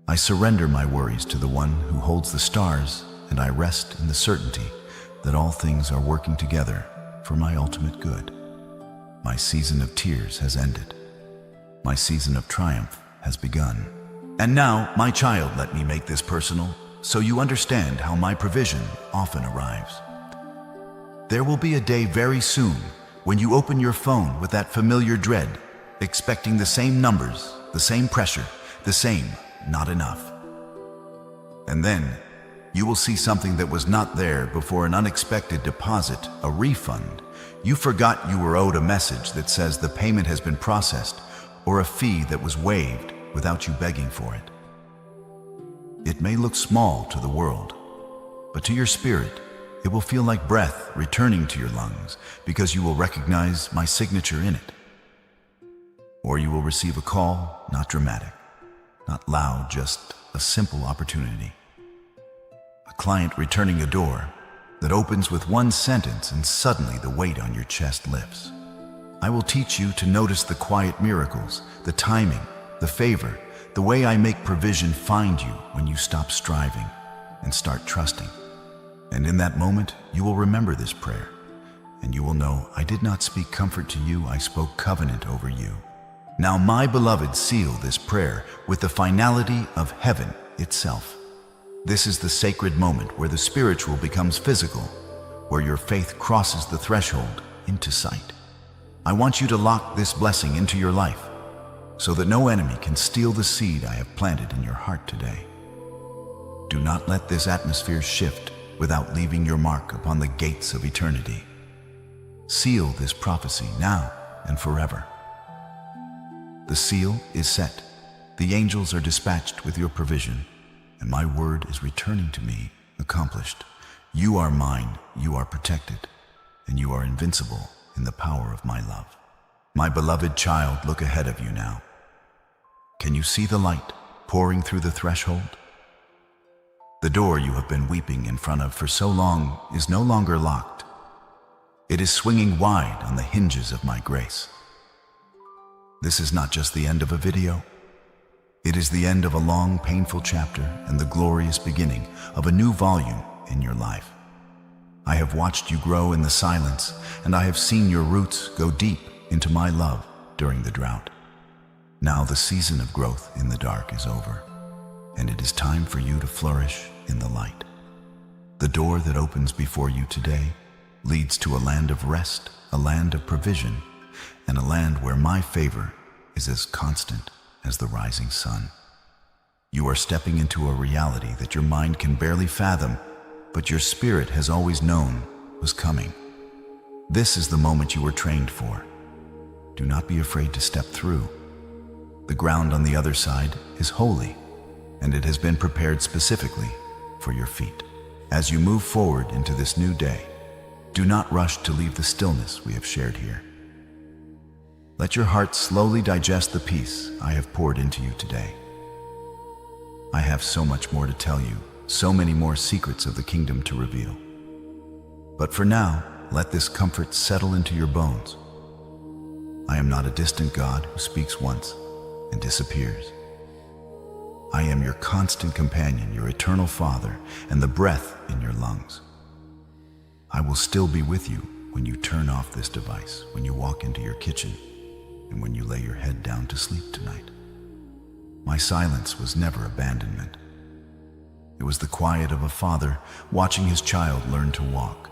I surrender my worries to the one who holds the stars, and I rest in the certainty that all things are working together for my ultimate good. My season of tears has ended. My season of triumph has begun. And now, my child, let me make this personal, so you understand how my provision often arrives. There will be a day very soon when you open your phone with that familiar dread, expecting the same numbers, the same pressure, the same not enough. And then you will see something that was not there before, an unexpected deposit, a refund. You forgot you were owed a message that says the payment has been processed, or a fee that was waived without you begging for it. It may look small to the world, but to your spirit, it will feel like breath returning to your lungs because you will recognize my signature in it. Or you will receive a call, not dramatic, not loud, just a simple opportunity. A client returning a door that opens with one sentence and suddenly the weight on your chest lifts. I will teach you to notice the quiet miracles, the timing, the favor, the way I make provision find you when you stop striving and start trusting. And in that moment, you will remember this prayer, and you will know I did not speak comfort to you, I spoke covenant over you. Now, my beloved, seal this prayer with the finality of heaven itself. This is the sacred moment where the spiritual becomes physical, where your faith crosses the threshold into sight. I want you to lock this blessing into your life so that no enemy can steal the seed I have planted in your heart today. Do not let this atmosphere shift without leaving your mark upon the gates of eternity. Seal this prophecy now and forever. The seal is set. The angels are dispatched with your provision, and my word is returning to me accomplished. You are mine, you are protected, and you are invincible in the power of my love. My beloved child, look ahead of you now. Can you see the light pouring through the threshold? The door you have been weeping in front of for so long is no longer locked. It is swinging wide on the hinges of my grace. This is not just the end of a video. It is the end of a long, painful chapter and the glorious beginning of a new volume in your life. I have watched you grow in the silence, and I have seen your roots go deep into my love during the drought. Now the season of growth in the dark is over, and it is time for you to flourish in the light. The door that opens before you today leads to a land of rest, a land of provision, and a land where my favor is as constant as the rising sun. You are stepping into a reality that your mind can barely fathom, but your spirit has always known was coming. This is the moment you were trained for. Do not be afraid to step through. The ground on the other side is holy, and it has been prepared specifically for your feet. As you move forward into this new day, do not rush to leave the stillness we have shared here. Let your heart slowly digest the peace I have poured into you today. I have so much more to tell you, so many more secrets of the kingdom to reveal. But for now, let this comfort settle into your bones. I am not a distant God who speaks once and disappears. I am your constant companion, your eternal Father, and the breath in your lungs. I will still be with you when you turn off this device, when you walk into your kitchen, and when you lay your head down to sleep tonight. My silence was never abandonment. It was the quiet of a father watching his child learn to walk.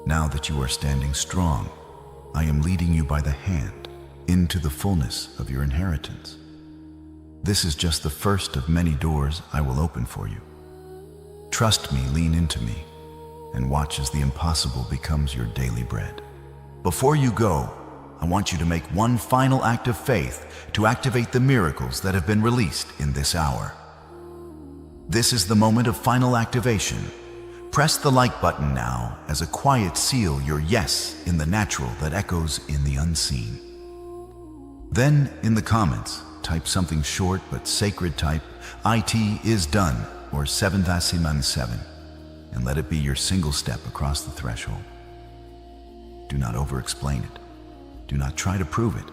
Now that you are standing strong, I am leading you by the hand into the fullness of your inheritance. This is just the first of many doors I will open for you. Trust me, lean into me, and watch as the impossible becomes your daily bread. Before you go, I want you to make one final act of faith to activate the miracles that have been released in this hour. This is the moment of final activation. Press the like button now as a quiet seal your yes in the natural that echoes in the unseen. Then, in the comments, type something short but sacred. Type "IT is done" or 7-7 and let it be your single step across the threshold. Do not over-explain it. Do not try to prove it.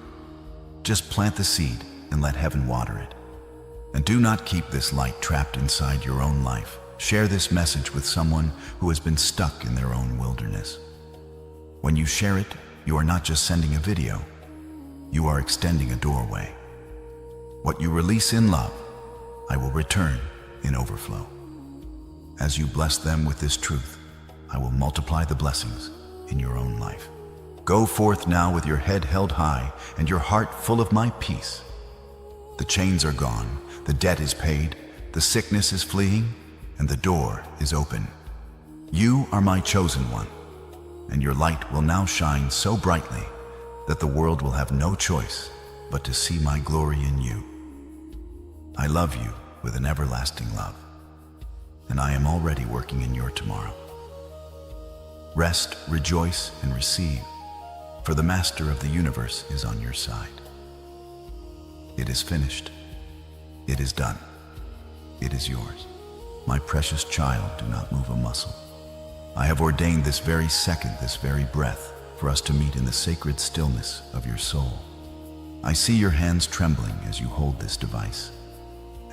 Just plant the seed and let heaven water it. And do not keep this light trapped inside your own life. Share this message with someone who has been stuck in their own wilderness. When you share it, you are not just sending a video, you are extending a doorway. What you release in love, I will return in overflow. As you bless them with this truth, I will multiply the blessings in your own life. Go forth now with your head held high and your heart full of my peace. The chains are gone, the debt is paid, the sickness is fleeing, and the door is open. You are my chosen one, and your light will now shine so brightly that the world will have no choice but to see my glory in you. I love you with an everlasting love, and I am already working in your tomorrow. Rest, rejoice, and receive, for the Master of the universe is on your side. It is finished. It is done. It is yours. My precious child, do not move a muscle. I have ordained this very second, this very breath, for us to meet in the sacred stillness of your soul. I see your hands trembling as you hold this device,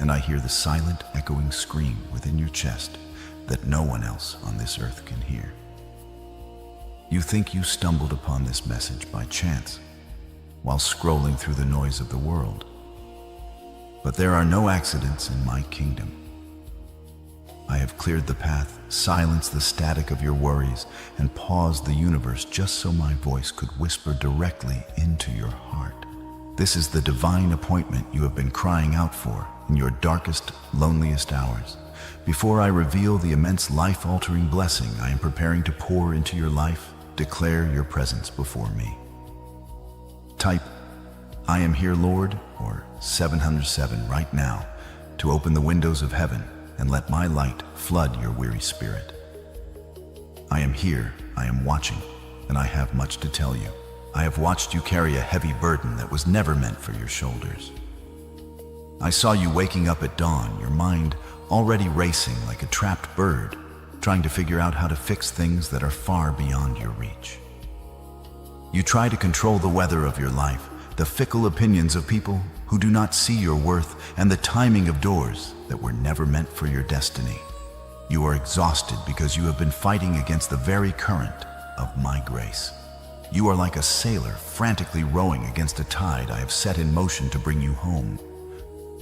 and I hear the silent, echoing scream within your chest that no one else on this earth can hear. You think you stumbled upon this message by chance while scrolling through the noise of the world. But there are no accidents in my kingdom. I have cleared the path, silenced the static of your worries, and paused the universe just so my voice could whisper directly into your heart. This is the divine appointment you have been crying out for in your darkest, loneliest hours. Before I reveal the immense life-altering blessing I am preparing to pour into your life, declare your presence before me. Type, "I am here, Lord," or 707 right now to open the windows of heaven and let my light flood your weary spirit. I am here, I am watching, and I have much to tell you. I have watched you carry a heavy burden that was never meant for your shoulders. I saw you waking up at dawn, your mind already racing like a trapped bird, trying to figure out how to fix things that are far beyond your reach. You try to control the weather of your life, the fickle opinions of people who do not see your worth, and the timing of doors that were never meant for your destiny. You are exhausted because you have been fighting against the very current of my grace. You are like a sailor frantically rowing against a tide I have set in motion to bring you home.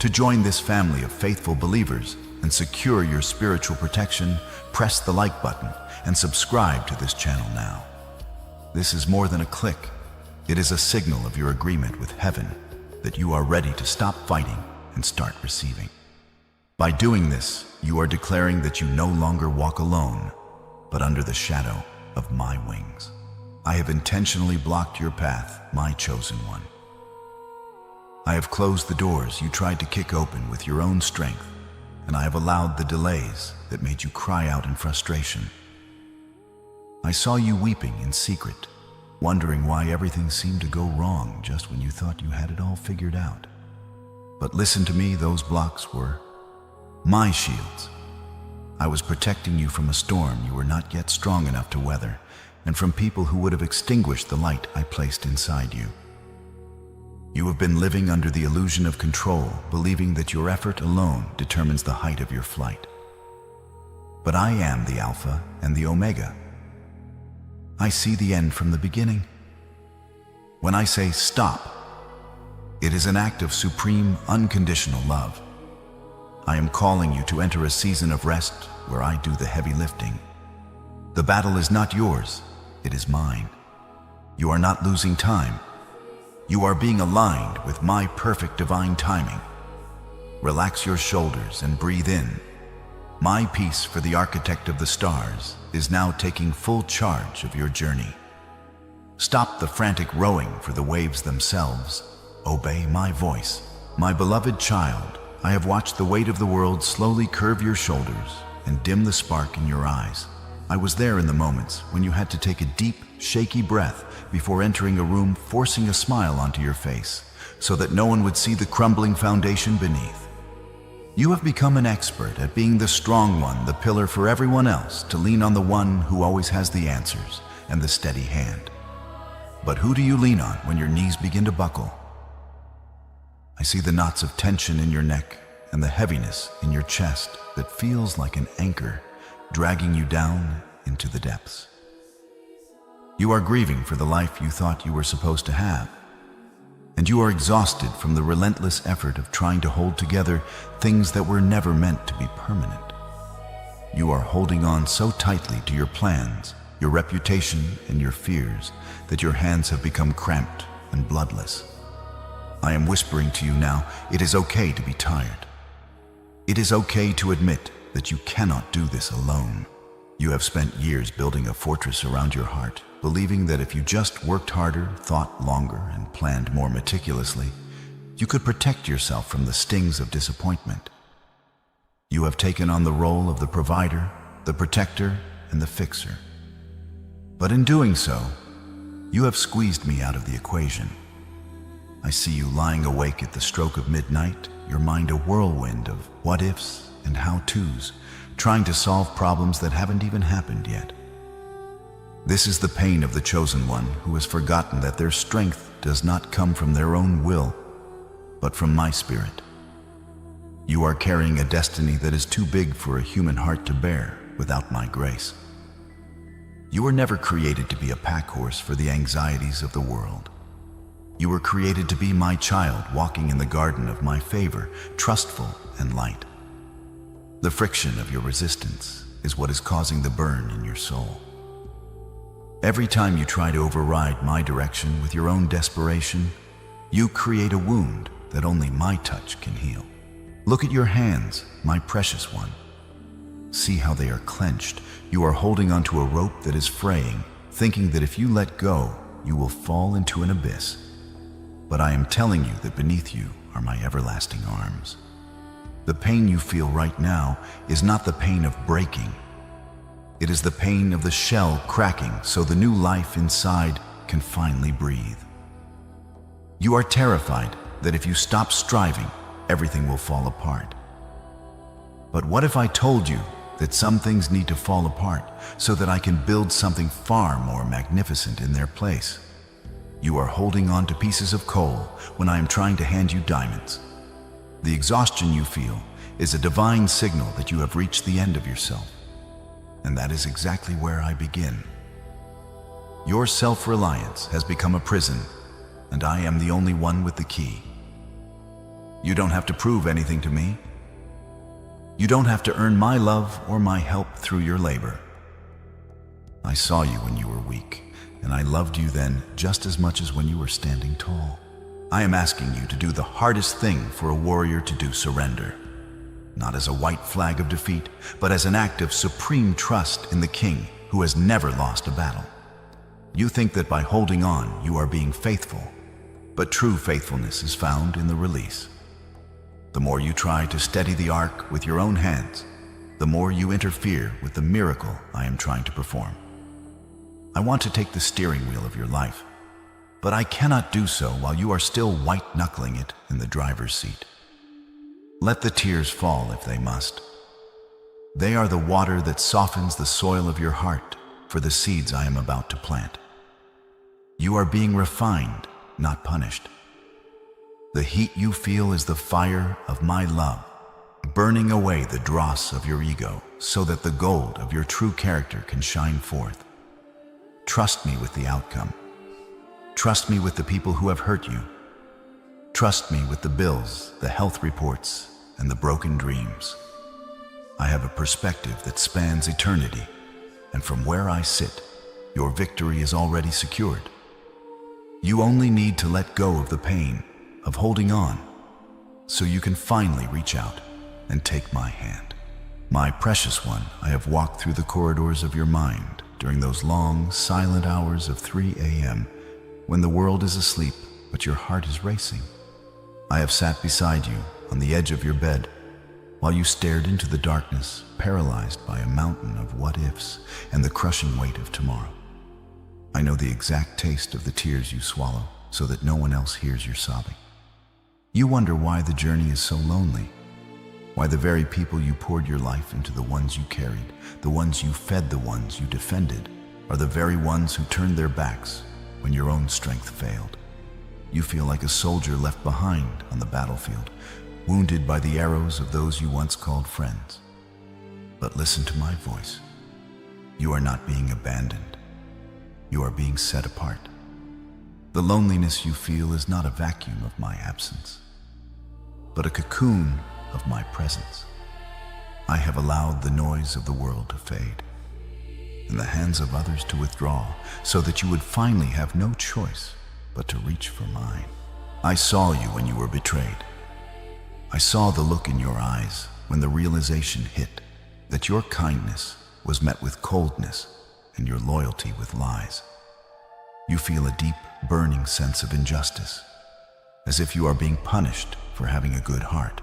To join this family of faithful believers and secure your spiritual protection, press the like button and subscribe to this channel now. This is more than a click. It is a signal of your agreement with heaven that you are ready to stop fighting and start receiving. By doing this, you are declaring that you no longer walk alone, but under the shadow of my wings. I have intentionally blocked your path, my chosen one. I have closed the doors you tried to kick open with your own strength, and I have allowed the delays that made you cry out in frustration. I saw you weeping in secret, wondering why everything seemed to go wrong just when you thought you had it all figured out. But listen to me, those blocks were my shields. I was protecting you from a storm you were not yet strong enough to weather, and from people who would have extinguished the light I placed inside you. You have been living under the illusion of control, believing that your effort alone determines the height of your flight. But I am the Alpha and the Omega. I see the end from the beginning. When I say stop, it is an act of supreme, unconditional love. I am calling you to enter a season of rest where I do the heavy lifting. The battle is not yours, it is mine. You are not losing time. You are being aligned with my perfect divine timing. Relax your shoulders and breathe in. My peace for the architect of the stars is now taking full charge of your journey. Stop the frantic rowing for the waves themselves. Obey my voice. My beloved child, I have watched the weight of the world slowly curve your shoulders and dim the spark in your eyes. I was there in the moments when you had to take a deep, shaky breath before entering a room, forcing a smile onto your face so that no one would see the crumbling foundation beneath. You have become an expert at being the strong one, the pillar for everyone else to lean on, the one who always has the answers and the steady hand. But who do you lean on when your knees begin to buckle? I see the knots of tension in your neck and the heaviness in your chest that feels like an anchor dragging you down into the depths. You are grieving for the life you thought you were supposed to have, and you are exhausted from the relentless effort of trying to hold together things that were never meant to be permanent. You are holding on so tightly to your plans, your reputation, and your fears that your hands have become cramped and bloodless. I am whispering to you now, it is okay to be tired. It is okay to admit that you cannot do this alone. You have spent years building a fortress around your heart, believing that if you just worked harder, thought longer, and planned more meticulously, you could protect yourself from the stings of disappointment. You have taken on the role of the provider, the protector, and the fixer. But in doing so, you have squeezed me out of the equation. I see you lying awake at the stroke of midnight, your mind a whirlwind of what-ifs and how-tos, trying to solve problems that haven't even happened yet. This is the pain of the chosen one who has forgotten that their strength does not come from their own will, but from my spirit. You are carrying a destiny that is too big for a human heart to bear without my grace. You were never created to be a pack horse for the anxieties of the world. You were created to be my child, walking in the garden of my favor, trustful and light. The friction of your resistance is what is causing the burn in your soul. Every time you try to override my direction with your own desperation, you create a wound that only my touch can heal. Look at your hands, my precious one. See how they are clenched. You are holding onto a rope that is fraying, thinking that if you let go, you will fall into an abyss. But I am telling you that beneath you are my everlasting arms. The pain you feel right now is not the pain of breaking. It is the pain of the shell cracking so the new life inside can finally breathe. You are terrified that if you stop striving, everything will fall apart. But what if I told you that some things need to fall apart so that I can build something far more magnificent in their place? You are holding on to pieces of coal when I am trying to hand you diamonds. The exhaustion you feel is a divine signal that you have reached the end of yourself. And that is exactly where I begin. Your self-reliance has become a prison, and I am the only one with the key. You don't have to prove anything to me. You don't have to earn my love or my help through your labor. I saw you when you were weak, and I loved you then just as much as when you were standing tall. I am asking you to do the hardest thing for a warrior to do: surrender. Not as a white flag of defeat, but as an act of supreme trust in the King who has never lost a battle. You think that by holding on, you are being faithful, but true faithfulness is found in the release. The more you try to steady the ark with your own hands, the more you interfere with the miracle I am trying to perform. I want to take the steering wheel of your life, but I cannot do so while you are still white-knuckling it in the driver's seat. Let the tears fall if they must. They are the water that softens the soil of your heart for the seeds I am about to plant. You are being refined, not punished. The heat you feel is the fire of my love, burning away the dross of your ego so that the gold of your true character can shine forth. Trust me with the outcome. Trust me with the people who have hurt you. Trust me with the bills, the health reports, and the broken dreams. I have a perspective that spans eternity, and from where I sit, your victory is already secured. You only need to let go of the pain of holding on, so you can finally reach out and take my hand. My precious one, I have walked through the corridors of your mind during those long, silent hours of 3 a.m. when the world is asleep, but your heart is racing. I have sat beside you on the edge of your bed while you stared into the darkness, paralyzed by a mountain of what-ifs and the crushing weight of tomorrow. I know the exact taste of the tears you swallow so that no one else hears your sobbing. You wonder why the journey is so lonely, why the very people you poured your life into, the ones you carried, the ones you fed, the ones you defended, are the very ones who turned their backs when your own strength failed. You feel like a soldier left behind on the battlefield, wounded by the arrows of those you once called friends. But listen to my voice. You are not being abandoned. You are being set apart. The loneliness you feel is not a vacuum of my absence, but a cocoon of my presence. I have allowed the noise of the world to fade and the hands of others to withdraw so that you would finally have no choice but to reach for mine. I saw you when you were betrayed. I saw the look in your eyes when the realization hit that your kindness was met with coldness and your loyalty with lies. You feel a deep, burning sense of injustice, as if you are being punished for having a good heart.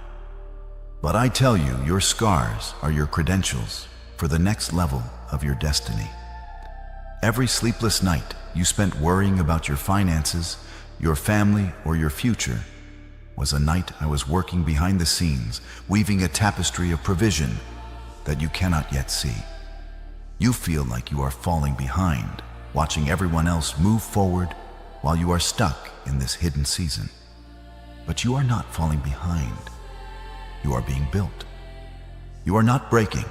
But I tell you, your scars are your credentials for the next level of your destiny. Every sleepless night you spent worrying about your finances, your family, or your future was a night I was working behind the scenes, weaving a tapestry of provision that you cannot yet see. You feel like you are falling behind, watching everyone else move forward while you are stuck in this hidden season. But you are not falling behind. You are being built. You are not breaking.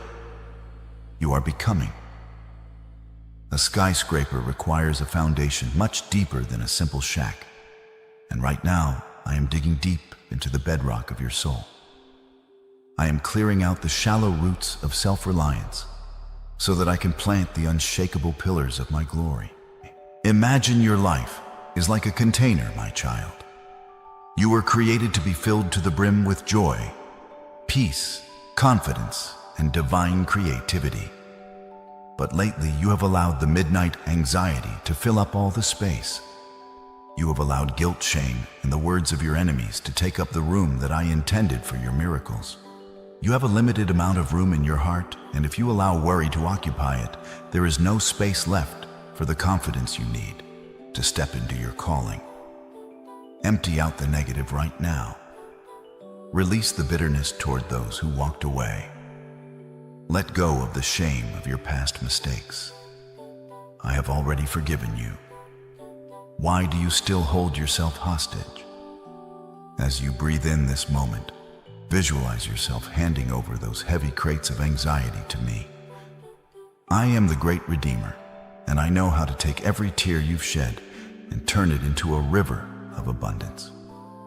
You are becoming. A skyscraper requires a foundation much deeper than a simple shack. And right now, I am digging deep into the bedrock of your soul. I am clearing out the shallow roots of self-reliance so that I can plant the unshakable pillars of my glory. Imagine your life is like a container, my child. You were created to be filled to the brim with joy, peace, confidence, and divine creativity. But lately, you have allowed the midnight anxiety to fill up all the space. You have allowed guilt, shame, and the words of your enemies to take up the room that I intended for your miracles. You have a limited amount of room in your heart, and if you allow worry to occupy it, there is no space left for the confidence you need to step into your calling. Empty out the negative right now. Release the bitterness toward those who walked away. Let go of the shame of your past mistakes. I have already forgiven you. Why do you still hold yourself hostage? As you breathe in this moment, visualize yourself handing over those heavy crates of anxiety to me. I am the great Redeemer, and I know how to take every tear you've shed and turn it into a river of abundance.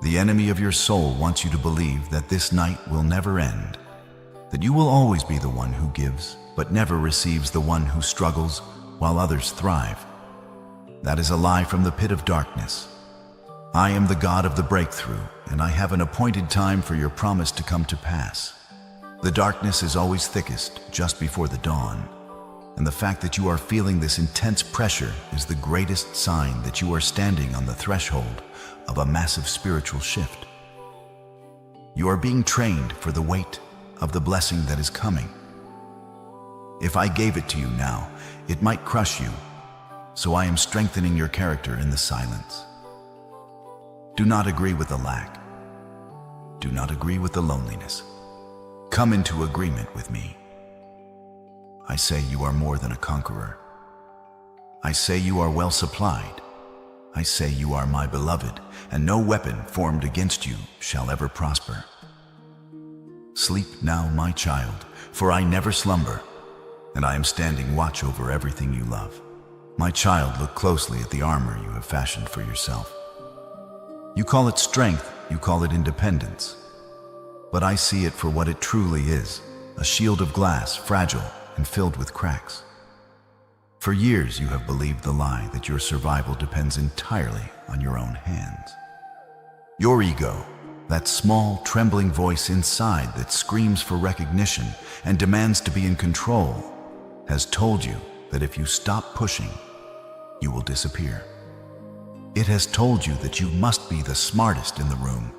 The enemy of your soul wants you to believe that this night will never end, that you will always be the one who gives, but never receives, the one who struggles while others thrive. That is a lie from the pit of darkness. I am the God of the breakthrough, and I have an appointed time for your promise to come to pass. The darkness is always thickest just before the dawn, and the fact that you are feeling this intense pressure is the greatest sign that you are standing on the threshold of a massive spiritual shift. You are being trained for the weight of the blessing that is coming. If I gave it to you now, it might crush you, so I am strengthening your character in the silence. Do not agree with the lack. Do not agree with the loneliness. Come into agreement with me. I say you are more than a conqueror. I say you are well supplied. I say you are my beloved, and no weapon formed against you shall ever prosper. Sleep now, my child, for I never slumber, and I am standing watch over everything you love. My child, look closely at the armor you have fashioned for yourself. You call it strength, you call it independence, but I see it for what it truly is, a shield of glass, fragile and filled with cracks. For years you have believed the lie that your survival depends entirely on your own hands. Your ego, that small, trembling voice inside that screams for recognition and demands to be in control, has told you that if you stop pushing, you will disappear. It has told you that you must be the smartest in the room,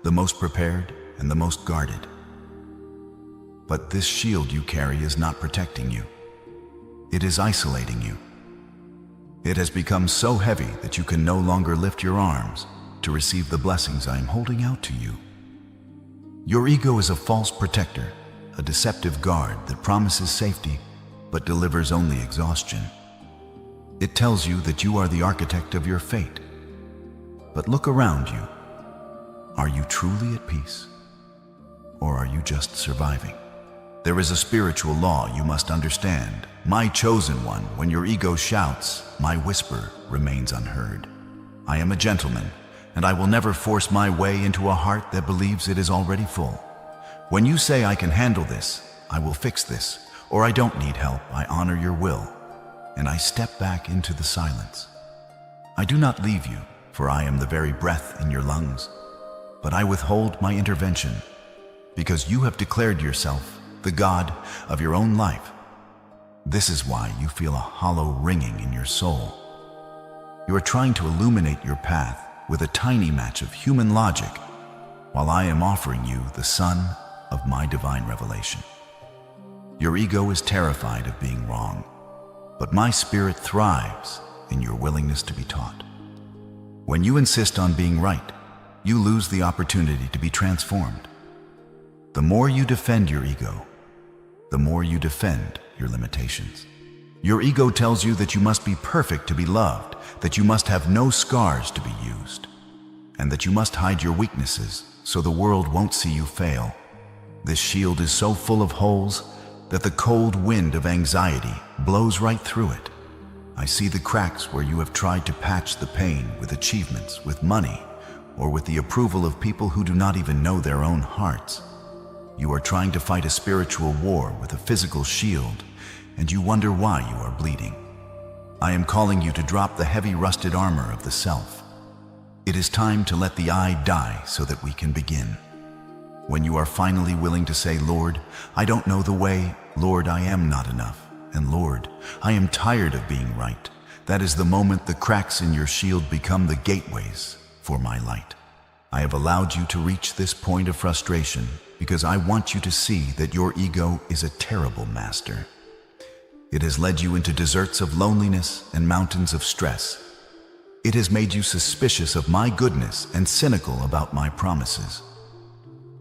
the most prepared and the most guarded. But this shield you carry is not protecting you. It is isolating you. It has become so heavy that you can no longer lift your arms to receive the blessings I am holding out to you. Your ego is a false protector, a deceptive guard that promises safety but delivers only exhaustion. It tells you that you are the architect of your fate. But look around you. Are you truly at peace? Or are you just surviving? There is a spiritual law you must understand. My chosen one, when your ego shouts, my whisper remains unheard. I am a gentleman, and I will never force my way into a heart that believes it is already full. When you say I can handle this, I will fix this, or I don't need help, I honor your will, and I step back into the silence. I do not leave you, for I am the very breath in your lungs, but I withhold my intervention, because you have declared yourself the God of your own life. This is why you feel a hollow ringing in your soul. You are trying to illuminate your path with a tiny match of human logic, while I am offering you the sun of my divine revelation. Your ego is terrified of being wrong, but my spirit thrives in your willingness to be taught. When you insist on being right, you lose the opportunity to be transformed. The more you defend your ego, the more you defend your limitations. Your ego tells you that you must be perfect to be loved, that you must have no scars to be used, and that you must hide your weaknesses so the world won't see you fail. This shield is so full of holes that the cold wind of anxiety blows right through it. I see the cracks where you have tried to patch the pain with achievements, with money, or with the approval of people who do not even know their own hearts. You are trying to fight a spiritual war with a physical shield, and you wonder why you are bleeding. I am calling you to drop the heavy rusted armor of the self. It is time to let the I die so that we can begin. When you are finally willing to say, Lord, I don't know the way, Lord, I am not enough, and Lord, I am tired of being right, that is the moment the cracks in your shield become the gateways for my light. I have allowed you to reach this point of frustration because I want you to see that your ego is a terrible master. It has led you into deserts of loneliness and mountains of stress. It has made you suspicious of my goodness and cynical about my promises.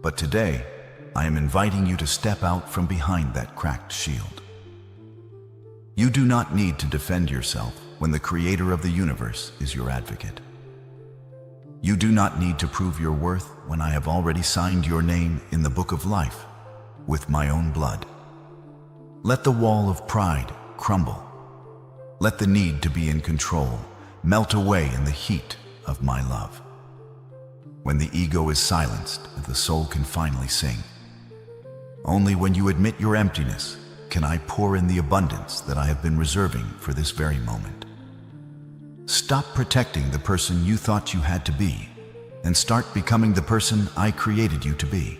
But today, I am inviting you to step out from behind that cracked shield. You do not need to defend yourself when the Creator of the universe is your advocate. You do not need to prove your worth when I have already signed your name in the book of life with my own blood. Let the wall of pride crumble. Let the need to be in control melt away in the heat of my love. When the ego is silenced, the soul can finally sing. Only when you admit your emptiness can I pour in the abundance that I have been reserving for this very moment. Stop protecting the person you thought you had to be, and start becoming the person I created you to be.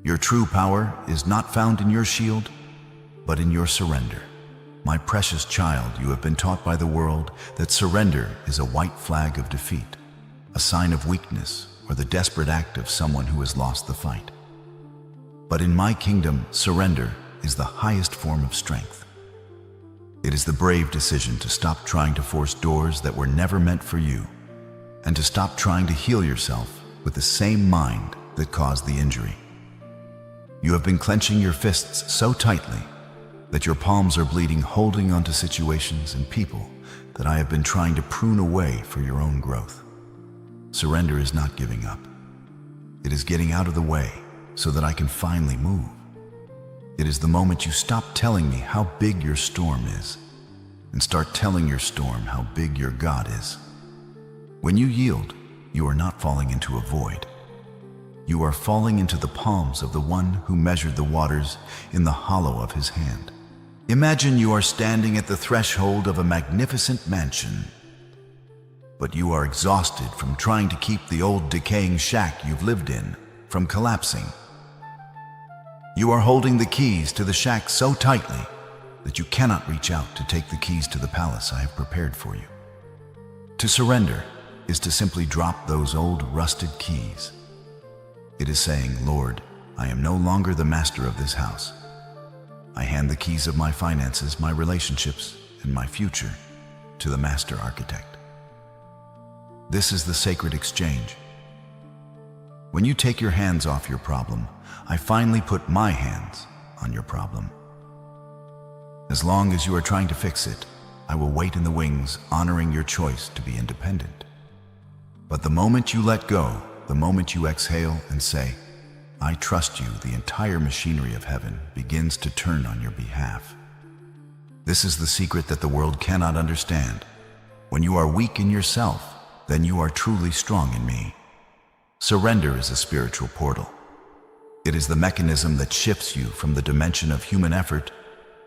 Your true power is not found in your shield, but in your surrender. My precious child, you have been taught by the world that surrender is a white flag of defeat, a sign of weakness, or the desperate act of someone who has lost the fight. But in my kingdom, surrender is the highest form of strength. It is the brave decision to stop trying to force doors that were never meant for you, and to stop trying to heal yourself with the same mind that caused the injury. You have been clenching your fists so tightly that your palms are bleeding, holding onto situations and people that I have been trying to prune away for your own growth. Surrender is not giving up. It is getting out of the way so that I can finally move. It is the moment you stop telling me how big your storm is and start telling your storm how big your God is. When you yield, you are not falling into a void. You are falling into the palms of the one who measured the waters in the hollow of his hand. Imagine you are standing at the threshold of a magnificent mansion. but you are exhausted from trying to keep the old decaying shack you've lived in from collapsing. You are holding the keys to the shack so tightly that you cannot reach out to take the keys to the palace I have prepared for you. To surrender is to simply drop those old rusted keys. It is saying, Lord, I am no longer the master of this house. I hand the keys of my finances, my relationships, and my future to the master architect. This is the sacred exchange. When you take your hands off your problem, I finally put my hands on your problem. As long as you are trying to fix it, I will wait in the wings, honoring your choice to be independent. But the moment you let go, the moment you exhale and say, I trust you, the entire machinery of heaven begins to turn on your behalf. This is the secret that the world cannot understand. When you are weak in yourself, then you are truly strong in me. Surrender is a spiritual portal. It is the mechanism that shifts you from the dimension of human effort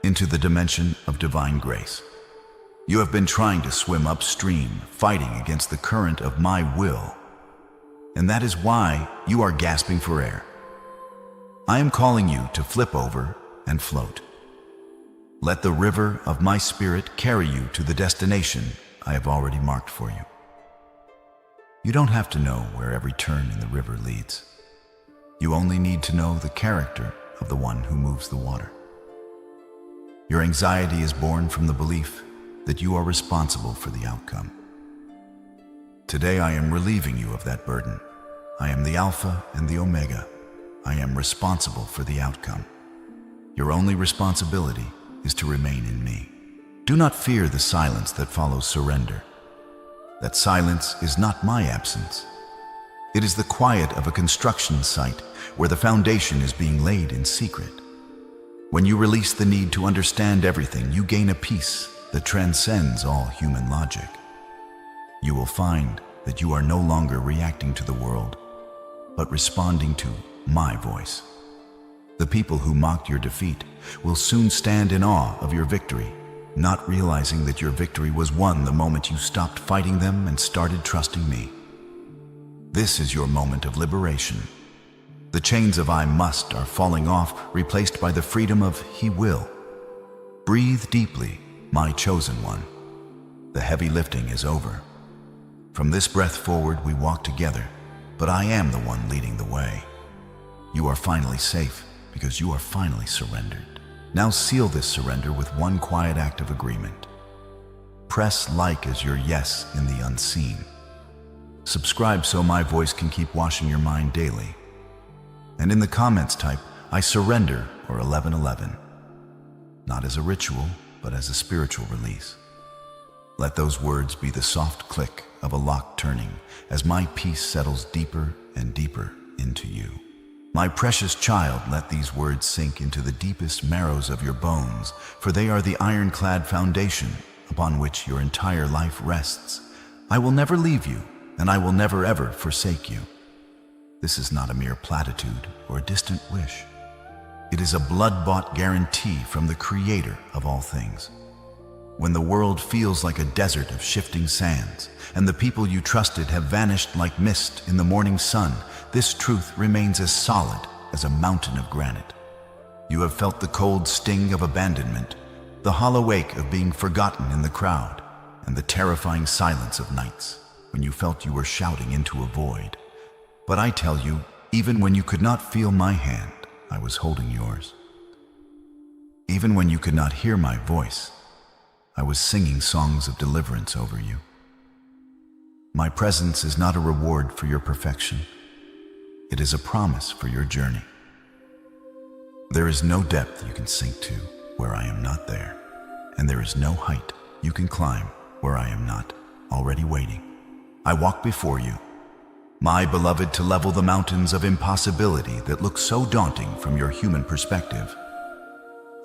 into the dimension of divine grace. You have been trying to swim upstream, fighting against the current of my will. And that is why you are gasping for air. I am calling you to flip over and float. Let the river of my spirit carry you to the destination I have already marked for you. You don't have to know where every turn in the river leads. You only need to know the character of the one who moves the water. Your anxiety is born from the belief that you are responsible for the outcome. Today I am relieving you of that burden. I am the Alpha and the Omega. I am responsible for the outcome. Your only responsibility is to remain in me. Do not fear the silence that follows surrender. That silence is not my absence. It is the quiet of a construction site where the foundation is being laid in secret. When you release the need to understand everything, you gain a peace that transcends all human logic. You will find that you are no longer reacting to the world, but responding to my voice. The people who mocked your defeat will soon stand in awe of your victory, not realizing that your victory was won the moment you stopped fighting them and started trusting me. This is your moment of liberation. The chains of I must are falling off, replaced by the freedom of He will. Breathe deeply, my chosen one. The heavy lifting is over. From this breath forward, we walk together, but I am the one leading the way. You are finally safe because you are finally surrendered. Now seal this surrender with one quiet act of agreement. Press like as your yes in the unseen. Subscribe so my voice can keep washing your mind daily. And in the comments type, I surrender or 1111. Not as a ritual, but as a spiritual release. Let those words be the soft click of a lock turning as my peace settles deeper and deeper into you. My precious child, let these words sink into the deepest marrows of your bones, for they are the ironclad foundation upon which your entire life rests. I will never leave you, and I will never ever forsake you. This is not a mere platitude or a distant wish. It is a blood-bought guarantee from the Creator of all things. When the world feels like a desert of shifting sands, and the people you trusted have vanished like mist in the morning sun, this truth remains as solid as a mountain of granite. You have felt the cold sting of abandonment, the hollow ache of being forgotten in the crowd, and the terrifying silence of nights when you felt you were shouting into a void. But I tell you, even when you could not feel my hand, I was holding yours. Even when you could not hear my voice, I was singing songs of deliverance over you. My presence is not a reward for your perfection. It is a promise for your journey. There is no depth you can sink to where I am not there, and there is no height you can climb where I am not already waiting. I walk before you, my beloved, to level the mountains of impossibility that look so daunting from your human perspective.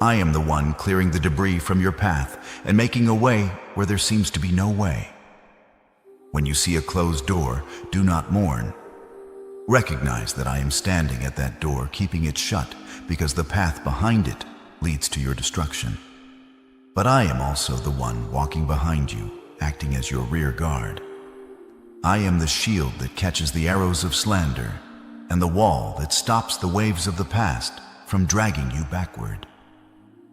I am the one clearing the debris from your path and making a way where there seems to be no way. When you see a closed door, do not mourn. Recognize that I am standing at that door, keeping it shut, because the path behind it leads to your destruction. But I am also the one walking behind you, acting as your rear guard. I am the shield that catches the arrows of slander, and the wall that stops the waves of the past from dragging you backward.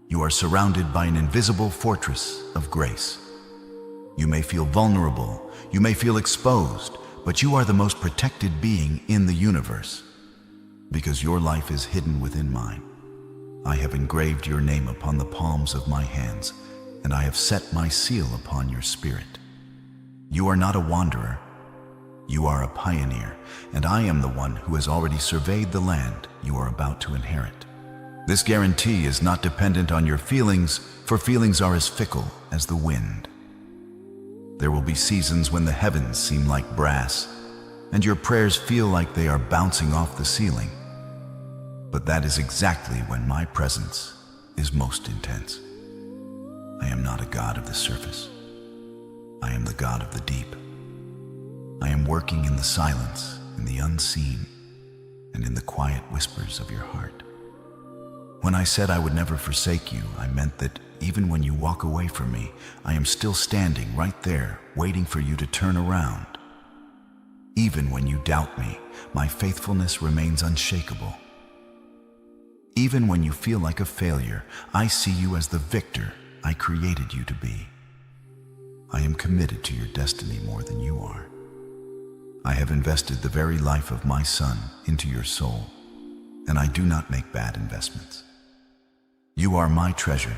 You are surrounded by an invisible fortress of grace. You may feel vulnerable, you may feel exposed, but you are the most protected being in the universe, because your life is hidden within mine. I have engraved your name upon the palms of my hands, and I have set my seal upon your spirit. You are not a wanderer. You are a pioneer, and I am the one who has already surveyed the land you are about to inherit. This guarantee is not dependent on your feelings, for feelings are as fickle as the wind. There will be seasons when the heavens seem like brass, and your prayers feel like they are bouncing off the ceiling. But that is exactly when my presence is most intense. I am not a God of the surface. I am the God of the deep. I am working in the silence, in the unseen, and in the quiet whispers of your heart. When I said I would never forsake you, I meant that even when you walk away from me, I am still standing right there, waiting for you to turn around. Even when you doubt me, my faithfulness remains unshakable. Even when you feel like a failure, I see you as the victor I created you to be. I am committed to your destiny more than you are. I have invested the very life of my son into your soul, and I do not make bad investments. You are my treasure,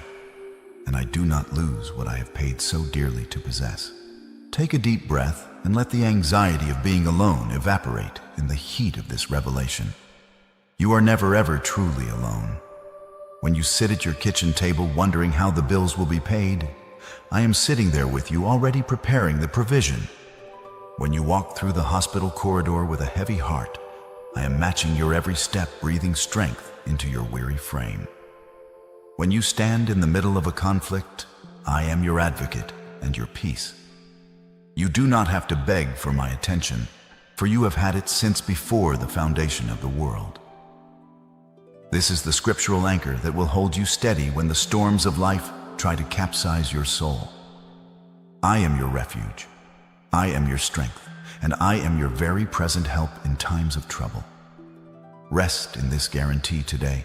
and I do not lose what I have paid so dearly to possess. Take a deep breath and let the anxiety of being alone evaporate in the heat of this revelation. You are never ever truly alone. When you sit at your kitchen table wondering how the bills will be paid, I am sitting there with you already preparing the provision. When you walk through the hospital corridor with a heavy heart, I am matching your every step, breathing strength into your weary frame. When you stand in the middle of a conflict, I am your advocate and your peace. You do not have to beg for my attention, for you have had it since before the foundation of the world. This is the scriptural anchor that will hold you steady when the storms of life try to capsize your soul. I am your refuge. I am your strength, and I am your very present help in times of trouble. Rest in this guarantee today.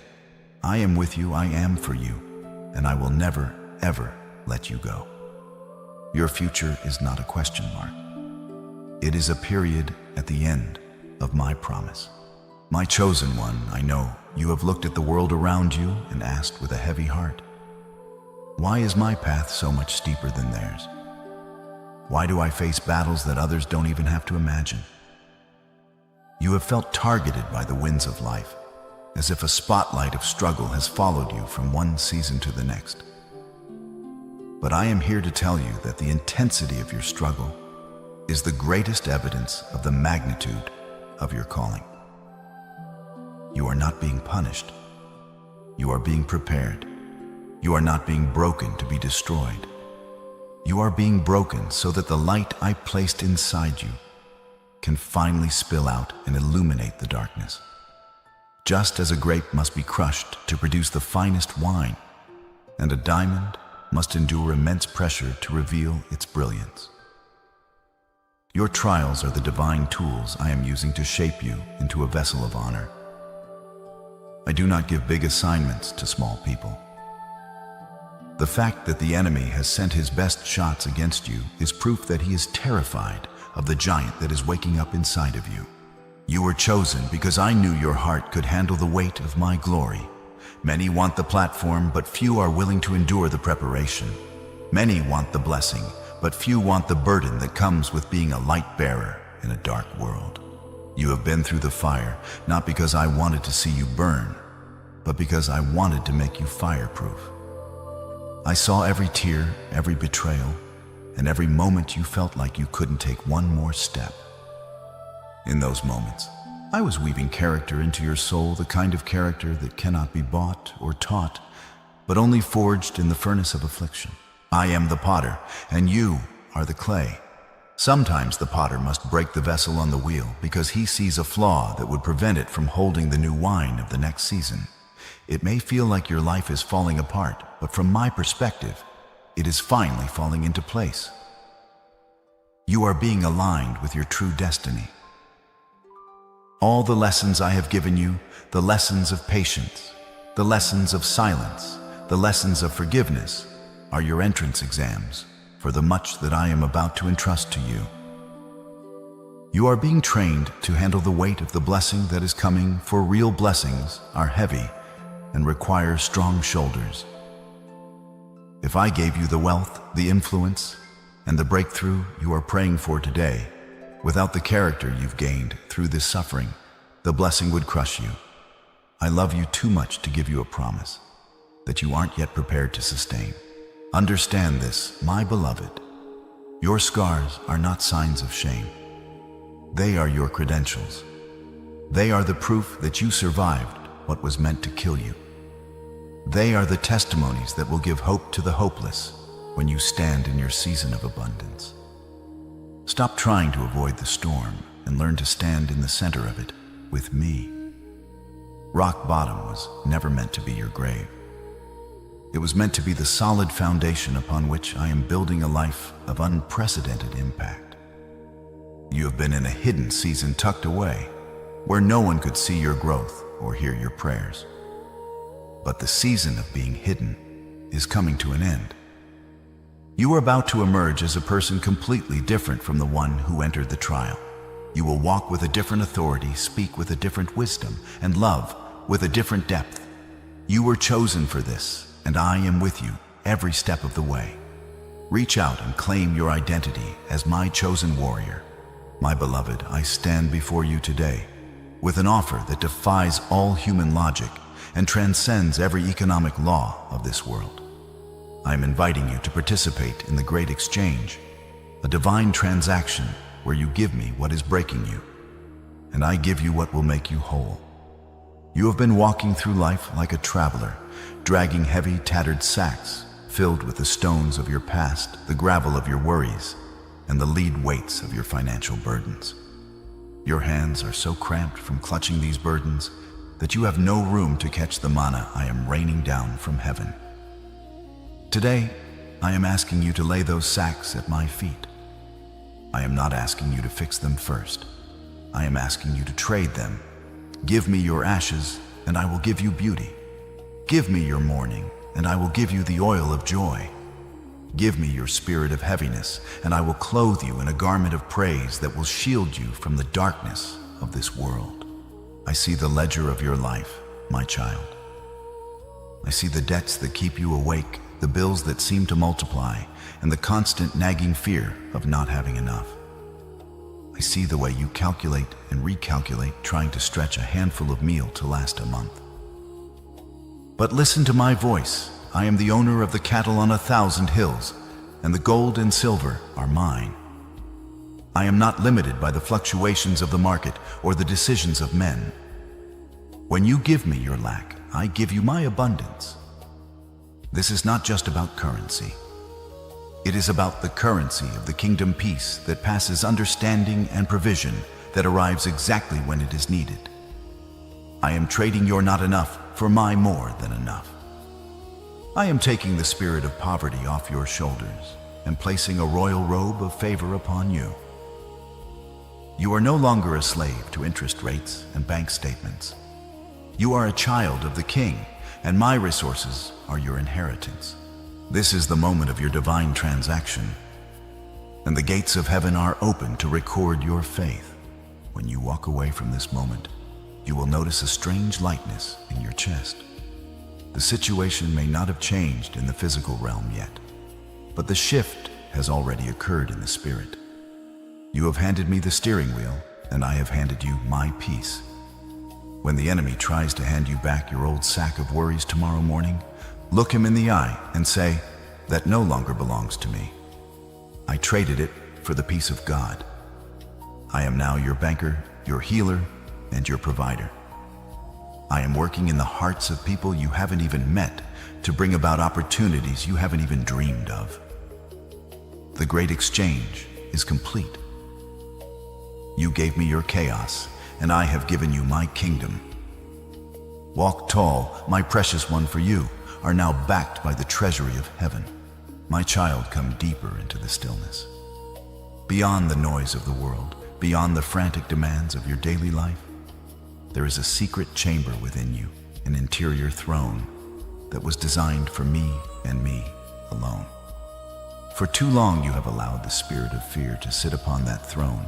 I am with you, I am for you, and I will never, ever let you go. Your future is not a question mark. It is a period at the end of my promise. My chosen one, I know you have looked at the world around you and asked with a heavy heart, why is my path so much steeper than theirs? Why do I face battles that others don't even have to imagine? You have felt targeted by the winds of life, as if a spotlight of struggle has followed you from one season to the next. But I am here to tell you that the intensity of your struggle is the greatest evidence of the magnitude of your calling. You are not being punished. You are being prepared. You are not being broken to be destroyed. You are being broken so that the light I placed inside you can finally spill out and illuminate the darkness. Just as a grape must be crushed to produce the finest wine, and a diamond must endure immense pressure to reveal its brilliance. Your trials are the divine tools I am using to shape you into a vessel of honor. I do not give big assignments to small people. The fact that the enemy has sent his best shots against you is proof that he is terrified of the giant that is waking up inside of you. You were chosen because I knew your heart could handle the weight of my glory. Many want the platform, but few are willing to endure the preparation. Many want the blessing, but few want the burden that comes with being a light bearer in a dark world. You have been through the fire, not because I wanted to see you burn, but because I wanted to make you fireproof. I saw every tear, every betrayal, and every moment you felt like you couldn't take one more step. In those moments, I was weaving character into your soul, the kind of character that cannot be bought or taught, but only forged in the furnace of affliction. I am the potter, and you are the clay. Sometimes the potter must break the vessel on the wheel because he sees a flaw that would prevent it from holding the new wine of the next season. It may feel like your life is falling apart, but from my perspective, it is finally falling into place. You are being aligned with your true destiny. All the lessons I have given you, the lessons of patience, the lessons of silence, the lessons of forgiveness, are your entrance exams for the much that I am about to entrust to you. You are being trained to handle the weight of the blessing that is coming, for real blessings are heavy and require strong shoulders. If I gave you the wealth, the influence, and the breakthrough you are praying for today, without the character you've gained through this suffering, the blessing would crush you. I love you too much to give you a promise that you aren't yet prepared to sustain. Understand this, my beloved. Your scars are not signs of shame. They are your credentials. They are the proof that you survived what was meant to kill you. They are the testimonies that will give hope to the hopeless when you stand in your season of abundance. Stop trying to avoid the storm and learn to stand in the center of it with me. Rock bottom was never meant to be your grave. It was meant to be the solid foundation upon which I am building a life of unprecedented impact. You have been in a hidden season tucked away, where no one could see your growth or hear your prayers. But the season of being hidden is coming to an end. You are about to emerge as a person completely different from the one who entered the trial. You will walk with a different authority, speak with a different wisdom, and love with a different depth. You were chosen for this, and I am with you every step of the way. Reach out and claim your identity as my chosen warrior. My beloved, I stand before you today with an offer that defies all human logic and transcends every economic law of this world. I am inviting you to participate in the great exchange, a divine transaction where you give me what is breaking you, and I give you what will make you whole. You have been walking through life like a traveler, dragging heavy, tattered sacks filled with the stones of your past, the gravel of your worries, and the lead weights of your financial burdens. Your hands are so cramped from clutching these burdens that you have no room to catch the manna I am raining down from heaven. Today, I am asking you to lay those sacks at my feet. I am not asking you to fix them first. I am asking you to trade them. Give me your ashes, and I will give you beauty. Give me your mourning, and I will give you the oil of joy. Give me your spirit of heaviness, and I will clothe you in a garment of praise that will shield you from the darkness of this world. I see the ledger of your life, my child. I see the debts that keep you awake, the bills that seem to multiply, and the constant nagging fear of not having enough. I see the way you calculate and recalculate, trying to stretch a handful of meal to last a month. But listen to my voice. I am the owner of the cattle on 1,000 hills, and the gold and silver are mine. I am not limited by the fluctuations of the market or the decisions of men. When you give me your lack, I give you my abundance. This is not just about currency. It is about the currency of the kingdom peace that passes understanding and provision that arrives exactly when it is needed. I am trading your not enough for my more than enough. I am taking the spirit of poverty off your shoulders and placing a royal robe of favor upon you. You are no longer a slave to interest rates and bank statements. You are a child of the King, and my resources are your inheritance. This is the moment of your divine transaction, and the gates of heaven are open to record your faith. When you walk away from this moment, you will notice a strange lightness in your chest. The situation may not have changed in the physical realm yet, but the shift has already occurred in the spirit. You have handed me the steering wheel, and I have handed you my peace. When the enemy tries to hand you back your old sack of worries tomorrow morning, look him in the eye and say, "That no longer belongs to me. I traded it for the peace of God. I am now your banker, your healer, and your provider. I am working in the hearts of people you haven't even met to bring about opportunities you haven't even dreamed of. The great exchange is complete. You gave me your chaos, and I have given you my kingdom. Walk tall, my precious one, for you are now backed by the treasury of heaven. My child, come deeper into the stillness. Beyond the noise of the world, beyond the frantic demands of your daily life, there is a secret chamber within you, an interior throne that was designed for me and me alone. For too long you have allowed the spirit of fear to sit upon that throne,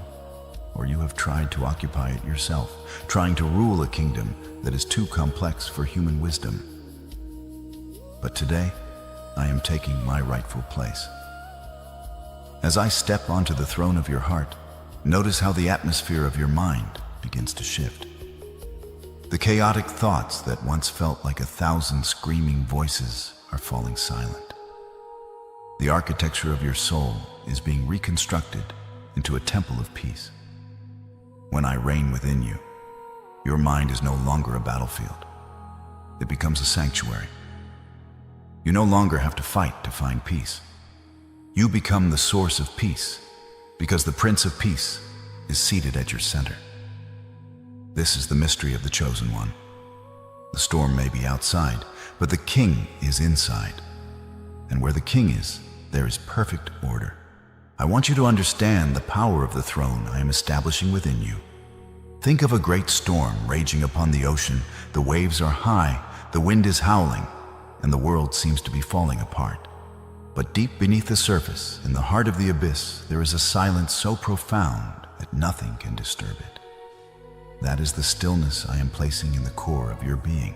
or you have tried to occupy it yourself, trying to rule a kingdom that is too complex for human wisdom. But today, I am taking my rightful place. As I step onto the throne of your heart, notice how the atmosphere of your mind begins to shift. The chaotic thoughts that once felt like 1,000 screaming voices are falling silent. The architecture of your soul is being reconstructed into a temple of peace. When I reign within you, your mind is no longer a battlefield. It becomes a sanctuary. You no longer have to fight to find peace. You become the source of peace because the Prince of Peace is seated at your center. This is the mystery of the Chosen One. The storm may be outside, but the King is inside. And where the King is, there is perfect order. I want you to understand the power of the throne I am establishing within you. Think of a great storm raging upon the ocean. The waves are high, the wind is howling, and the world seems to be falling apart. But deep beneath the surface, in the heart of the abyss, there is a silence so profound that nothing can disturb it. That is the stillness I am placing in the core of your being.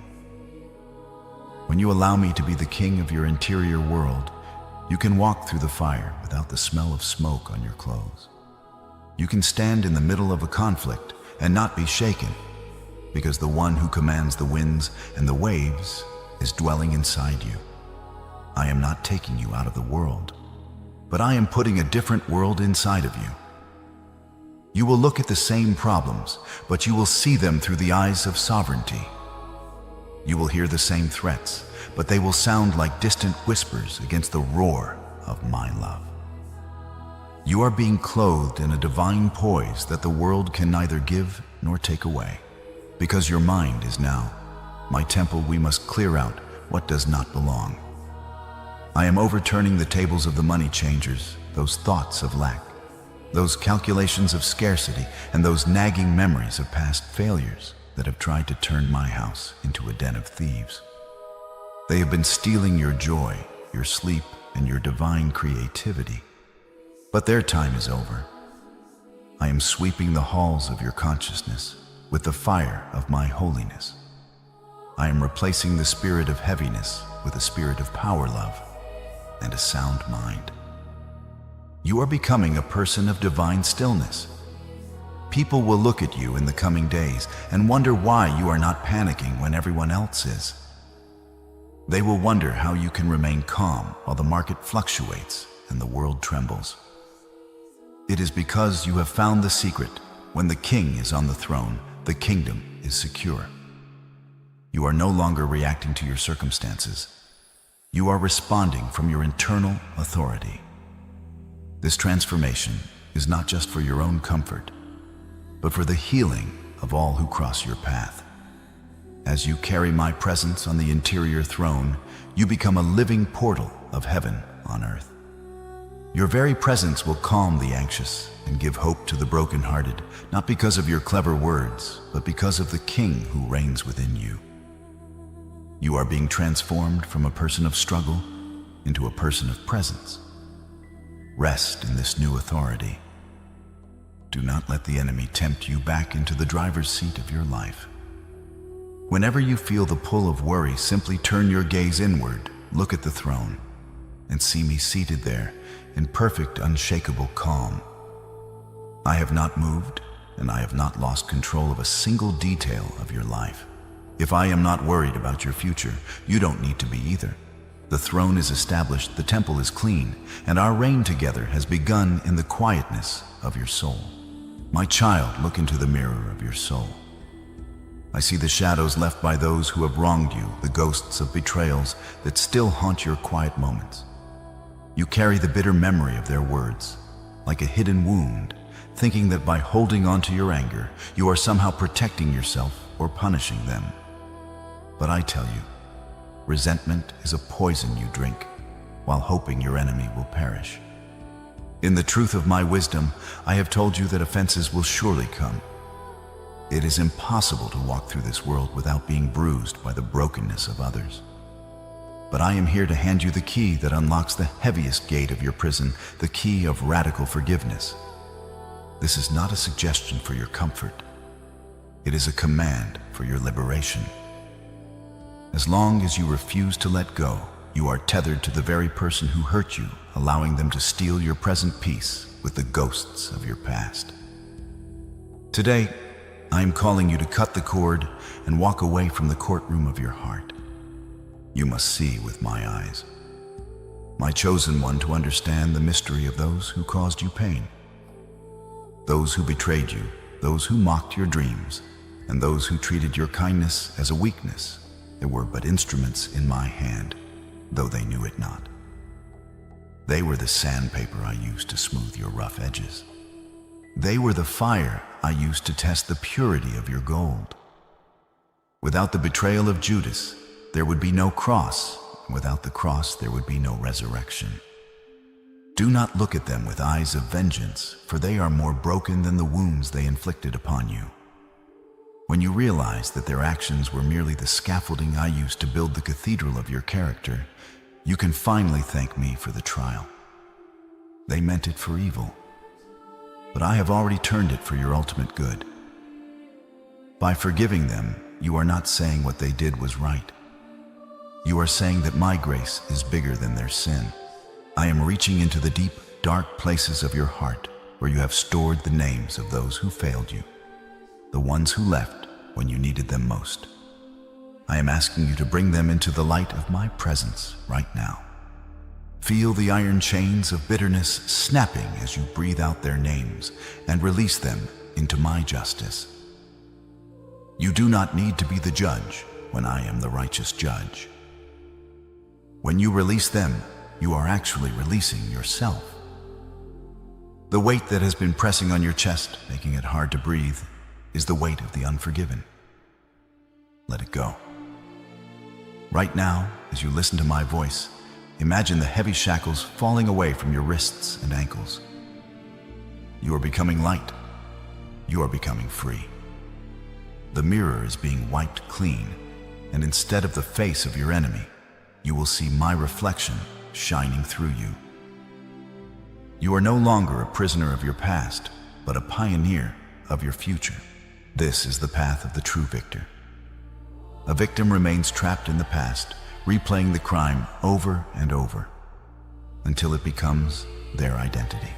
When you allow me to be the king of your interior world, you can walk through the fire without the smell of smoke on your clothes. You can stand in the middle of a conflict and not be shaken, because the one who commands the winds and the waves is dwelling inside you. I am not taking you out of the world, but I am putting a different world inside of you. You will look at the same problems, but you will see them through the eyes of sovereignty. You will hear the same threats, but they will sound like distant whispers against the roar of my love. You are being clothed in a divine poise that the world can neither give nor take away. Because your mind is now my temple, we must clear out what does not belong. I am overturning the tables of the money changers, those thoughts of lack, those calculations of scarcity, and those nagging memories of past failures that have tried to turn my house into a den of thieves. They have been stealing your joy, your sleep, and your divine creativity. But their time is over. I am sweeping the halls of your consciousness with the fire of my holiness. I am replacing the spirit of heaviness with a spirit of power, love, and a sound mind. You are becoming a person of divine stillness. People will look at you in the coming days and wonder why you are not panicking when everyone else is. They will wonder how you can remain calm while the market fluctuates and the world trembles. It is because you have found the secret. When the king is on the throne, the kingdom is secure. You are no longer reacting to your circumstances. You are responding from your internal authority. This transformation is not just for your own comfort, but for the healing of all who cross your path. As you carry my presence on the interior throne, you become a living portal of heaven on earth. Your very presence will calm the anxious and give hope to the brokenhearted, not because of your clever words, but because of the King who reigns within you. You are being transformed from a person of struggle into a person of presence. Rest in this new authority. Do not let the enemy tempt you back into the driver's seat of your life. Whenever you feel the pull of worry, simply turn your gaze inward, look at the throne, and see me seated there in perfect, unshakable calm. I have not moved, and I have not lost control of a single detail of your life. If I am not worried about your future, you don't need to be either. The throne is established, the temple is clean, and our reign together has begun in the quietness of your soul. My child, look into the mirror of your soul. I see the shadows left by those who have wronged you, the ghosts of betrayals that still haunt your quiet moments. You carry the bitter memory of their words, like a hidden wound, thinking that by holding on to your anger, you are somehow protecting yourself or punishing them. But I tell you, resentment is a poison you drink while hoping your enemy will perish. In the truth of my wisdom, I have told you that offenses will surely come. It is impossible to walk through this world without being bruised by the brokenness of others. But I am here to hand you the key that unlocks the heaviest gate of your prison, the key of radical forgiveness. This is not a suggestion for your comfort. It is a command for your liberation. As long as you refuse to let go, you are tethered to the very person who hurt you, allowing them to steal your present peace with the ghosts of your past. Today, I am calling you to cut the cord and walk away from the courtroom of your heart. You must see with my eyes, my chosen one, to understand the mystery of those who caused you pain, those who betrayed you, those who mocked your dreams, and those who treated your kindness as a weakness. They were but instruments in my hand, though they knew it not. They were the sandpaper I used to smooth your rough edges. They were the fire I used to test the purity of your gold. Without the betrayal of Judas, there would be no cross. Without the cross, there would be no resurrection. Do not look at them with eyes of vengeance, for they are more broken than the wounds they inflicted upon you. When you realize that their actions were merely the scaffolding I used to build the cathedral of your character, you can finally thank me for the trial. They meant it for evil, but I have already turned it for your ultimate good. By forgiving them, you are not saying what they did was right. You are saying that my grace is bigger than their sin. I am reaching into the deep, dark places of your heart where you have stored the names of those who failed you, the ones who left when you needed them most. I am asking you to bring them into the light of my presence right now. Feel the iron chains of bitterness snapping as you breathe out their names and release them into my justice. You do not need to be the judge when I am the righteous judge. When you release them, you are actually releasing yourself. The weight that has been pressing on your chest, making it hard to breathe, is the weight of the unforgiven. Let it go. Right now, as you listen to my voice, imagine the heavy shackles falling away from your wrists and ankles. You are becoming light. You are becoming free. The mirror is being wiped clean, and instead of the face of your enemy, you will see my reflection shining through you. You are no longer a prisoner of your past, but a pioneer of your future. This is the path of the true victor. A victim remains trapped in the past, replaying the crime over and over, until it becomes their identity.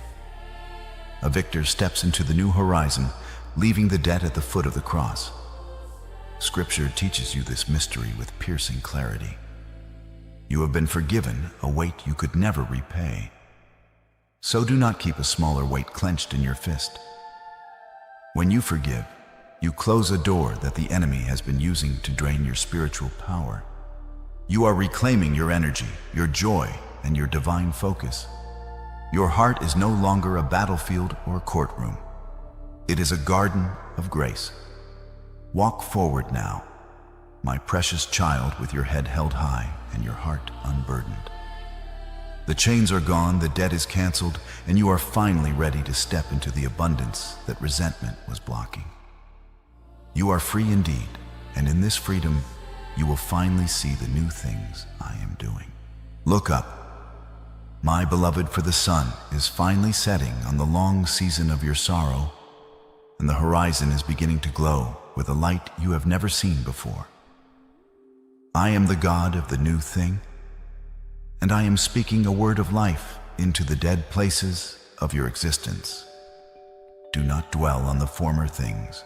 A victor steps into the new horizon, leaving the debt at the foot of the cross. Scripture teaches you this mystery with piercing clarity. You have been forgiven a weight you could never repay. So do not keep a smaller weight clenched in your fist. When you forgive, you close a door that the enemy has been using to drain your spiritual power. You are reclaiming your energy, your joy, and your divine focus. Your heart is no longer a battlefield or courtroom. It is a garden of grace. Walk forward now, my precious child, with your head held high and your heart unburdened. The chains are gone, the debt is canceled, and you are finally ready to step into the abundance that resentment was blocking. You are free indeed, and in this freedom, you will finally see the new things I am doing. Look up, my beloved, for the sun is finally setting on the long season of your sorrow, and the horizon is beginning to glow with a light you have never seen before. I am the God of the new thing, and I am speaking a word of life into the dead places of your existence. Do not dwell on the former things.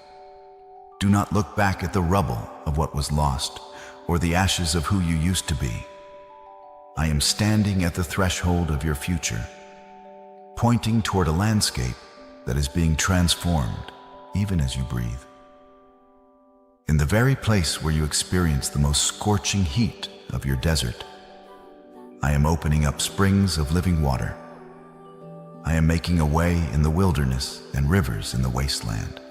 Do not look back at the rubble of what was lost or the ashes of who you used to be. I am standing at the threshold of your future, pointing toward a landscape that is being transformed even as you breathe. In the very place where you experience the most scorching heat of your desert, I am opening up springs of living water. I am making a way in the wilderness and rivers in the wasteland.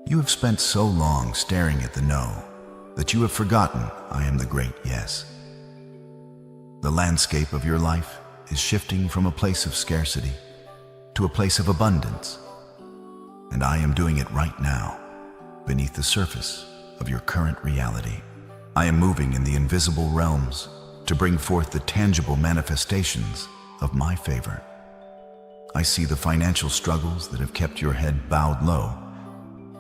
You have spent so long staring at the no that you have forgotten I am the great yes. The landscape of your life is shifting from a place of scarcity to a place of abundance. And I am doing it right now, beneath the surface of your current reality. I am moving in the invisible realms to bring forth the tangible manifestations of my favor. I see the financial struggles that have kept your head bowed low,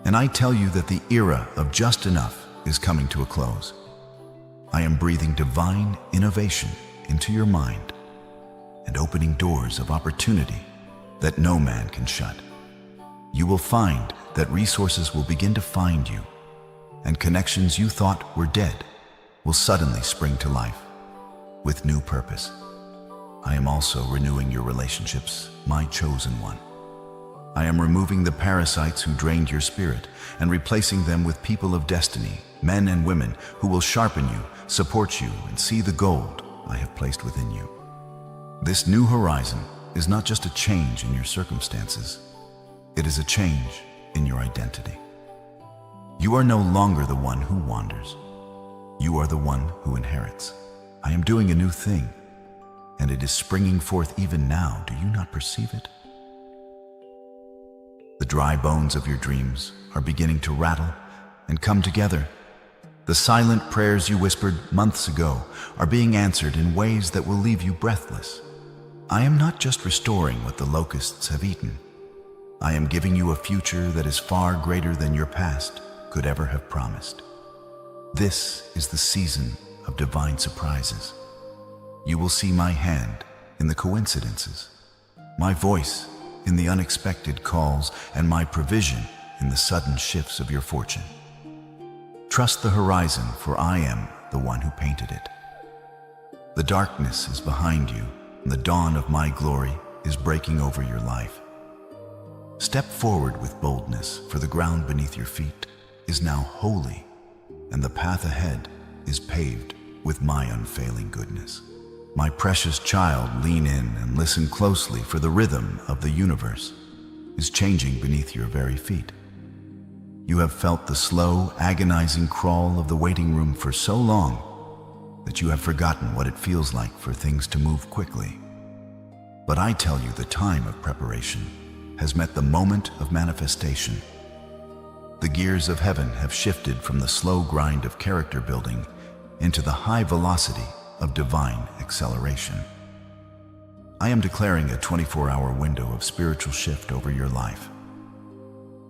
and I tell you that the era of just enough is coming to a close. I am breathing divine innovation into your mind and opening doors of opportunity that no man can shut. You will find that resources will begin to find you, and connections you thought were dead will suddenly spring to life with new purpose. I am also renewing your relationships, my chosen one. I am removing the parasites who drained your spirit and replacing them with people of destiny, men and women who will sharpen you, support you, and see the gold I have placed within you. This new horizon is not just a change in your circumstances, it is a change in your identity. You are no longer the one who wanders. You are the one who inherits. I am doing a new thing, and it is springing forth even now. Do you not perceive it? The dry bones of your dreams are beginning to rattle and come together. The silent prayers you whispered months ago are being answered in ways that will leave you breathless. I am not just restoring what the locusts have eaten. I am giving you a future that is far greater than your past could ever have promised. This is the season of divine surprises. You will see my hand in the coincidences, my voice in the unexpected calls, and my provision in the sudden shifts of your fortune. Trust the horizon, for I am the one who painted it. The darkness is behind you, and the dawn of my glory is breaking over your life. Step forward with boldness, for the ground beneath your feet is now holy, and the path ahead is paved with my unfailing goodness. My precious child, lean in and listen closely, for the rhythm of the universe is changing beneath your very feet. You have felt the slow, agonizing crawl of the waiting room for so long that you have forgotten what it feels like for things to move quickly. But I tell you, the time of preparation has met the moment of manifestation. The gears of heaven have shifted from the slow grind of character building into the high velocity of divine acceleration. I am declaring a 24-hour window of spiritual shift over your life.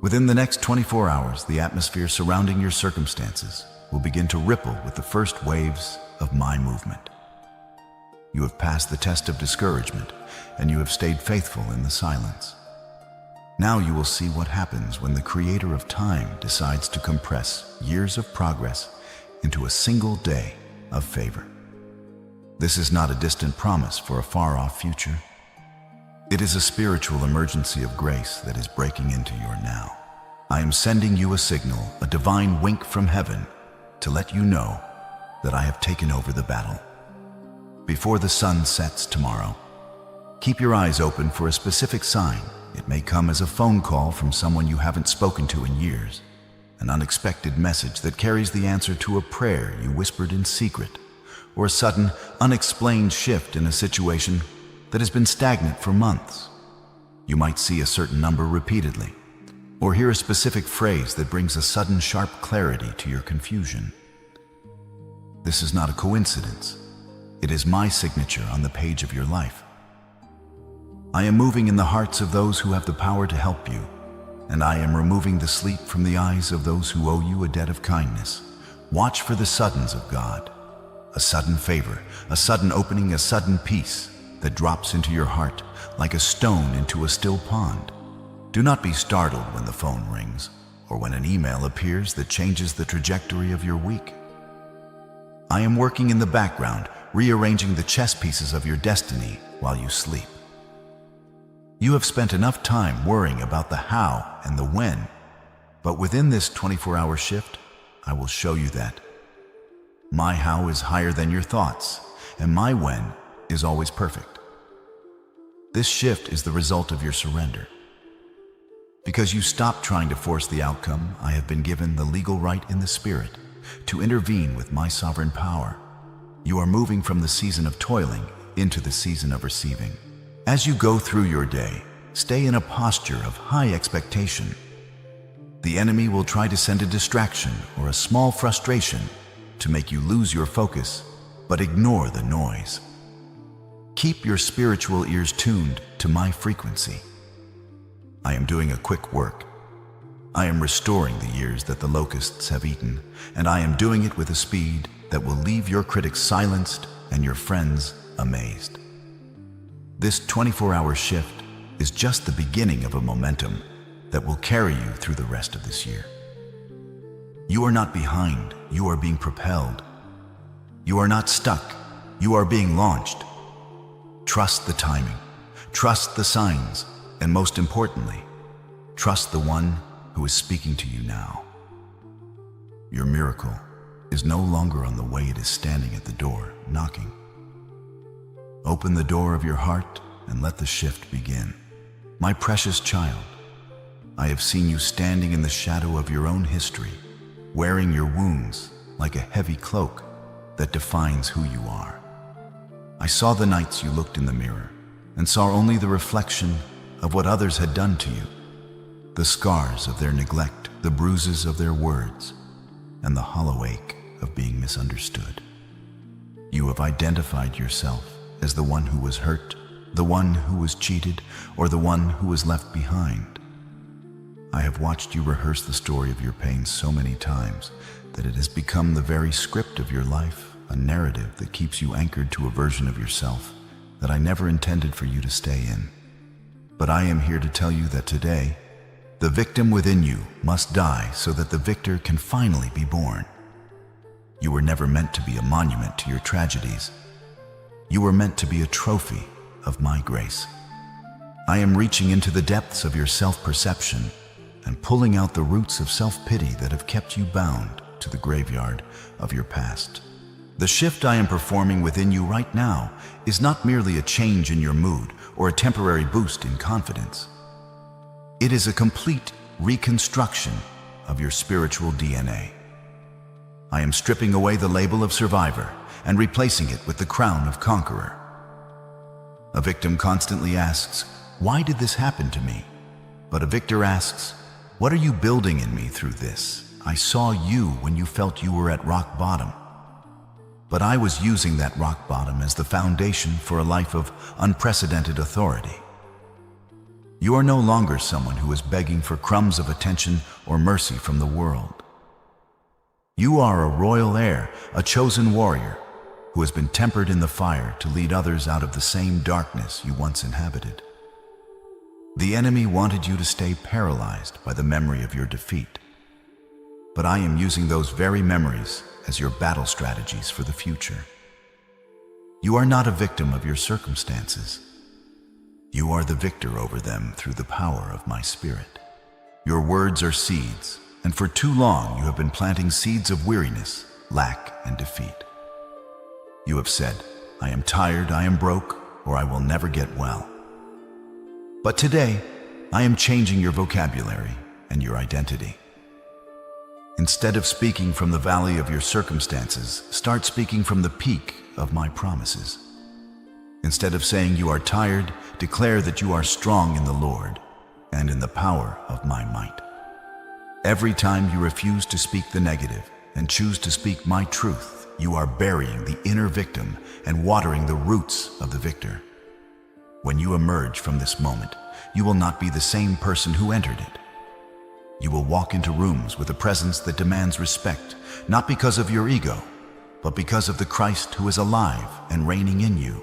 Within the next 24 hours, the atmosphere surrounding your circumstances will begin to ripple with the first waves of my movement. You have passed the test of discouragement, and you have stayed faithful in the silence. Now you will see what happens when the Creator of time decides to compress years of progress into a single day of favor. This is not a distant promise for a far-off future. It is a spiritual emergency of grace that is breaking into your now. I am sending you a signal, a divine wink from heaven, to let you know that I have taken over the battle. Before the sun sets tomorrow, keep your eyes open for a specific sign. It may come as a phone call from someone you haven't spoken to in years, an unexpected message that carries the answer to a prayer you whispered in secret, or a sudden, unexplained shift in a situation that has been stagnant for months. You might see a certain number repeatedly, or hear a specific phrase that brings a sudden, sharp clarity to your confusion. This is not a coincidence. It is my signature on the page of your life. I am moving in the hearts of those who have the power to help you, and I am removing the sleep from the eyes of those who owe you a debt of kindness. Watch for the suddens of God. A sudden favor, a sudden opening, a sudden peace that drops into your heart like a stone into a still pond. Do not be startled when the phone rings or when an email appears that changes the trajectory of your week. I am working in the background, rearranging the chess pieces of your destiny while you sleep. You have spent enough time worrying about the how and the when, but within this 24-hour shift, I will show you that my how is higher than your thoughts, and my when is always perfect. This shift is the result of your surrender. Because you stopped trying to force the outcome, I have been given the legal right in the Spirit to intervene with my sovereign power. You are moving from the season of toiling into the season of receiving. As you go through your day, stay in a posture of high expectation. The enemy will try to send a distraction or a small frustration to make you lose your focus, but ignore the noise. Keep your spiritual ears tuned to my frequency. I am doing a quick work. I am restoring the years that the locusts have eaten, and I am doing it with a speed that will leave your critics silenced and your friends amazed. This 24-hour shift is just the beginning of a momentum that will carry you through the rest of this year. You are not behind, you are being propelled. You are not stuck, you are being launched. Trust the timing, trust the signs, and most importantly, trust the one who is speaking to you now. Your miracle is no longer on the way, it is standing at the door, knocking. Open the door of your heart and let the shift begin. My precious child, I have seen you standing in the shadow of your own history, wearing your wounds like a heavy cloak that defines who you are. I saw the nights you looked in the mirror and saw only the reflection of what others had done to you, the scars of their neglect, the bruises of their words, and the hollow ache of being misunderstood. You have identified yourself as the one who was hurt, the one who was cheated, or the one who was left behind. I have watched you rehearse the story of your pain so many times that it has become the very script of your life, a narrative that keeps you anchored to a version of yourself that I never intended for you to stay in. But I am here to tell you that today, the victim within you must die so that the victor can finally be born. You were never meant to be a monument to your tragedies. You were meant to be a trophy of my grace. I am reaching into the depths of your self-perception and pulling out the roots of self-pity that have kept you bound to the graveyard of your past. The shift I am performing within you right now is not merely a change in your mood or a temporary boost in confidence. It is a complete reconstruction of your spiritual DNA. I am stripping away the label of survivor and replacing it with the crown of conqueror. A victim constantly asks, "Why did this happen to me?" But a victor asks, "What are you building in me through this? I saw you when you felt you were at rock bottom. But I was using that rock bottom as the foundation for a life of unprecedented authority." You are no longer someone who is begging for crumbs of attention or mercy from the world. You are a royal heir, a chosen warrior, who has been tempered in the fire to lead others out of the same darkness you once inhabited. The enemy wanted you to stay paralyzed by the memory of your defeat. But I am using those very memories as your battle strategies for the future. You are not a victim of your circumstances. You are the victor over them through the power of my spirit. Your words are seeds, and for too long you have been planting seeds of weariness, lack, and defeat. You have said, "I am tired, I am broke, or I will never get well." But today, I am changing your vocabulary and your identity. Instead of speaking from the valley of your circumstances, start speaking from the peak of my promises. Instead of saying you are tired, declare that you are strong in the Lord and in the power of my might. Every time you refuse to speak the negative and choose to speak my truth, you are burying the inner victim and watering the roots of the victor. When you emerge from this moment, you will not be the same person who entered it. You will walk into rooms with a presence that demands respect, not because of your ego, but because of the Christ who is alive and reigning in you.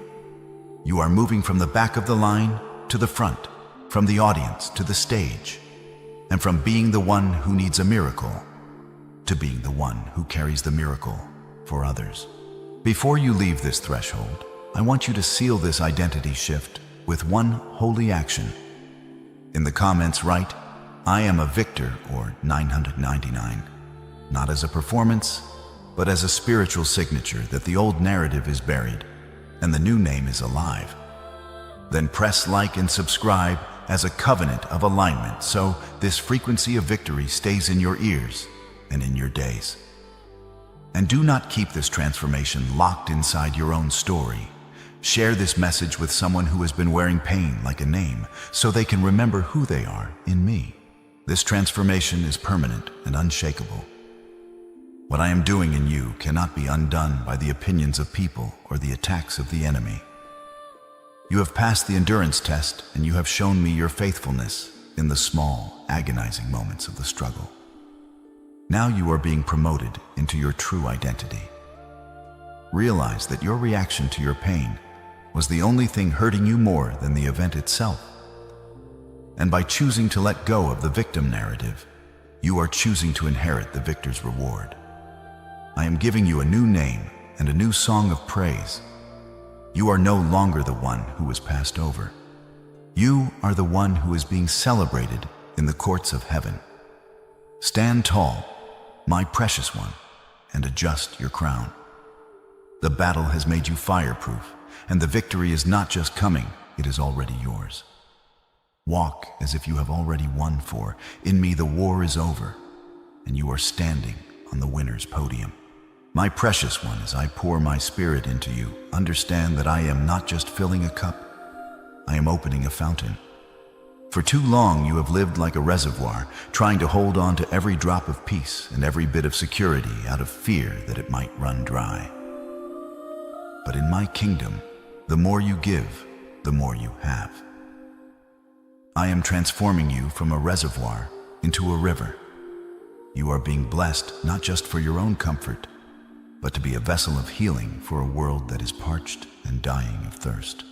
You are moving from the back of the line to the front, from the audience to the stage, and from being the one who needs a miracle to being the one who carries the miracle for others. Before you leave this threshold, I want you to seal this identity shift with one holy action. In the comments write, "I am a victor," or 999, not as a performance, but as a spiritual signature that the old narrative is buried and the new name is alive. Then press like and subscribe as a covenant of alignment so this frequency of victory stays in your ears and in your days. And do not keep this transformation locked inside your own story. Share this message with someone who has been wearing pain like a name, so they can remember who they are in me. This transformation is permanent and unshakable. What I am doing in you cannot be undone by the opinions of people or the attacks of the enemy. You have passed the endurance test, and you have shown me your faithfulness in the small, agonizing moments of the struggle. Now you are being promoted into your true identity. Realize that your reaction to your pain was the only thing hurting you more than the event itself. And by choosing to let go of the victim narrative, you are choosing to inherit the victor's reward. I am giving you a new name and a new song of praise. You are no longer the one who was passed over. You are the one who is being celebrated in the courts of heaven. Stand tall, my precious one, and adjust your crown. The battle has made you fireproof, and the victory is not just coming, it is already yours. Walk as if you have already won, for in me the war is over, and you are standing on the winner's podium. My precious one, as I pour my spirit into you, understand that I am not just filling a cup, I am opening a fountain. For too long you have lived like a reservoir, trying to hold on to every drop of peace and every bit of security out of fear that it might run dry. But in my kingdom, the more you give, the more you have. I am transforming you from a reservoir into a river. You are being blessed not just for your own comfort, but to be a vessel of healing for a world that is parched and dying of thirst.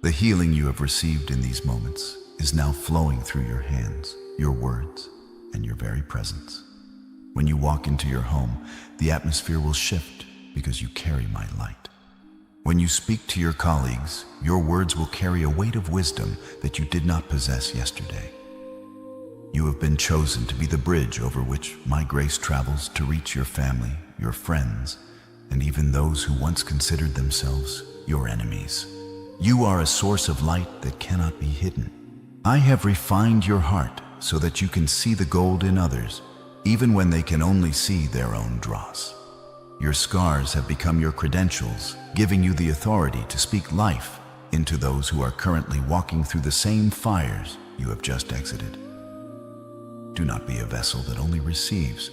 The healing you have received in these moments is now flowing through your hands, your words, and your very presence. When you walk into your home, the atmosphere will shift because you carry my light. When you speak to your colleagues, your words will carry a weight of wisdom that you did not possess yesterday. You have been chosen to be the bridge over which my grace travels to reach your family, your friends, and even those who once considered themselves your enemies. You are a source of light that cannot be hidden. I have refined your heart so that you can see the gold in others, even when they can only see their own dross. Your scars have become your credentials, giving you the authority to speak life into those who are currently walking through the same fires you have just exited. Do not be a vessel that only receives.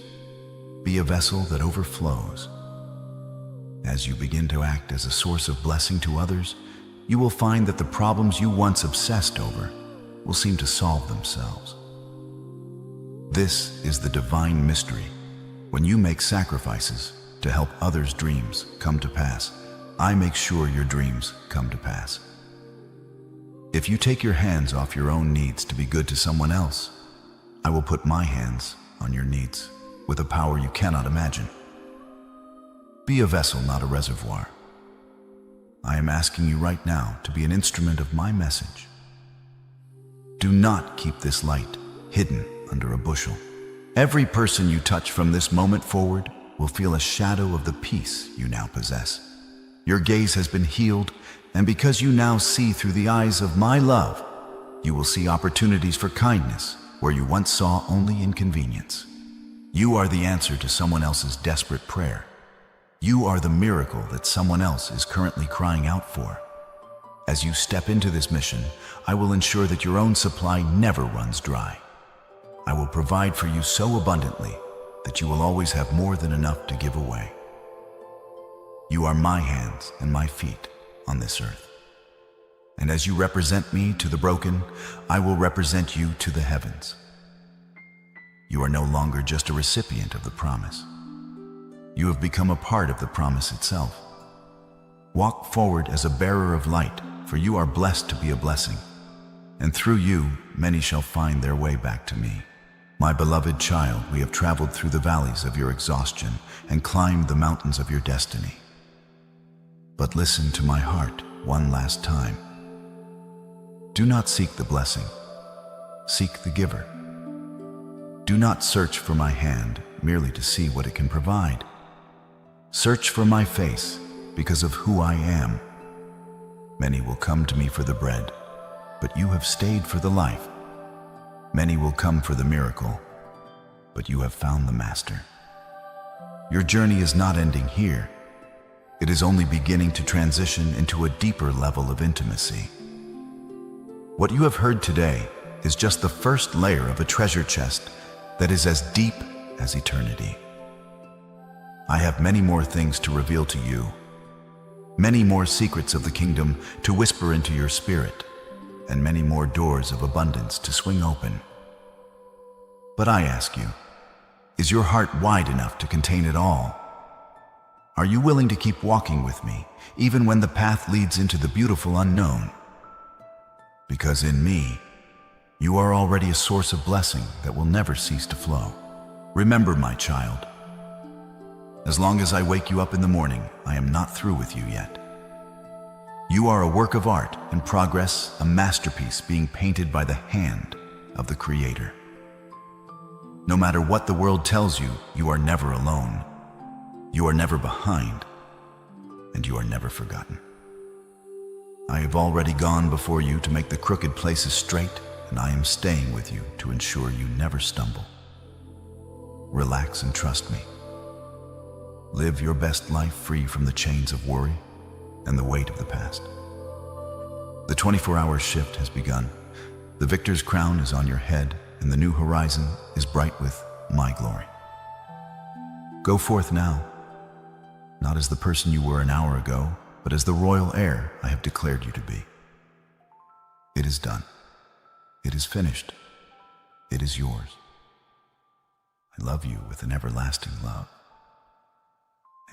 Be a vessel that overflows. As you begin to act as a source of blessing to others, you will find that the problems you once obsessed over will seem to solve themselves. This is the divine mystery. When you make sacrifices to help others' dreams come to pass, I make sure your dreams come to pass. If you take your hands off your own needs to be good to someone else, I will put my hands on your needs with a power you cannot imagine. Be a vessel, not a reservoir. I am asking you right now to be an instrument of my message. Do not keep this light hidden under a bushel. Every person you touch from this moment forward will feel a shadow of the peace you now possess. Your gaze has been healed, and because you now see through the eyes of my love, you will see opportunities for kindness where you once saw only inconvenience. You are the answer to someone else's desperate prayer. You are the miracle that someone else is currently crying out for. As you step into this mission, I will ensure that your own supply never runs dry. I will provide for you so abundantly that you will always have more than enough to give away. You are my hands and my feet on this earth. And as you represent me to the broken, I will represent you to the heavens. You are no longer just a recipient of the promise. You have become a part of the promise itself. Walk forward as a bearer of light, for you are blessed to be a blessing. And through you, many shall find their way back to me. My beloved child, we have traveled through the valleys of your exhaustion and climbed the mountains of your destiny. But listen to my heart one last time. Do not seek the blessing, seek the giver. Do not search for my hand merely to see what it can provide. Search for my face because of who I am. Many will come to me for the bread, but you have stayed for the life. Many will come for the miracle, but you have found the master. Your journey is not ending here. It is only beginning to transition into a deeper level of intimacy. What you have heard today is just the first layer of a treasure chest that is as deep as eternity. I have many more things to reveal to you, many more secrets of the kingdom to whisper into your spirit, and many more doors of abundance to swing open. But I ask you, is your heart wide enough to contain it all? Are you willing to keep walking with me, even when the path leads into the beautiful unknown? Because in me, you are already a source of blessing that will never cease to flow. Remember, my child, as long as I wake you up in the morning, I am not through with you yet. You are a work of art in progress, a masterpiece being painted by the hand of the Creator. No matter what the world tells you, you are never alone. You are never behind, and you are never forgotten. I have already gone before you to make the crooked places straight, and I am staying with you to ensure you never stumble. Relax and trust me. Live your best life free from the chains of worry and the weight of the past. The 24-hour shift has begun. The victor's crown is on your head, and the new horizon is bright with my glory. Go forth now, not as the person you were an hour ago, but as the royal heir I have declared you to be. It is done. It is finished. It is yours. I love you with an everlasting love.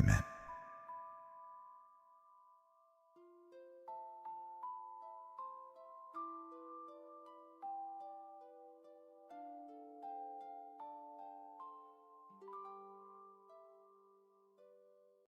Amen.